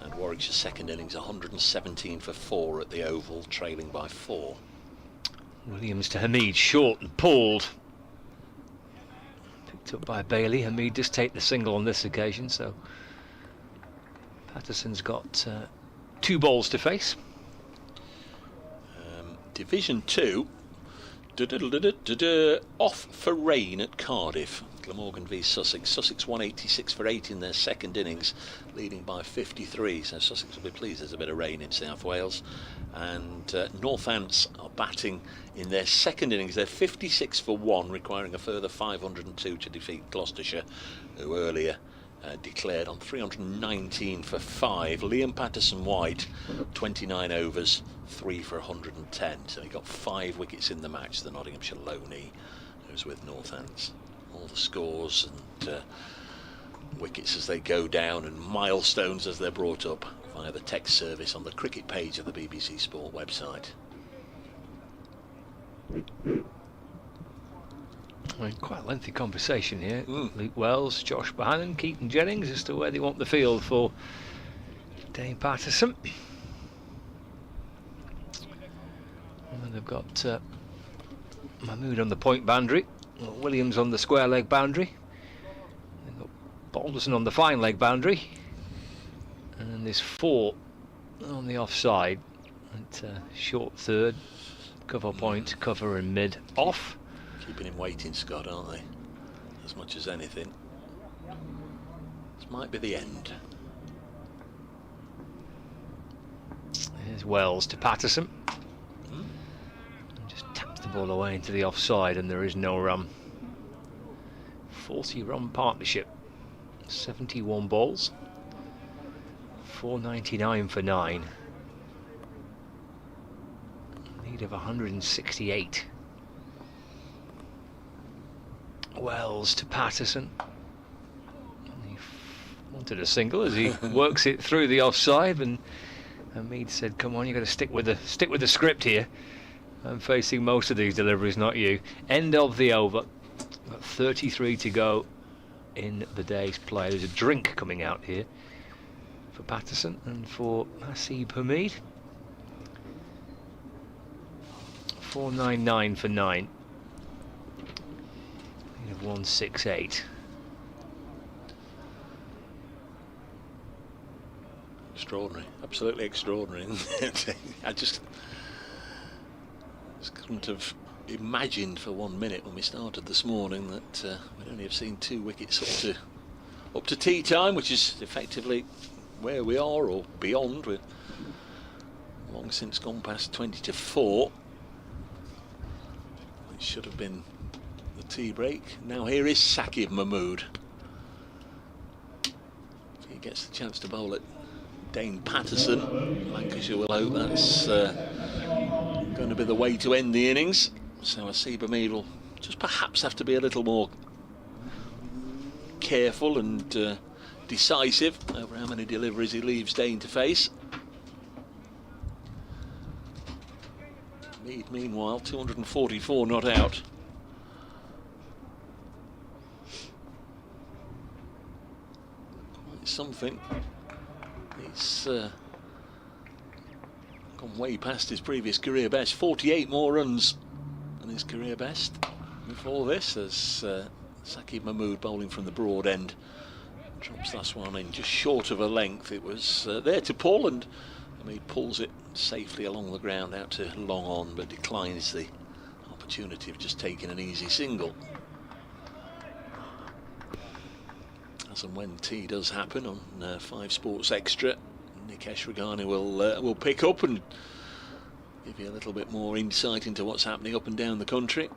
And Warwickshire's second innings 117 for 4 at the Oval, trailing by 4. Williams to Hameed, short and pulled. Picked up by Bailey. Hameed does take the single on this occasion, so Patterson's got 2 balls to face. Division 2, off for rain at Cardiff. Glamorgan v Sussex. Sussex 186 for 8 in their second innings, leading by 53. So Sussex will be pleased there's a bit of rain in South Wales. And Northants are batting in their second innings. They're 56 for 1, requiring a further 502 to defeat Gloucestershire, who earlier declared on 319 for 5. Liam Patterson-White, 29 overs, 3 for 110. So he got 5 wickets in the match, the Nottinghamshire loanee, who's with Northants. All the scores and wickets as they go down and milestones as they're brought up via the text service on the cricket page of the BBC Sport website. I mean, quite a lengthy conversation here. Luke Wells, Josh Bohannon, Keaton Jennings as to where they want the field for Dane Patterson. And they've got Mahmood on the point boundary, Williams on the square leg boundary. They've got Balderson on the fine leg boundary. And then there's 4 on the offside at short third, cover point, cover and mid off. Keeping him waiting, Scott, aren't they? As much as anything. This might be the end. Here's Wells to Patterson. And just taps the ball away into the offside, and there is no run. 40-run partnership. 71 balls. 499 for 9. Lead of 168. Wells to Patterson. He wanted a single as he works it through the offside, and Hameed said, "Come on, you got to stick with the script here. I'm facing most of these deliveries, not you." End of the over. Got 33 to go in the day's play. There's a drink coming out here for Patterson and for Haseeb Hameed. 499 for 9. Of 168. Extraordinary, absolutely extraordinary. I just couldn't have imagined for 1 minute when we started this morning that we'd only have seen 2 wickets up to tea time, which is effectively where we are or beyond. We're long since gone past 20 to 4. It should have been the tea break. Now here is Haseeb Hameed. If he gets the chance to bowl at Dane Patterson, Lancashire will hope that's going to be the way to end the innings. So Haseeb Hameed will just perhaps have to be a little more careful and decisive over how many deliveries he leaves Dane to face. Hameed, meanwhile, 244 not out. something. He's gone way past his previous career best. 48 more runs than his career best. Before this, as Haseeb Hameed bowling from the broad end drops this one in just short of a length. It was there to pull, and Hameed pulls it safely along the ground out to long on, but declines the opportunity of just taking an easy single. As and when tea does happen on 5 Sports Extra, Nikesh Raghani will pick up and give you a little bit more insight into what's happening up and down the country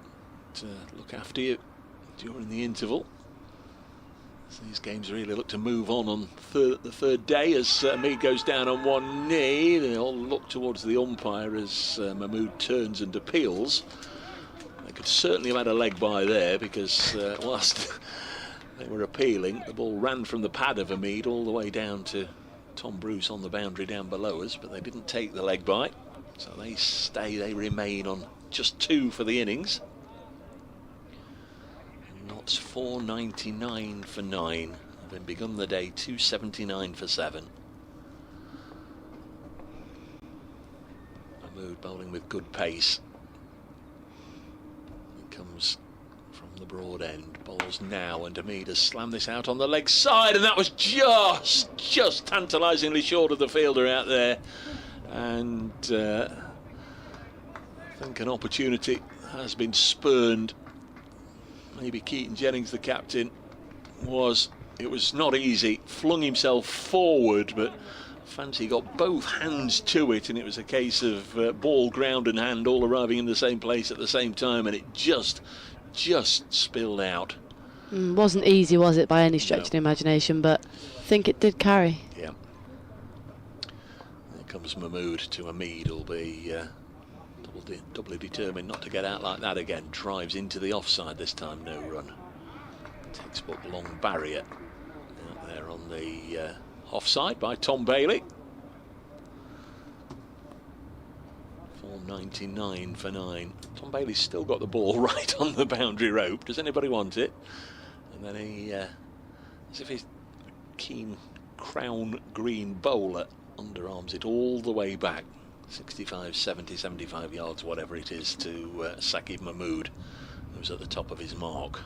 to look after you during the interval. So these games really look to move on the third day as Hameed goes down on one knee. They all look towards the umpire as Mahmood turns and appeals. They could certainly have had a leg by there, because whilst they were appealing, the ball ran from the pad of Hameed all the way down to Tom Bruce on the boundary down below us, but they didn't take the leg by. So they remain on just 2 for the innings. Notts 499 for 9, having begun the day 279 for 7. Mahmood bowling with good pace. He comes from the broad end, bowls now, and Hameed has slammed this out on the leg side, and that was just tantalisingly short of the fielder out there. And I think an opportunity has been spurned. Maybe Keaton Jennings, the captain, it was not easy, flung himself forward, but fancy got both hands to it, and it was a case of ball, ground and hand all arriving in the same place at the same time, and it just spilled out. Wasn't easy, was it, by any stretch of the imagination, but I think it did carry. Yeah. There comes Mahmood to Hameed, who'll be doubly determined not to get out like that again. Drives into the offside this time, no run. Textbook long barrier out there on the offside by Tom Bailey. 499 for 9. Tom Bailey's still got the ball right on the boundary rope. Does anybody want it? And then he, as if he's a keen crown green bowler, underarms it all the way back. 65, 70, 75 yards, whatever it is, to Haseeb Hameed, who's at the top of his mark.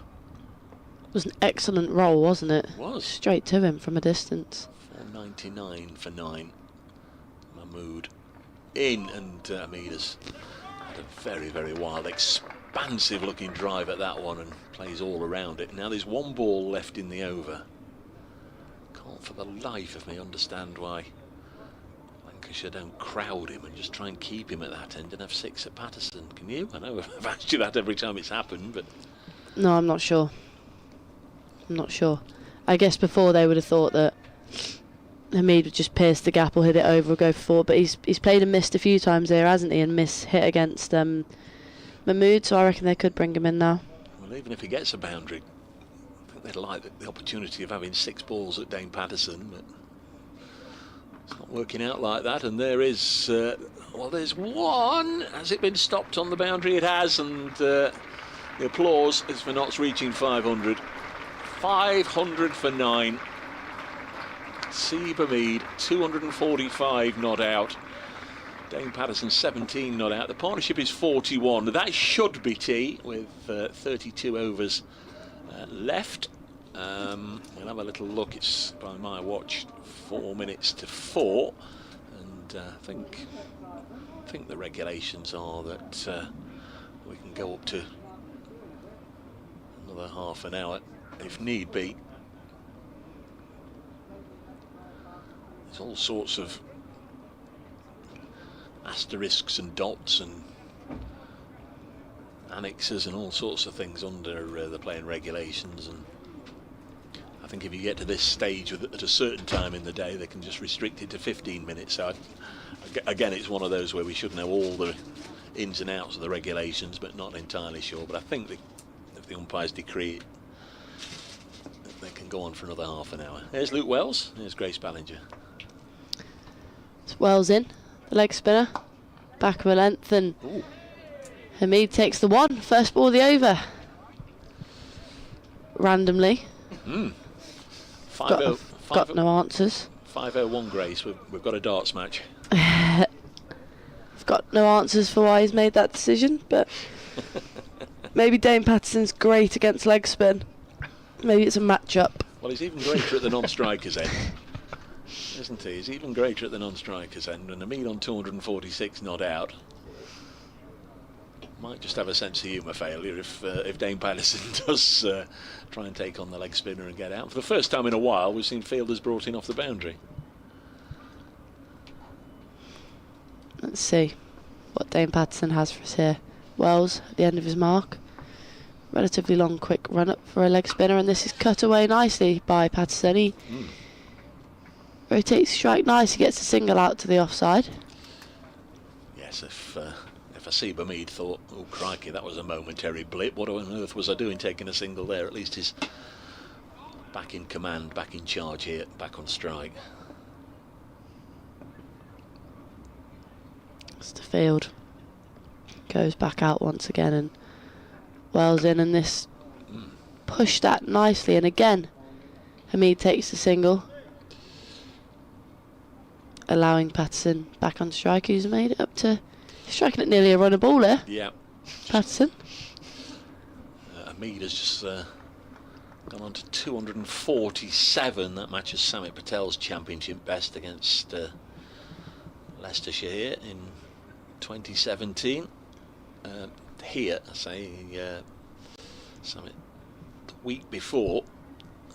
It was an excellent roll, wasn't it? It was. Straight to him from a distance. 499 for 9. Mahmood in, and Hameed has had a very, very wild, expansive looking drive at that one and plays all around it. Now there's 1 ball left in the over. Can't for the life of me understand why Lancashire don't crowd him and just try and keep him at that end and have 6 at Patterson. Can you? I know I've asked you that every time it's happened, but No, I'm not sure. I guess before they would have thought that Hameed would just pierce the gap or hit it over or go for 4, but he's played and missed a few times here, hasn't he, and hit against Mahmood, so I reckon they could bring him in now. Well, even if he gets a boundary, I think they'd like the opportunity of having 6 balls at Dane Patterson, but it's not working out like that. And there is, well, there's one. Has it been stopped on the boundary? It has, and the applause is for Notts reaching 500. 500 for 9. Haseeb Hameed, 245 not out. Dane Patterson, 17 not out. The partnership is 41. That should be tea with 32 overs left. We'll have a little look. It's, by my watch, 4 minutes to 4. And I think the regulations are that we can go up to another half an hour if need be. There's all sorts of asterisks and dots and annexes and all sorts of things under the playing regulations, and I think if you get to this stage at a certain time in the day, they can just restrict it to 15 minutes. So again, it's one of those where we should know all the ins and outs of the regulations, but not entirely sure. But I think if the umpires decree it, they can go on for another half an hour. There's Luke Wells, there's Grace Ballinger. It's Wells in, the leg spinner, back of a length, and Ooh. Hameed takes the 1, first ball of the over. Randomly. 5 got no answers. 5:01 Grace, we've got a darts match. I've got no answers for why he's made that decision, but maybe Dane Patterson's great against leg spin. Maybe it's a match-up. Well, he's even greater at the non-striker's end, isn't he? He's even greater at the non-striker's end, and Hameed on 246 not out. Might just have a sense of humour failure if Dane Patterson does try and take on the leg spinner and get out. For the first time in a while, we've seen fielders brought in off the boundary. Let's see what Dane Patterson has for us here. Wells at the end of his mark. Relatively long, quick run up for a leg spinner, and this is cut away nicely by Patterson. He rotates strike nice. He gets a single out to the offside. Yes, if Haseeb Hameed thought, oh crikey, that was a momentary blip, what on earth was I doing taking a single there? At least he's back in command, back in charge here, back on strike. Field goes back out once again, and Wells in, and this pushed that nicely, and again Hameed takes the single, allowing Patterson back on strike, who's made it up to striking at nearly a run of ball there. Yeah, Patterson. Hameed has just gone on to 247. That matches Samit Patel's championship best against Leicestershire here in 2017. Here, I say, Samit the week before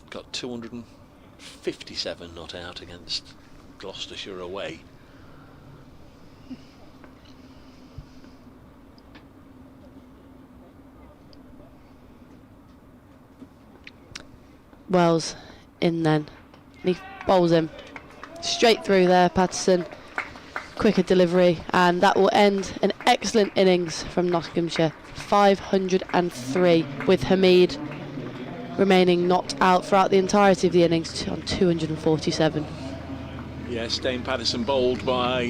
got 257 not out against Gloucestershire away. Wells in then, and he bowls him straight through there. Patterson, quicker delivery, and that will end an excellent innings from Nottinghamshire. 503 with Hameed remaining not out throughout the entirety of the innings on 247. Yes, Dane Patterson bowled by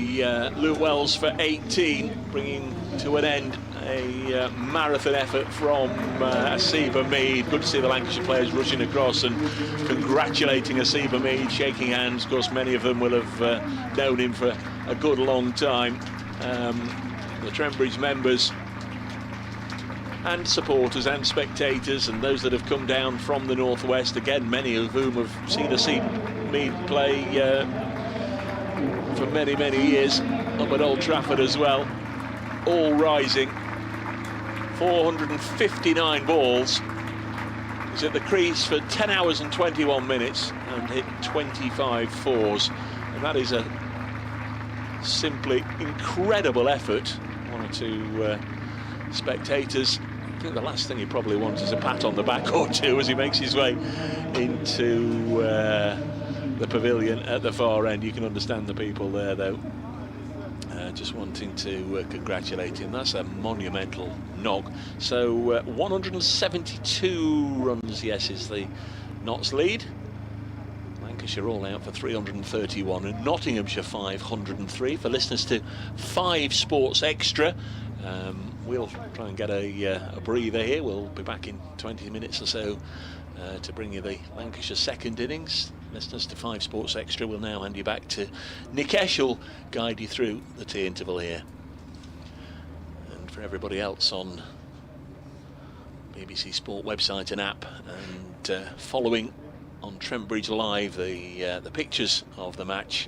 Luke Wells for 18, bringing to an end a marathon effort from Haseeb Hameed. Good to see the Lancashire players rushing across and congratulating Haseeb Hameed, shaking hands. Of course, many of them will have known him for a good long time. The Trent Bridge members and supporters and spectators and those that have come down from the northwest, again many of whom have seen Haseeb Hameed play for many years up at Old Trafford as well, all rising. 459 balls. He's at the crease for 10 hours and 21 minutes and hit 25 fours, and that is a simply incredible effort. One or two spectators, I think the last thing he probably wants is a pat on the back or two as he makes his way into the pavilion at the far end. You can understand the people there though, just wanting to congratulate him. That's a monumental knock. So 172 runs, yes, is the Notts lead. Lancashire all out for 331 and Nottinghamshire 503. For listeners to 5 Sports Extra, we'll try and get a breather here. We'll be back in 20 minutes or so to bring you the Lancashire second innings. Listeners to 5 Sports Extra, will now hand you back to Nikesh, who'll guide you through the tea interval here. And for everybody else on BBC Sport website and app, and following on Trent Bridge Live the pictures of the match,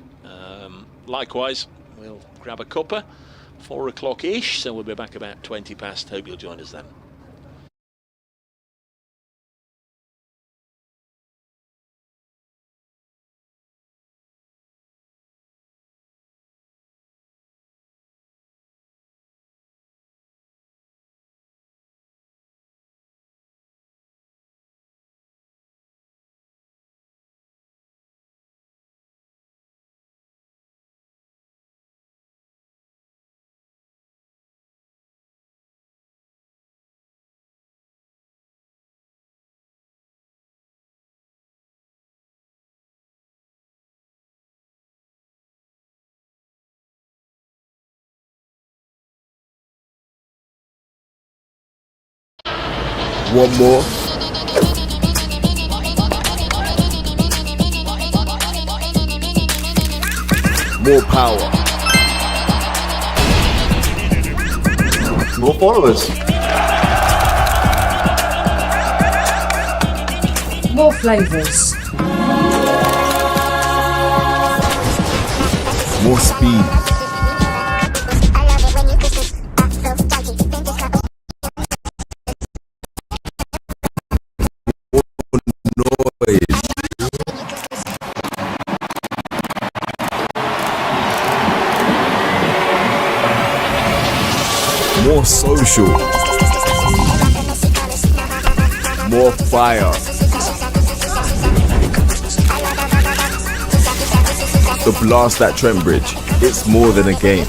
likewise we'll grab a cuppa, 4 o'clock-ish, so we'll be back about 20 past. Hope you'll join us then. One more. more power, more followers, more flavours, more speed, noise, more social, more fire. The blast at Trent Bridge, it's more than a game.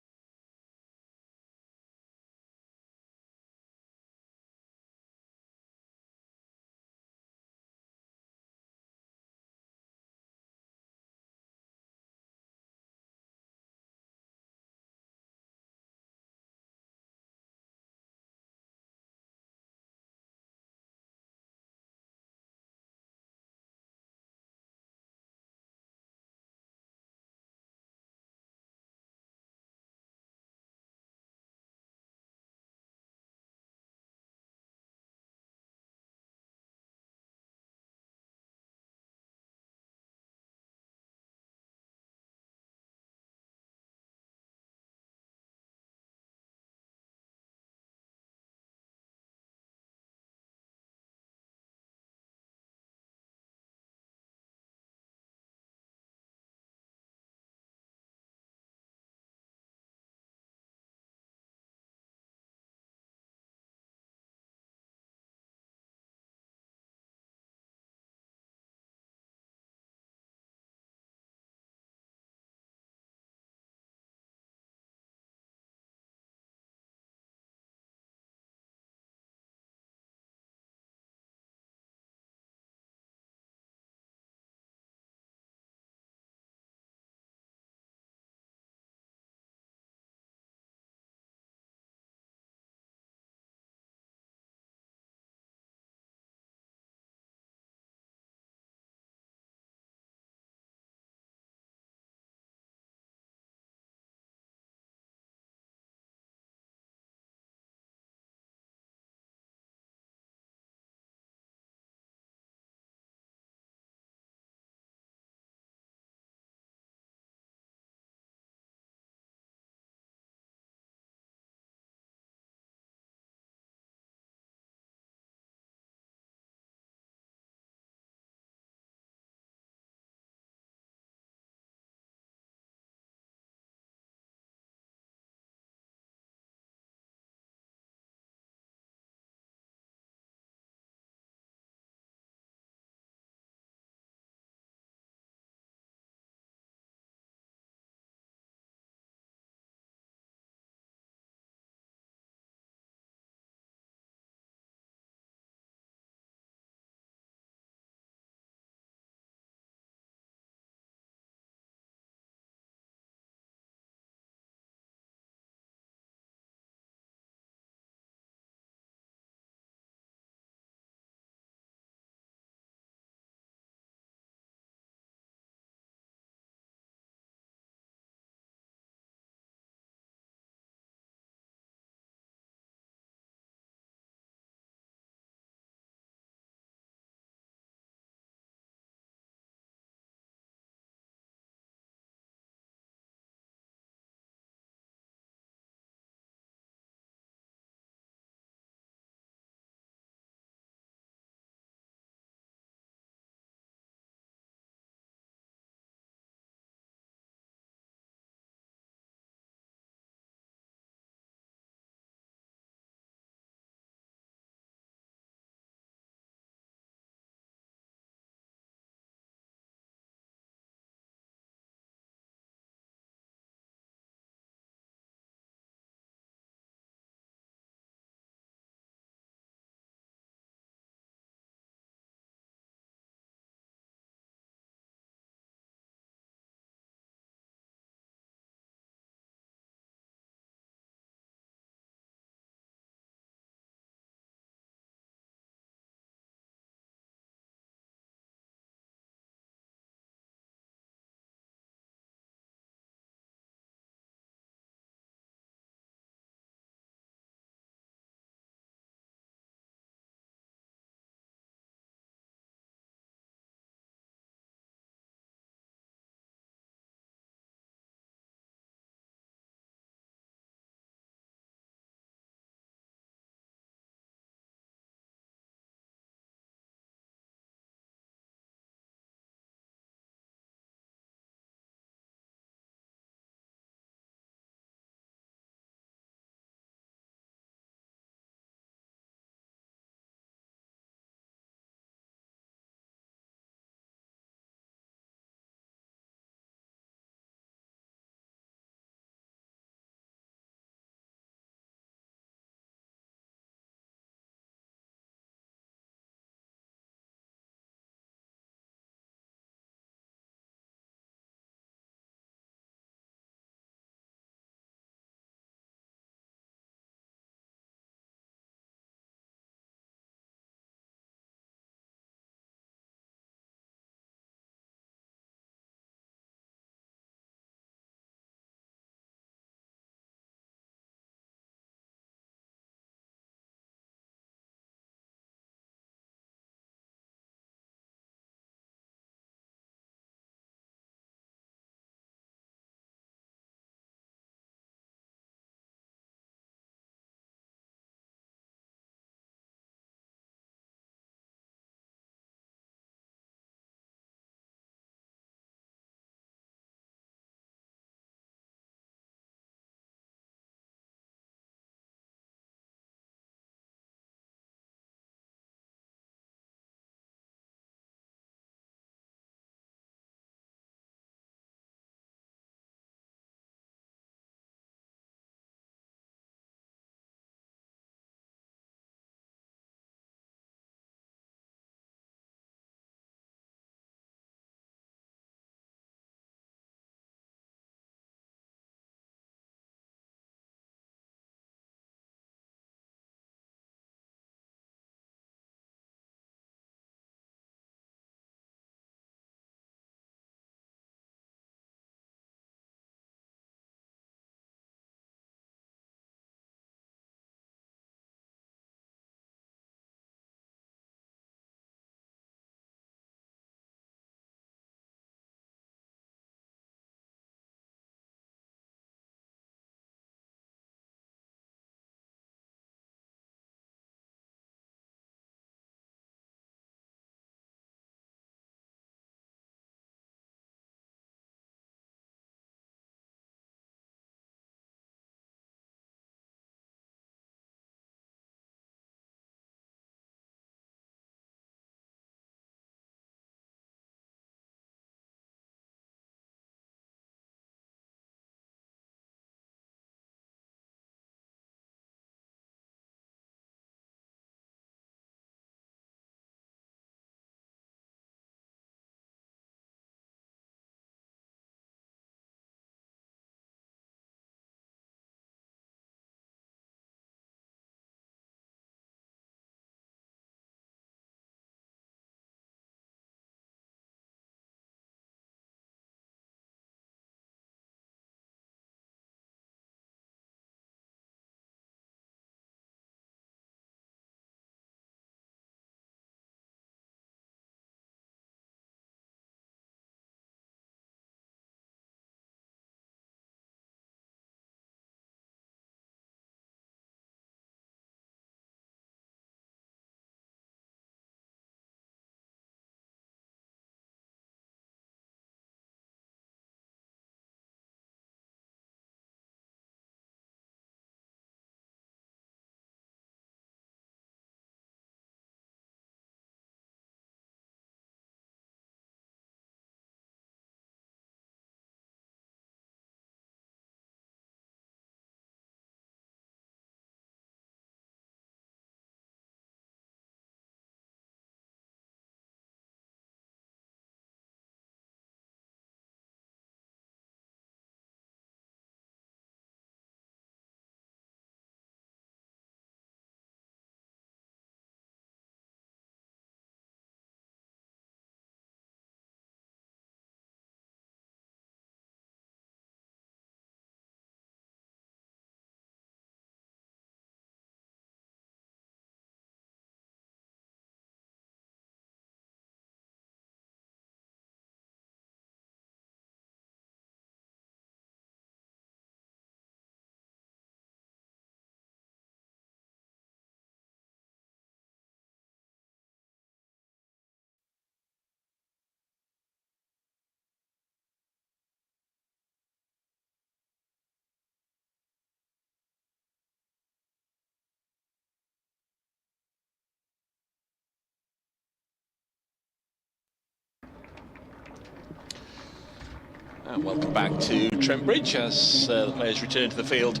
And welcome back to Trent Bridge as the players return to the field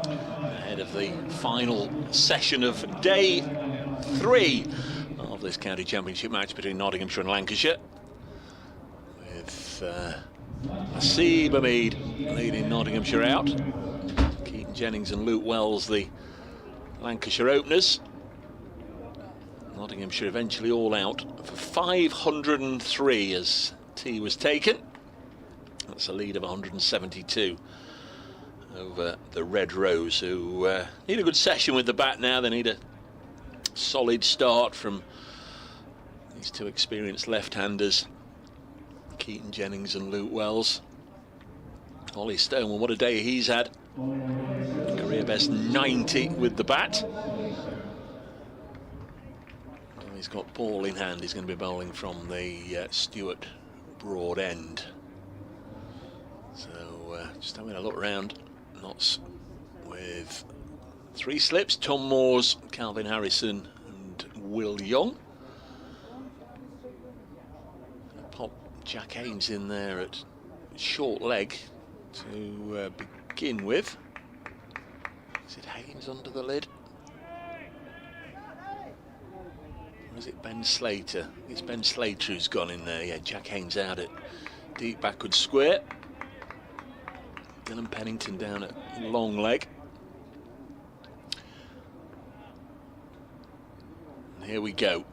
ahead of the final session of day 3 of this county championship match between Nottinghamshire and Lancashire, with Haseeb Hameed leading Nottinghamshire out. Keaton Jennings and Luke Wells the Lancashire openers. Nottinghamshire eventually all out for 503 as tea was taken. That's a lead of 172 over the Red Rose, who need a good session with the bat now. They need a solid start from these two experienced left-handers, Keaton Jennings and Luke Wells. Ollie Stone, well, what a day he's had. Career best 90 with the bat. And he's got ball in hand. He's going to be bowling from the Stuart Broad end. So just having a look around, Notts with 3 slips: Tom Moores, Calvin Harrison and Will Young. Pop Jack Haynes in there at short leg to begin with. Is it Haynes under the lid? Or is it Ben Slater? It's Ben Slater who's gone in there. Yeah, Jack Haynes out at deep backward square. Dylan Pennington down at long leg. And here we go.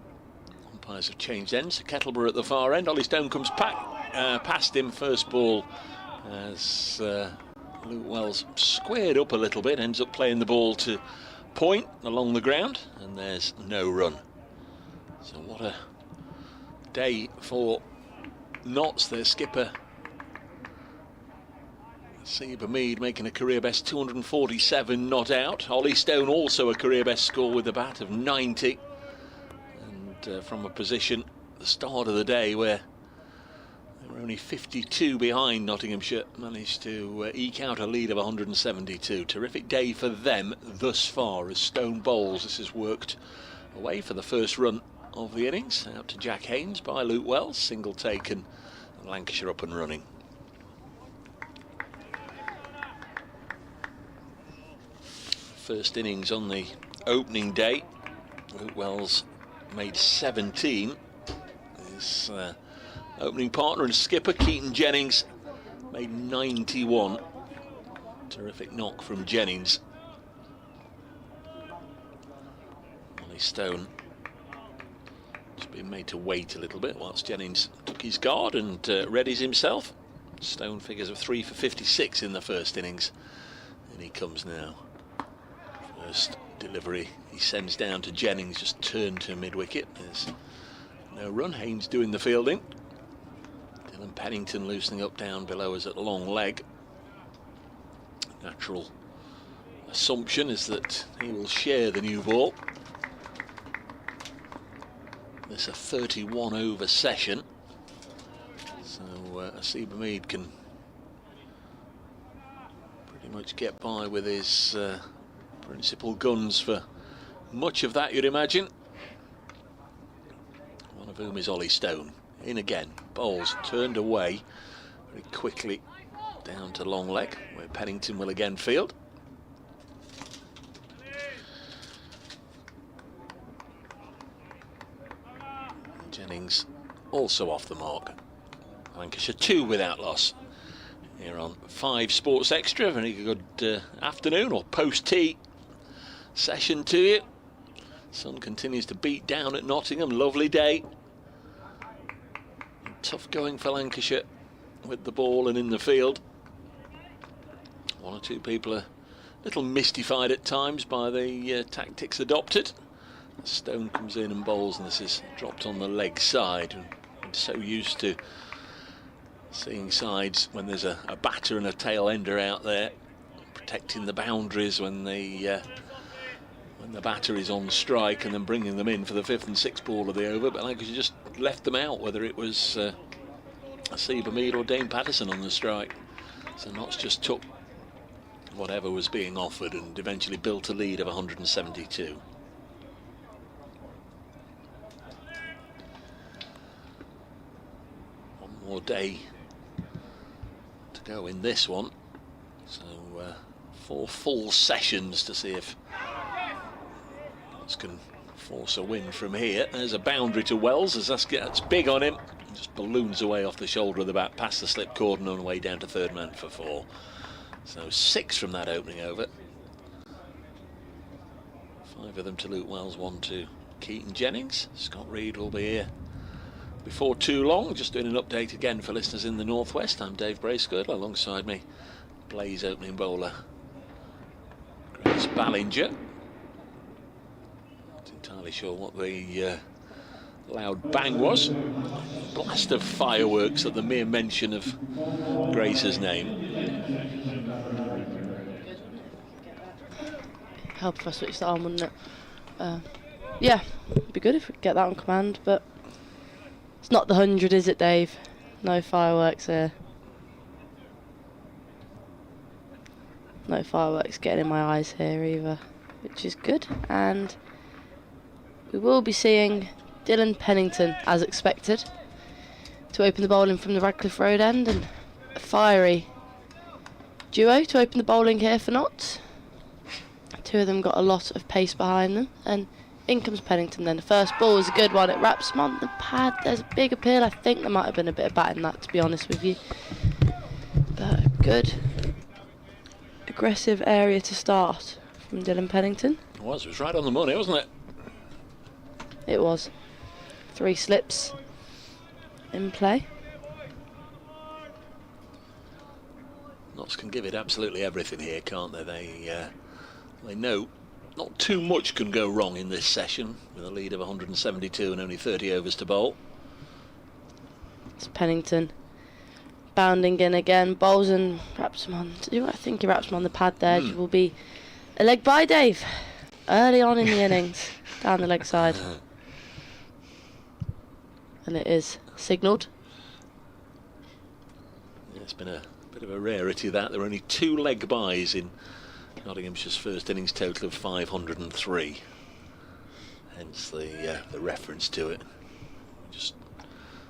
Umpires have changed ends. Kettleborough at the far end. Ollie Stone comes past him. First ball as Luke Wells squared up a little bit, ends up playing the ball to point along the ground, and there's no run. So what a day for Notts. Their skipper Haseeb Hameed making a career best 247 not out. Ollie Stone also a career best score with a bat of 90, and from a position at the start of the day where they were only 52 behind, Nottinghamshire managed to eke out a lead of 172. Terrific day for them thus far as Stone bowls. This has worked away for the first run of the innings, out to Jack Haynes by Luke Wells, single taken, and Lancashire up and running. First innings on the opening day, Luke Wells made 17. His opening partner and skipper Keaton Jennings made 91. Terrific knock from Jennings. Ollie Stone just been made to wait a little bit whilst Jennings took his guard and readies himself. Stone figures of 3 for 56 in the first innings, and he comes now. First delivery he sends down to Jennings, just turned to mid-wicket. There's no run. Haynes doing the fielding. Dylan Pennington loosening up down below us at long leg. Natural assumption is that he will share the new ball. This a 31 over session, so Haseeb Hameed can pretty much get by with his principal guns for much of that, you'd imagine. One of whom is Ollie Stone. In again, bowls turned away very quickly down to long leg, where Pennington will again field. Jennings also off the mark. Lancashire 2 without loss. Here on 5 Sports Extra. Very good afternoon or post-tea session to you. Sun continues to beat down at Nottingham. Lovely day. Tough going for Lancashire with the ball and in the field. One or two people are a little mystified at times by the tactics adopted. Stone comes in and bowls, and this is dropped on the leg side. I'm so used to seeing sides when there's a batter and a tail ender out there protecting the boundaries when the batter is on strike, and then bringing them in for the 5th and 6th ball of the over. But Lancashire just left them out, whether it was Haseeb Hameed or Dane Patterson on the strike. So Notts just took whatever was being offered and eventually built a lead of 172. One more day go in this one. So 4 full sessions to see if this can force a win from here. There's a boundary to Wells as that gets big on him. Just balloons away off the shoulder of the bat, past the slip cordon on the way down to third man for 4. So 6 from that opening over. 5 of them to Luke Wells, 1 to Keaton Jennings. Scott Reed will be here before too long. Just doing an update again for listeners in the northwest. I'm Dave Bracegirdle, alongside me Blaze opening bowler Grace Ballinger. Not entirely sure what the loud bang was. Blast of fireworks at the mere mention of Grace's name. Help if I switched that on, wouldn't it? Yeah, it'd be good if we could get that on command, but it's not the 100, is it, Dave? No fireworks here. No fireworks getting in my eyes here either, which is good. And we will be seeing Dylan Pennington, as expected, to open the bowling from the Radcliffe Road end, and a fiery duo to open the bowling here for Notts. 2 of them got a lot of pace behind them, and in comes Pennington then. The first ball is a good one, it wraps him on the pad. There's a big appeal. I think there might have been a bit of bat in that, to be honest with you. But a good aggressive area to start from Dylan Pennington. It was right on the money, wasn't it? It was. 3 slips in play. Notts can give it absolutely everything here, can't they? They know not too much can go wrong in this session, with a lead of 172 and only 30 overs to bowl. It's Pennington bounding in again, bowls and wraps him on. I think he wraps him on the pad there. It will be a leg by Dave early on in the innings, down the leg side. And it is signalled. Yeah, it's been a bit of a rarity that. There are only 2 leg byes in Nottinghamshire's first innings total of 503. Hence the reference to it. Just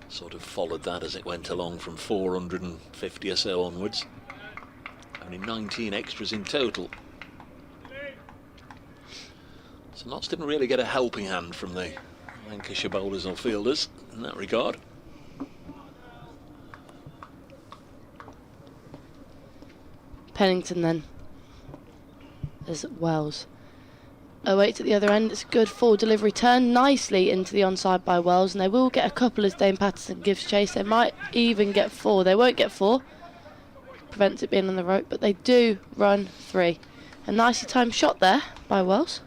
sort of followed that as it went along from 450 or so onwards. Only 19 extras in total. So Notts didn't really get a helping hand from the Lancashire bowlers or fielders in that regard. Pennington then, as Wells. 08 at the other end. It's a good full delivery, turn nicely into the onside by Wells, and they will get a couple as Dane Patterson gives chase. They might even get 4. They won't get 4, prevents it being on the rope, but they do run 3. A nicely timed shot there by Wells.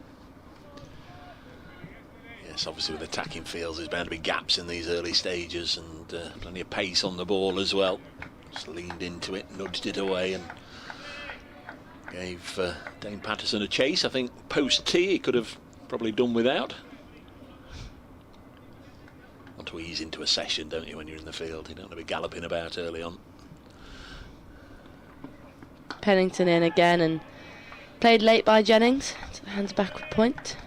Yes, obviously with attacking fields there's bound to be gaps in these early stages, and plenty of pace on the ball as well. Just leaned into it, nudged it away, and gave Dane Patterson a chase. I think post-tee he could have probably done without. Want to ease into a session, don't you, when you're in the field? You don't want to be galloping about early on. Pennington in again, and played late by Jennings to the hands backward point.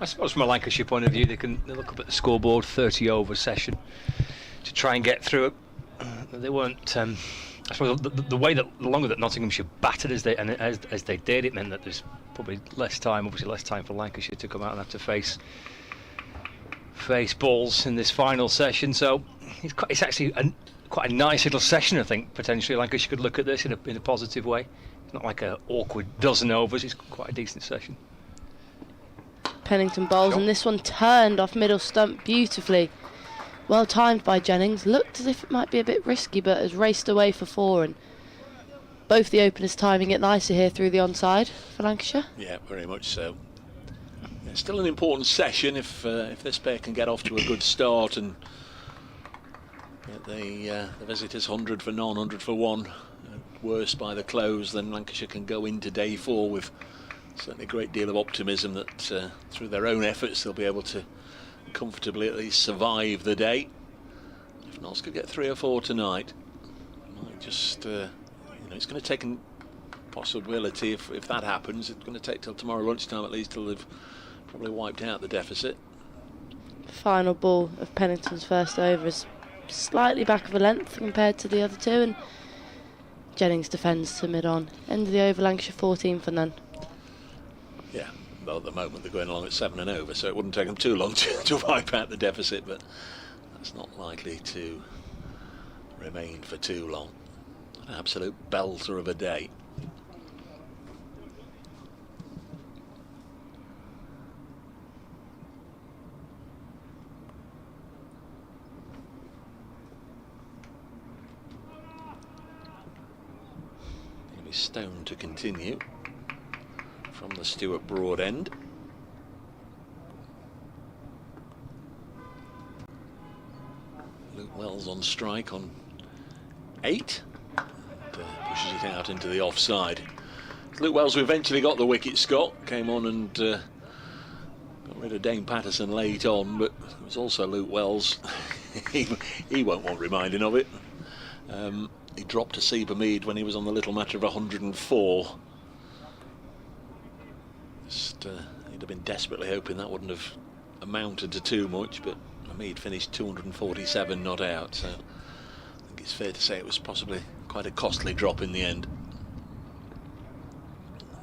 I suppose from a Lancashire point of view, they look up at the scoreboard, 30 over session, to try and get through it. They weren't. I suppose the way that the longer that Nottinghamshire battered as they did, it meant that there's probably less time for Lancashire to come out and have to face balls in this final session. So it's actually quite a nice little session. I think potentially Lancashire could look at this in a positive way. It's not like an awkward dozen overs. It's quite a decent session. Pennington bowls, and this one turned off middle stump beautifully. Well timed by Jennings. Looked as if it might be a bit risky, but has raced away for 4, and both the openers timing it nicely here through the onside for Lancashire. Yeah, very much so. Yeah, still an important session if this pair can get off to a good start and get the visitors 100 for none, 100 for 1. Worse by the close, then Lancashire can go into day 4 with certainly a great deal of optimism that through their own efforts they'll be able to comfortably at least survive the day. If Notts could get 3 or 4 tonight, it might just it's going to take a possibility. If that happens, it's going to take till tomorrow lunchtime at least till they've probably wiped out the deficit. Final ball of Pennington's first over is slightly back of a length compared to the other 2, and Jennings defends to mid-on. End of the over, Lancashire 14 for none. Yeah, well, at the moment they're going along at 7 and over, so it wouldn't take them too long to wipe out the deficit, but that's not likely to remain for too long. An absolute belter of a day. Stone to continue from the Stuart Broad end. Luke Wells on strike on 8. Pushes it out into the offside. Luke Wells, who eventually got the wicket, Scott, came on and got rid of Dane Patterson late on, but it was also Luke Wells. he won't want reminding of it. He dropped Haseeb Hameed when he was on the little matter of 104. He'd have been desperately hoping that wouldn't have amounted to too much, but Hameed finished 247 not out, so I think it's fair to say it was possibly quite a costly drop in the end.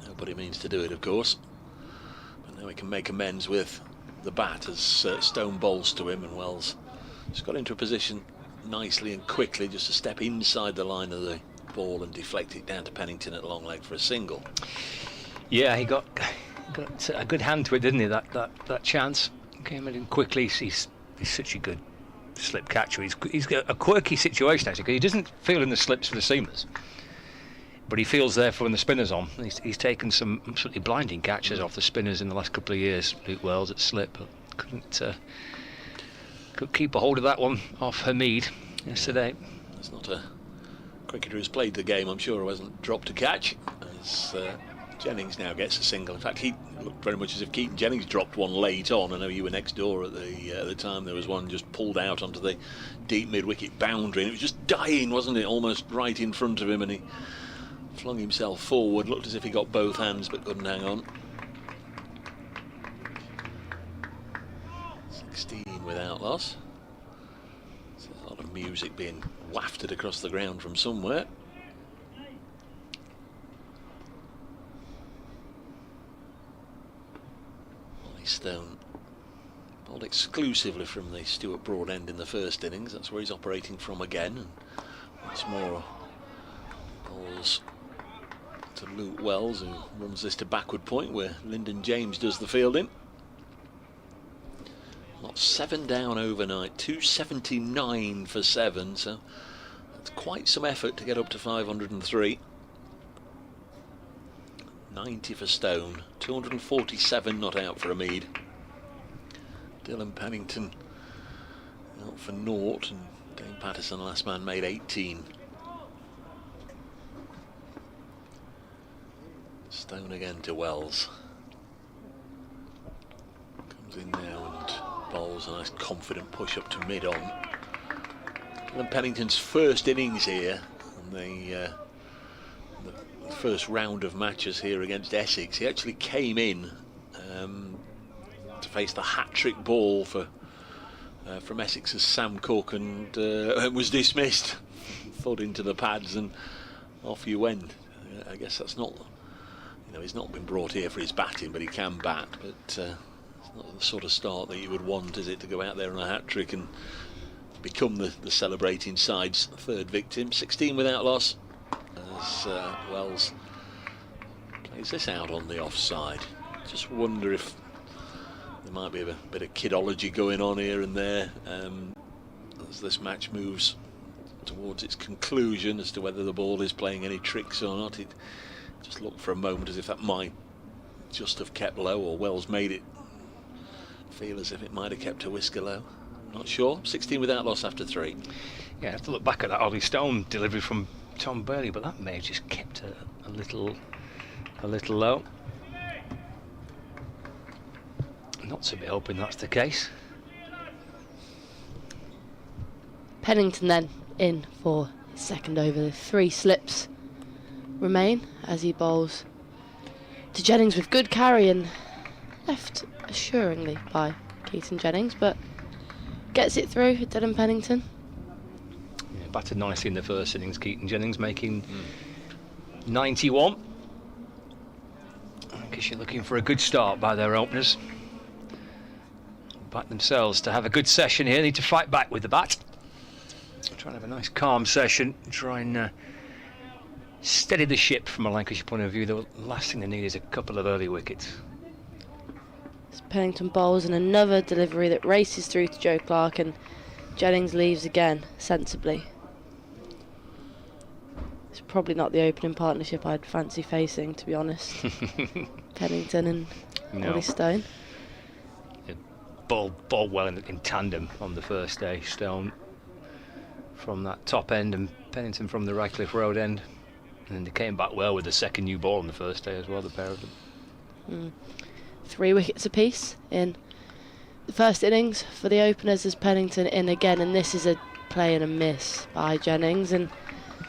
Nobody means to do it, of course, but now he can make amends with the bat as Stone bowls to him, and Wells just got into a position nicely and quickly just to step inside the line of the ball and deflect it down to Pennington at long leg for a single. Yeah, he got a good hand to it, didn't he? That chance came in quickly. He's such a good slip catcher. He's got a quirky situation actually, because he doesn't feel in the slips for the seamers, but he feels there for when the spinner's on. He's taken some absolutely blinding catches off the spinners in the last couple of years. Luke Wells at slip, but could keep a hold of that one off Hameed yesterday. There's not a cricketer who's played the game, I'm sure, who hasn't dropped a catch, as Jennings now gets a single. In fact, he looked very much as if Keaton Jennings dropped one late on. I know you were next door at the time. There was one just pulled out onto the deep mid-wicket boundary, and it was just dying, wasn't it? Almost right in front of him, and he flung himself forward. Looked as if he got both hands, but couldn't hang on. 16 without loss. There's a lot of music being wafted across the ground from somewhere. Stone bowled exclusively from the Stuart Broad end in the first innings. That's where he's operating from again, and once more bowls to Luke Wells, who runs this to backward point where Lyndon James does the fielding. Not 7 down overnight, 279 for 7, so that's quite some effort to get up to 503. 90 for Stone, 247 not out for Hameed. Dylan Pennington out for naught, and Dane Patterson, last man, made 18. Stone again to Wells. Comes in now and bowls a nice confident push up to mid-on. Dylan Pennington's first innings here, and the first round of matches here against Essex. He actually came in to face the hat-trick ball from Essex's Sam Cook, and was dismissed. Thud into the pads and off you went. I guess that's not, he's not been brought here for his batting, but he can bat, but it's not the sort of start that you would want, is it, to go out there on a hat-trick and become the celebrating side's third victim. 16 without loss as Wells plays this out on the offside. Just wonder if there might be a bit of kidology going on here and there as this match moves towards its conclusion, as to whether the ball is playing any tricks or not. It just looked for a moment as if that might just have kept low, or Wells made it feel as if it might have kept a whisker low. Not sure. 16 without loss after 3. Yeah, I have to look back at that Ollie Stone delivery from Tom Burley, but that may have just kept a little low. Not to be hoping that's the case. Pennington then in for his second over. The 3 slips remain as he bowls to Jennings with good carry, and left assuringly by Keaton Jennings, but gets it through. Dylan Pennington. Yeah, batted nicely in the first innings. Keaton Jennings making 91. Lancashire looking for a good start by their openers. Back themselves to have a good session here. Need to fight back with the bat. Try and have a nice calm session. Try and steady the ship from a Lancashire point of view. The last thing they need is a couple of early wickets. Pennington bowls and another delivery that races through to Joe Clark, and Jennings leaves again sensibly. It's probably not the opening partnership I'd fancy facing, to be honest. Pennington and Ollie Stone. Ball well in tandem on the first day. Stone from that top end and Pennington from the Radcliffe Road end. And they came back well with the second new ball on the first day as well, the pair of them. 3 wickets apiece in the first innings for the openers as Pennington in again, and this is a play and a miss by Jennings, and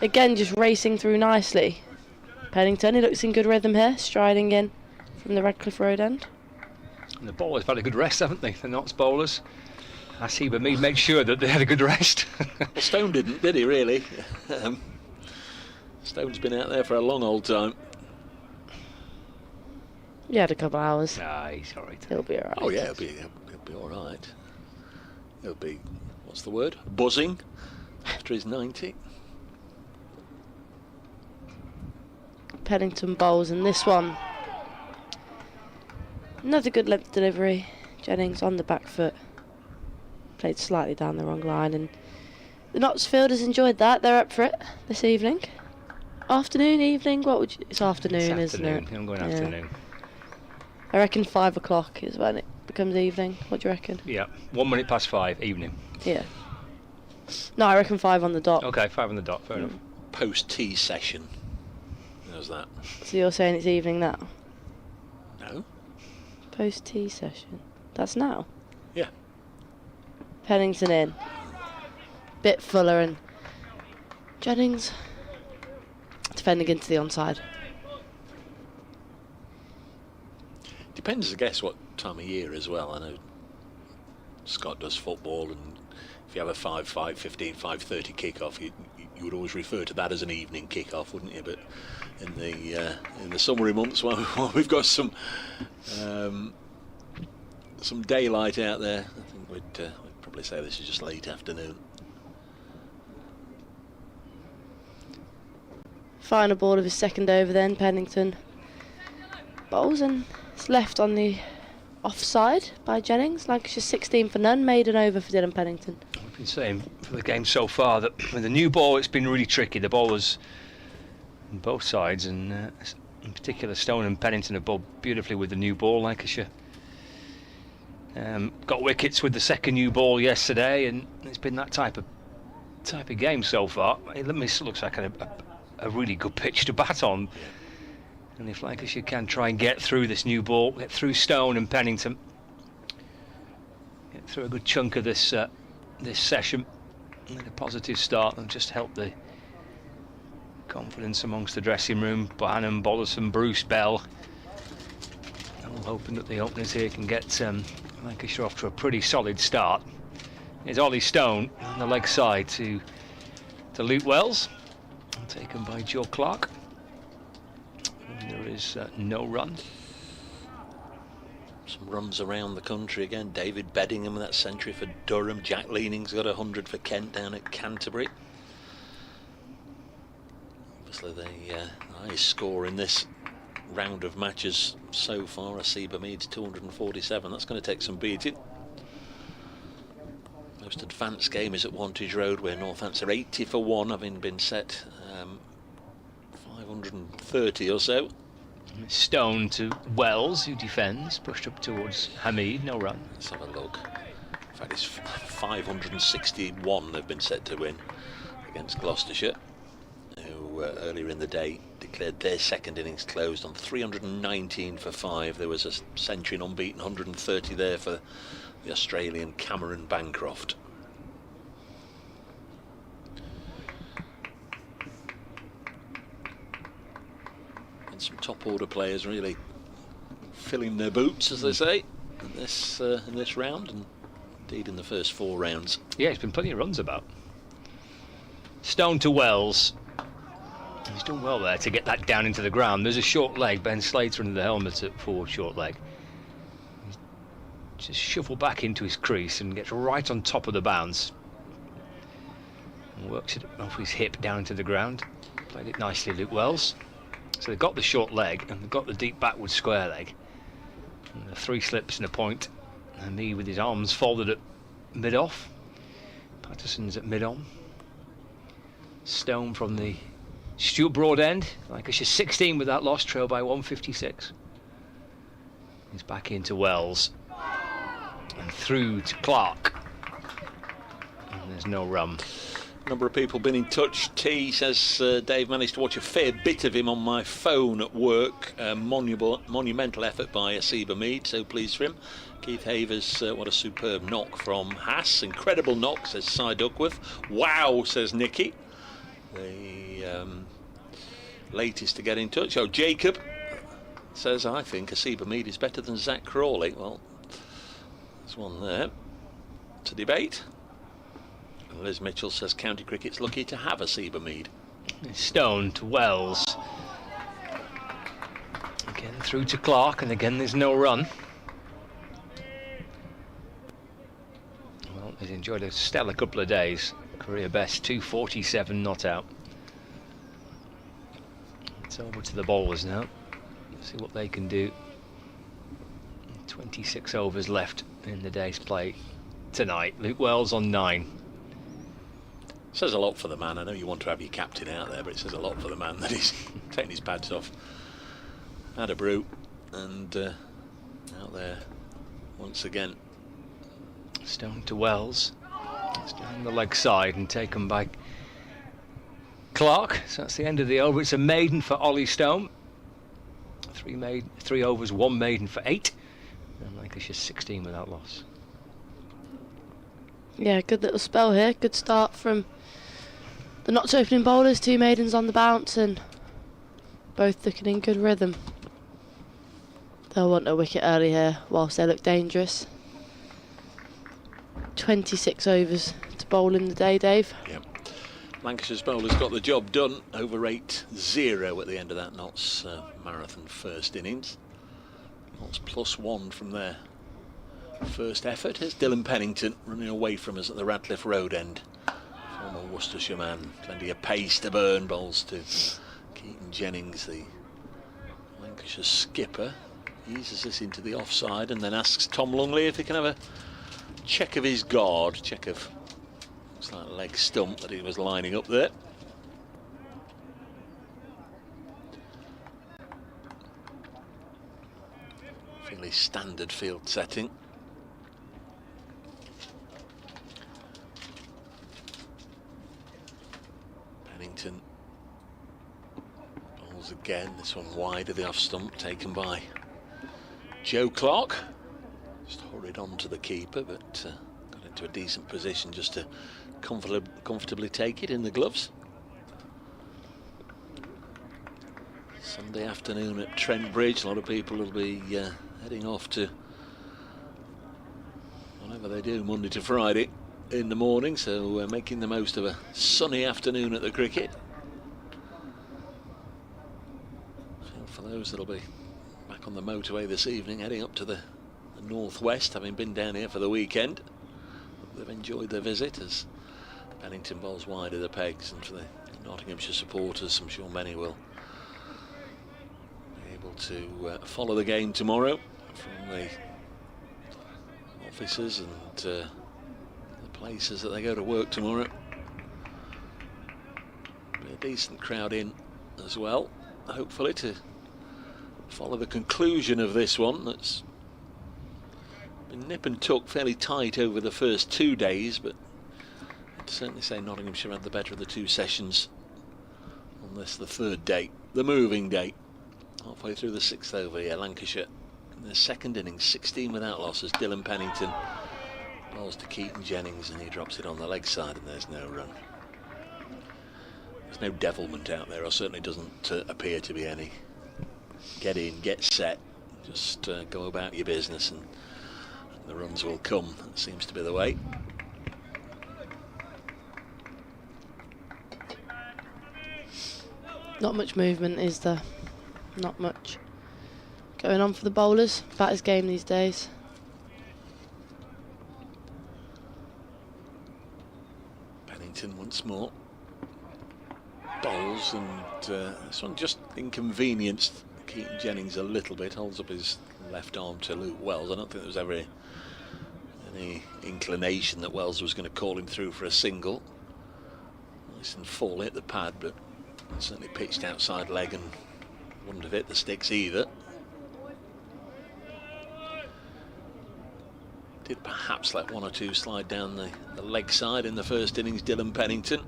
again just racing through nicely. Pennington, he looks in good rhythm here, striding in from the Radcliffe Road end. And the bowlers have had a good rest, haven't they? The Notts bowlers. Haseeb Hameed made sure that they had a good rest. Stone didn't, did he really? Stone's been out there for a long old time. He had a couple of hours. Nah, he's all right. He'll be all right. Oh yeah, he'll be all right. He'll be, what's the word? Buzzing after his 90. Pennington bowls, and this one, another good length delivery. Jennings on the back foot, played slightly down the wrong line, and the Notts fielders enjoyed that. They're up for it this evening. Afternoon, evening, what would you... It's afternoon, isn't it? I'm going afternoon. I reckon 5 o'clock is when it becomes evening. What do you reckon? Yeah, 1 minute past 5, evening. Yeah. No, I reckon 5 on the dot. Okay, 5 on the dot, fair enough. Post-tea session. How's that? So you're saying it's evening now? No. Post-tea session. That's now? Yeah. Pennington in. Bit fuller, and Jennings defending into the onside. Depends, I guess, what time of year as well. I know Scott does football, and if you have a 5:15, 5:30 kickoff, you would always refer to that as an evening kickoff, wouldn't you? But in the summery months, while we've got some daylight out there, I think we'd probably say this is just late afternoon. Final ball of his second over then, Pennington bowls, and it's left on the offside by Jennings. Lancashire 16 for none, made an over for Dylan Pennington. I've been saying for the game so far that with the new ball it's been really tricky. The bowlers on both sides, and in particular Stone and Pennington have bowled beautifully with the new ball. Lancashire got wickets with the second new ball yesterday, and it's been that type of game so far. It looks like a really good pitch to bat on. And if Lancashire can try and get through this new ball, get through Stone and Pennington, get through a good chunk of this session, and a positive start, and just help the confidence amongst the dressing room. Bohannon, Bollerson, Bruce, Bell. I'm hoping that the openers here can get Lancashire off to a pretty solid start. Here's Ollie Stone on the leg side to Luke Wells, taken by Joe Clark. There is no run. Some runs around the country again. David Beddingham with that century for Durham. Jack Leaning's got 100 for Kent down at Canterbury. Obviously the highest score in this round of matches so far, Haseeb Hameed's 247. That's going to take some beating. Most advanced game is at Wantage Road, where Northants are 80 for 1, having been set 530 or so. Stone to Wells, who defends, pushed up towards Hameed, no run. Let's have a look. In fact, it's 561 they've been set to win against Gloucestershire, who earlier in the day declared their second innings closed on 319 for 5. There was a century and unbeaten 130 there for the Australian Cameron Bancroft. And some top order players really filling their boots, as they say, in this round, and indeed in the first 4 rounds. Yeah, it's been plenty of runs about. Stone to Wells. He's done well there to get that down into the ground. There's a short leg. Ben Slater under the helmet at forward short leg. He's just shuffle back into his crease and gets right on top of the bounce. And works it off his hip down into the ground. Played it nicely, Luke Wells. So they've got the short leg and they've got the deep backward square leg. And the 3 slips and a point. And he with his arms folded at mid-off. Patterson's at mid-on. Stone from the Stuart Broad end. Lancashire 16 with that loss, trail by 156. He's back into Wells. And through to Clark. And there's no run. Number of people been in touch. T says Dave managed to watch a fair bit of him on my phone at work. Monumental effort by Haseeb Hameed, so pleased for him. Keith Havers, what a superb knock from Haas. Incredible knock, says Cy Duckworth. Wow, says Nicky. The latest to get in touch. Oh, Jacob says, I think Haseeb Hameed is better than Zach Crawley. Well, there's one there to debate. Liz Mitchell says county cricket's lucky to have Haseeb Hameed. Stone to Wells. Again through to Clark, and again there's no run. Well, he's enjoyed a stellar couple of days. Career best 247 not out. It's over to the bowlers now. See what they can do. 26 overs left in the day's play tonight. Luke Wells on 9. Says a lot for the man. I know you want to have your captain out there, but it says a lot for the man that he's taking his pads off, had a brew, and out there once again. Stone to Wells. It's down the leg side and taken by Clark. So that's the end of the over. It's a maiden for Ollie Stone. 3 overs, 1 maiden for 8. And Lancashire 16 without loss. Yeah, good little spell here. Good start from the Notts opening bowlers. 2 maidens on the bounce and both looking in good rhythm. They'll want a wicket early here whilst they look dangerous. 26 overs to bowl in the day, Dave. Yep. Lancashire's bowlers got the job done. Over 8-0 at the end of that Notts marathon first innings. Notts +1 from their first effort. Here's Dylan Pennington running away from us at the Radcliffe Road end. Former Worcestershire man. Plenty of pace to burn. Bowls to Keaton Jennings, the Lancashire skipper. Eases this into the offside and then asks Tom Lungley if he can have a check of his guard. Check of, looks like a leg stump that he was lining up there. Fairly standard field setting. Pennington bowls again, this one wide of the off stump, taken by Joe Clark. Just hurried on to the keeper, but got into a decent position just to comfortably take it in the gloves. Sunday afternoon at Trent Bridge. A lot of people will be heading off to whatever they do Monday to Friday in the morning, so making the most of a sunny afternoon at the cricket. For those that'll be back on the motorway this evening, heading up to the northwest, having been down here for the weekend, they've enjoyed their visit as Pennington bowls wide of the pegs, and for the Nottinghamshire supporters, I'm sure many will be able to follow the game tomorrow from the offices and the places that they go to work tomorrow. Be a decent crowd in as well, hopefully, to follow the conclusion of this one that's been nip and tuck, fairly tight over the first 2 days, but I'd certainly say Nottinghamshire had the better of the 2 sessions on this, the 3rd day, the moving day. Halfway through the 6th over here, Lancashire in the 2nd innings, 16 without losses. Dylan Pennington bowls to Keaton Jennings and he drops it on the leg side, and there's no run. There's no devilment out there, or certainly doesn't appear to be any. Get in, get set, just go about your business and the runs will come. That seems to be the way. Not much movement, is there? Not much going on for the bowlers. Batters' game these days. Pennington once more. Bowls, and this one just inconvenienced Keaton Jennings a little bit. Holds up his left arm to Luke Wells. I don't think there was ever any inclination that Wells was going to call him through for a single. Nice and full, hit the pad, but certainly pitched outside leg and wouldn't have hit the sticks either. Did perhaps let one or two slide down the leg side in the first innings, Dylan Pennington.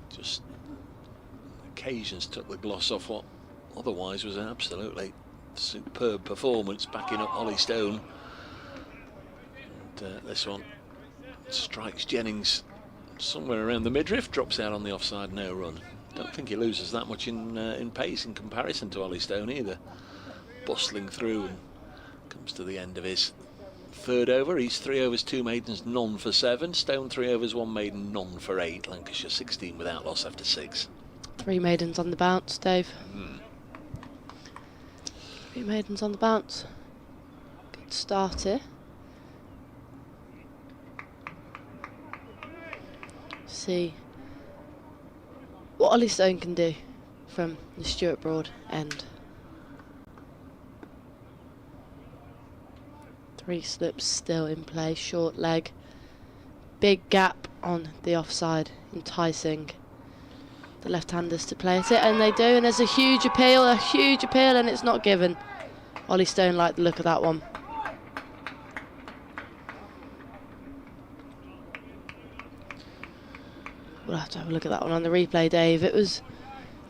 Just occasions took the gloss off what otherwise was an absolutely superb performance, backing up Ollie Stone. And this one strikes Jennings somewhere around the midriff, drops out on the offside, no run. Don't think he loses that much in pace in comparison to Ollie Stone either. Bustling through and comes to the end of his third over. He's 3 overs, 2 maidens, none for 7. Stone 3 overs, 1 maiden, none for 8. Lancashire 16 without loss after 6. 3 maidens on the bounce, Dave. 3 maidens on the bounce. Good start here. See what Ollie Stone can do from the Stuart Broad end. 3 slips still in play, short leg, big gap on the offside, enticing the left-handers to play at it, and they do, and there's a huge appeal, and it's not given. Ollie Stone liked the look of that one. We'll have to have a look at that one on the replay, Dave. It was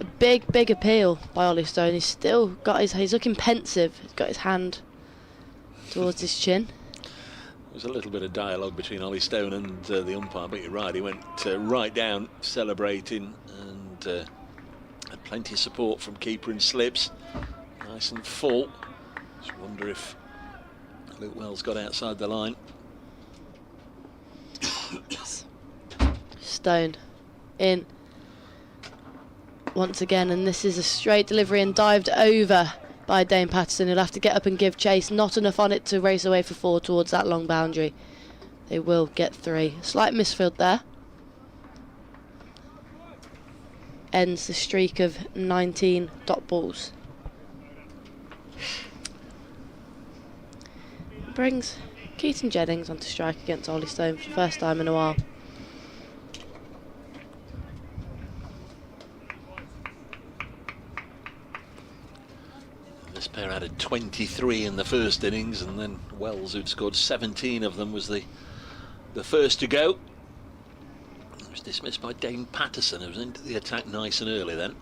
a big appeal by Ollie Stone. He's still got he's looking pensive. He's got his hand towards his chin. There was a little bit of dialogue between Ollie Stone and the umpire, but you're right, he went right down celebrating, and had plenty of support from keeper and slips. Nice and full. Just wonder if Luke Wells got outside the line. Stone in once again, and this is a straight delivery and dived over by Dane Patterson. He'll have to get up and give chase. Not enough on it to race away for 4 towards that long boundary. They will get 3. Slight misfield there. Ends the streak of 19 dot balls. Brings Keaton Jennings onto strike against Ollie Stone for the first time in a while. This pair added 23 in the first innings, and then Wells, who'd scored 17 of them, was the first to go. It was dismissed by Dane Patterson, who was into the attack nice and early then.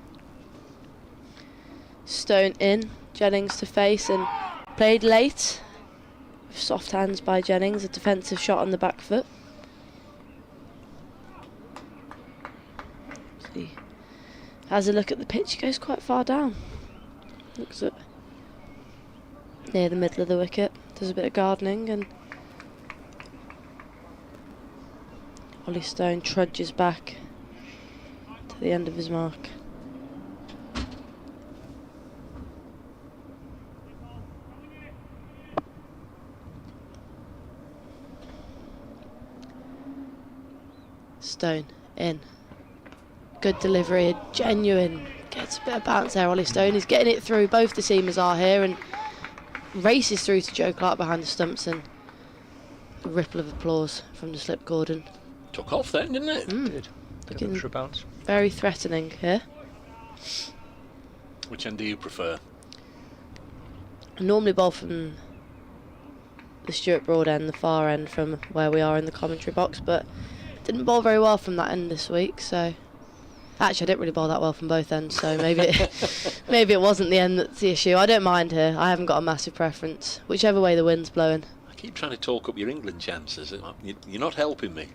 Stone in, Jennings to face, and played late. With soft hands by Jennings, a defensive shot on the back foot. See, has a look at the pitch, he goes quite far down. Looks at near the middle of the wicket, does a bit of gardening, and Ollie Stone trudges back to the end of his mark. Stone in. Good delivery, genuine. Gets a bit of bounce there, Ollie Stone. He's getting it through. Both the seamers are here, and races through to Joe Clark behind the stumps, and a ripple of applause from the slip cordon. Took off then, didn't it? Did. Looking Extra bounce. very threatening here. Which end do you prefer? I normally bowl from the Stuart Broad end, the far end from where we are in the commentary box, but didn't bowl very well from that end this week, so actually I didn't really bowl that well from both ends, so maybe it wasn't the end that's the issue. I don't mind here. I haven't got a massive preference, whichever way the wind's blowing. I keep trying to talk up your England chances. You're not helping me.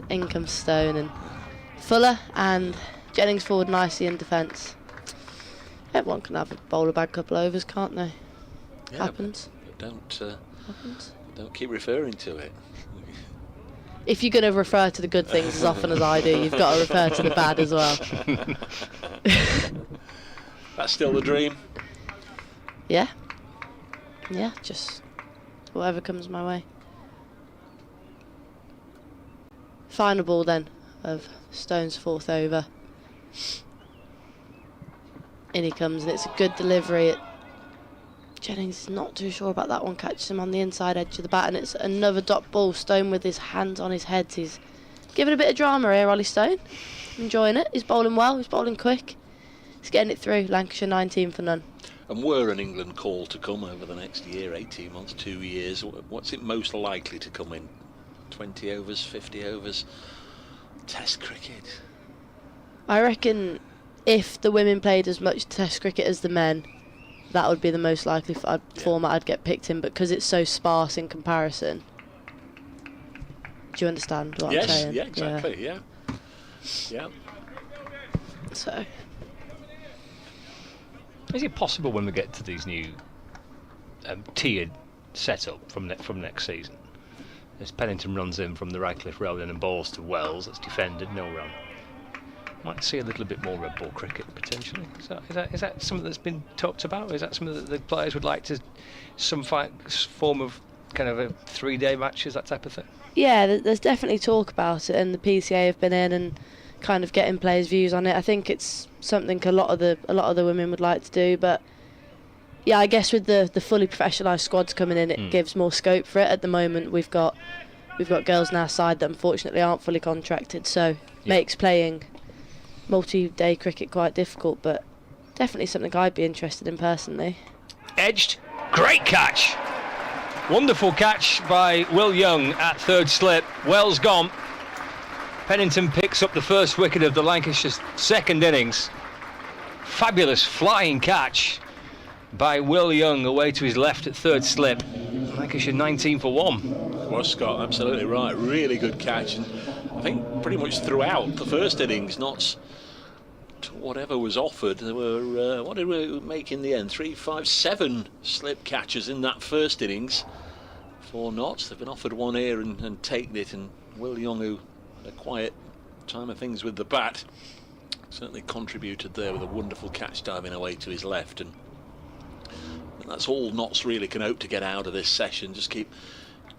In comes Stone and Fuller, and Jennings forward nicely in defence. Everyone can have a bowler bag couple overs, can't they? Yeah, Happens. But Happens. don't keep referring to it. if you're going to refer to the good things as often as I do, you've got to refer to the bad as well. That's still the dream. Yeah, just whatever comes my way. Final ball then of Stone's 4th over. In he comes, and it's a good delivery. Jennings is not too sure about that one, catches him on the inside edge of the bat, and it's another dot ball. Stone with his hands on his head. He's giving a bit of drama here, Ollie Stone. Enjoying it. He's bowling well, he's bowling quick. He's getting it through. Lancashire 19 for none. And were an England call to come over the next year, 18 months, 2 years, what's it most likely to come in? 20 overs, 50 overs? Test cricket? I reckon if the women played as much Test cricket as the men, that would be the most likely format I'd get picked in, but because it's so sparse in comparison. Do you understand what I'm saying? Yes, yeah, exactly, yeah. So, is it possible when we get to these new tiered setup from next season, as Pennington runs in from the Radcliffe Road and bowls to Wells, that's defended, no run, might see a little bit more red ball cricket potentially? Is that something that's been talked about? Is that something that the players would like to, some form of kind of a 3-day matches, that type of thing? yeah, there's definitely talk about it, and the PCA have been in and kind of getting players' views on it. I think it's something a lot of the women would like to do, but yeah, I guess with the fully professionalised squads coming in, it gives more scope for it. At the moment, we've got girls on our side that unfortunately aren't fully contracted, so makes playing multi-day cricket quite difficult, but definitely something I'd be interested in personally. Edged, great catch, wonderful catch by Will Young at 3rd slip. Wells gone. Pennington picks up the first wicket of the Lancashire's 2nd innings. Fabulous flying catch by Will Young away to his left at 3rd slip. Lancashire 19 for 1. Well, Scott, absolutely right. Really good catch, and I think pretty much throughout the first innings, Notts, whatever was offered, there were what did we make in the end? 3, 5, 7 slip catches in that first innings for Notts. They've been offered one here and taken it, and Will Young, who had a quiet time of things with the bat, certainly contributed there with a wonderful catch diving away to his left, and that's all Notts really can hope to get out of this session. Just keep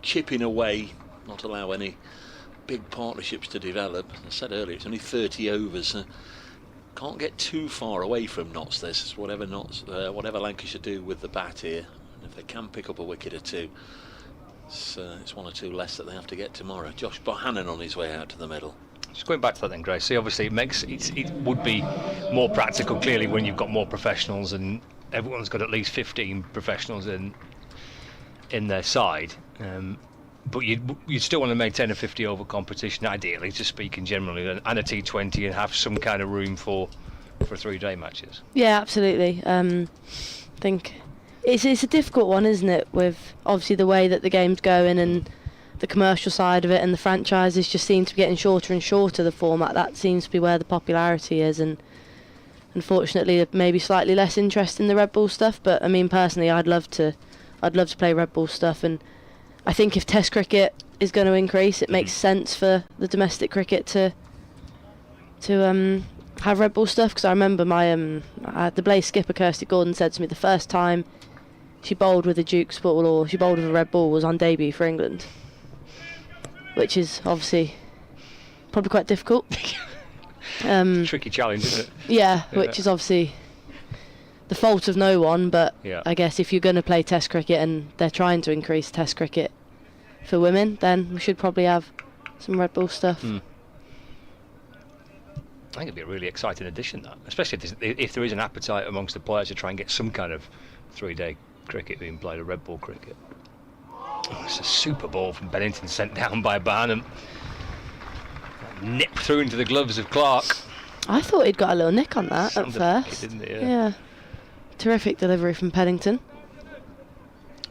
chipping away, not allow any big partnerships to develop. As I said earlier, it's only 30 overs. Can't get too far away from Notts. This whatever Lancashire do with the bat here, and if they can pick up a wicket or two, it's 1 or 2 less that they have to get tomorrow. Josh Bohannon on his way out to the middle. Just going back to that then, Grace. See, obviously it would be more practical clearly when you've got more professionals, and everyone's got at least 15 professionals in their side. But you'd still want to maintain a 50 over competition, ideally, just speaking generally, and a T20, and have some kind of room for 3-day matches. Yeah, absolutely. I think it's a difficult one, isn't it, with obviously the way that the game's going and the commercial side of it, and the franchises just seem to be getting shorter and shorter, the format. That seems to be where the popularity is, and unfortunately maybe slightly less interest in the red ball stuff. But I mean, personally, I'd love to play red ball stuff, and I think if Test cricket is going to increase, it makes sense for the domestic cricket to have red ball stuff. Because I remember the Blaze skipper Kirsty Gordon said to me the first time she bowled with a Duke's ball or she bowled with a red ball was on debut for England, which is obviously probably quite difficult. Tricky challenge, isn't it? Yeah, which is obviously the fault of no one, but I guess if you're going to play Test cricket and they're trying to increase Test cricket for women, then we should probably have some red ball stuff. I think it'd be a really exciting addition, that, especially if there is an appetite amongst the players to try and get some kind of 3-day cricket being played, a red ball cricket. Oh, it's a super ball from Bennington, sent down by Barnum. Nipped through into the gloves of Clark. I thought he'd got a little nick on that at first. Didn't it? Yeah. Terrific delivery from Pennington.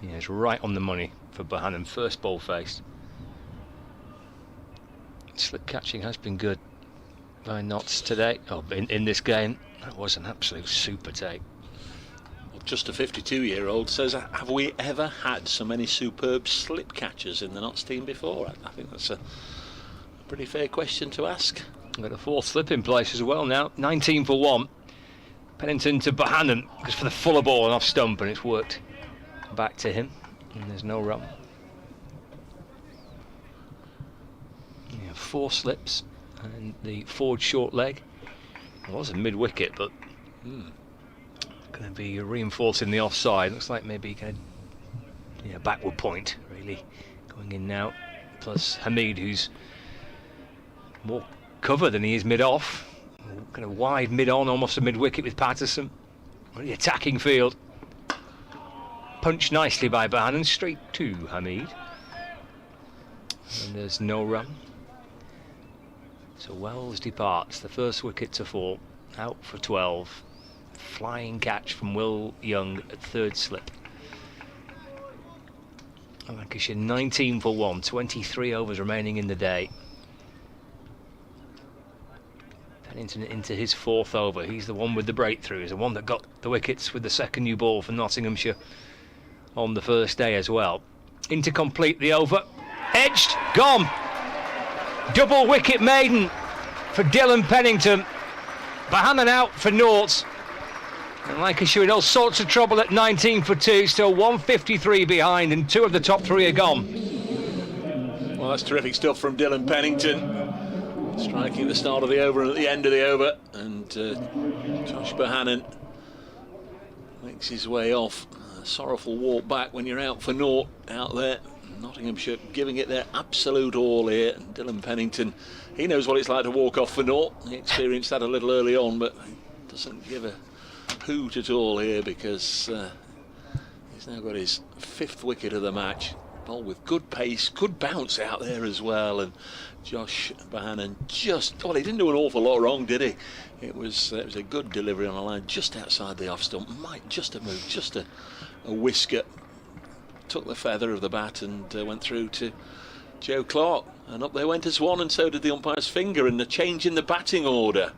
Yeah, it's right on the money for Bohannon. First ball faced. Slip catching has been good by Notts today. Oh, in this game, that was an absolute super take. Well, just a 52-year-old says, have we ever had so many superb slip catchers in the Notts team before? I think that's pretty fair question to ask. Got a fourth slip in place as well now. 19 for 1. Pennington to Bohannon, goes for the fuller ball and off stump, and it's worked back to him. And there's no run. Yeah, 4 slips and the forward short leg. It was a mid wicket, but going to be reinforcing the offside. Looks like maybe kind of backward point really going in now. Plus Hameed, who's more cover than he is mid off. Kind of wide mid on, almost a mid wicket with Patterson. Really attacking field. Punched nicely by Bohannon, straight to Hameed. And there's no run. So Wells departs, the first wicket to fall, out for 12. Flying catch from Will Young at third slip. Lancashire 19 for 1, 23 overs remaining in the day. Pennington into his 4th over. He's the one with the breakthrough. He's the one that got the wickets with the second new ball for Nottinghamshire on the first day as well. In to complete the over. Edged, gone. Double wicket maiden for Dylan Pennington. Bohannon out for naught. And Lancashire in all sorts of trouble at 19 for 2. Still 153 behind, and 2 of the top 3 are gone. Well, that's terrific stuff from Dylan Pennington. Striking at the start of the over and at the end of the over. And Josh Bohannon makes his way off. A sorrowful walk back when you're out for naught out there. Nottinghamshire giving it their absolute all here. And Dylan Pennington, he knows what it's like to walk off for naught. He experienced that a little early on, but he doesn't give a hoot at all here because he's now got his 5th wicket of the match. Ball with good pace, good bounce out there as well. And Josh Bohannon he didn't do an awful lot wrong, did he? It was a good delivery on a line just outside the off stump. Might just have moved, just a whisker. Took the feather of the bat and went through to Joe Clark. And up they went as one, and so did the umpire's finger. And the change in the batting order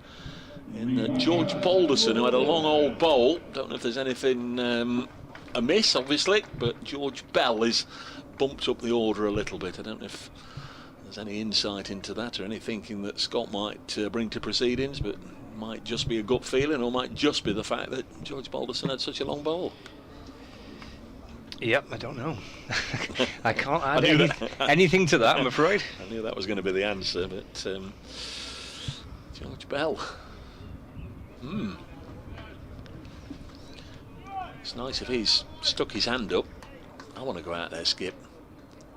in George Balderson, who had a long old bowl. Don't know if there's anything amiss, obviously, but George Bell is bumped up the order a little bit. I don't know if there's any insight into that or any thinking that Scott might bring to proceedings, but might just be a gut feeling, or might just be the fact that George Balderson had such a long bowl. Yep, I don't know. I can't add anything to that, I'm afraid. I knew that was going to be the answer, but George Bell. It's nice if he's stuck his hand up. I want to go out there, Skip.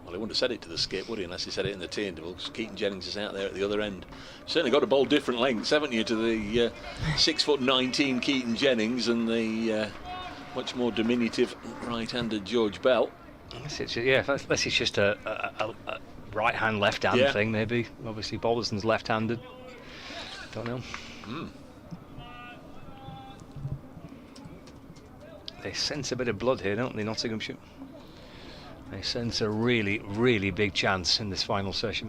Well, he wouldn't have said it to the skip, would he, unless he said it in the tea interval, because Keaton Jennings is out there at the other end. Certainly got to bowl different lengths, haven't you, to the 6'19" Keaton Jennings and the much more diminutive right-handed George Bell. Unless it's just a right-hand, left-hand thing, maybe. Obviously, Balderson's left-handed. Don't know. They sense a bit of blood here, don't they, Nottinghamshire? They sense a really, really big chance in this final session.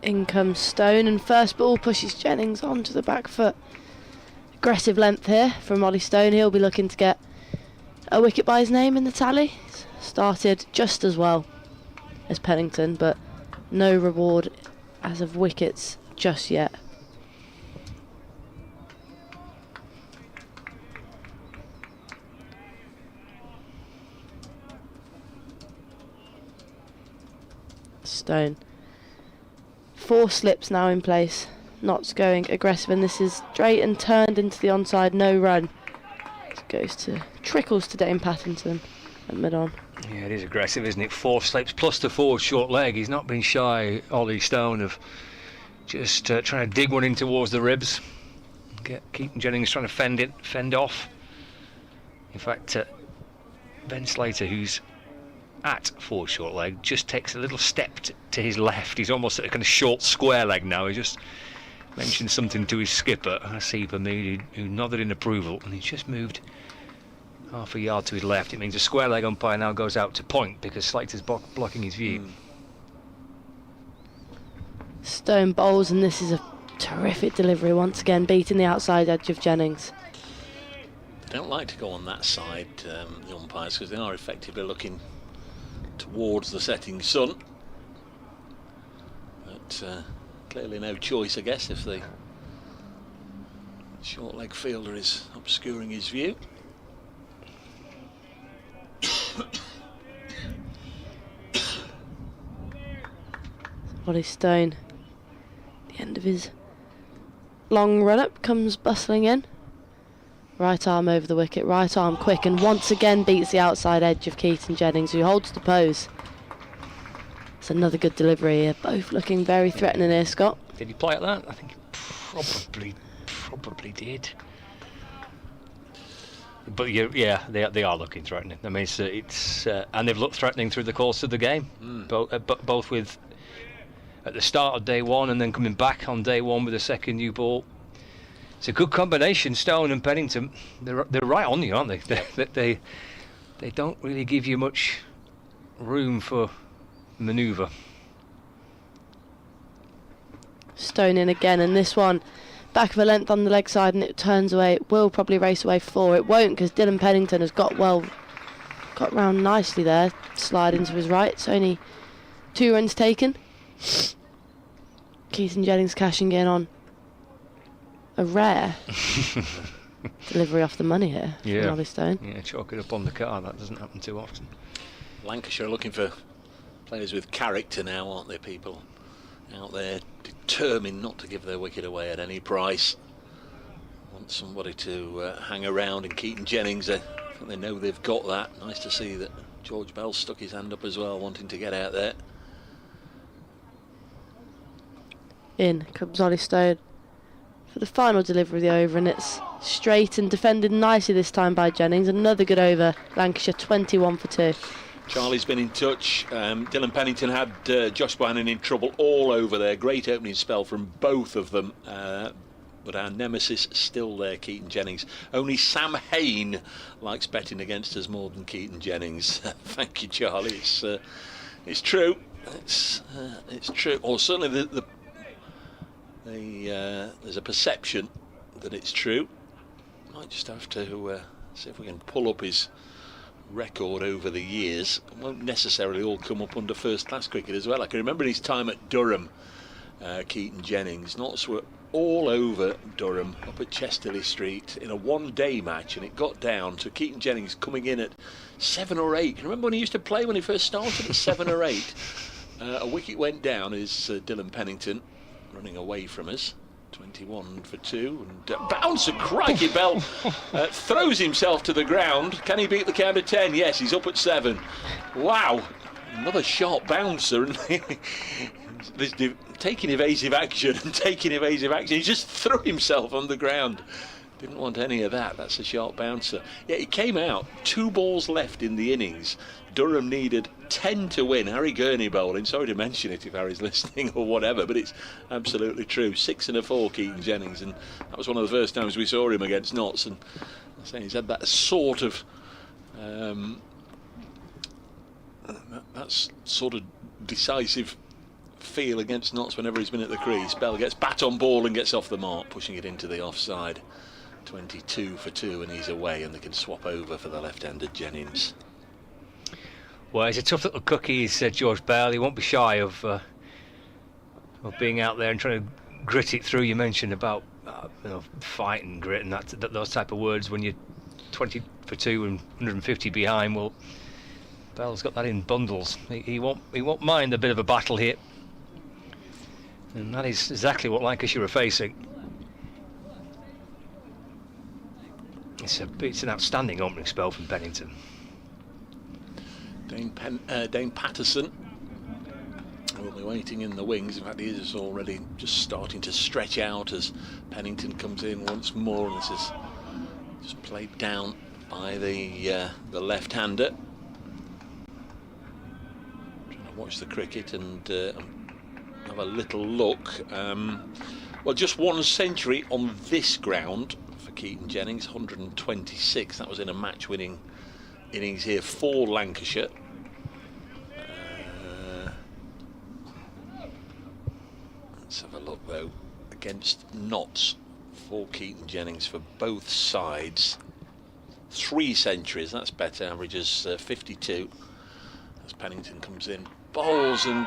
In comes Stone, and first ball pushes Jennings onto the back foot. Aggressive length here from Ollie Stone. He'll be looking to get a wicket by his name in the tally. Started just as well as Pennington, but no reward as of wickets just yet. Stone. 4 slips now in place. Knott's going aggressive, and this is straight and turned into the onside. No run. Trickles to Dane Patterson at mid-on. Yeah, it is aggressive, isn't it? 4 slips plus the forward short leg. He's not been shy, Ollie Stone, of just trying to dig one in towards the ribs. Get Keaton Jennings trying to fend off. In fact, Ben Slater, who's at forward short leg, just takes a little step to his left. He's almost at a kind of short square leg now. He just mentioned something to his skipper, Haseeb Hameed, who nodded in approval, and he's just moved half a yard to his left. It means a square leg umpire now goes out to point because Slater's blocking his view. Stone bowls, and this is a terrific delivery once again, beating the outside edge of Jennings. They don't like to go on that side, the umpires, because they are effectively looking towards the setting sun. but clearly no choice, I guess, if the short leg fielder is obscuring his view. Ollie Stone, the end of his long run up, comes bustling in. Right arm over the wicket, right arm quick, and once again beats the outside edge of Keaton Jennings, who holds the pose. It's another good delivery here, both looking very threatening here, Scott. Did he play at that? I think he probably did. But yeah, they are looking threatening. I mean, it's and they've looked threatening through the course of the game, both with at the start of day one and then coming back on day one with a second new ball. It's a good combination, Stone and Pennington. They're right on you, aren't they? They don't really give you much room for manoeuvre. Stone in again, and this one back of a length on the leg side, and it turns away. It will probably race away 4. It won't, because Dylan Pennington has got round nicely there, slide into his right. It's only 2 runs taken. Keaton Jennings cashing in on a rare delivery off the money here from Ollie Stone. Yeah, chalk it up on the card. That doesn't happen too often. Lancashire are looking for players with character now, aren't they? People out there determined not to give their wicket away at any price. Want somebody to hang around, and Keaton Jennings, I think they know they've got that. Nice to see that George Bell stuck his hand up as well, wanting to get out there. In comes Ollie Stone for the final delivery of the over, and it's straight and defended nicely this time by Jennings. Another good over, Lancashire 21 for 2. Charlie's been in touch. Dylan Pennington had Josh Bohannon in trouble all over there. Great opening spell from both of them. But our nemesis still there, Keaton Jennings. Only Sam Hain likes betting against us more than Keaton Jennings. Thank you, Charlie. It's true. It's true. Or certainly there's a perception that it's true. Might just have to see if we can pull up his record over the years. It won't necessarily all come up under first class cricket as well. I can remember his time at Durham, Keaton Jennings. Knots were all over Durham up at Chesterley Street in a one-day match, and it got down to Keaton Jennings coming in at 7 or 8. Can you remember when he used to play when he first started at 7 or 8? A wicket went down is Dylan Pennington running away from us. 21 for 2, and bouncer, crikey, Bell throws himself to the ground. Can he beat the count of 10? Yes, he's up at 7. Wow, another sharp bouncer, and taking evasive action. He just threw himself on the ground. Didn't want any of that. That's a sharp bouncer. Yeah, he came out, 2 balls left in the innings. Durham needed 10 to win. Harry Gurney bowling. Sorry to mention it if Harry's listening or whatever, but it's absolutely true. 6 and a 4, Keaton Jennings, and that was one of the first times we saw him against Notts. And I'm saying he's had that sort of decisive feel against Notts whenever he's been at the crease. Bell gets bat on ball and gets off the mark, pushing it into the offside. 22 for 2, and he's away, and they can swap over for the left-handed Jennings. Well, he's a tough little cookie, said George Bell. He won't be shy of being out there and trying to grit it through. You mentioned about fight and grit and those type of words when you're 20 for 2 and 150 behind. Well, Bell's got that in bundles. He won't mind a bit of a battle here, and that is exactly what Lancashire are facing. It's an outstanding opening spell from Pennington. Dane Patterson will be waiting in the wings. In fact, he is already just starting to stretch out as Pennington comes in once more, and this is just played down by the left-hander. Trying to watch the cricket and have a little look. Well, just 1 century on this ground for Keaton Jennings, 126. That was in a match-winning innings here for Lancashire. Let's have a look though. Against Notts for Keaton Jennings for both sides. 3 centuries, that's better. Averages 52 as Pennington comes in, bowls, and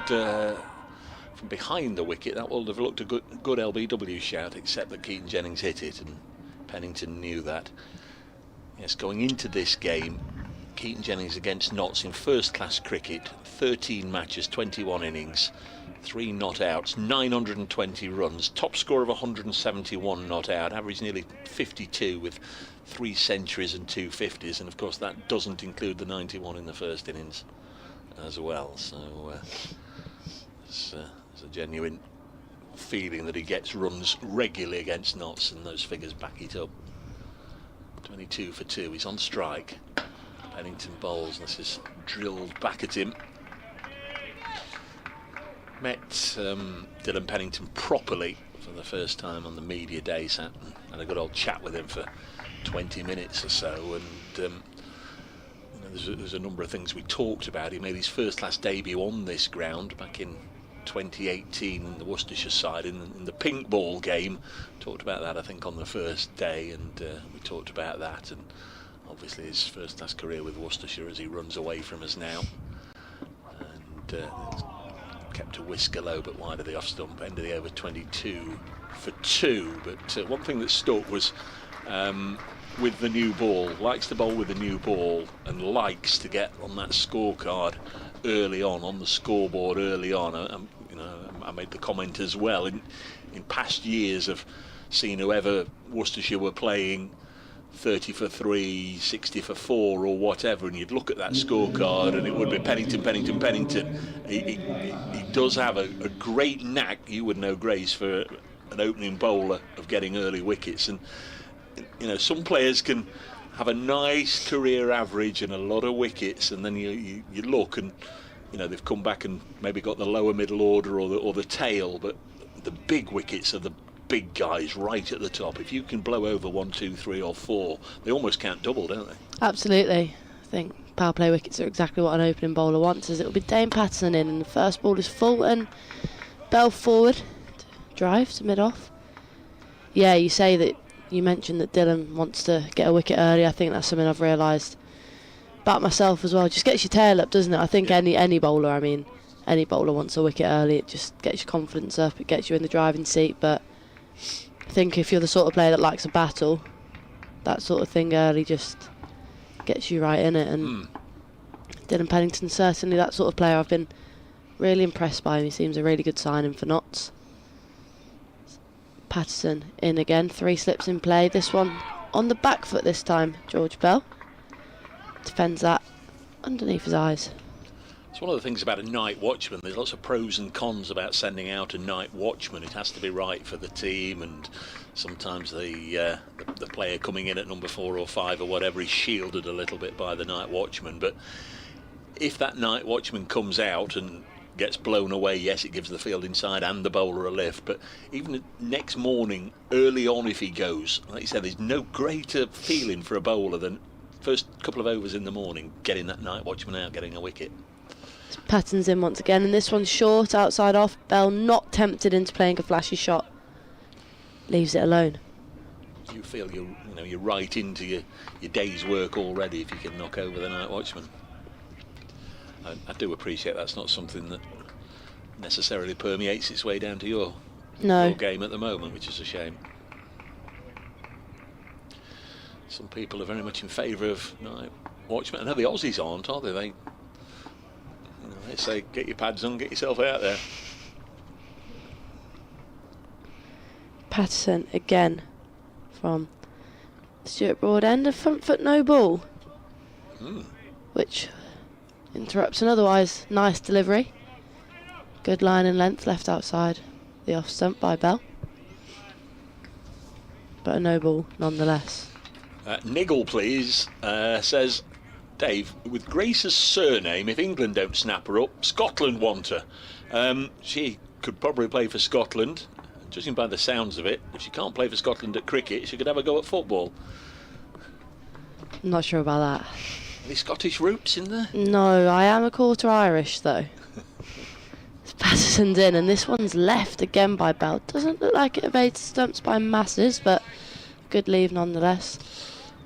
from behind the wicket, that would have looked a good LBW shout, except that Keaton Jennings hit it, and Pennington knew that. Yes, going into this game, Keaton Jennings against Notts in first-class cricket, 13 matches, 21 innings, 3 not outs, 920 runs, top score of 171 not out, average nearly 52 with 3 centuries and 2 50s, and of course that doesn't include the 91 in the first innings as well. So there's a genuine feeling that he gets runs regularly against Notts, and those figures back it up. 22 for 2, he's on strike. Pennington bowls, this is drilled back at him. Met Dylan Pennington properly for the first time on the media day, sat and had a good old chat with him for 20 minutes or so, and you know, there's a number of things we talked about. He made his first-class debut on this ground back in 2018 in the Worcestershire side in the pink ball game. Talked about that, I think, on the first day, and we talked about that, and obviously his first-class career with Worcestershire as he runs away from us now, and kept a whisker low but wide of the off stump, end of the over, 22 for 2. But one thing that stuck was with the new ball, likes to bowl with the new ball and likes to get on that scorecard early on the scoreboard early on. You know, I made the comment as well, in past years of seeing whoever Worcestershire were playing 30 for 3, 60 for 4 or whatever, and you'd look at that scorecard and it would be Pennington. He does have a great knack, you would know, Grace, for an opening bowler of getting early wickets. And you know, some players can have a nice career average and a lot of wickets, and then you look and you know they've come back and maybe got the lower middle order or the tail, but the big wickets are the big guys right at the top. If you can blow over 1, 2, 3 or 4, they almost count double, don't they? Absolutely. I think power play wickets are exactly what an opening bowler wants, as it will be Dane Patterson in, and the first ball is Fulton, Bell forward, drive to mid-off. Yeah, you mentioned that Dylan wants to get a wicket early. I think that's something I've realised about myself as well. It just gets your tail up, doesn't it? I think any bowler wants a wicket early. It just gets your confidence up, it gets you in the driving seat. But I think if you're the sort of player that likes a battle, that sort of thing early just gets you right in it. And Dylan Pennington's certainly that sort of player. I've been really impressed by him. He seems a really good signing for Notts. Patterson in again, 3 slips in play. This one on the back foot this time. George Bell defends that underneath his eyes. It's one of the things about a night watchman. There's lots of pros and cons about sending out a night watchman. It has to be right for the team, and sometimes the player coming in at number 4 or 5 or whatever is shielded a little bit by the night watchman. But if that night watchman comes out and gets blown away, yes, it gives the field inside and the bowler a lift, but even next morning early on, if he goes, like you said, there's no greater feeling for a bowler than first couple of overs in the morning getting that night watchman out, getting a wicket. Patton's in once again, and this one's short, outside off. Bell not tempted into playing a flashy shot, leaves it alone. You feel you're right into your day's work already if you can knock over the night watchman. I do appreciate that's not something that necessarily permeates its way down to your game at the moment, which is a shame. Some people are very much in favour of night watchmen. I know the Aussies aren't, are they? They say get your pads on, get yourself out there. Patterson again from Stuart Broad end, a front foot no ball, which interrupts an otherwise nice delivery. Good line and length left outside the off stump by Bell, but a no ball nonetheless. Niggle please, says Dave, with Grace's surname, if England don't snap her up, Scotland want her. She could probably play for Scotland. Judging by the sounds of it, if she can't play for Scotland at cricket, she could have a go at football. I'm not sure about that. Any Scottish roots in there? No, I am a quarter Irish though. Patterson's in, and this one's left again by Bell. Doesn't look like it evades stumps by masses, but good leave nonetheless.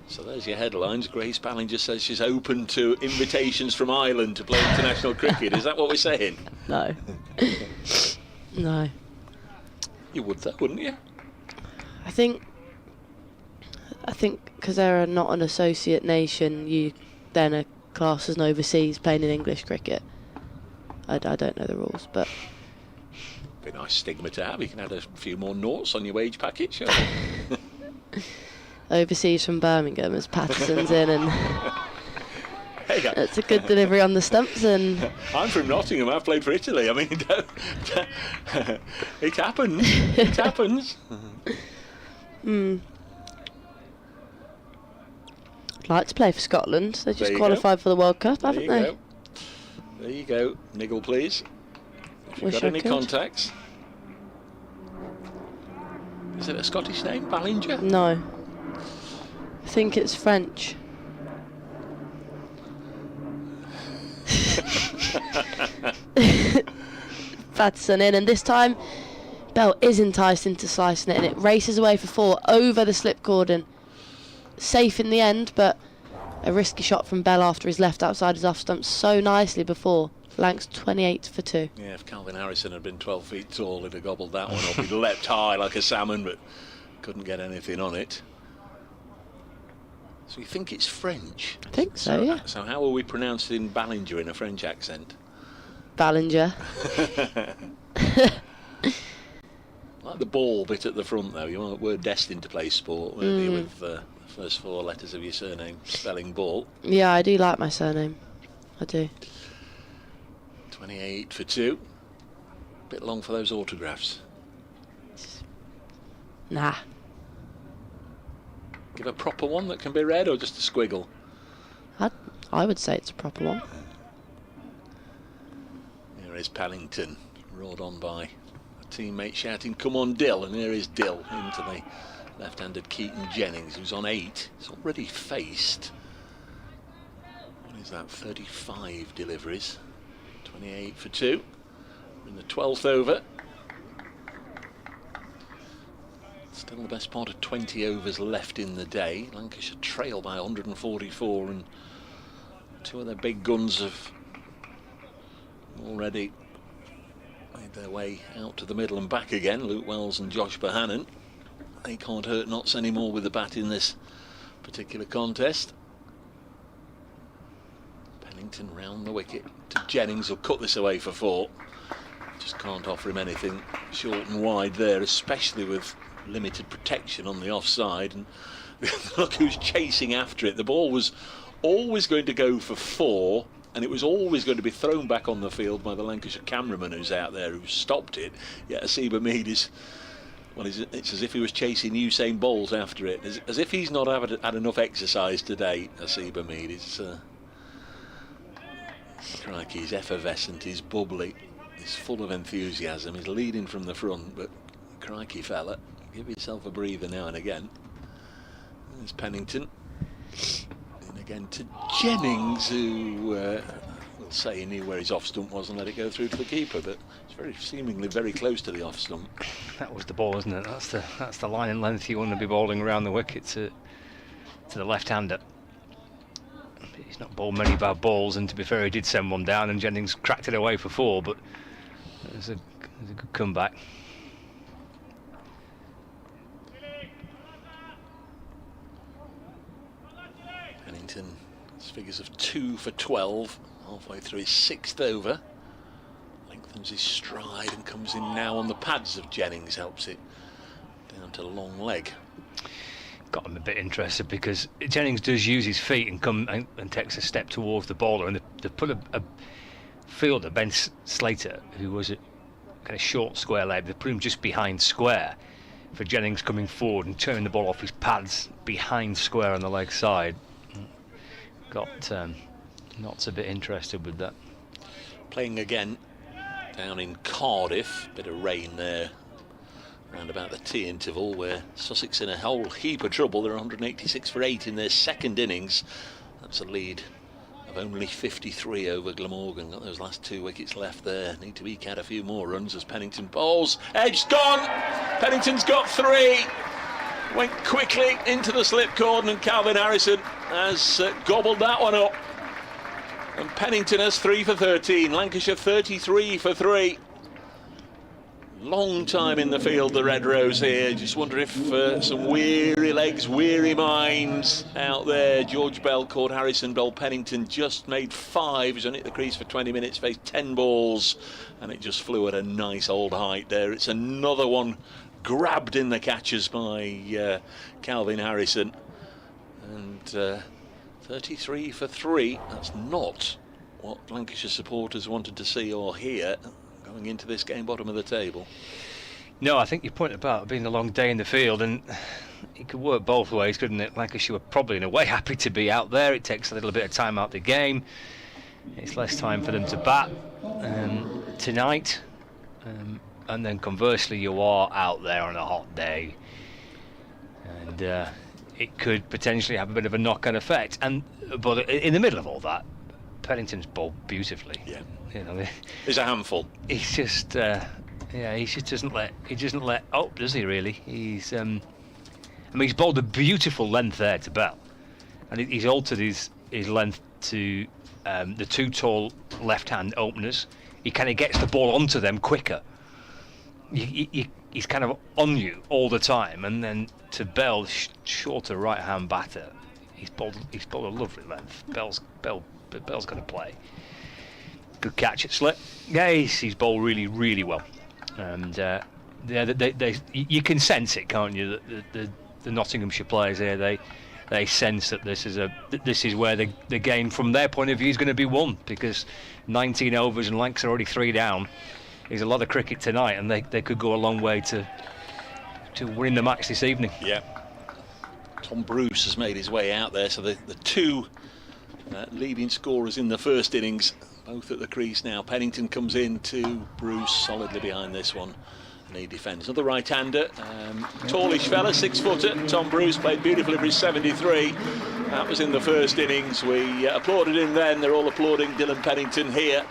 So there's your headlines. Grace Ballinger says she's open to invitations from Ireland to play international cricket. Is that what we're saying? No. No. You would though, wouldn't you? I think because they're not an associate nation, you then are classed as an overseas playing in English cricket. I don't know the rules, but Be a nice stigma to have. You can add a few more noughts on your wage packet, sure. overseas from Birmingham as Patterson's in, and Hey, that's a good delivery on the stumps. And I'm from Nottingham. I've played for Italy. I mean, it happens. It happens. I'd like to play for Scotland. They There just you qualified for the World Cup, There haven't you they? go. There you go. Niggle, please. If you've Wish got I any could. contacts. Is it a Scottish name? Ballinger? No. I think it's French. Patterson in, and this time Bell is enticed into slicing it, and it races away for 4 over the slip cordon. Safe in the end, but a risky shot from Bell after he's left outside his off stump so nicely before. Lanks 28 for 2. Yeah, if Calvin Harrison had been 12 feet tall, he'd have gobbled that one up. He'd leapt high like a salmon, but couldn't get anything on it. So you think it's French? I think so, yeah. So how are we pronouncing Ballinger in a French accent? Ballinger. Like the ball bit at the front, though. We're destined to play sport, weren't you, with the first 4 letters of your surname spelling ball. Yeah, I do like my surname. I do. 28 for 2. Bit long for those autographs. Nah. Give a proper one that can be read, or just a squiggle? I would say it's a proper one. Here is Pellington, roared on by a teammate shouting, "Come on, Dill!" And here is Dill into the left-handed Keaton Jennings, who's on 8. He's already faced, what is that, 35 deliveries. 28 for 2. We're in the 12th over. Still the best part of 20 overs left in the day. Lancashire trail by 144, and 2 of their big guns have already made their way out to the middle and back again. Luke Wells and Josh Bohannon. They can't hurt knots anymore with the bat in this particular contest. Pennington round the wicket to Jennings, who'll cut this away for 4. Just can't offer him anything short and wide there, especially with limited protection on the offside. And look who's chasing after it. The ball was always going to go for 4, and it was always going to be thrown back on the field by the Lancashire cameraman who's out there, who stopped it. Yet Haseeb Hameed is, well, it's as if he was chasing Usain Bolt after it, as if he's not had enough exercise today. Haseeb Hameed is crikey, he's effervescent, he's bubbly, he's full of enthusiasm, he's leading from the front, but crikey fella, give yourself a breather now and again. There's Pennington. And again to Jennings, who will say he knew where his off stump was and let it go through to the keeper, but it's seemingly very close to the off stump. That was the ball, isn't it? That's the line and length you want to be bowling around the wicket to the left-hander. He's not bowled many bad balls, and to be fair, he did send one down, and Jennings cracked it away for 4, but it was a good comeback. Pennington, his figures of 2 for 12, halfway through his 6th over. Lengthens his stride and comes in now on the pads of Jennings, helps it down to long leg. Got him a bit interested because Jennings does use his feet and come and takes a step towards the bowler, and they put a fielder, Ben Slater, who was a kind of short square leg, they put him just behind square for Jennings coming forward and turning the ball off his pads behind square on the leg side. Got Knott's a bit interested with that. Playing again down in Cardiff, bit of rain there around about the tea interval, where Sussex in a whole heap of trouble. They're 186 for 8 in their 2nd innings. That's a lead of only 53 over Glamorgan. Got those last 2 wickets left there. Need to eke out a few more runs as Pennington bowls. Edge gone! Pennington's got 3. Went quickly into the slip cordon, and Calvin Harrison has gobbled that one up. And Pennington has 3 for 13. Lancashire 33 for 3. Long time in the field, the Red Rose here. Just wonder if some weary legs, weary minds out there. George Bell caught Harrison. Bell Pennington just made 5. He's only at the crease for 20 minutes, faced 10 balls, and it just flew at a nice old height there. It's another one grabbed in the catches by Calvin Harrison. And 33 for 3. That's not what Lancashire supporters wanted to see or hear going into this game, bottom of the table. No, I think your point about being a long day in the field, and it could work both ways, couldn't it? Lancashire were probably in a way happy to be out there. It takes a little bit of time out the game. It's less time for them to bat tonight. And then conversely, you are out there on a hot day. And it could potentially have a bit of a knock-on effect. But in the middle of all that, Pennington's bowled beautifully. Yeah. You know, He's a handful. He's just, he just doesn't let up, does he? Really? He's, he's bowled a beautiful length there to Bell, and he's altered his length to the 2 tall left-hand openers. He kind of gets the ball onto them quicker. He's kind of on you all the time, and then to Bell, shorter right-hand batter, he's bowled a lovely length. Bell's got to play. Good catch at slip. Yeah, he's bowled really, really well, and you can sense it, can't you? That the Nottinghamshire players here, they sense that this is where the game, from their point of view, is going to be won, because 19 overs and Lancs are already 3 down. There's a lot of cricket tonight, and they could go a long way to win the match this evening. Yeah. Tom Bruce has made his way out there, so the 2 leading scorers in the first innings, both at the crease now. Pennington comes in to Bruce, solidly behind this one, and he defends. Another right-hander, tallish fella, 6-footer. Tom Bruce played beautifully for his 73. That was in the first innings. We applauded him then. They're all applauding Dylan Pennington here.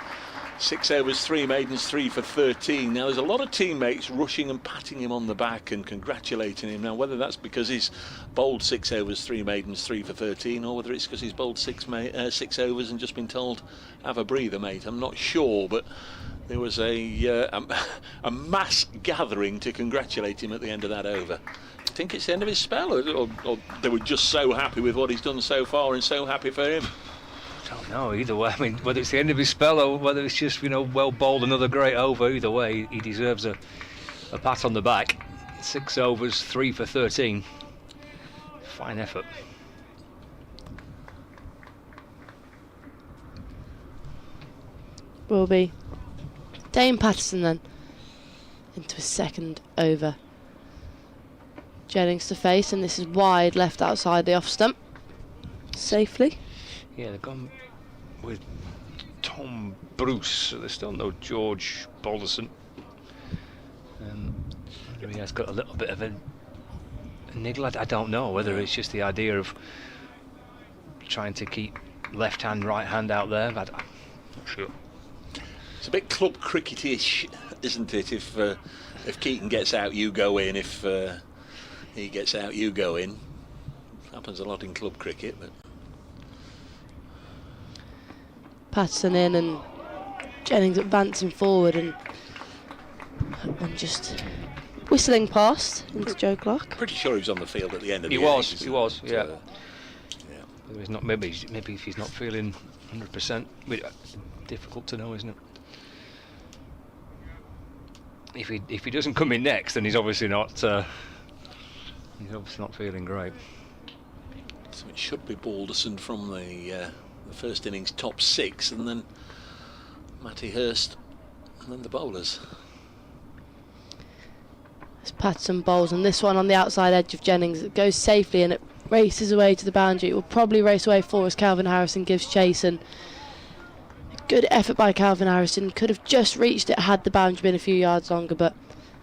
6 overs, 3 maidens, 3 for 13. Now, there's a lot of teammates rushing and patting him on the back and congratulating him. Now, whether that's because he's bowled 6 overs, 3 maidens, 3 for 13, or whether it's because he's bowled 6 overs and just been told, have a breather, mate, I'm not sure. But there was a mass gathering to congratulate him at the end of that over. I think it's the end of his spell, or they were just so happy with what he's done so far and so happy for him. I don't know, either way. I mean, whether it's the end of his spell or whether it's just, well bowled, another great over, either way, he deserves a pat on the back. 6 overs, 3 for 13. Fine effort. Will be Dane Patterson then into his second over. Jennings to face, and this is wide left outside the off stump. Safely. Yeah, they've gone with Tom Bruce, so there's still no George Balderson. He has got a little bit of a niggle. I don't know whether it's just the idea of trying to keep left hand, right hand out there. I'm not sure. It's a bit club cricket-ish, isn't it? If Keaton gets out, you go in. If he gets out, you go in. Happens a lot in club cricket, but. Patterson in, and Jennings advancing forward and just whistling past into Joe Clark. Pretty sure he was on the field at the end of the innings. He was, but, yeah. Whether he's not, maybe if he's not feeling 100%, difficult to know, isn't it? If he doesn't come in next, then he's obviously not feeling great. So it should be Balderson from the first innings top 6, and then Matty Hurst, and then the bowlers. As Patterson bowls, and this one on the outside edge of Jennings, it goes safely and it races away to the boundary. It will probably race away for as Calvin Harrison gives chase, and a good effort by Calvin Harrison. Could have just reached it had the boundary been a few yards longer, but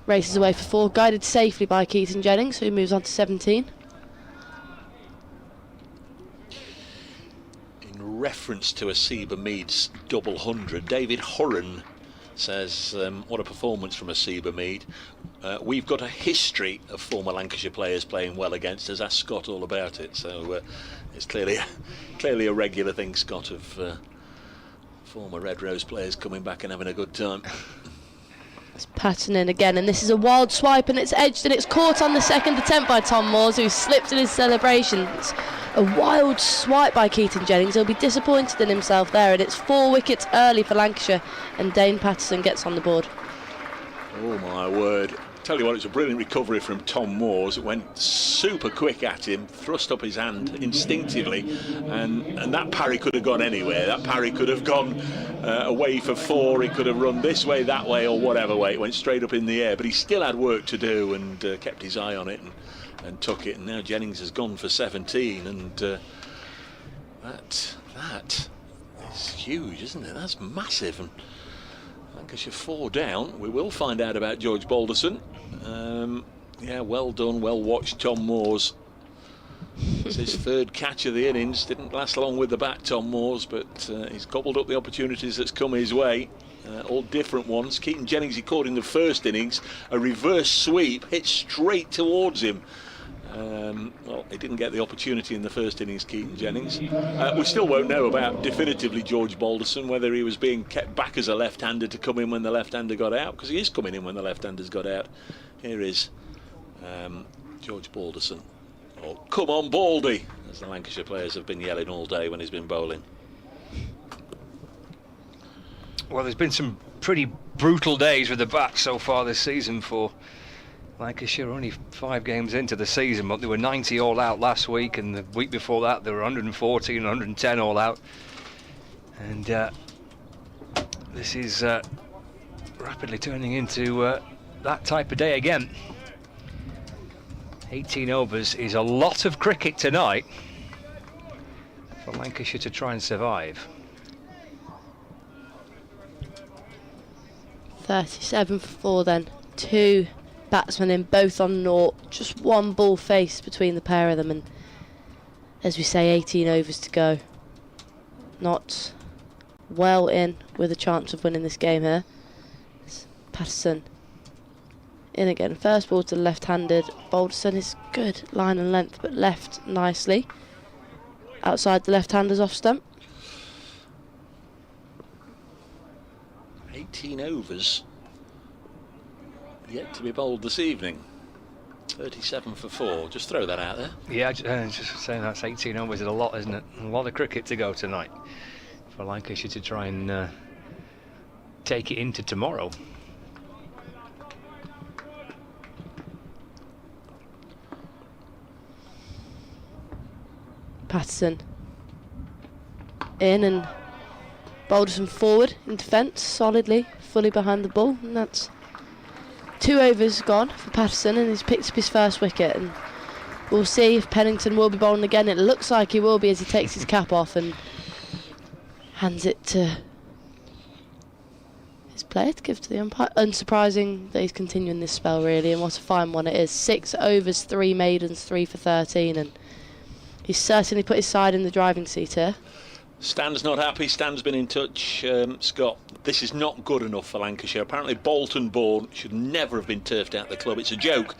races away for 4, guided safely by Keaton Jennings, who moves on to 17. Reference to Haseeb Hameed's double 100, David Hurren says, what a performance from Haseeb Hameed. We've got a history of former Lancashire players playing well against us. Ask Scott all about it. So it's clearly a regular thing, Scott, of former Red Rose players coming back and having a good time. It's Patton in again, and this is a wild swipe, and it's edged, and it's caught on the second attempt by Tom Moores, who slipped in his celebration. It's a wild swipe by Keaton Jennings. He'll be disappointed in himself there, and it's 4 wickets early for Lancashire, and Dane Patterson gets on the board. Oh my word. Tell you what, it's a brilliant recovery from Tom Moores. It went super quick at him, thrust up his hand instinctively, and that parry could have gone anywhere. That parry could have gone away for 4. It could have run this way, that way, or whatever way. It went straight up in the air, but he still had work to do and kept his eye on it and took it. And now Jennings has gone for 17, and that is huge, isn't it? That's massive. And Lancashire 4 down. We will find out about George Balderson. Yeah, well done, well watched, Tom Moores. It's his 3rd catch of the innings. Didn't last long with the bat, Tom Moores, but he's gobbled up the opportunities that's come his way. All different ones. Keaton Jennings, he caught in the 1st innings a reverse sweep, hit straight towards him. Well, he didn't get the opportunity in the 1st innings, Keaton Jennings. We still won't know about definitively George Balderson, whether he was being kept back as a left-hander to come in when the left-hander got out, because he is coming in when the left-hander's got out. Here is George Balderson. Oh, come on, Baldy, as the Lancashire players have been yelling all day when he's been bowling. Well, there's been some pretty brutal days with the bat so far this season for Lancashire. Only 5 games into the season, but they were 90 all out last week, and the week before that they were 140 and 110 all out. And this is rapidly turning into that type of day again. 18 overs is a lot of cricket tonight for Lancashire to try and survive. 37 for 4 then. 2 batsmen in, both on naught. Just 1 ball face between the pair of them, and as we say, 18 overs to go. Not well in with a chance of winning this game here. It's Patterson in again. First ball to the left-handed. Balderson is good line and length, but left nicely outside the left-hander's off stump. 18 overs yet to be bowled this evening. 37 for 4. Just throw that out there. Yeah, just saying that's 18 overs is a lot, isn't it? A lot of cricket to go tonight for Lancashire to try and take it into tomorrow. Patterson in, and Balderson forward in defence, solidly, fully behind the ball, and that's 2 overs gone for Patterson, and he's picked up his 1st wicket. And we'll see if Pennington will be bowling again. It looks like he will be, as he takes his cap off and hands it to his player to give to the umpire. Unsurprising that he's continuing this spell, really, and what a fine one it is. 6 overs, 3 maidens, 3 for 13, and he's certainly put his side in the driving seat here. Stan's not happy. Stan's been in touch. Scott, this is not good enough for Lancashire. Apparently Bolton born should never have been turfed out of the club. It's a joke.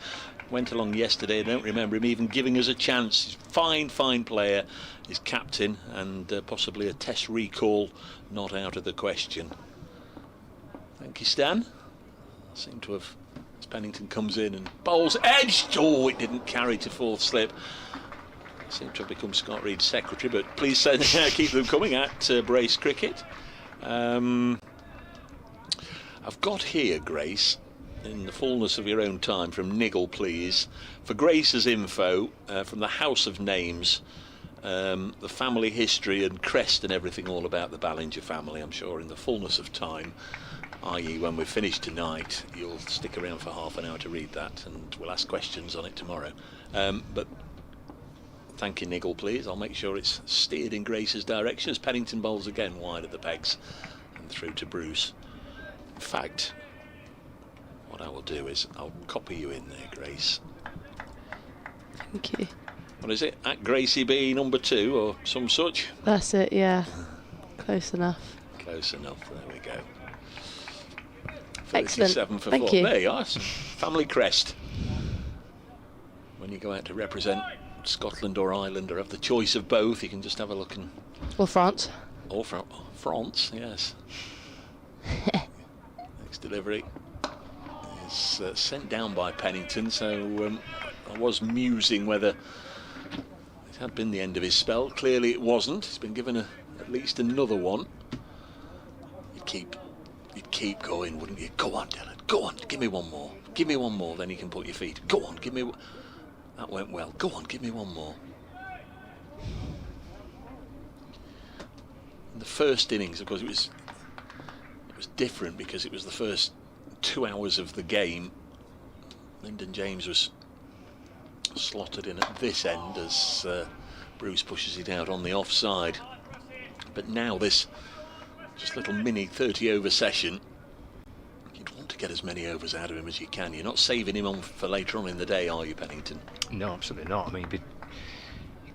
Went along yesterday. I don't remember him even giving us a chance. He's a fine player. He's captain, and possibly a test recall not out of the question. Thank you, Stan. Seem to have, as Pennington comes in and bowls edged. Oh, it didn't carry to 4th slip. Seem to have become Scott Reed's secretary, but please keep them coming at Brace Cricket. I've got here, Grace, in the fullness of your own time, from Niggle, please, for Grace's info from the House of Names, the family history and crest and everything all about the Ballinger family. I'm sure in the fullness of time, i.e. when we're finished tonight, you'll stick around for half an hour to read that, and we'll ask questions on it tomorrow. But thank you, Niggle, please. I'll make sure it's steered in Grace's direction as Pennington bowls again wide of the pegs and through to Bruce. In fact, what I will do is I'll copy you in there, Grace. Thank you. What is it? At Gracie B number 2 or some such? That's it, yeah. Close enough. Close enough, there we go. Excellent. 37 for Thank 4. you. There you are. Family crest. When you go out to represent Scotland or Ireland, or have the choice of both, you can just have a look and... Or France. Or France, yes. Next delivery. is sent down by Pennington, so I was musing whether it had been the end of his spell. Clearly it wasn't. He's been given at least another one. You'd keep going, wouldn't you? Go on, Dylan, go on, give me one more. Give me one more, then you can put your feet. Go on, give me. That went well. Go on, give me one more. In the first innings, of course, it was different because it was the first 2 hours of the game. Lyndon James was slotted in at this end as Bruce pushes it out on the offside. But now this just little mini 30-over session, you'd want to get as many overs out of him as you can. You're not saving him on for later on in the day, are you, Pennington? No, absolutely not. I mean, you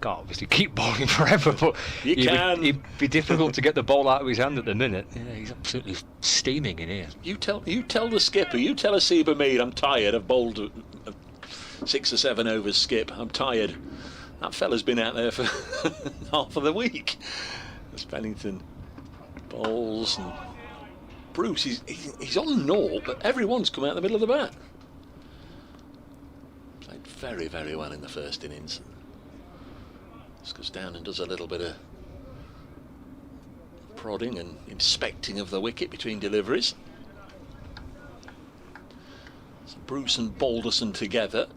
can't obviously keep bowling forever, but it'd be difficult to get the ball out of his hand at the minute. Yeah, he's absolutely steaming in here. You tell the skipper, you tell Haseeb Hameed, I'm tired. I've bowled 6 or 7 overs, Skip. I'm tired. That fella's been out there for half of the week. As Pennington bowls, and Bruce, he's on naught, but everyone's come out the middle of the bat. Played very, very well in the first innings. Just goes down and does a little bit of prodding and inspecting of the wicket between deliveries. So Bruce and Balderson together.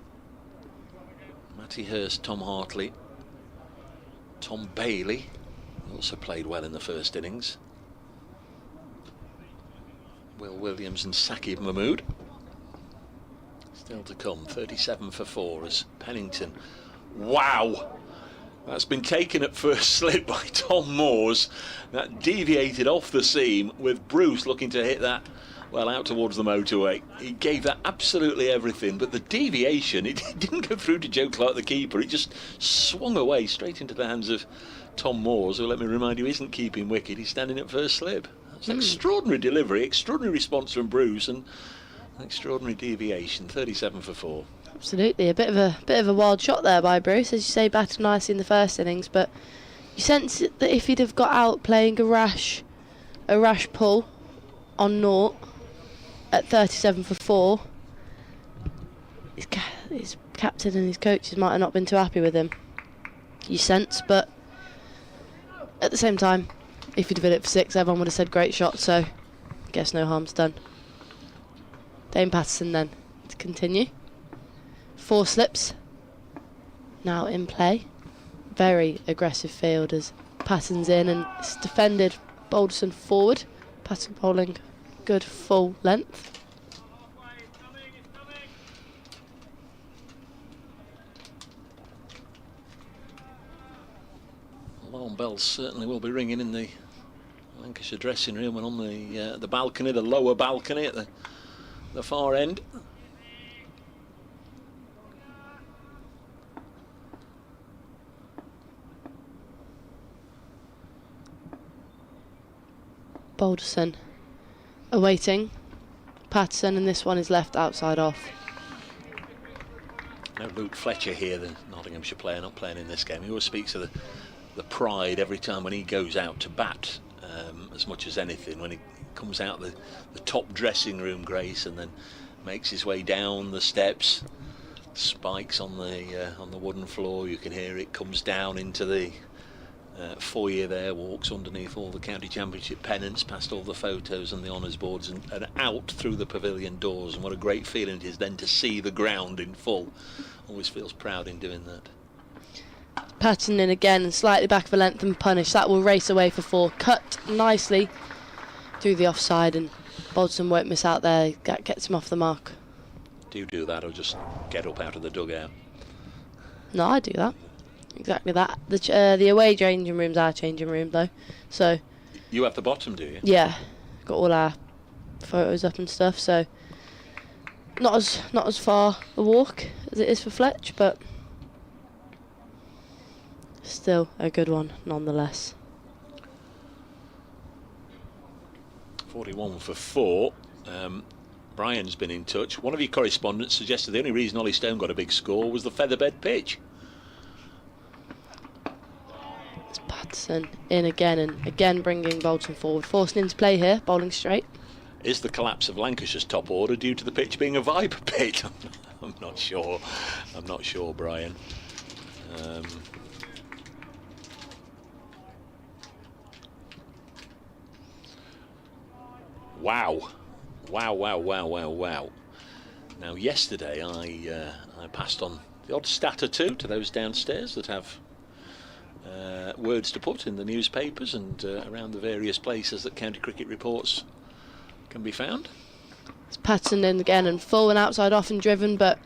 Matty Hurst, Tom Hartley, Tom Bailey also played well in the first innings. Will Williams and Haseeb Hameed. Still to come, 37 for 4 as Pennington. Wow! That's been taken at first slip by Tom Moores. That deviated off the seam with Bruce looking to hit that, well, out towards the motorway. He gave that absolutely everything, but the deviation, it didn't go through to Joe Clark, the keeper. It just swung away straight into the hands of Tom Moores, who, let me remind you, isn't keeping wicket. He's standing at first slip. That's an extraordinary delivery, extraordinary response from Bruce, and an extraordinary deviation. 37 for 4. Absolutely, a bit of a wild shot there by Bruce, as you say, batted nicely in the first innings, but you sense that if he'd have got out playing a rash pull on naught at 37 for 4, his captain and his coaches might have not been too happy with him. You sense, but at the same time, if he'd have hit it for 6, everyone would have said great shot, so I guess no harm's done. Dane Patterson then to continue. 4 slips now in play. Very aggressive field as Patton's in, and it's defended Balderson forward. Patton bowling good full length. Alarm bells certainly will be ringing in the Lancashire dressing room and on the balcony, the lower balcony at the far end. Balderson awaiting Patterson, and this one is left outside off. No Luke Fletcher here, the Nottinghamshire player, not playing in this game. He always speaks of the pride every time when he goes out to bat, as much as anything. When he comes out the top dressing room, Grace, and then makes his way down the steps, spikes on the wooden floor. You can hear it, comes down into the foyer there, walks underneath all the county championship pennants, past all the photos and the honours boards, and out through the pavilion doors. And what a great feeling it is then to see the ground in full. Always feels proud in doing that. Patton in again and slightly back of a length and punish. That will race away for 4. Cut nicely through the offside, and Balderson won't miss out there. Gets him off the mark. Do you do that, or just get up out of the dugout? No, I do that. Exactly that. The away changing room's our changing room though, so you have the bottom, do you? Yeah, got all our photos up and stuff. So not as far a walk as it is for Fletch, but still a good one nonetheless. 41 for 4. Brian's been in touch. One of your correspondents suggested the only reason Ollie Stone got a big score was the featherbed pitch. Patterson in again, and again bringing Balderson forward, forcing into play here, bowling straight. Is the collapse of Lancashire's top order due to the pitch being a Viper pitch? I'm not sure. I'm not sure, Brian. Wow. Now, yesterday I passed on the odd stat or two to those downstairs that have words to put in the newspapers and around the various places that county cricket reports can be found. It's Patterson in again and full and outside off and driven, but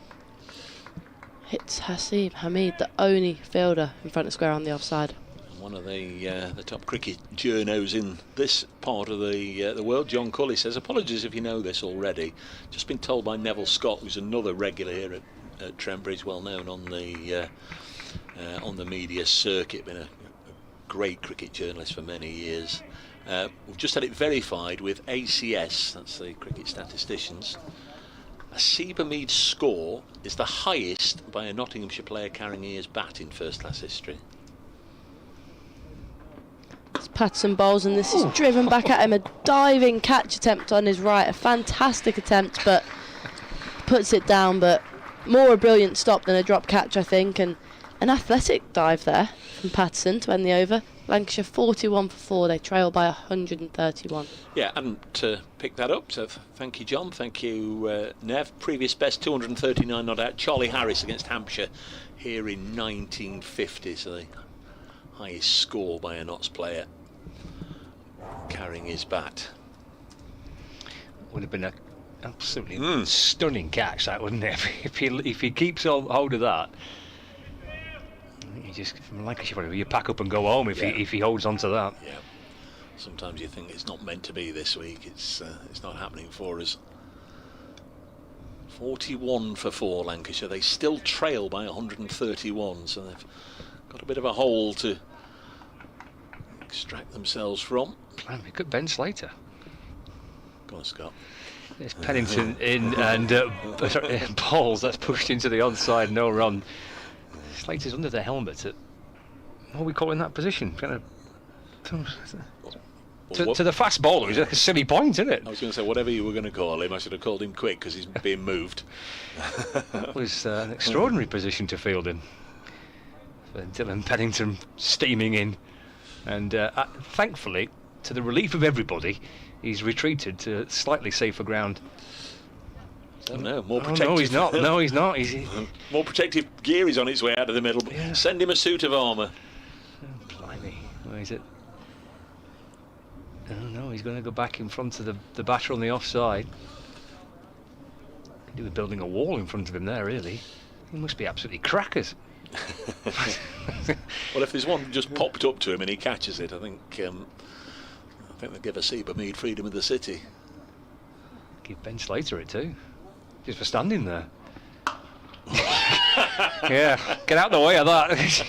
it's Haseeb Hameed, the only fielder in front of square on the offside. One of the top cricket journos in this part of the world, John Cully, says, apologies if you know this already. Just been told by Neville Scott, who's another regular here at Trent Bridge, well known on the media circuit, been a great cricket journalist for many years. We've just had it verified with ACS, that's the cricket statisticians. Haseeb Hameed's score is the highest by a Nottinghamshire player carrying his bat in first-class history. It's Patterson bowls and this is driven back at him. A diving catch attempt on his right, a fantastic attempt, but puts it down. But more a brilliant stop than a drop catch, I think, and an athletic dive there from Patterson to end the over. Lancashire 41 for 4, they trail by 131. Yeah, and to pick that up, so thank you, John, thank you, Nev. Previous best 239 not out. Charlie Harris against Hampshire here in 1950, so the highest score by a Notts player carrying his bat. Would have been an absolutely stunning catch, that, wouldn't it? If he keeps hold of that. You just, from Lancashire, you pack up and go home if he holds on to that. Yeah. Sometimes you think it's not meant to be this week. It's not happening for us. 41 for 4 Lancashire. They still trail by 131, so they've got a bit of a hole to extract themselves from. We could Ben Slater. Go on, Scott. It's Pennington in and balls. That's pushed into the onside. No run. Slater's under the helmet at, what are we calling that position? Kind of to the fast bowler. It's like a silly point, isn't it? I was going to say, whatever you were going to call him, I should have called him quick because he's being moved. That was an extraordinary position to field in. For Dylan Pennington steaming in, and thankfully, to the relief of everybody, he's retreated to slightly safer ground. Oh no, more protective. No, he's not. No, he's not. He's more protective gear is on its way out of the middle. Yeah. Send him a suit of armour. Oh, blimey, where is it? Oh no, he's going to go back in front of the batter on the offside. Could do with building a wall in front of him there, really. He must be absolutely crackers. Well, if there's one just popped up to him and he catches it, I think they'll give Haseeb Hameed freedom of the city. Give Ben Slater it too, just for standing there. Yeah, get out the way of that.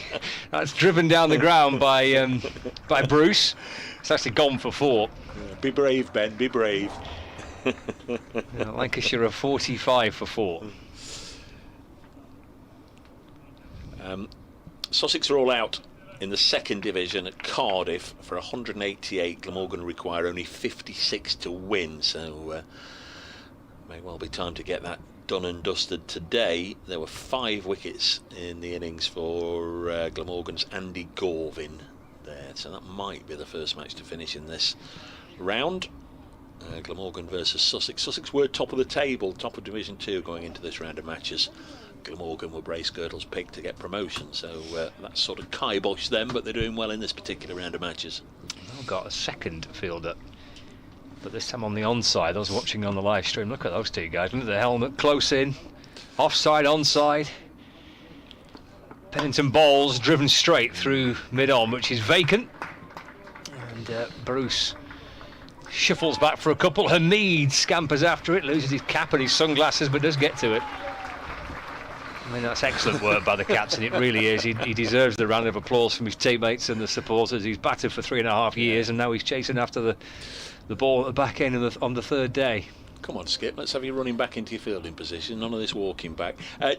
That's driven down the ground by Bruce. It's actually gone for 4. Yeah, be brave, Ben. Be brave. Lancashire are 45 for 4. Sussex are all out in the second division at Cardiff for 188. Glamorgan require only 56 to win, so may well be time to get that done and dusted today. There were 5 wickets in the innings for Glamorgan's Andy Gorvin there, so that might be the first match to finish in this round. Glamorgan versus Sussex. Sussex were top of the table, top of Division 2 going into this round of matches. Glamorgan were Bracegirdle's pick to get promotion, so that's sort of kiboshed them, but they're doing well in this particular round of matches. They've got a second fielder, but this time on the onside. I was watching on the live stream. Look at those two guys. Look at the helmet, close in, offside, onside. Pennington bowls driven straight through mid-on, which is vacant, and Bruce shuffles back for a couple. Hameed scampers after it, loses his cap and his sunglasses, but does get to it. I mean, that's excellent work by the captain, it really is. He deserves the round of applause from his teammates and the supporters. He's batted for 3.5 years and now he's chasing after the ball at the back end on the third day. Come on, Skip, let's have you running back into your fielding position. None of this walking back.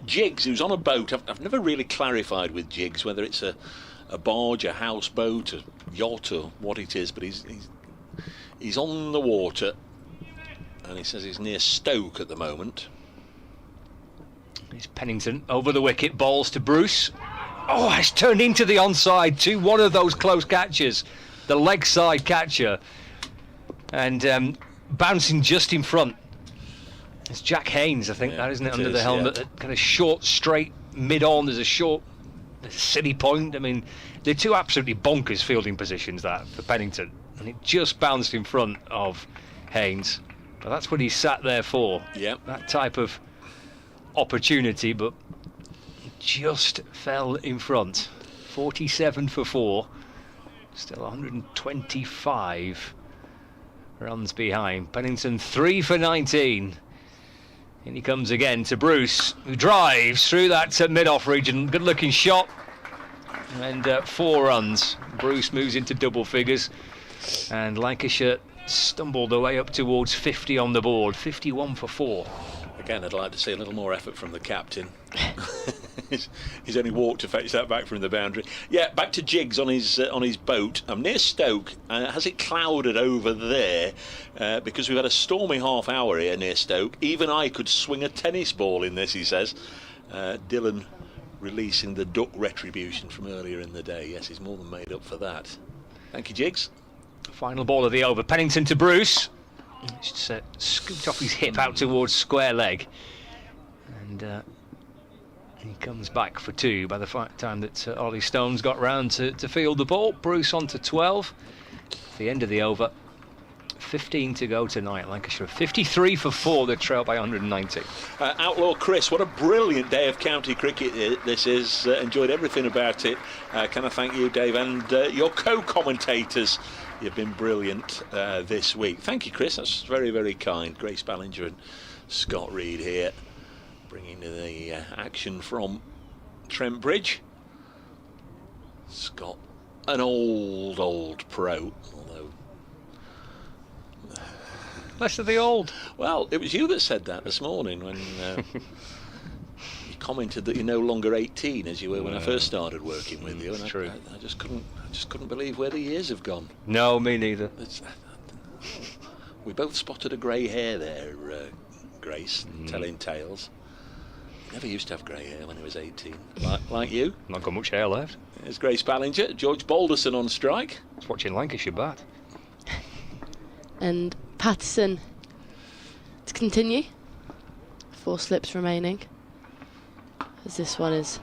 Jiggs, who's on a boat. I've never really clarified with Jiggs whether it's a barge, a houseboat, a yacht or what it is, but he's on the water and he says he's near Stoke at the moment. It's Pennington over the wicket, balls to Bruce. Oh, it's turned into the onside to one of those close catches, the leg side catcher, and bouncing just in front. It's Jack Haynes, I think, that isn't it, under the helmet, kind of short, straight, mid-on. There's a silly point. I mean, they're two absolutely bonkers fielding positions, that, for Pennington. And it just bounced in front of Haynes. But that's what he sat there for. Yep. That type of opportunity, but just fell in front. 47 for 4. Still 125 runs behind. Pennington 3 for 19. In he comes again to Bruce, who drives through that mid-off region. Good-looking shot. And 4 runs. Bruce moves into double figures. And Lancashire stumbled away up towards 50 on the board. 51 for 4. Again, I'd like to see a little more effort from the captain. He's only walked to fetch that back from the boundary. Yeah, back to Jiggs on his boat. I'm near Stoke. Has it clouded over there? Because we've had a stormy half hour here near Stoke. Even I could swing a tennis ball in this, he says. Dylan releasing the duck retribution from earlier in the day. Yes, he's more than made up for that. Thank you, Jiggs. Final ball of the over. Pennington to Bruce. Just scooped off his hip out towards square leg. And he comes back for 2 by the time that Ollie Stone's got round to field the ball. Bruce on to 12. At the end of the over. 15 to go tonight. Lancashire 53 for 4. They're trailed by 190. Outlaw Chris, what a brilliant day of county cricket this is. Enjoyed everything about it. Can I thank you, Dave, and your co-commentators. You've been brilliant this week. Thank you, Chris. That's very, very kind. Grace Ballinger and Scott Reed here, bringing the action from Trent Bridge. Scott, an old pro, although less of the old. Well, it was you that said that this morning when you commented that you're no longer 18 as you were when I first started working with you. And True. I just couldn't believe where the years have gone. No, me neither. We both spotted a grey hair there, Grace, telling tales. Never used to have grey hair when he was 18. Like you. Not got much hair left. There's Grace Ballinger. George Balderson on strike. I was watching Lancashire bat. And Patterson to continue. 4 slips remaining. As this one is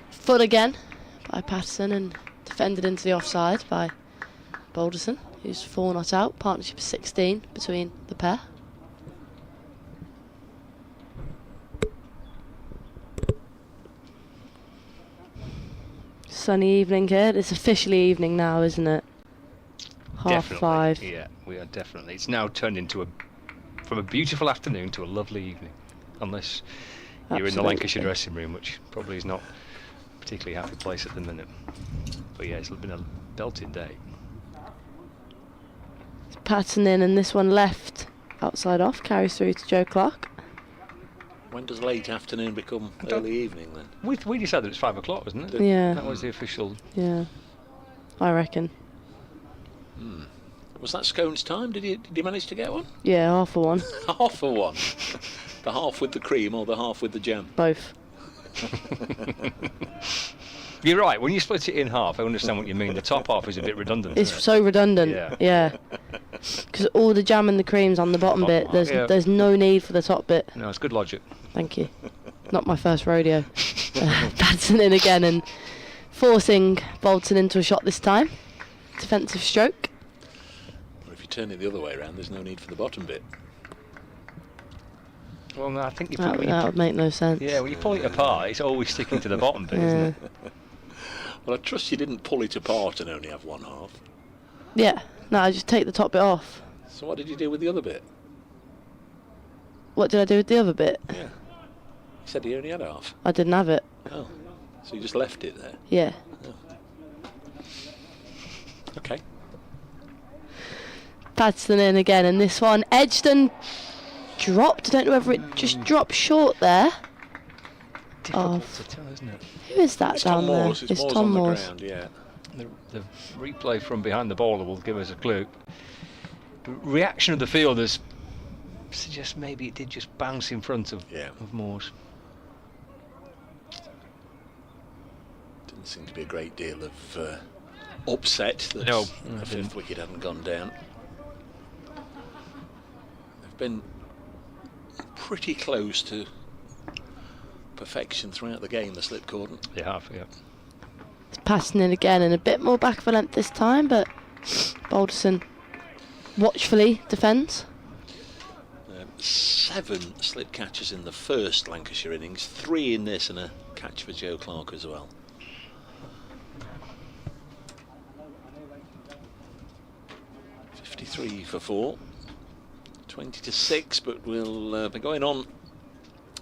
full again by Patterson and defended into the offside by Balderson, who's 4 not out. Partnership of 16 between the pair. Sunny evening here. It's officially evening now, isn't it? Definitely. 5:30. Yeah, we are definitely. It's now turned into from a beautiful afternoon to a lovely evening, unless you're in the Lancashire dressing room, which probably is not a particularly happy place at the minute. But yeah, it's been a belting day. It's Patterson in, and this one left outside off, carries through to Joe Clark. When does late afternoon become early evening then? We decided it was 5 o'clock, wasn't it? Yeah. That was the official. Yeah, I reckon. Was that Scone's time? Did you manage to get one? Yeah, half for one. Half for one. The half with the cream or the half with the jam? Both. You're right. When you split it in half, I understand what you mean. The top half is a bit redundant. It's so redundant. Yeah. Because all the jam and the cream's on the bottom bit. There's no need for the top bit. No, it's good logic. Thank you. Not my first rodeo. Patterson in again and forcing Bolton into a shot this time. Defensive stroke. Or if you turn it the other way around, there's no need for the bottom bit. Well, no, I think that would make no sense. Yeah, when you pull it apart, it's always sticking to the bottom bit, isn't it? Well, I trust you didn't pull it apart and only have one half. Yeah. No, I just take the top bit off. So what did you do with the other bit? What did I do with the other bit? Yeah. You said you only had half. I didn't have it. Oh. So you just left it there? Yeah. Oh. Okay. Patterson in again, and this one edged and dropped. I don't know whether it just dropped short there. Difficult to tell, isn't it? Who is that down there? It's Tom Moores. On the ground, yeah. The replay from behind the ball will give us a clue. The reaction of the fielders suggest maybe it did just bounce in front of Moores. Didn't seem to be a great deal of upset that the fifth wicket hadn't gone down. They've been pretty close to perfection throughout the game, the slip cordon. They have, yeah. It's passing in again and a bit more back of a length this time, but Balderson watchfully defends. 7 slip catches in the first Lancashire innings, 3 in this, and a catch for Joe Clark as well. .53 for 4, 20 to 6, but we'll be going on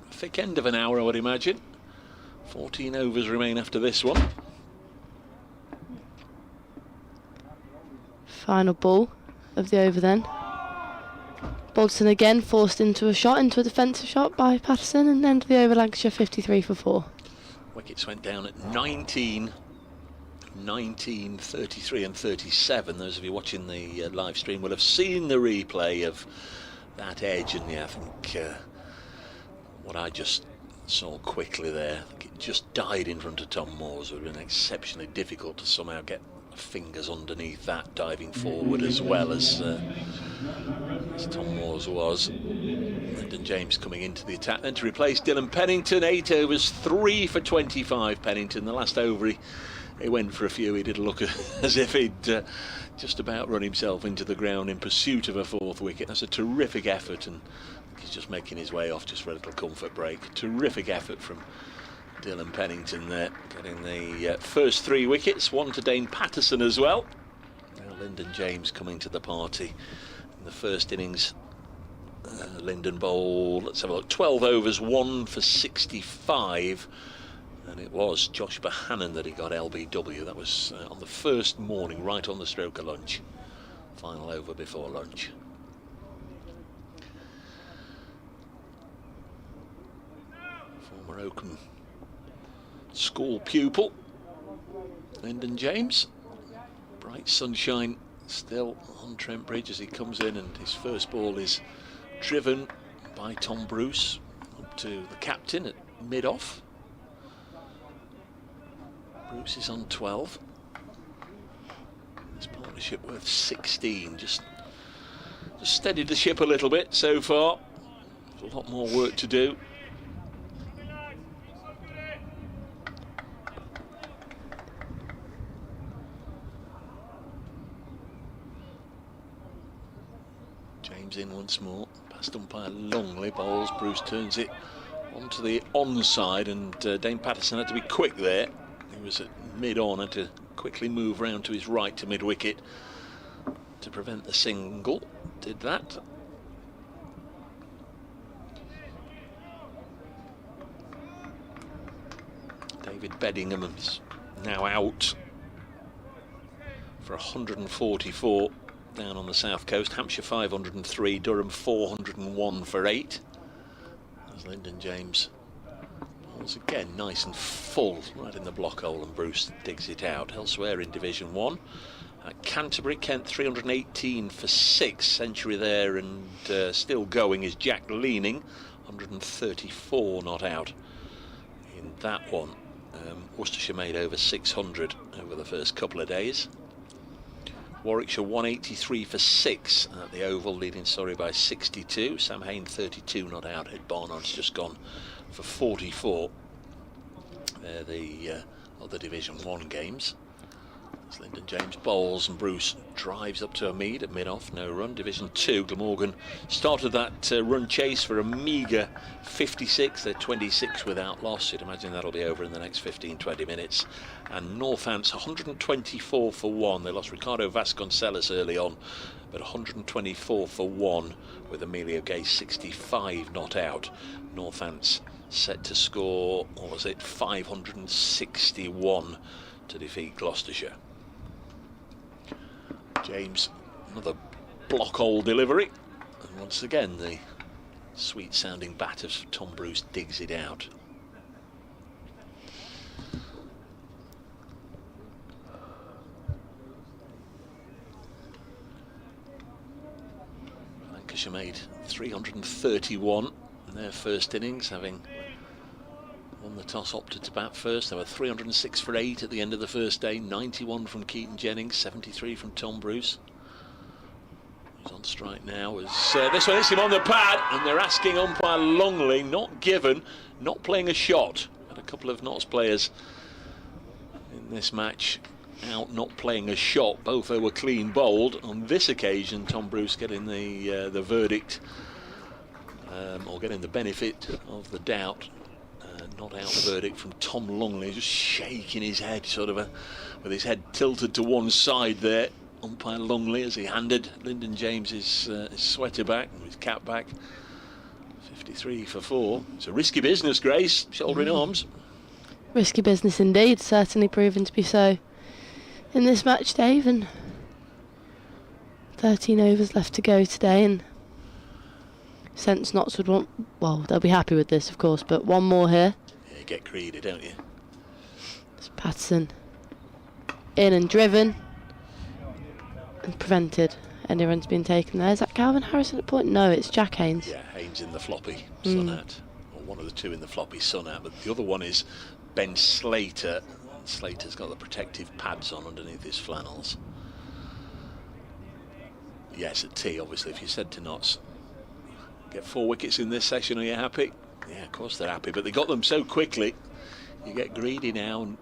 a thick end of an hour, I would imagine. 14 overs remain after this one. Final ball of the over then. Balderson again forced into a defensive shot by Patterson, and end of the over, Lancashire 53 for 4. Wickets went down at 19, 33 and 37. Those of you watching the live stream will have seen the replay of that edge, and I think what I just saw quickly there, I think it just died in front of Tom Moores. It would have been exceptionally difficult to somehow get fingers underneath that, diving forward as well as Tom Moores was. Lyndon James coming into the attack then to replace Dylan Pennington. 8 overs, 3 for 25. Pennington, the last over he went for a few. He did look as if he'd just about run himself into the ground in pursuit of a 4th wicket. That's a terrific effort, and he's just making his way off just for a little comfort break. Terrific effort from Dylan Pennington there, getting the first 3 wickets, 1 to Dane Patterson as well. Now Lyndon James coming to the party. In the first innings, Lyndon bowled, let's have a look, 12 overs, 1 for 65, and it was Josh Bohannon that he got LBW. That was on the first morning, right on the stroke of lunch. Final over before lunch. Former Oakham school pupil Lyndon James. Bright sunshine still on Trent Bridge as he comes in, and his first ball is driven by Tom Bruce up to the captain at mid-off. Bruce is on 12. His partnership worth 16. Just steadied the ship a little bit so far. There's a lot more work to do. James in once more, past umpire Longley, bowls, Bruce turns it onto the onside, and Dane Patterson had to be quick there. He was at mid-on, had to quickly move round to his right to mid-wicket to prevent the single. Did that. David Beddingham is now out for 144 down on the south coast. Hampshire 503, Durham 401 for 8. As Lyndon James bowls again nice and full right in the block hole, and Bruce digs it out. Elsewhere in Division 1, at Canterbury, Kent 318 for 6. Century there, and still going is Jack Leaning, 134 not out in that one. Worcestershire made over 600 over the first couple of days. Warwickshire 183 for 6 at the Oval, leading Surrey by 62. Sam Hain 32 not out. Ed Barnard's just gone for 44. They're the other Division 1 games. As Lyndon James bowls and Bruce drives up to Hameed at mid-off, no run. Division 2, Glamorgan started that run chase for a meagre 56. They're 26 without loss. You'd imagine that'll be over in the next 15-20 minutes. And Northants 124 for 1. They lost Ricardo Vasconcelos early on, but 124 for 1 with Emilio Gay 65 not out. Northants set to score, what was it, 561 to defeat Gloucestershire. James, another block hole delivery, and once again the sweet sounding bat of Tom Bruce digs it out. Lancashire made 331 in their first innings, having won the toss, opted to bat first. They were 306 for 8 at the end of the first day, 91 from Keaton Jennings, 73 from Tom Bruce. He's on strike now as this one hits him on the pad, and they're asking umpire Longley, not given, not playing a shot. Had a couple of Notts players in this match out not playing a shot, both they were clean bowled. On this occasion, Tom Bruce getting the verdict, or getting the benefit of the doubt. Not out verdict from Tom Longley, just shaking his head, sort of with his head tilted to one side there. Umpire Longley, as he handed Lyndon James his sweater back, his cap back. 53 for 4. It's a risky business, Grace, shoulder in arms. Risky business indeed, certainly proven to be so in this match, Dave. And 13 overs left to go today, and sense Notts would want, well, they'll be happy with this, of course, but one more here. Yeah, you get greedy, don't you? It's Patterson in and driven and prevented any runs being taken there. Is that Calvin Harrison at point? No, it's Jack Haynes. Yeah, Haynes in the floppy, Sunat, or one of the two in the floppy, Sunat, but the other one is Ben Slater. Slater's got the protective pads on underneath his flannels. Yes, at tea, obviously, if you said to Notts, get 4 wickets in this session, are you happy? Yeah, of course they're happy, but they got them so quickly. You get greedy now and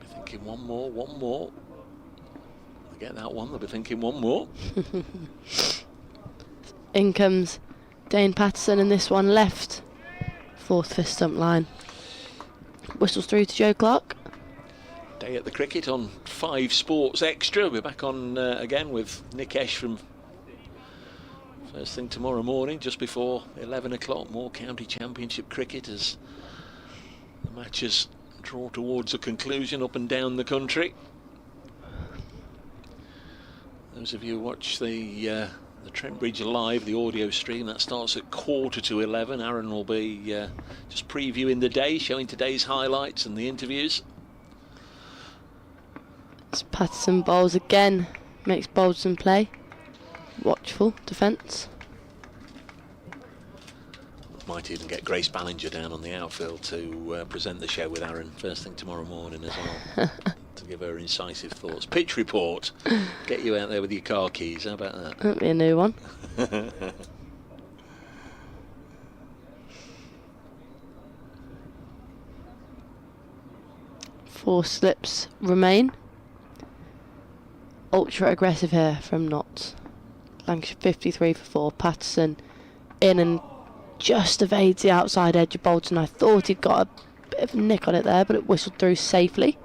be thinking one more. They get that one, they'll be thinking one more. In comes Dane Patterson, and this one left. 4th fifth stump line. Whistles through to Joe Clark. Day at the cricket on 5 Sports Extra. We're back on again with Nick Esh from first thing tomorrow morning, just before 11 o'clock. More county championship cricket as the matches draw towards a conclusion up and down the country. Those of you who watch the Trent Bridge Live, the audio stream, that starts at 11:15. Aaron will be just previewing the day, showing today's highlights and the interviews. As Patterson bowls again, makes Boldson play. Watchful defence. Might even get Grace Ballinger down on the outfield to present the show with Aaron first thing tomorrow morning as well. To give her incisive thoughts. Pitch report. Get you out there with your car keys. How about that? That'll be a new one. 4 slips remain. Ultra aggressive here from Notts. Lancashire 53 for 4. Patterson in and just evades the outside edge of Bolton. I thought he'd got a bit of a nick on it there, but it whistled through safely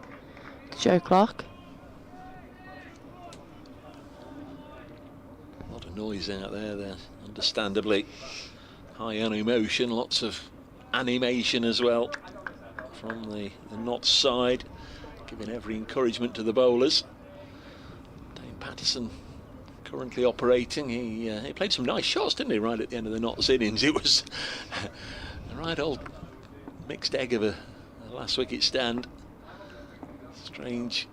to Joe Clark. A lot of noise out there, understandably. High on emotion, lots of animation as well from the Notts side, giving every encouragement to the bowlers. Dane Patterson currently operating. He played some nice shots, didn't he, right at the end of the Notts innings. It was a right old mixed egg of a last wicket stand. Strange.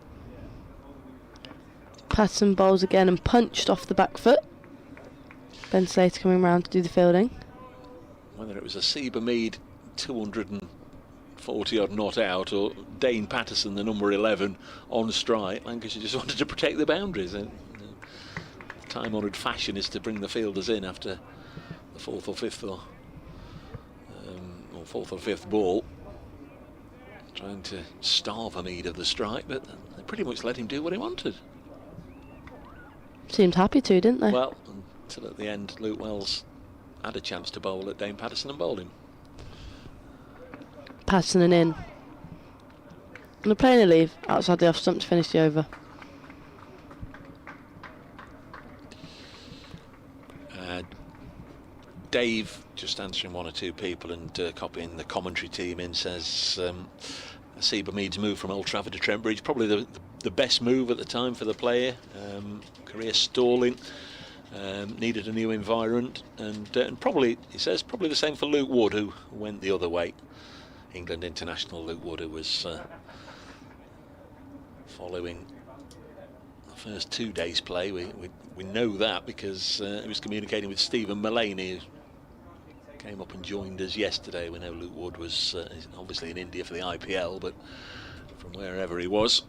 Patterson bowls again and punched off the back foot. Ben Slater coming round to do the fielding. Whether it was Haseeb Hameed 240 odd not out, or Dane Patterson, the number 11, on strike, Lancashire just wanted to protect the boundaries. And time-honoured fashion is to bring the fielders in after the 4th or 5th ball, trying to starve Hameed of the strike, but they pretty much let him do what he wanted. Seemed happy to, didn't they? Well, until at the end Luke Wells had a chance to bowl at Dane Patterson and bowled him. Patterson and in. And they're playing a leave outside the off stump to finish the over. Dave, just answering one or two people and copying the commentary team in, says Haseeb Hameed's move from Old Trafford to Trent Bridge, probably the best move at the time for the player. Career stalling, needed a new environment, and probably, he says, probably the same for Luke Wood, who went the other way. England international Luke Wood, who was following the first 2 days' play. We know that because he was communicating with Stephen Mullaney, who came up and joined us yesterday. We know Luke Wood was obviously in India for the IPL, but from wherever he was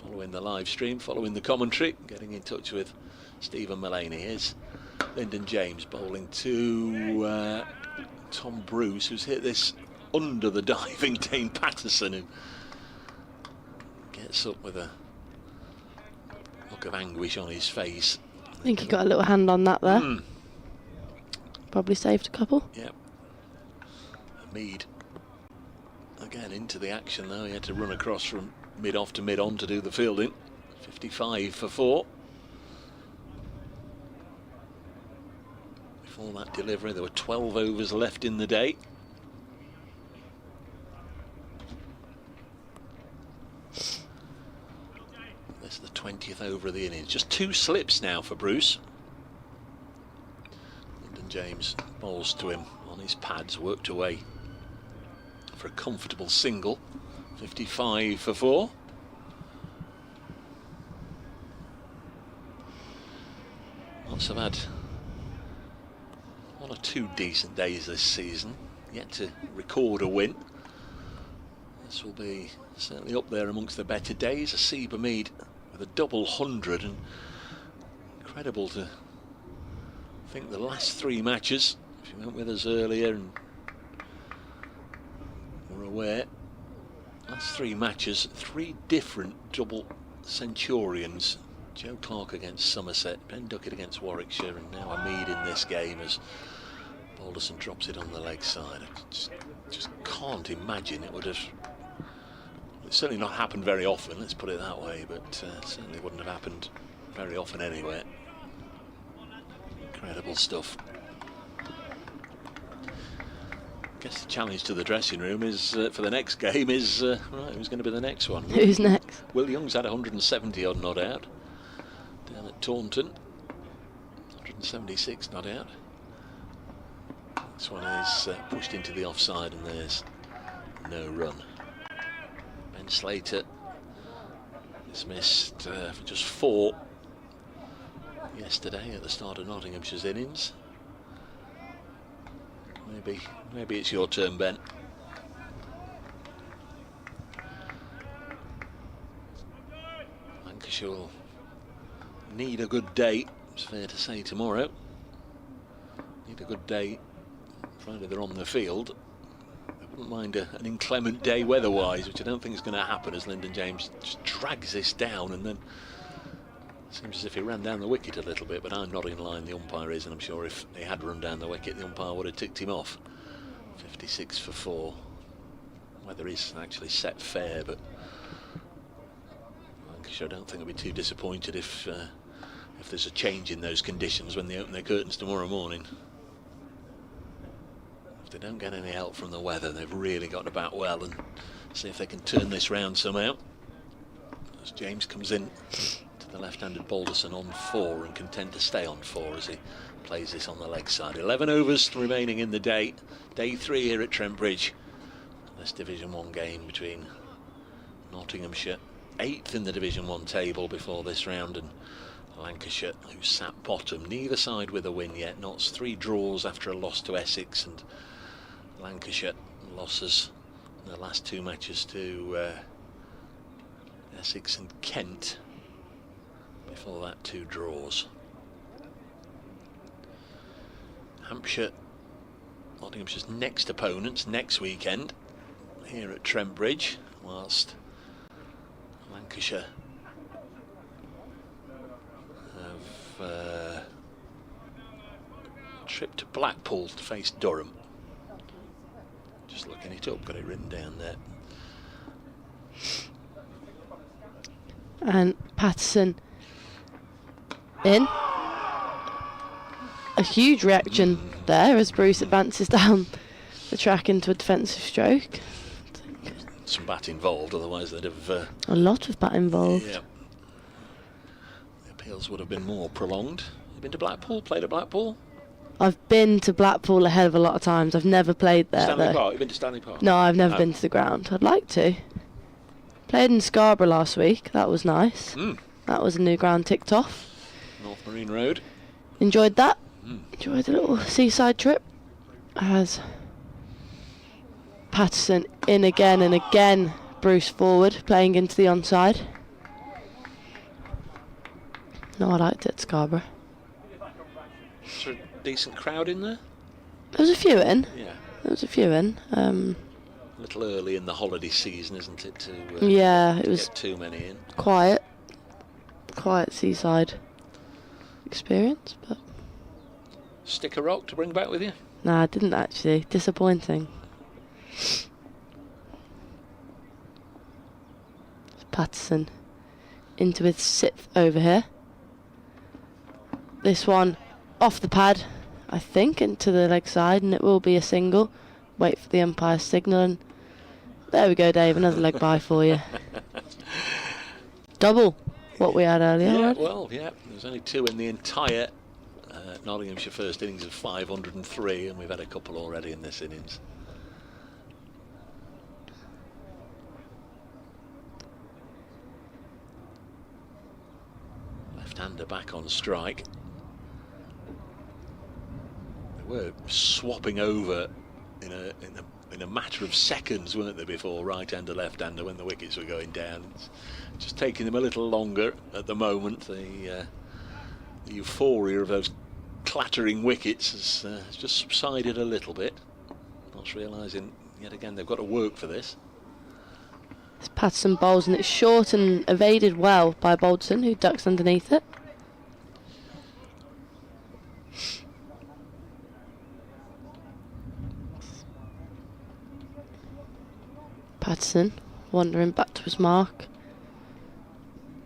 following the live stream, following the commentary, getting in touch with Stephen Mullaney. Here's Lyndon James bowling to Tom Bruce, who's hit this under the diving Dane Patterson, who gets up with a look of anguish on his face. I think he got a little hand on that there. Probably saved a couple. Yep. Hameed again into the action though. He had to run across from mid-off to mid-on to do the fielding. 55 for 4. Before that delivery, there were 12 overs left in the day. This is the 20th over of the innings. Just 2 slips now for Bruce. Lyndon James bowls to him on his pads, worked away for a comfortable single. 55 for 4. Lots have had 1 or 2 decent days this season, yet to record a win. This will be certainly up there amongst the better days. Haseeb Hameed with a double 100, and incredible to think the last 3 matches, if you went with us earlier and were aware, last 3 matches, 3 different double centurions. Joe Clark against Somerset, Ben Duckett against Warwickshire, and now Hameed in this game as Balderson drops it on the leg side. I just can't imagine it would have. It's certainly not happened very often, let's put it that way, but certainly wouldn't have happened very often anywhere. Incredible stuff. I guess the challenge to the dressing room is for the next game is right, who's going to be the next one? Who's next? Will Young's had 170 odd not out down at Taunton. 176 not out. This one is pushed into the offside, and there's no run. Ben Slater dismissed for just 4 yesterday at the start of Nottinghamshire's innings. Maybe it's your turn, Ben. Lancashire will need a good day, it's fair to say, tomorrow. Need a good day, provided they're on the field. They wouldn't mind an inclement day weather-wise, which I don't think is going to happen, as Lyndon James just drags this down, and then seems as if he ran down the wicket a little bit, but I'm not in line, the umpire is, and I'm sure if he had run down the wicket, the umpire would have ticked him off. 56 for 4. Weather is actually set fair, but Lancashire, I don't think will be too disappointed if there's a change in those conditions when they open their curtains tomorrow morning. If they don't get any help from the weather, they've really got to bat well and see if they can turn this round somehow. As James comes in to the left-handed Balderson on 4 and content to stay on 4 as he plays this on the leg side. 11 overs remaining in the day. Day 3 here at Trent Bridge. This Division 1 game between Nottinghamshire, 8th in the Division 1 table before this round, and Lancashire, who sat bottom. Neither side with a win yet. Notts 3 draws after a loss to Essex, and Lancashire losses in the last 2 matches to Essex and Kent. Before that, 2 draws. Hampshire, Nottinghamshire's next opponents next weekend here at Trent Bridge, whilst Lancashire have a trip to Blackpool to face Durham. Just looking it up, got it written down there. And Patterson in. A huge reaction there as Bruce advances down the track into a defensive stroke. Some bat involved, otherwise they'd have... a lot of bat involved. Yeah. The appeals would have been more prolonged. You've been to Blackpool, played at Blackpool? I've been to Blackpool a hell of a lot of times. I've never played there, Stanley though. Park, you've been to Stanley Park? No, I've never been to the ground. I'd like to. Played in Scarborough last week. That was nice. That was a new ground ticked off. North Marine Road. Enjoyed that. Enjoyed the little seaside trip. As Patterson in again and again. Bruce forward, playing into the onside. No, I liked it, Scarborough. Is there a decent crowd in there? There was a few in. Yeah. There was a few in. A little early in the holiday season, isn't it? To yeah, it to was get too many in. quiet seaside experience, but Stick a rock to bring back with you? nah, I didn't actually. Disappointing. Patterson into his 6th over here. This one off the pad, I think, into the leg side, and it will be a single. Wait for the umpire's signal, and there we go, Dave. Another leg by for you. Double what we had earlier. Yeah, Right? well, yeah. There's only 2 in the entire Nottinghamshire first innings of 503, and we've had a couple already in this innings. Left-hander back on strike. They were swapping over in a matter of seconds, weren't they, before right-hander, left-hander, when the wickets were going down. It's just taking them a little longer at the moment. The euphoria of those clattering wickets has just subsided a little bit. Not realising yet again they've got to work for this. It's Patterson bowls, and it's short and evaded well by Boldson, who ducks underneath it. Patterson wandering back to his mark.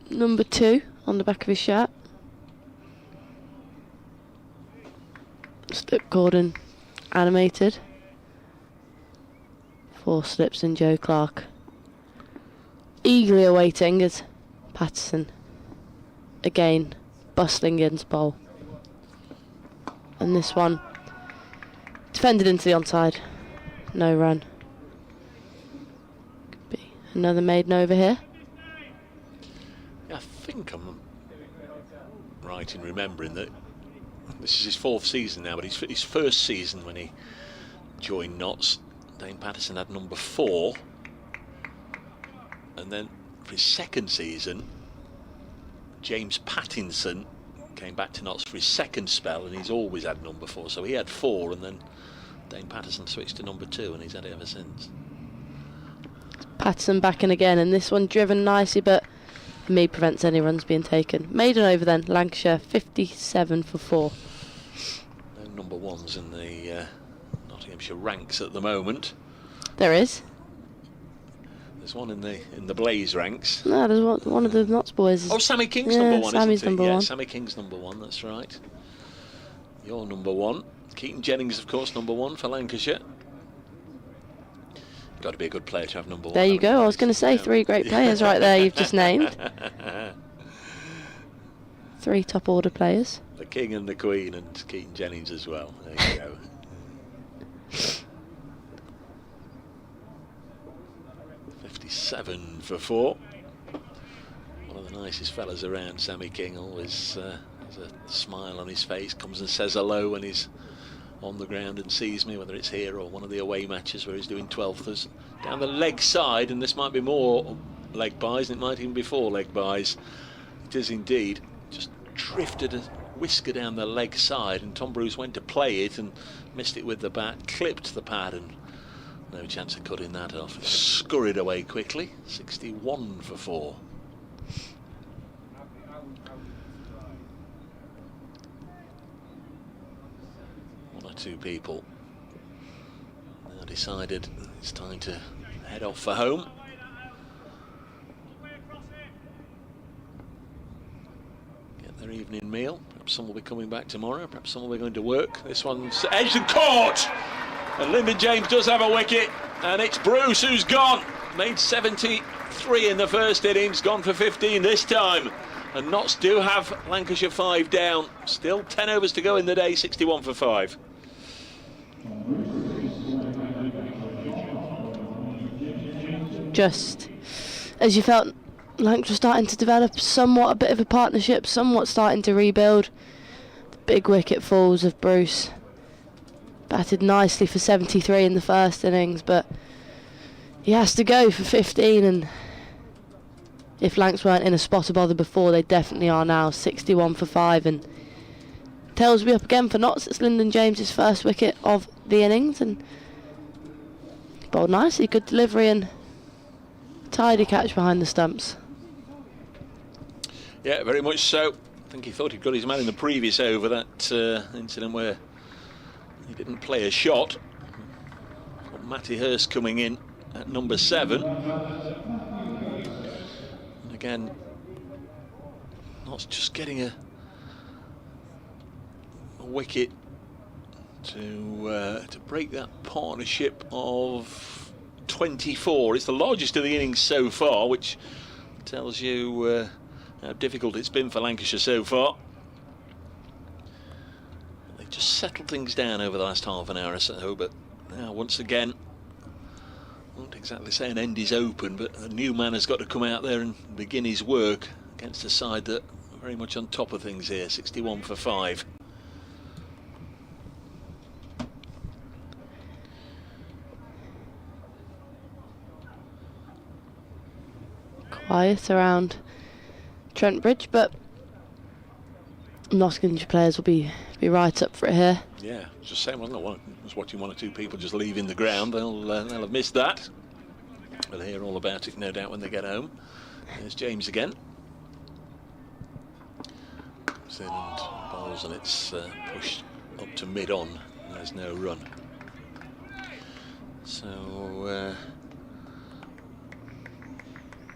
Number 2 on the back of his shirt. Slip Gordon animated. 4 slips in Joe Clark. Eagerly awaiting as Patterson again bustling in to bowl. And this one defended into the onside. No run. Could be another maiden over here. Yeah, I think I'm right in remembering that this is his 4th season now, but his first season when he joined Notts, Dane Patterson had number 4. And then for his 2nd season, James Pattinson came back to Notts for his 2nd spell, and he's always had number 4. So he had 4, and then Dane Patterson switched to number 2, and he's had it ever since. Patterson back in again, and this one driven nicely, but Hameed prevents any runs being taken. Maiden over then, Lancashire 57 for 4. No number 1s in the Nottinghamshire ranks at the moment. There is. There's one in the Blaze ranks. No, there's one of the Notts boys. Oh, Sammy King's yeah, number 1, Sammy's isn't number it? 1. Yeah, Sammy King's number 1, that's right. You're number 1. Keaton Jennings, of course, number 1 for Lancashire. Got to be a good player to have number 1. There you go. I was going to say 3 great players right there you've just named. 3 top order players. The King and the Queen and Keaton Jennings as well. There you go. 57 for 4. One of the nicest fellas around, Sammy King. Always has a smile on his face, comes and says hello when he's on the ground and sees me, whether it's here or one of the away matches where he's doing 12thers. Down the leg side, and this might be more leg buys, and it might even be 4 leg buys. It is indeed. Just drifted a whisker down the leg side, and Tom Bruce went to play it and missed it with the bat, clipped the pad, and no chance of cutting that off. Scurried away quickly. 61 for 4. One or 2 people now decided it's time to head off for home. Get their evening meal. Perhaps some will be coming back tomorrow. Perhaps some will be going to work. This one's edged and caught. And Lyndon James does have a wicket, and it's Bruce who's gone. Made 73 in the first innings, gone for 15 this time. And Notts do have Lancashire 5 down. Still 10 overs to go in the day, 61 for 5. Just as you felt, Lancashire starting to develop somewhat a bit of a partnership, somewhat starting to rebuild. The big wicket falls of Bruce. Batted nicely for 73 in the first innings, but he has to go for 15, and if Lancs weren't in a spot of bother before, they definitely are now. 61 for 5, and Tails will be up again for Notts. It's Lyndon James's first wicket of the innings, and he bowled nicely, good delivery and tidy catch behind the stumps. Yeah, very much so. I think he thought he'd got his man in the previous over, that incident where he didn't play a shot. Got Matty Hurst coming in at number 7. And again, not just getting a wicket to break that partnership of 24. It's the largest of the innings so far, which tells you how difficult it's been for Lancashire so far. They've just settled things down over the last half an hour or so, but now once again, I won't exactly say an end is open, but a new man has got to come out there and begin his work against a side that are very much on top of things here. 61 for 5. Quiet around Trent Bridge, but Nottinghamshire players will be right up for it here. Yeah, just saying, wasn't it? I was watching one or two people just leaving the ground. They'll have missed that. They'll hear all about it, no doubt, when they get home. There's James again. And bowls, and it's pushed up to mid-on. There's no run. So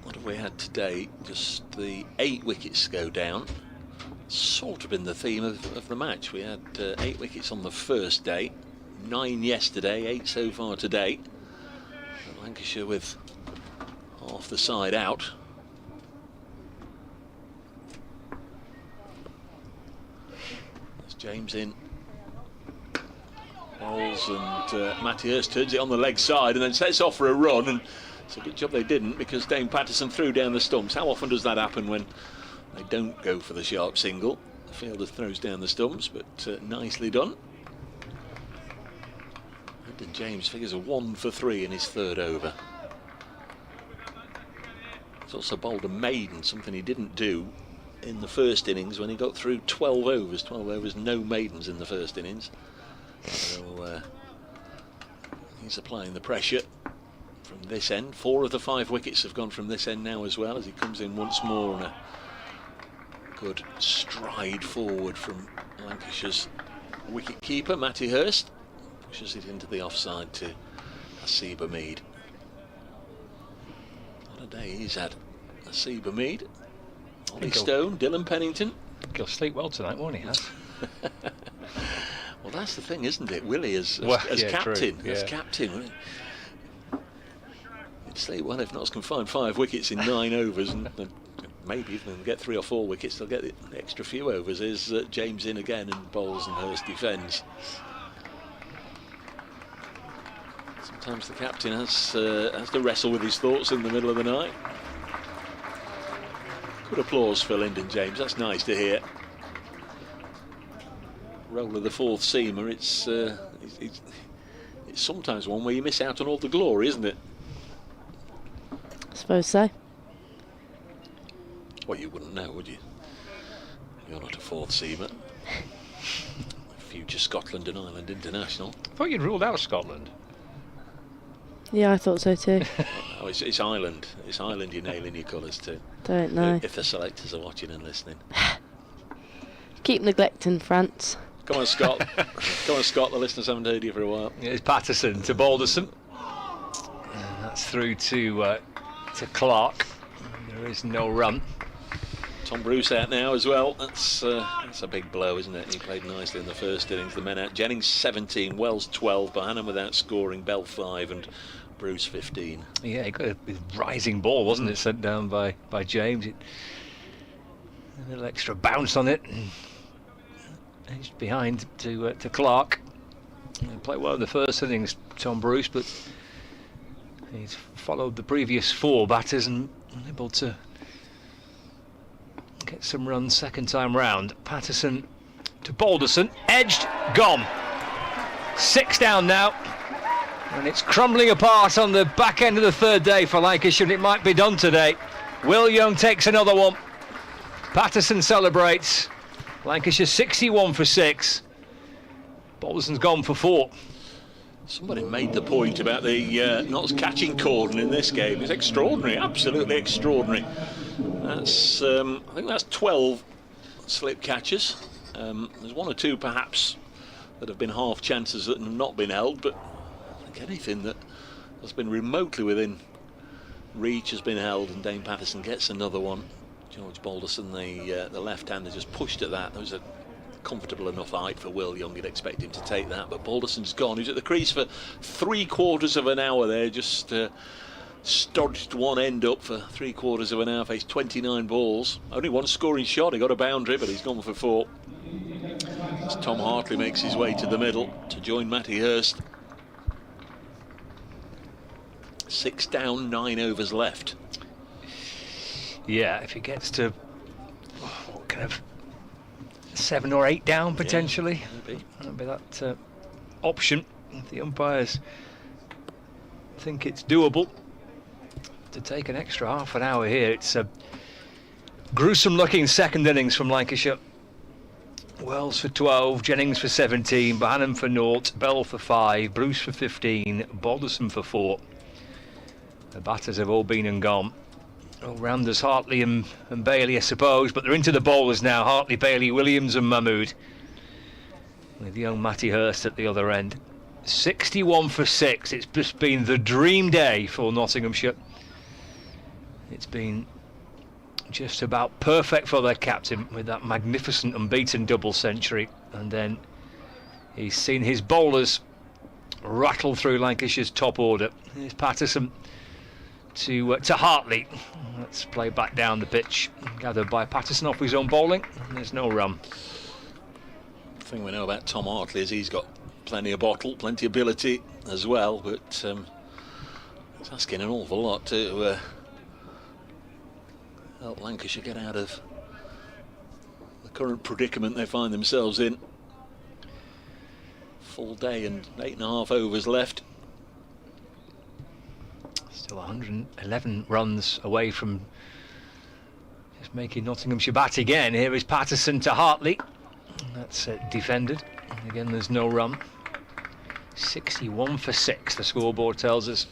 what have we had today? Just the 8 wickets go down. Sort of been the theme of the match. We had 8 wickets on the first day, 9 yesterday, 8 so far today. And Lancashire with half the side out. There's James in. Bowls, and Matty Hurst turns it on the leg side and then sets off for a run, and it's a good job they didn't, because Dane Patterson threw down the stumps. How often does that happen when they don't go for the sharp single? The fielder throws down the stumps, but nicely done. Lyndon James figures a 1 for 3 in his 3rd over. He's also bowled a maiden, something he didn't do in the first innings when he got through 12 overs. 12 overs, no maidens in the first innings. So he's applying the pressure from this end. 4 of the 5 wickets have gone from this end now as well, as he comes in once more on a good stride forward from Lancashire's wicket keeper Matty Hurst. Pushes it into the offside to Haseeb Hameed. What a day he's had, Haseeb Hameed. Ollie Stone, Dylan Pennington. He'll sleep well tonight, won't he, Has? Well, that's the thing, isn't it? Willie as captain. True, as captain. He'd sleep well if Notts can find 5 wickets in 9 overs, and maybe if they get 3 or 4 wickets, they'll get the extra few overs. Is James in again and bowls, and Hurst defends. Sometimes the captain has to wrestle with his thoughts in the middle of the night. Good applause for Lyndon James. That's nice to hear. Role of the 4th seamer. It's sometimes one where you miss out on all the glory, isn't it? I suppose so. Well, you wouldn't know, would you? You're not a 4th seamer. Future Scotland and Ireland international. I thought you'd ruled out Scotland. Yeah, I thought so too. Oh, it's Ireland. It's Ireland you're nailing your colours to. Don't know. If the selectors are watching and listening. Keep neglecting France. Come on, Scott. Come on, Scott. The listeners haven't heard you for a while. It's Patterson to Balderson. And that's through to Clark. There is no run. Tom Bruce out now as well. That's a big blow, isn't it? He played nicely in the first innings. The men out. Jennings 17, Wells 12, Bohannon without scoring, Bell 5, and Bruce 15. Yeah, he got a rising ball, wasn't it? Sent down by James. A little extra bounce on it. Edged behind to Clark. He played well in the first innings, Tom Bruce, but he's followed the previous 4 batters and Unable to get some runs second time round. Patterson to Balderson, edged, gone. 6 down now, and it's crumbling apart on the back end of the third day for Lancashire, and it might be done today. Will Young takes another one. Patterson celebrates. Lancashire 61 for 6. Balderson's gone for 4. Somebody made the point about the not catching cordon in this game. It's extraordinary, absolutely extraordinary. That's I think that's 12 slip catches. There's 1 or 2 perhaps that have been half chances that have not been held, but I think anything that has been remotely within reach has been held, and Dane Patterson gets another one. George Balderson, the left-hander, just pushed at that. There was a comfortable enough height for Will Young, you'd expect him to take that, but Balderson's gone. He's at the crease for 3/4 of an hour there, just stodged one end up for 3/4 of an hour, faced 29 balls. Only 1 scoring shot, he got a boundary, but he's gone for 4. As Tom Hartley makes his way to the middle to join Matty Hurst. 6 down, 9 overs left. Yeah, if he gets to kind of 7 or 8 down potentially, maybe. That'd be that option. If the umpires think it's doable to take an extra half an hour here. It's a gruesome looking second innings from Lancashire. Wells for 12, Jennings for 17, Bohannon for 0, Bell for 5, Bruce for 15, Balderson for 4. The batters have all been and gone. All-rounders Hartley and Bailey, I suppose, but they're into the bowlers now. Hartley, Bailey, Williams and Mahmood, with young Matty Hurst at the other end. 61 for 6. It's just been the dream day for Nottinghamshire. It's been just about perfect for their captain with that magnificent unbeaten double century, and then he's seen his bowlers rattle through Lancashire's top order. Here's Patterson to Hartley. Let's play back down the pitch, gathered by Patterson off his own bowling, and there's no run. The thing we know about Tom Hartley is he's got plenty of bottle, plenty of ability as well, but it's asking an awful lot to help Lancashire get out of the current predicament they find themselves in. Full day and 8.5 overs left. Still 111 runs away from just making Nottinghamshire bat again. Here is Patterson to Hartley. That's defended. And again, there's no run. 61 for 6, the scoreboard tells us.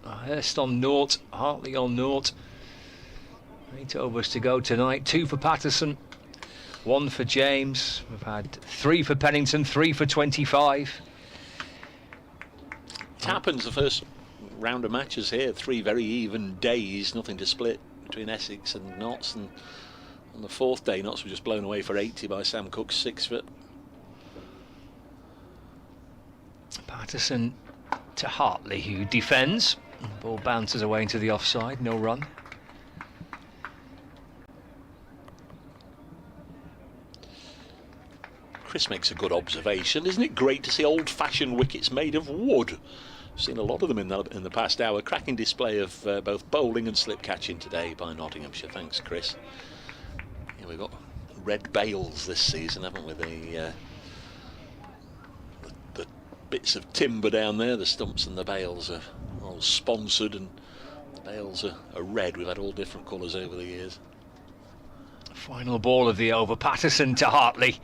Hurst on 0, Hartley on 0. 8 overs to go tonight. 2 for Patterson, 1 for James. We've had 3 for Pennington, 3 for 25. It happens the first round of matches here. 3 very even days, nothing to split between Essex and Notts, and on the 4th day Notts were just blown away for 80 by Sam Cook's 6-foot. Patterson to Hartley, who defends. The ball bounces away into the offside, no run. Chris makes a good observation. Isn't it great to see old-fashioned wickets made of wood? I've seen a lot of them in the past hour. Cracking display of both bowling and slip catching today by Nottinghamshire. Thanks, Chris. Yeah, we've got red bales this season, haven't we? The bits of timber down there, the stumps and the bales are all sponsored, and the bales are red. We've had all different colours over the years. Final ball of the over. Patterson to Hartley.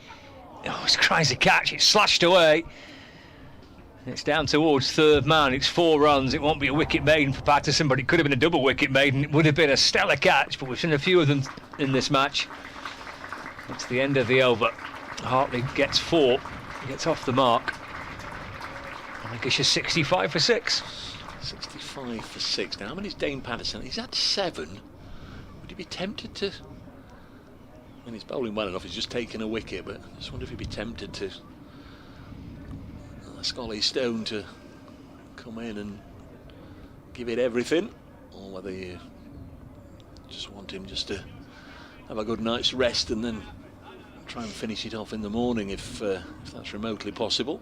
Oh, it's a crazy catch. It's slashed away. It's down towards third man. It's 4 runs. It won't be a wicket maiden for Patterson, but it could have been a double wicket maiden. It would have been a stellar catch, but we've seen a few of them in this match. It's the end of the over. Hartley gets 4. He gets off the mark. Lancashire 65 for 6. 65 for 6. Now, how many's Dane Patterson? He's had 7. Would he be tempted to... I mean, he's bowling well enough, he's just taken a wicket, but I just wonder if he'd be tempted to ask Ollie Stone to come in and give it everything, or whether you just want him just to have a good night's rest and then try and finish it off in the morning if that's remotely possible.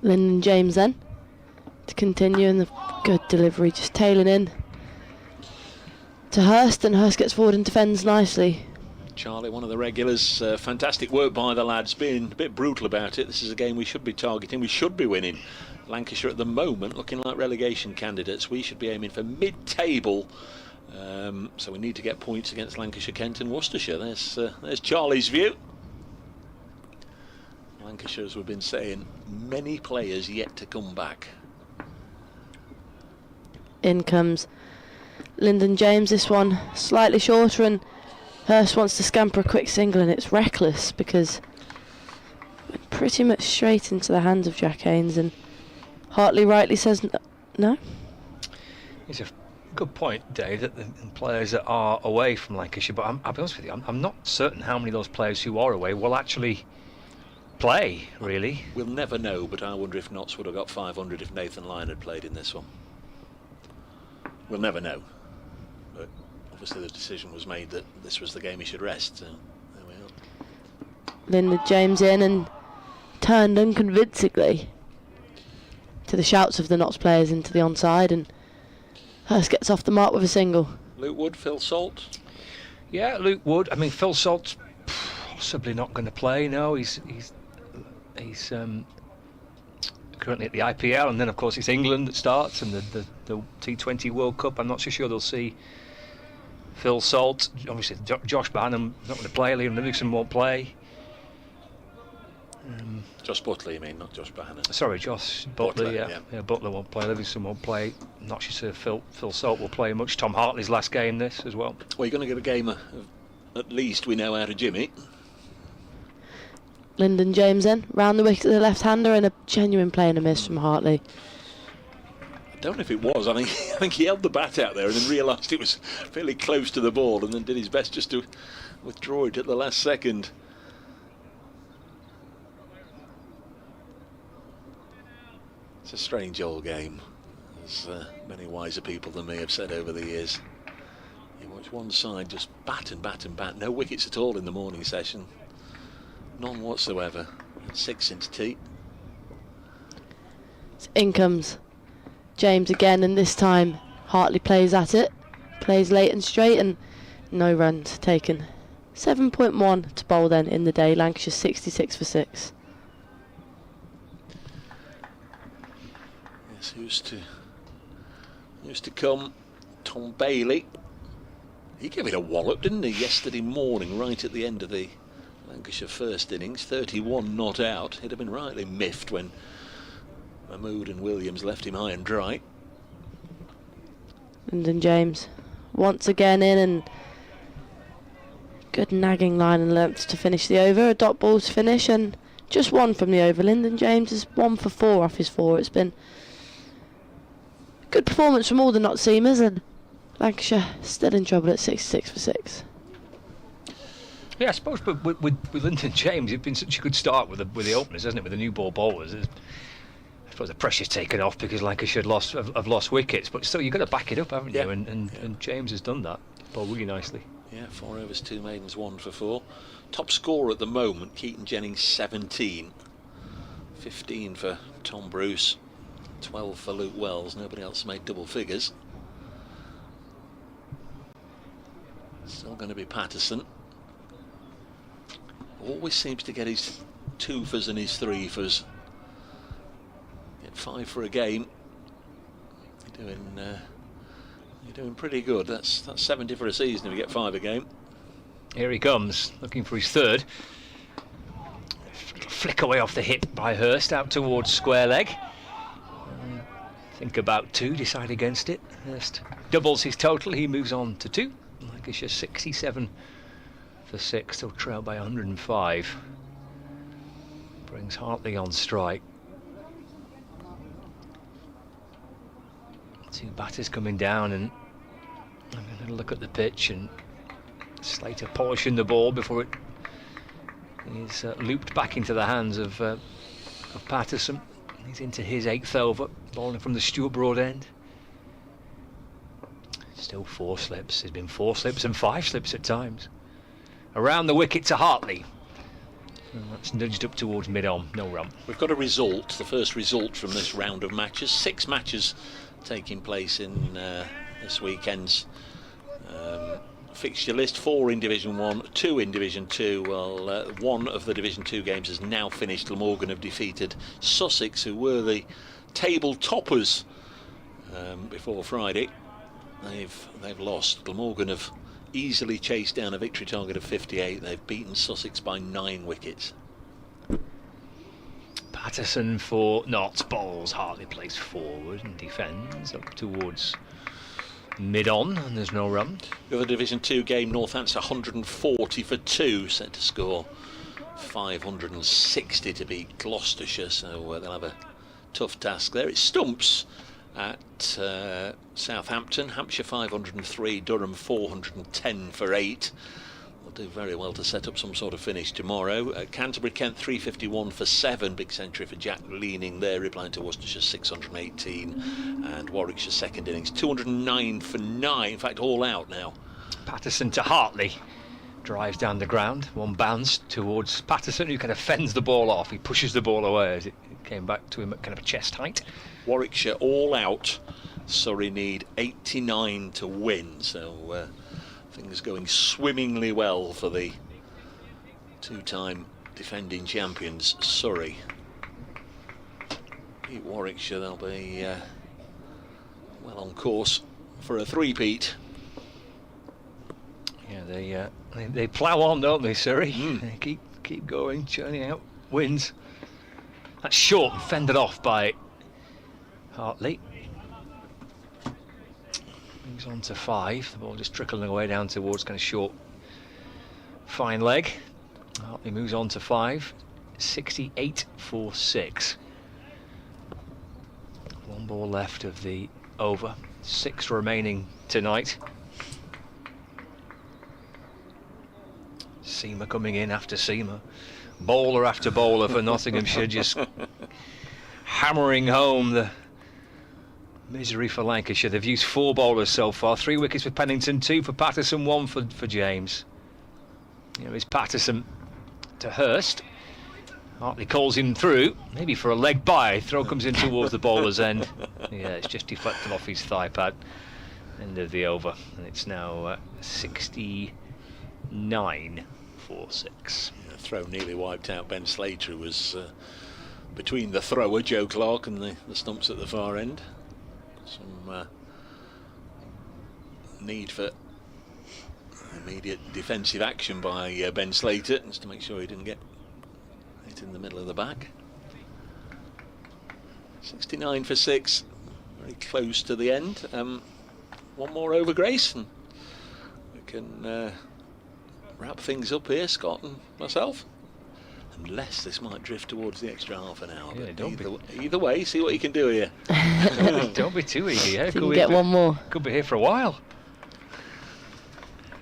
Lyndon James then to continue, and the good delivery just tailing in to Hurst, and Hurst gets forward and defends nicely. Charlie, one of the regulars, fantastic work by the lads, being a bit brutal about it. This is a game we should be targeting, we should be winning. Lancashire at the moment looking like relegation candidates. We should be aiming for mid-table, so we need to get points against Lancashire, Kent and Worcestershire. There's Charlie's view. Lancashire, as we've been saying, many players yet to come back. In comes Lyndon James, this one slightly shorter, and Hurst wants to scamper a quick single, and it's reckless because went pretty much straight into the hands of Jack Haynes, and Hartley rightly says no. It's a good point, Dave, that the players that are away from Lancashire, but I'll be honest with you, I'm not certain how many of those players who are away will actually play, really. We'll never know, but I wonder if Notts would have got 500 if Nathan Lyon had played in this one. We'll never know, but obviously the decision was made that this was the game he should rest, so there we are. Lyndon James in and turned unconvincingly to the shouts of the Notts players into the onside, and Hurst gets off the mark with a single. Luke Wood, Phil Salt. Yeah, Luke Wood. I mean, Phil Salt's possibly not going to play. No, he's currently at the IPL, and then of course it's England that starts, and the T20 World Cup. I'm not so sure they'll see Phil Salt. Obviously Josh Barnum not going to play. Liam Livingston won't play. Josh Butley, you mean, not Josh Barnum. Sorry, Josh Butley. Yeah, Butley won't play. Livingston won't play. I'm not sure Phil Salt will play much. Tom Hartley's last game this as well. Well, you're going to get a game of at least we know how to Jimmy. Lyndon James then, round the wicket to the left-hander, and a genuine play and a miss from Hartley. I don't know if it was. I think he held the bat out there and then realised it was fairly close to the ball, and then did his best just to withdraw it at the last second. It's a strange old game, as many wiser people than me have said over the years. You watch one side just bat and bat and bat, no wickets at all in the morning session. None whatsoever. 6 into tea. In comes James again, and this time Hartley plays at it, plays late and straight, and no runs taken. 7.1 to bowl then in the day. Lancashire 66 for 6. Yes, who's to come? Tom Bailey. He gave it a wallop, didn't he, yesterday morning, right at the end of the Lancashire first innings. 31 not out. He'd have been rightly miffed when Mahmood and Williams left him high and dry. Lyndon James once again in, and good nagging line and length to finish the over. A dot ball to finish, and just one from the over. Lyndon James is 1 for 4 off his 4. It's been a good performance from all the not seamers, and Lancashire still in trouble at 66 for 6. Yeah, I suppose, but with Lyndon James, it's been such a good start with the openers, hasn't it? With the new ball bowlers, I suppose the pressure's taken off because Lancashire have lost wickets, but still you've got to back it up, haven't you? And James has done that, bowled really nicely. Yeah, 4 overs, 2 maidens, 1 for 4. Top scorer at the moment, Keaton Jennings, 17. 15 for Tom Bruce, 12 for Luke Wells. Nobody else made double figures. Still going to be Patterson. Always seems to get his 2-fers and his 3-fers. Get 5 for a game. You're doing pretty good. That's 70 for a season if you get 5 a game. Here he comes, looking for his 3rd. Flick away off the hip by Hurst, out towards square leg. Think about 2, decide against it. Hurst doubles his total, he moves on to 2. Lancashire 67 for 6, still trailed by 105. Brings Hartley on strike. 2 batters coming down, and I'm going to look at the pitch, and Slater polishing the ball before it is looped back into the hands of Patterson. He's into his 8th over, bowling from the Stuart Broad end. Still 4 slips. There's been 4 slips and 5 slips at times. Around the wicket to Hartley. And that's nudged up towards mid-on, no run. We've got a result, the first result from this round of matches. 6 matches taking place in this weekend's fixture list. 4 in Division 1, 2 in Division 2. Well, one of the Division 2 games has now finished. Glamorgan have defeated Sussex, who were the table toppers before Friday. They've lost. Glamorgan have easily chased down a victory target of 58. They've beaten Sussex by 9 wickets. Patterson for Notts bowls. Hartley plays forward and defends up towards mid-on, and there's no run. The other Division 2 game, Northampton 140 for 2, set to score 560 to beat Gloucestershire, so they'll have a tough task there. It's stumps at Southampton. Hampshire 503, Durham 410 for 8. They'll do very well to set up some sort of finish tomorrow. Canterbury Kent 351 for 7, big century for Jack Leaning there, replying to Worcestershire 618, and Warwickshire second innings 209 for 9, in fact all out now. Patterson to Hartley, drives down the ground, one bounce towards Patterson, who kind of fends the ball off. He pushes the ball away as it came back to him at kind of a chest height. Warwickshire all out. Surrey need 89 to win, so things going swimmingly well for the 2-time defending champions Surrey. Beat Warwickshire, they'll be well on course for a three-peat. Yeah, they plough on, don't they, Surrey? They keep going, churning out wins. That's short and fended off by Hartley. Moves on to 5. The ball just trickling away down towards kind of short, fine leg. Hartley moves on to 5. 68 for 6. 1 ball left of the over. 6 remaining tonight. Seamer coming in after Seamer. Bowler after bowler for Nottinghamshire, just hammering home the misery for Lancashire. They've used 4 bowlers so far. 3 wickets for Pennington, 2 for Patterson, 1 for James. It's Patterson to Hurst. Hartley calls him through, maybe for a leg by. Throw comes in towards the bowler's end. Yeah, it's just deflected off his thigh pad. End of the over, and it's now 69 for 6. Throw nearly wiped out Ben Slater, who was between the thrower Joe Clark and the stumps at the far end. Some need for immediate defensive action by Ben Slater, just to make sure he didn't get hit in the middle of the back. 69 for 6, very close to the end. One more over, Grace, and we can wrap things up here, Scott and myself. Unless this might drift towards the extra half an hour. Yeah, either way, see what you can do here. Don't be too eager. Yeah? So you can get one more. Could be here for a while.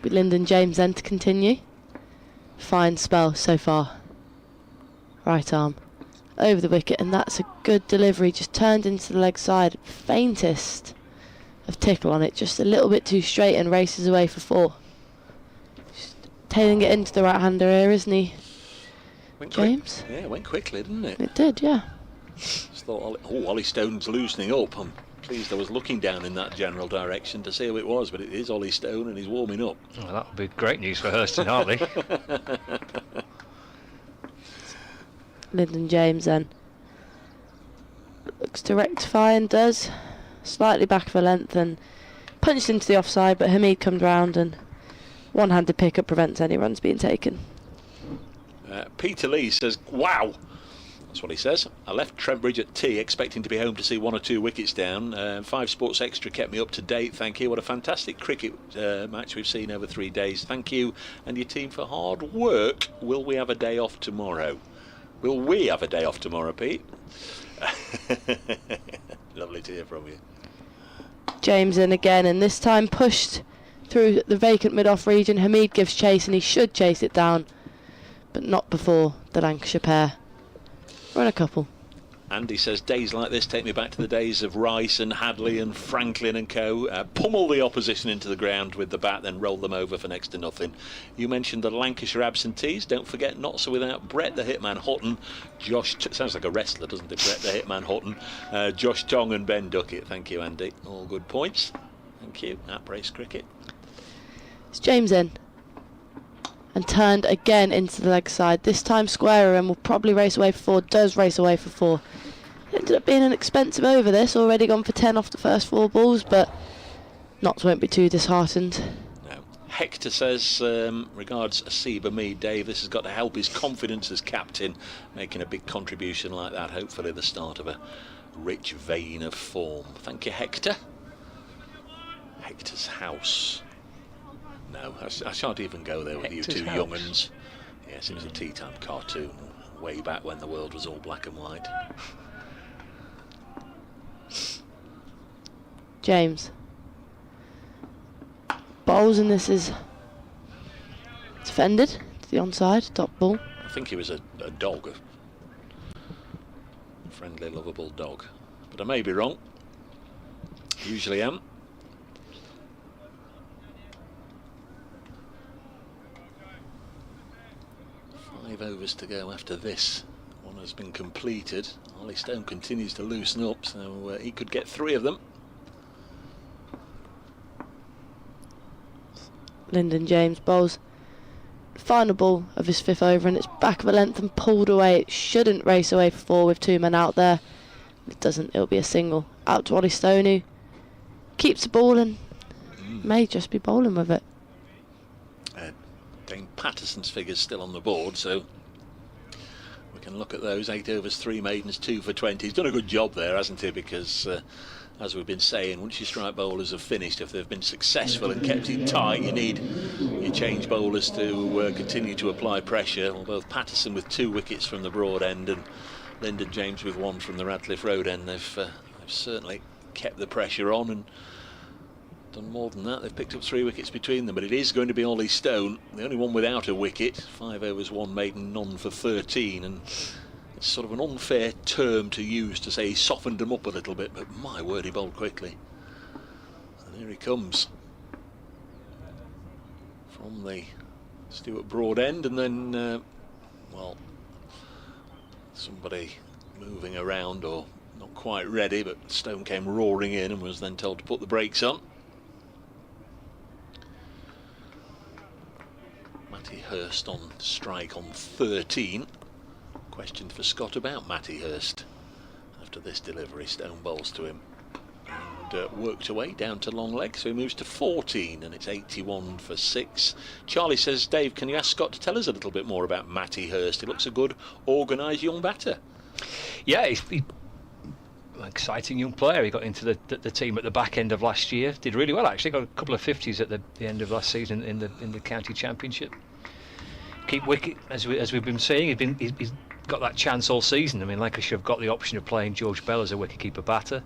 With Lyndon James then to continue. Fine spell so far. Right arm over the wicket, and that's a good delivery. Just turned into the leg side. Faintest of tickle on it, just a little bit too straight, and races away for 4. Just tailing it into the right-hander here, isn't he? James? Yeah, it went quickly, didn't it? It did, yeah. Just thought, Ollie Stone's loosening up. I'm pleased I was looking down in that general direction to see who it was, but it is Ollie Stone and he's warming up. Well, that would be great news for Hurst and Hartley. Lyndon James then. Looks to rectify and does. Slightly back of a length and punched into the offside, but Hameed comes round and one-handed pickup prevents any runs being taken. Peter Lee says, wow, that's what he says. I left Trent Bridge at tea expecting to be home to see 1 or 2 wickets down. 5 Sports Extra kept me up to date, thank you. What a fantastic cricket match we've seen over 3 days. Thank you and your team for hard work. Will we have a day off tomorrow? Will we have a day off tomorrow, Pete? Lovely to hear from you. James in again, and this time pushed through the vacant mid-off region. Hameed gives chase, and he should chase it down, but not before the Lancashire pair run a couple. Andy says, days like this take me back to the days of Rice and Hadley and Franklin and co. Pummel the opposition into the ground with the bat, then roll them over for next to nothing. You mentioned the Lancashire absentees. Don't forget, not so without Brett the Hitman Hutton, sounds like a wrestler, doesn't it? Brett the Hitman Hutton, Josh Tong and Ben Duckett. Thank you, Andy. All good points. Thank you. At Brace Cricket. It's James in. And turned again into the leg side. This time squarer and will probably race away for 4. Does race away for 4. Ended up being an expensive over this. Already gone for 10 off the first 4 balls, but Notts won't be too disheartened. No. Hector says, regards Haseeb Hameed, Dave, this has got to help his confidence as captain, making a big contribution like that. Hopefully the start of a rich vein of form. Thank you, Hector. Hector's house. No, I shan't even go there with Hector's you two house. young'uns. Yes, it was a tea time cartoon way back when the world was all black and white. James. Bowls, and this is defended to the onside, top ball. I think he was a dog, a friendly, lovable dog. But I may be wrong. Usually am. Five overs to go after this. One has been completed. Ollie Stone continues to loosen up, so he could get 3 of them. Lyndon James bowls final ball of his 5th over, and it's back of a length and pulled away. It shouldn't race away for 4 with 2 men out there. It doesn't, it'll be a single. Out to Ollie Stone, who keeps the ball and may just be bowling with it. Dane Patterson's figures still on the board, so we can look at those. 8 overs, 3 maidens, 2 for 20. He's done a good job there, hasn't he? Because as we've been saying, once your strike bowlers have finished, if they've been successful and kept it tight, you need your change bowlers to continue to apply pressure. Well, both Patterson with 2 wickets from the broad end and Lyndon James with 1 from the Radcliffe Road end, they've certainly kept the pressure on and done more than that. They've picked up 3 wickets between them, but it is going to be Ollie Stone, the only one without a wicket. 5 overs, 1 maiden, none for 13, and it's sort of an unfair term to use to say he softened them up a little bit, but my word, he bowled quickly. And here he comes from the Stuart Broad end, and then well, somebody moving around or not quite ready, but Stone came roaring in and was then told to put the brakes on. Matty Hurst on strike on 13. Question for Scott about Matty Hurst. After this delivery, Stone bowls to him and worked away down to long leg, so he moves to 14 and it's 81 for 6. Charlie says, Dave, can you ask Scott to tell us a little bit more about Matty Hurst? He looks a good, organised young batter. Yeah, he's an exciting young player. He got into the team at the back end of last year. Did really well, actually. Got a couple of 50s at the end of last season in the county championship. Keep wicket, as we've been saying. He's got that chance all season. I mean, Lancashire have got the option of playing George Bell as a wicketkeeper batter.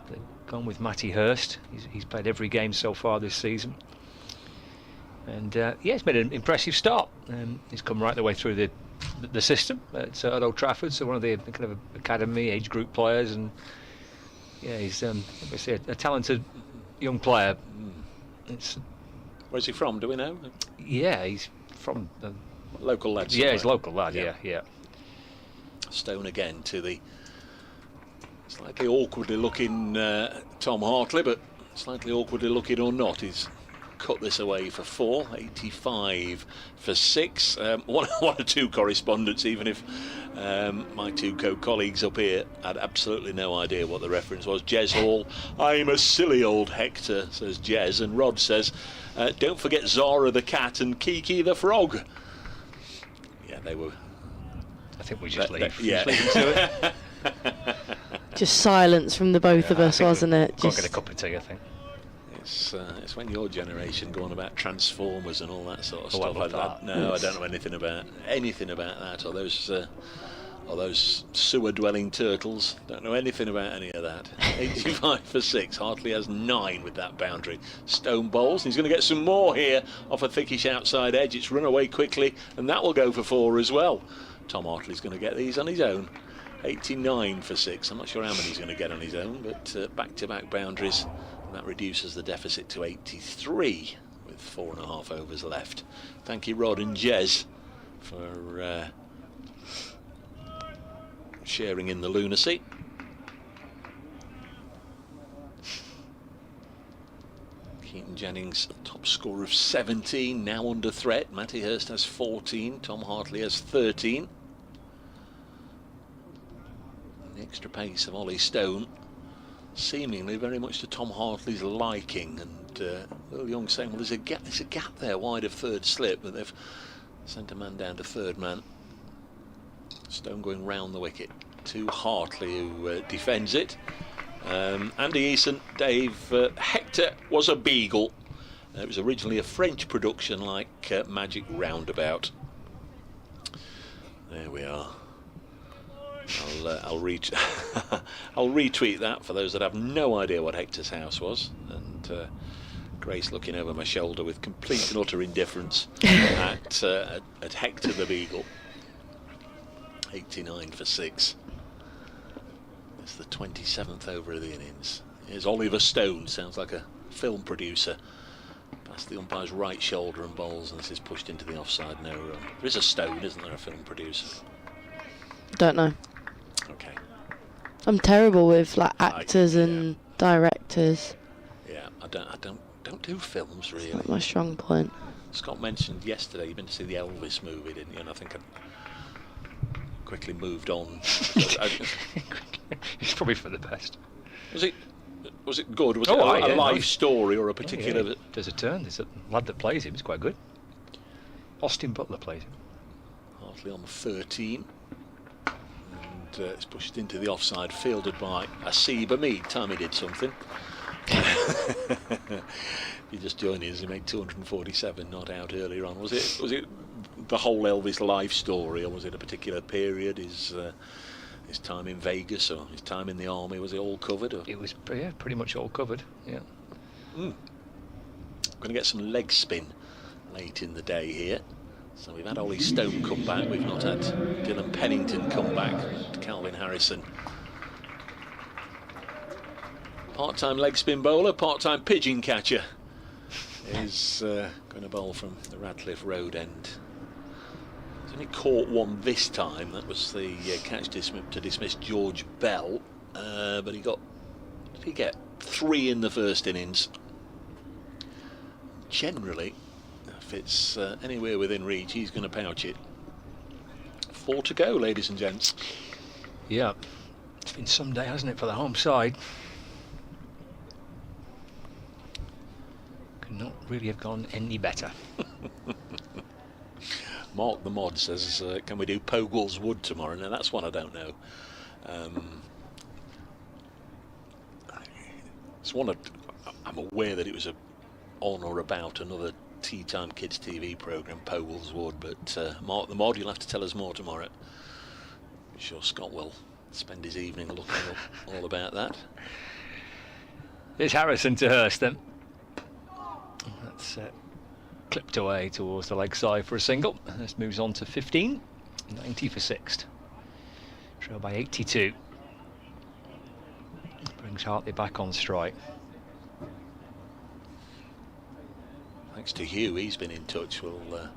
They've gone with Matty Hurst. He's played every game so far this season. And yeah, he's made an impressive start. He's come right the way through the system at Old Trafford, so one of the kind of academy age group players, and yeah, he's obviously a talented young player. Where's he from, do we know? Yeah, he's from local lad. Yeah, he's local lad. Yeah. Stone again to the slightly awkwardly looking Tom Hartley, but slightly awkwardly looking or not, he's cut this away for 4. 85 for 6. One or two correspondents, even if my 2 co-colleagues up here had absolutely no idea what the reference was. Jez Hall, I'm a silly old Hector, says Jez, and Rod says, don't forget Zara the cat and Kiki the frog. Yeah, they were. I think we just leave. Yeah. Just leave it to it. Just silence from the both of us, wasn't it? Got to get a cup of tea, I think. It's when your generation go on about Transformers and all that sort of Oh, I stuff. love that. I don't know anything about that, or those sewer-dwelling turtles. Don't know anything about any of that. 85 for 6. Hartley has 9 with that boundary. Stone bowls. He's going to get some more here off a thickish outside edge. It's run away quickly, and that will go for 4 as well. Tom Hartley's going to get these on his own. 89 for 6. I'm not sure how many he's going to get on his own, but back-to-back boundaries, and that reduces the deficit to 83 with 4.5 overs left. Thank you, Rod and Jez, for sharing in the lunacy. Keaton Jennings, top score of 17, now under threat. Matty Hurst has 14, Tom Hartley has 13. The extra pace of Ollie Stone, seemingly very much to Tom Hartley's liking, and Will Young saying, well, there's a gap there wide of third slip, but they've sent a man down to third man. Stone going round the wicket to Hartley, who defends it. Andy Eason, Dave, Hector was a beagle. It was originally a French production like Magic Roundabout. There we are. I'll retweet that for those that have no idea what Hector's house was. And Grace looking over my shoulder with complete and utter indifference at Hector the Beagle. 89 for 6. It's the 27th over of the innings. Here's Oliver Stone, sounds like a film producer. Past the umpire's right shoulder and bowls, and this is pushed into the offside, no run. There is a Stone, isn't there, a film producer? Don't know. Okay. I'm terrible with like actors and directors. Yeah, I don't do films really. Not my strong point. Scott mentioned yesterday you've been to see the Elvis movie, didn't you? And I think I quickly moved on. It's probably for the best. Was it good? Was it a life story or a particular? Yeah. There's a turn. There's a lad that plays him. It's quite good. Austin Butler plays him. Hartley on 13. And it's pushed into the offside, fielded by Haseeb Hameed. Time he did something. You just joined us. He made 247, not out earlier on. Was it the whole Elvis life story, or was it a particular period? His time in Vegas or his time in the army, was it all covered? Or? It was pretty much all covered. Yeah. Going to get some leg spin late in the day here. So we've had Ollie Stone come back. We've not had Dylan Pennington come back. Calvin Harrison. Part-time leg spin bowler, part-time pigeon catcher is going to bowl from the Radcliffe Road end. He's only caught one this time. That was the catch to dismiss George Bell, but did he get 3 in the first innings? Generally, if it's anywhere within reach, he's going to pouch it. 4 to go, ladies and gents. Yeah, it's been some day, hasn't it, for the home side? Could not really have gone any better. Mark the Mod says, can we do Pogwell's Wood tomorrow? Now that's one I don't know. It's one I'm aware that it was on or about another Tea Time Kids TV programme, Pogwell's Wood, but Mark the Mod, you'll have to tell us more tomorrow. I'm sure Scott will spend his evening looking all about that. It's Harrison to Hurst then. That's clipped away towards the leg side for a single. This moves on to 15. 90 for 6. Trail by 82. Brings Hartley back on strike. Thanks to Hugh, he's been in touch. We'll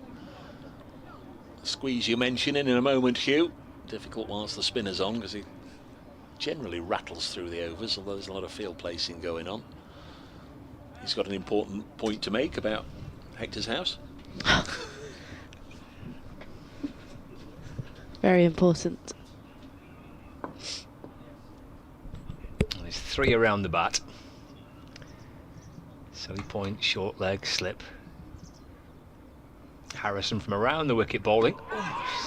squeeze your mention in a moment, Hugh. Difficult whilst the spinner's on, because he generally rattles through the overs, although there's a lot of field placing going on. He's got an important point to make about Hector's house. Very important. There's 3 around the bat. Silly point, short leg, slip. Harrison from around the wicket bowling.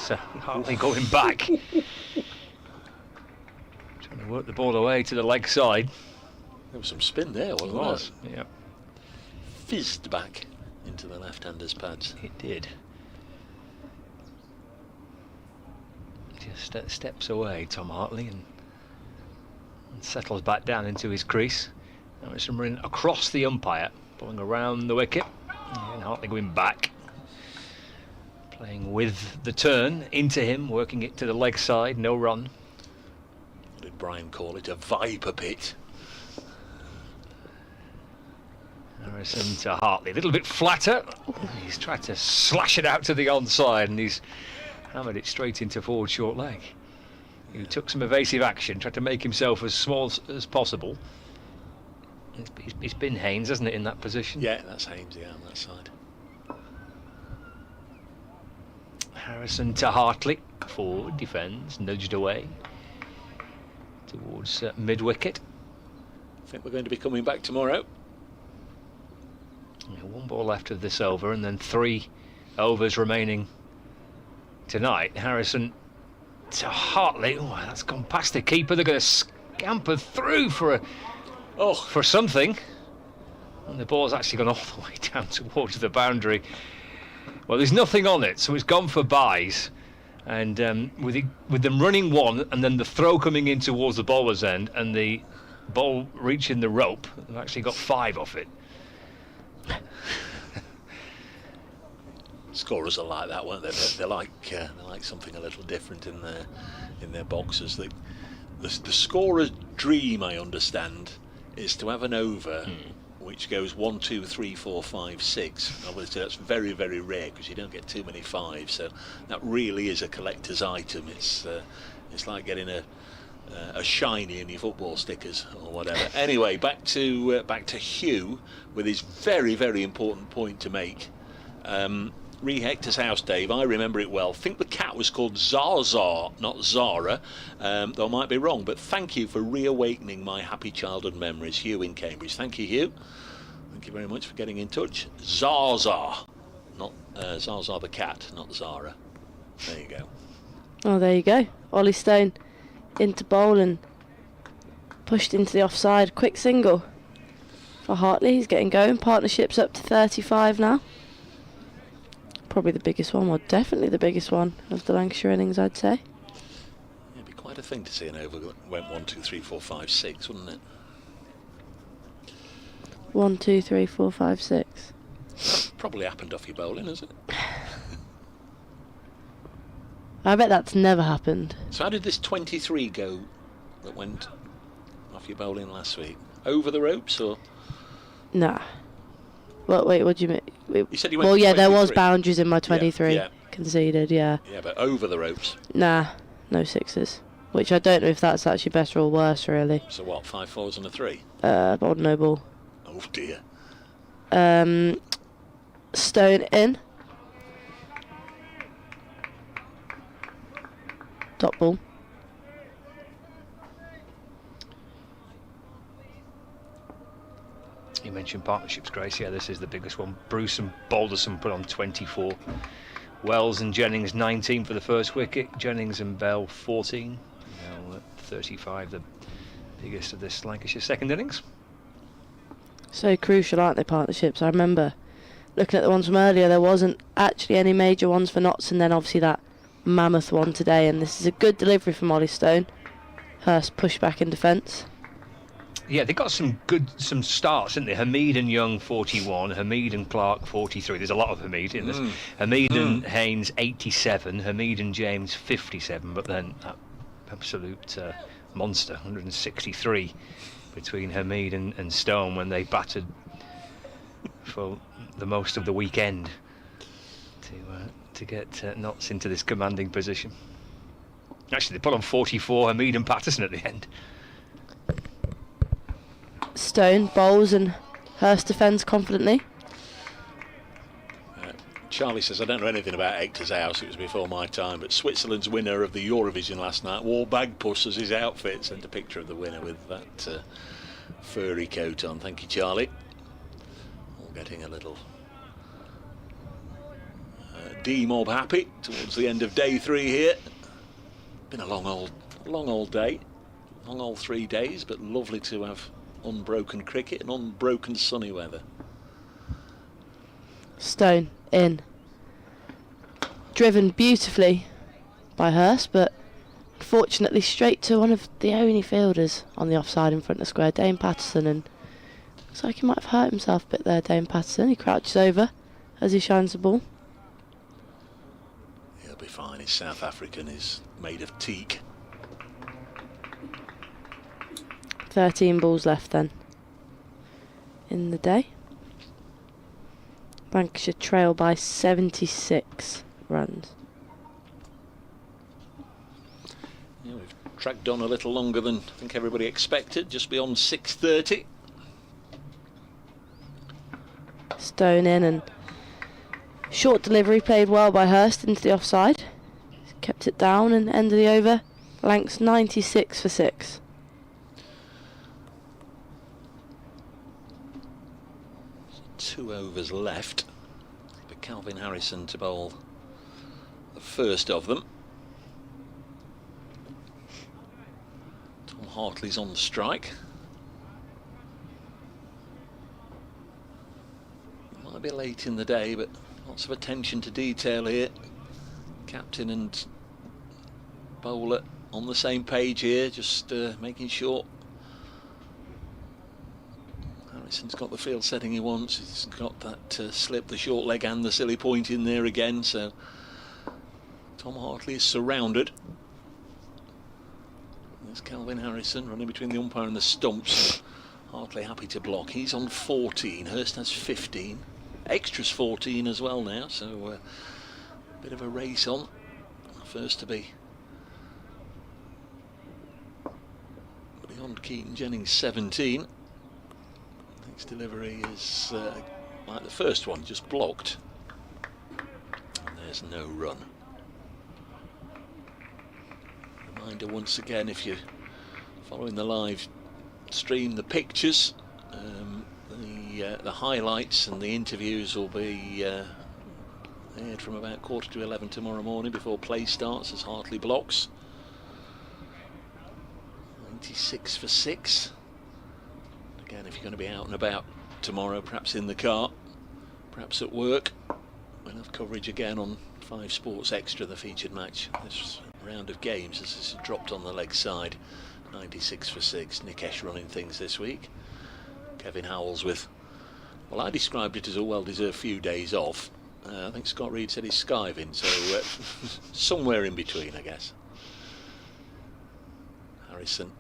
So Hartley going back. Trying to work the ball away to the leg side. There was some spin there, wasn't there? It was, yeah. Fizzed back into the left-hander's pads. It did. Just steps away, Tom Hartley, and settles back down into his crease. Now it's running across the umpire, pulling around the wicket, and Hartley going back, playing with the turn into him, working it to the leg side, no run. Brian call it, a viper pit. Harrison to Hartley, a little bit flatter. He's tried to slash it out to the onside, and he's hammered it straight into forward short leg. He took some evasive action, tried to make himself as small as possible. It's been Haynes, hasn't it, in that position? Yeah, that's Haynes, yeah, on that side. Harrison to Hartley, forward, defends, nudged away towards mid-wicket. I think we're going to be coming back tomorrow. Yeah, 1 ball left of this over, and then 3 overs remaining tonight. Harrison to Hartley. Oh, that's gone past the keeper. They're going to scamper through for something. And the ball's actually gone all the way down towards the boundary. Well, there's nothing on it, so it's gone for byes. And with them running one, and then the throw coming in towards the bowler's end, and the ball reaching the rope, they've actually got 5 off it. Scorers are like that, weren't they? They're like something a little different in their boxes. The scorer's dream, I understand, is to have an over which goes 1, 2, 3, 4, 5, 6. Obviously, that's very, very rare because you don't get too many 5. So that really is a collector's item. It's like getting a shiny in your football stickers or whatever. Anyway, back to Hugh with his very, very important point to make. Re Hector's house, Dave, I remember it well. I think the cat was called Zaza, not Zara, though I might be wrong, but thank you for reawakening my happy childhood memories. Hugh in Cambridge. Thank you, Hugh. Thank you very much for getting in touch. Zaza, not Zaza the cat, not Zara. There you go. Oh, there you go. Ollie Stone into bowl and pushed into the offside. Quick single for Hartley. He's getting going. Partnership's up to 35 now. Probably the biggest one, or definitely the biggest one of the Lancashire innings, I'd say. Yeah, it'd be quite a thing to see an over that went 1, 2, 3, 4, 5, 6, wouldn't it? 1, 2, 3, 4, 5, 6. Probably happened off your bowling, has it? I bet that's never happened. So how did this 23 go that went off your bowling last week? Over the ropes, or? Nah. Well, wait, what do you mean? You said you went well, yeah, 23. there was boundaries in my 23. Yeah. Conceded, yeah. Yeah, but over the ropes. Nah, no 6s. Which I don't know if that's actually better or worse, really. So what, 5 4s and a 3? Odd no ball. Oh dear. Stone in. Dot ball. You mentioned partnerships, Grace. Yeah, this is the biggest one. Bruce and Balderson put on 24. Wells and Jennings 19 for the first wicket. Jennings and Bell 14. Now 35, the biggest of this Lancashire second innings. So crucial, aren't they, partnerships? I remember looking at the ones from earlier, there wasn't actually any major ones for Notts, and then obviously that mammoth one today, and this is a good delivery from Ollie Stone. Hurst pushed back in defence. Yeah, they got some starts, didn't they? Hameed and Young 41, Hameed and Clark 43. There's a lot of Hameed in this. Hameed and Haynes 87, Hameed and James 57, but then that absolute monster 163 between Hameed and Stone when they battered for the most of the weekend to get Notts into this commanding position. Actually, they put on 44, Hameed and Patterson at the end. Stone bowls and Hurst defends confidently. Charlie says, I don't know anything about Hector's house, it was before my time, but Switzerland's winner of the Eurovision last night wore Bagpuss as his outfit. Sent a picture of the winner with that furry coat on. Thank you, Charlie. All getting a little D-mob happy towards the end of day 3 here. Been a long old day, long old 3 days, but lovely to have unbroken cricket and unbroken sunny weather. Stone in. Driven beautifully by Hurst, but unfortunately straight to one of the only fielders on the offside in front of square, Dane Patterson, and looks like he might have hurt himself a bit there, Dane Patterson. He crouches over as he shines the ball. He'll be fine. His South African is made of teak. 13 balls left then in the day. Lancashire trail by 76 runs. Yeah, we've tracked on a little longer than I think everybody expected, just beyond 6:30. Stone in, and short delivery played well by Hurst into the offside. Kept it down and end of the over. Lancs 96 for 6. So 2 overs left for Calvin Harrison to bowl the first of them. Tom Hartley's on the strike. Might be late in the day, but lots of attention to detail here. Captain and bowler on the same page here, just making sure Harrison's got the field setting he wants. He's got that slip, the short leg and the silly point in there again, so Tom Hartley is surrounded. There's Calvin Harrison running between the umpire and the stumps. Hartley happy to block. He's on 14, Hurst has 15. Extras 14 as well now, so bit of a race on. First to be beyond Keaton Jennings 17. Next delivery is like the first one, just blocked. And there's no run. Reminder once again, if you're following the live stream, the pictures, the highlights and the interviews will be aired from about 11:15 tomorrow morning before play starts as Hartley blocks. 96 for 6. Again, if you're going to be out and about tomorrow, perhaps in the car, perhaps at work, we'll have coverage again on 5 Sports Extra, the featured match this round of games, as this is dropped on the leg side. 96 for 6. Nikesh running things this week. Kevin Howells with, well, I described it as a well-deserved few days off. I think Scott Reed said he's skiving, so somewhere in between, I guess. Harrison,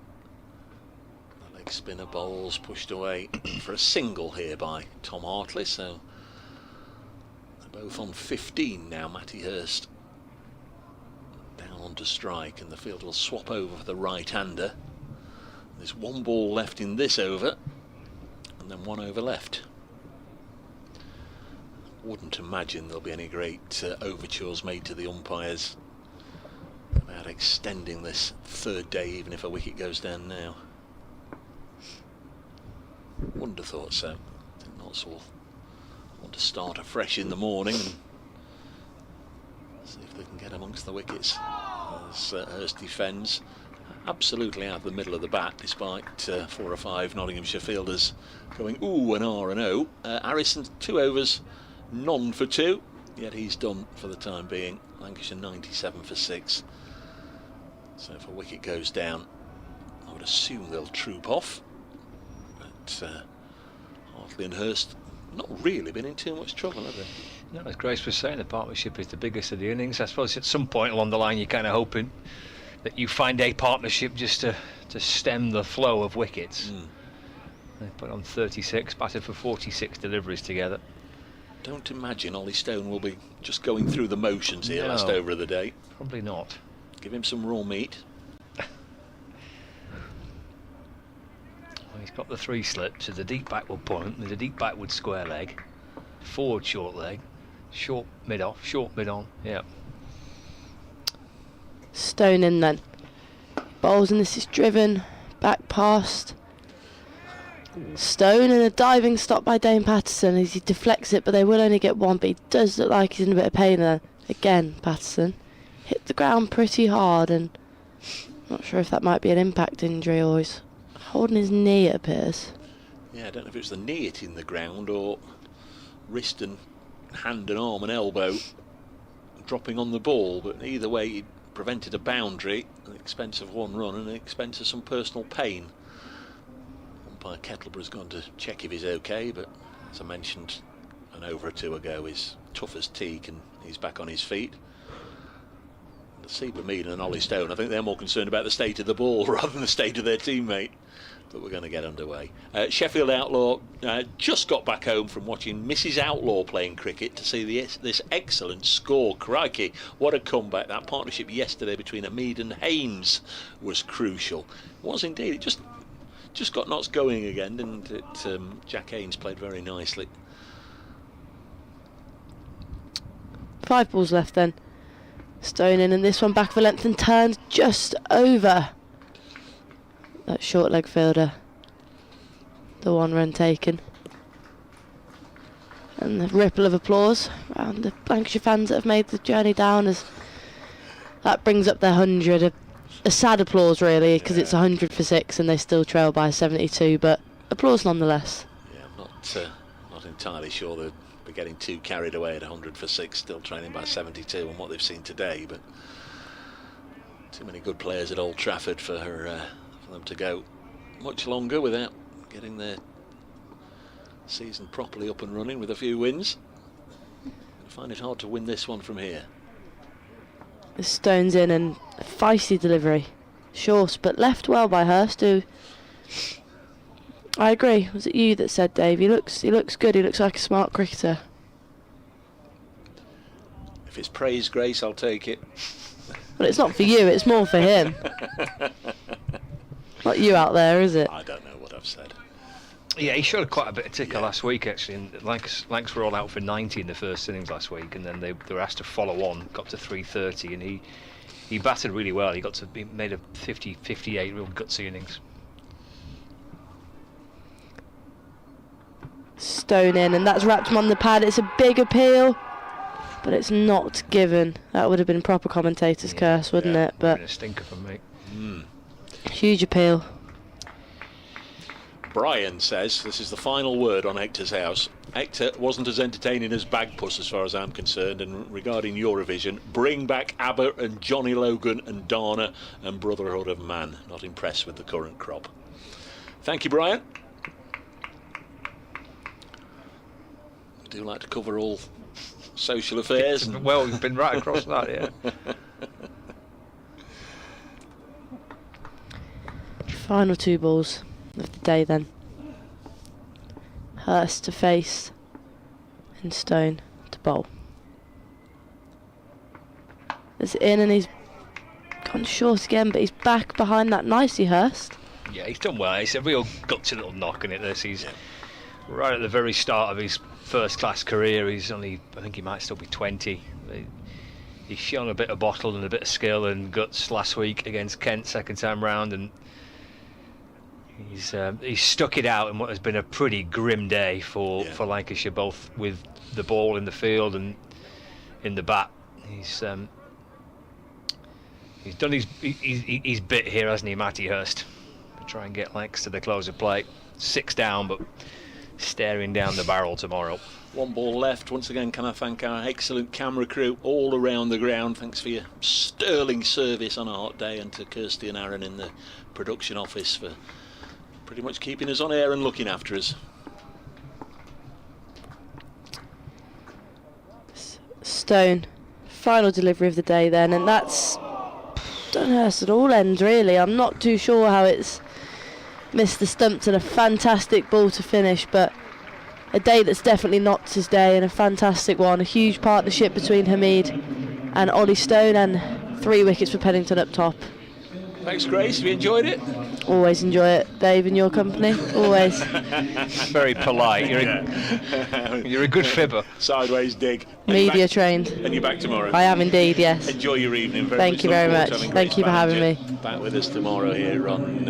the leg spinner bowls, pushed away for a single here by Tom Hartley, so they're both on 15 now. Matty Hurst down onto strike, and the field will swap over for the right-hander. There's 1 ball left in this over, and then 1 over left. Wouldn't imagine there'll be any great overtures made to the umpires about extending this 3rd day, even if a wicket goes down now. Wouldn't have thought so. I think Notts will want to start afresh in the morning and see if they can get amongst the wickets as Hurst defends absolutely out of the middle of the bat, despite 4 or 5 Nottinghamshire fielders going ooh and ah and oh. Harrison 2 overs, none for 2, yet he's done for the time being. Lancashire 97 for 6. So if a wicket goes down, I would assume they'll troop off. But Hartley and Hurst not really been in too much trouble, have they? No, as Grace was saying, the partnership is the biggest of the innings. I suppose at some point along the line you're kind of hoping that you find a partnership just to stem the flow of wickets. They put on 36, batted for 46 deliveries together. Don't imagine Ollie Stone will be just going through the motions here last over of the day. Probably not. Give him some raw meat. Well, he's got the 3 slips. There's a deep backward point, there's a deep backward square leg, forward short leg, short mid off, short mid on. Yeah. Stone in then. Bowls, and this is driven back past Stone, and a diving stop by Dane Patterson as he deflects it, but they will only get 1, but he does look like he's in a bit of pain there. Again, Patterson hit the ground pretty hard, and I'm not sure if that might be an impact injury or he's holding his knee, it appears. Yeah, I don't know if it's the knee hitting the ground or wrist and hand and arm and elbow dropping on the ball, but either way he prevented a boundary at the expense of 1 run and at the expense of some personal pain. Umpire Kettleborough's gone to check if he's okay, but as I mentioned an over or 2 ago, he's tough as teak and he's back on his feet. Haseeb Hameed and Ollie Stone, I think they're more concerned about the state of the ball rather than the state of their teammate. But we're going to get underway. Sheffield Outlaw just got back home from watching Mrs. Outlaw playing cricket to see this excellent score. Crikey, what a comeback. That partnership yesterday between Hameed and Haynes was crucial. It was indeed. It just got knots going again, didn't it? Jack Haynes played very nicely. 5 balls left then. Stone in, and this one back for length and turns just over that short leg fielder. The 1 run taken. And the ripple of applause around the Lancashire fans that have made the journey down as that brings up their 100. A sad applause really, because it's 100 for 6 and they still trail by 72, but applause nonetheless. Yeah, I'm not entirely sure they're getting too carried away at 100 for 6, still trailing by 72 on what they've seen today, but too many good players at Old Trafford for them to go much longer without getting their season properly up and running with a few wins. I find it hard to win this one from here. The Stone's in, and a feisty delivery. Short, but left well by Hurst, who... I agree. Was it you that said, Dave? He looks good. He looks like a smart cricketer. If it's praise, Grace, I'll take it. Well, it's not for you. It's more for him. Not you out there, is it? I don't know what I've said. Yeah, he showed quite a bit of ticker last week, actually. And Lancs were all out for 90 in the first innings last week, and then they were asked to follow on, got to 330, and he batted really well. He made a 58 real gutsy innings. Stone in, and that's wrapped him on the pad. It's a big appeal, but it's not given. That would have been proper commentator's curse, wouldn't it? But a stinker from me. Huge appeal. Brian says this is the final word on Hector's house. Hector wasn't as entertaining as Bagpuss as far as I'm concerned, and regarding Eurovision, bring back ABBA and Johnny Logan and Dana and Brotherhood of Man. Not impressed with the current crop. Thank you, Brian. We do like to cover all social affairs. Well, we've been right across that, yeah. Final 2 balls of the day then. Hurst to face and Stone to bowl. It's in, and he's gone short again, but he's back behind that nicely, Hurst. Yeah, he's done well. It's a real gutsy little knock in it. He's right at the very start of his first-class career. He's only, I think he might still be 20. He's shown a bit of bottle and a bit of skill and guts last week against Kent, second time round, and he's stuck it out in what has been a pretty grim day for Lancashire, both with the ball in the field and in the bat. He's done his bit here, hasn't he, Matty Hurst, to try and get Lancs to the close of play. 6 down, but staring down the barrel tomorrow. 1 ball left. Once again, can I thank our excellent camera crew all around the ground. Thanks for your sterling service on a hot day, and to Kirsty and Aaron in the production office for pretty much keeping us on air and looking after us. Stone, final delivery of the day then, and that's don't hurt at all ends really. I'm not too sure how it's missed the stumps, and a fantastic ball to finish, but a day that's definitely not his day, and a fantastic one. A huge partnership between Hameed and Ollie Stone, and 3 wickets for Pennington up top. Thanks, Grace. Have you enjoyed it? Always enjoy it, Dave, in your company. Always. Very polite. You're a good fibber. Sideways dig. Media trained. And you're back tomorrow. I am indeed, yes. Enjoy your evening. Thank you very much. Thank you for having me. Back with us tomorrow here on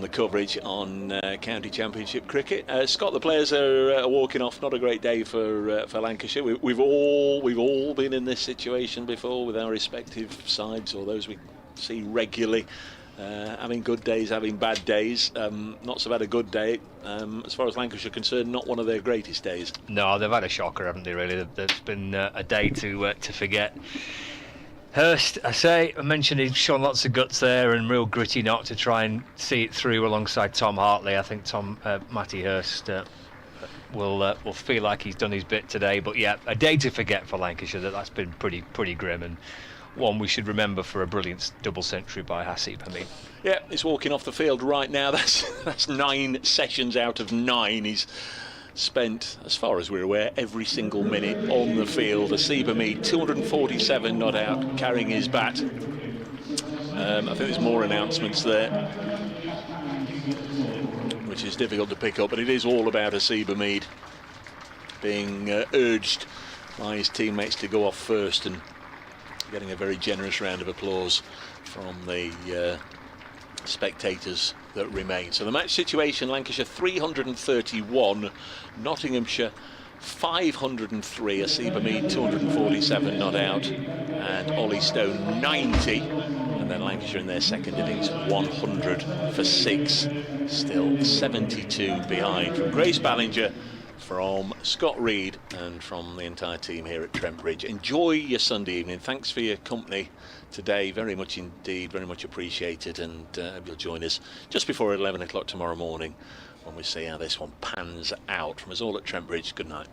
the coverage on County Championship cricket. Scott, the players are walking off. Not a great day for Lancashire. We've all been in this situation before with our respective sides, or those we see regularly, having good days, having bad days. Not so bad a good day. As far as Lancashire are concerned, not one of their greatest days. No, they've had a shocker, haven't they, really? There's been a day to forget. Hurst, I mentioned he's shown lots of guts there and real gritty knock to try and see it through alongside Tom Hartley. I think Matty Hurst will feel like he's done his bit today. But yeah, a day to forget for Lancashire. That's been pretty grim, and one we should remember for a brilliant double century by Haseeb Hameed. Yeah, he's walking off the field right now. That's 9 sessions out of 9. He's spent, as far as we're aware, every single minute on the field. Haseeb Hameed, 247 not out, carrying his bat. I think there's more announcements there, which is difficult to pick up, but it is all about Haseeb Hameed being urged by his teammates to go off first, and getting a very generous round of applause from the spectators that remain. So the match situation: Lancashire 331, Nottinghamshire 503, Haseeb Hameed 247 not out, and Ollie Stone 90, and then Lancashire in their second innings 100 for 6, still 72 behind. From Grace Ballinger, from Scott Reed, and from the entire team here at Trent Bridge, enjoy your Sunday evening. Thanks for your company today, very much indeed, very much appreciated, and you'll join us just before 11 o'clock tomorrow morning when we see how this one pans out. From us all at Trent Bridge, good night.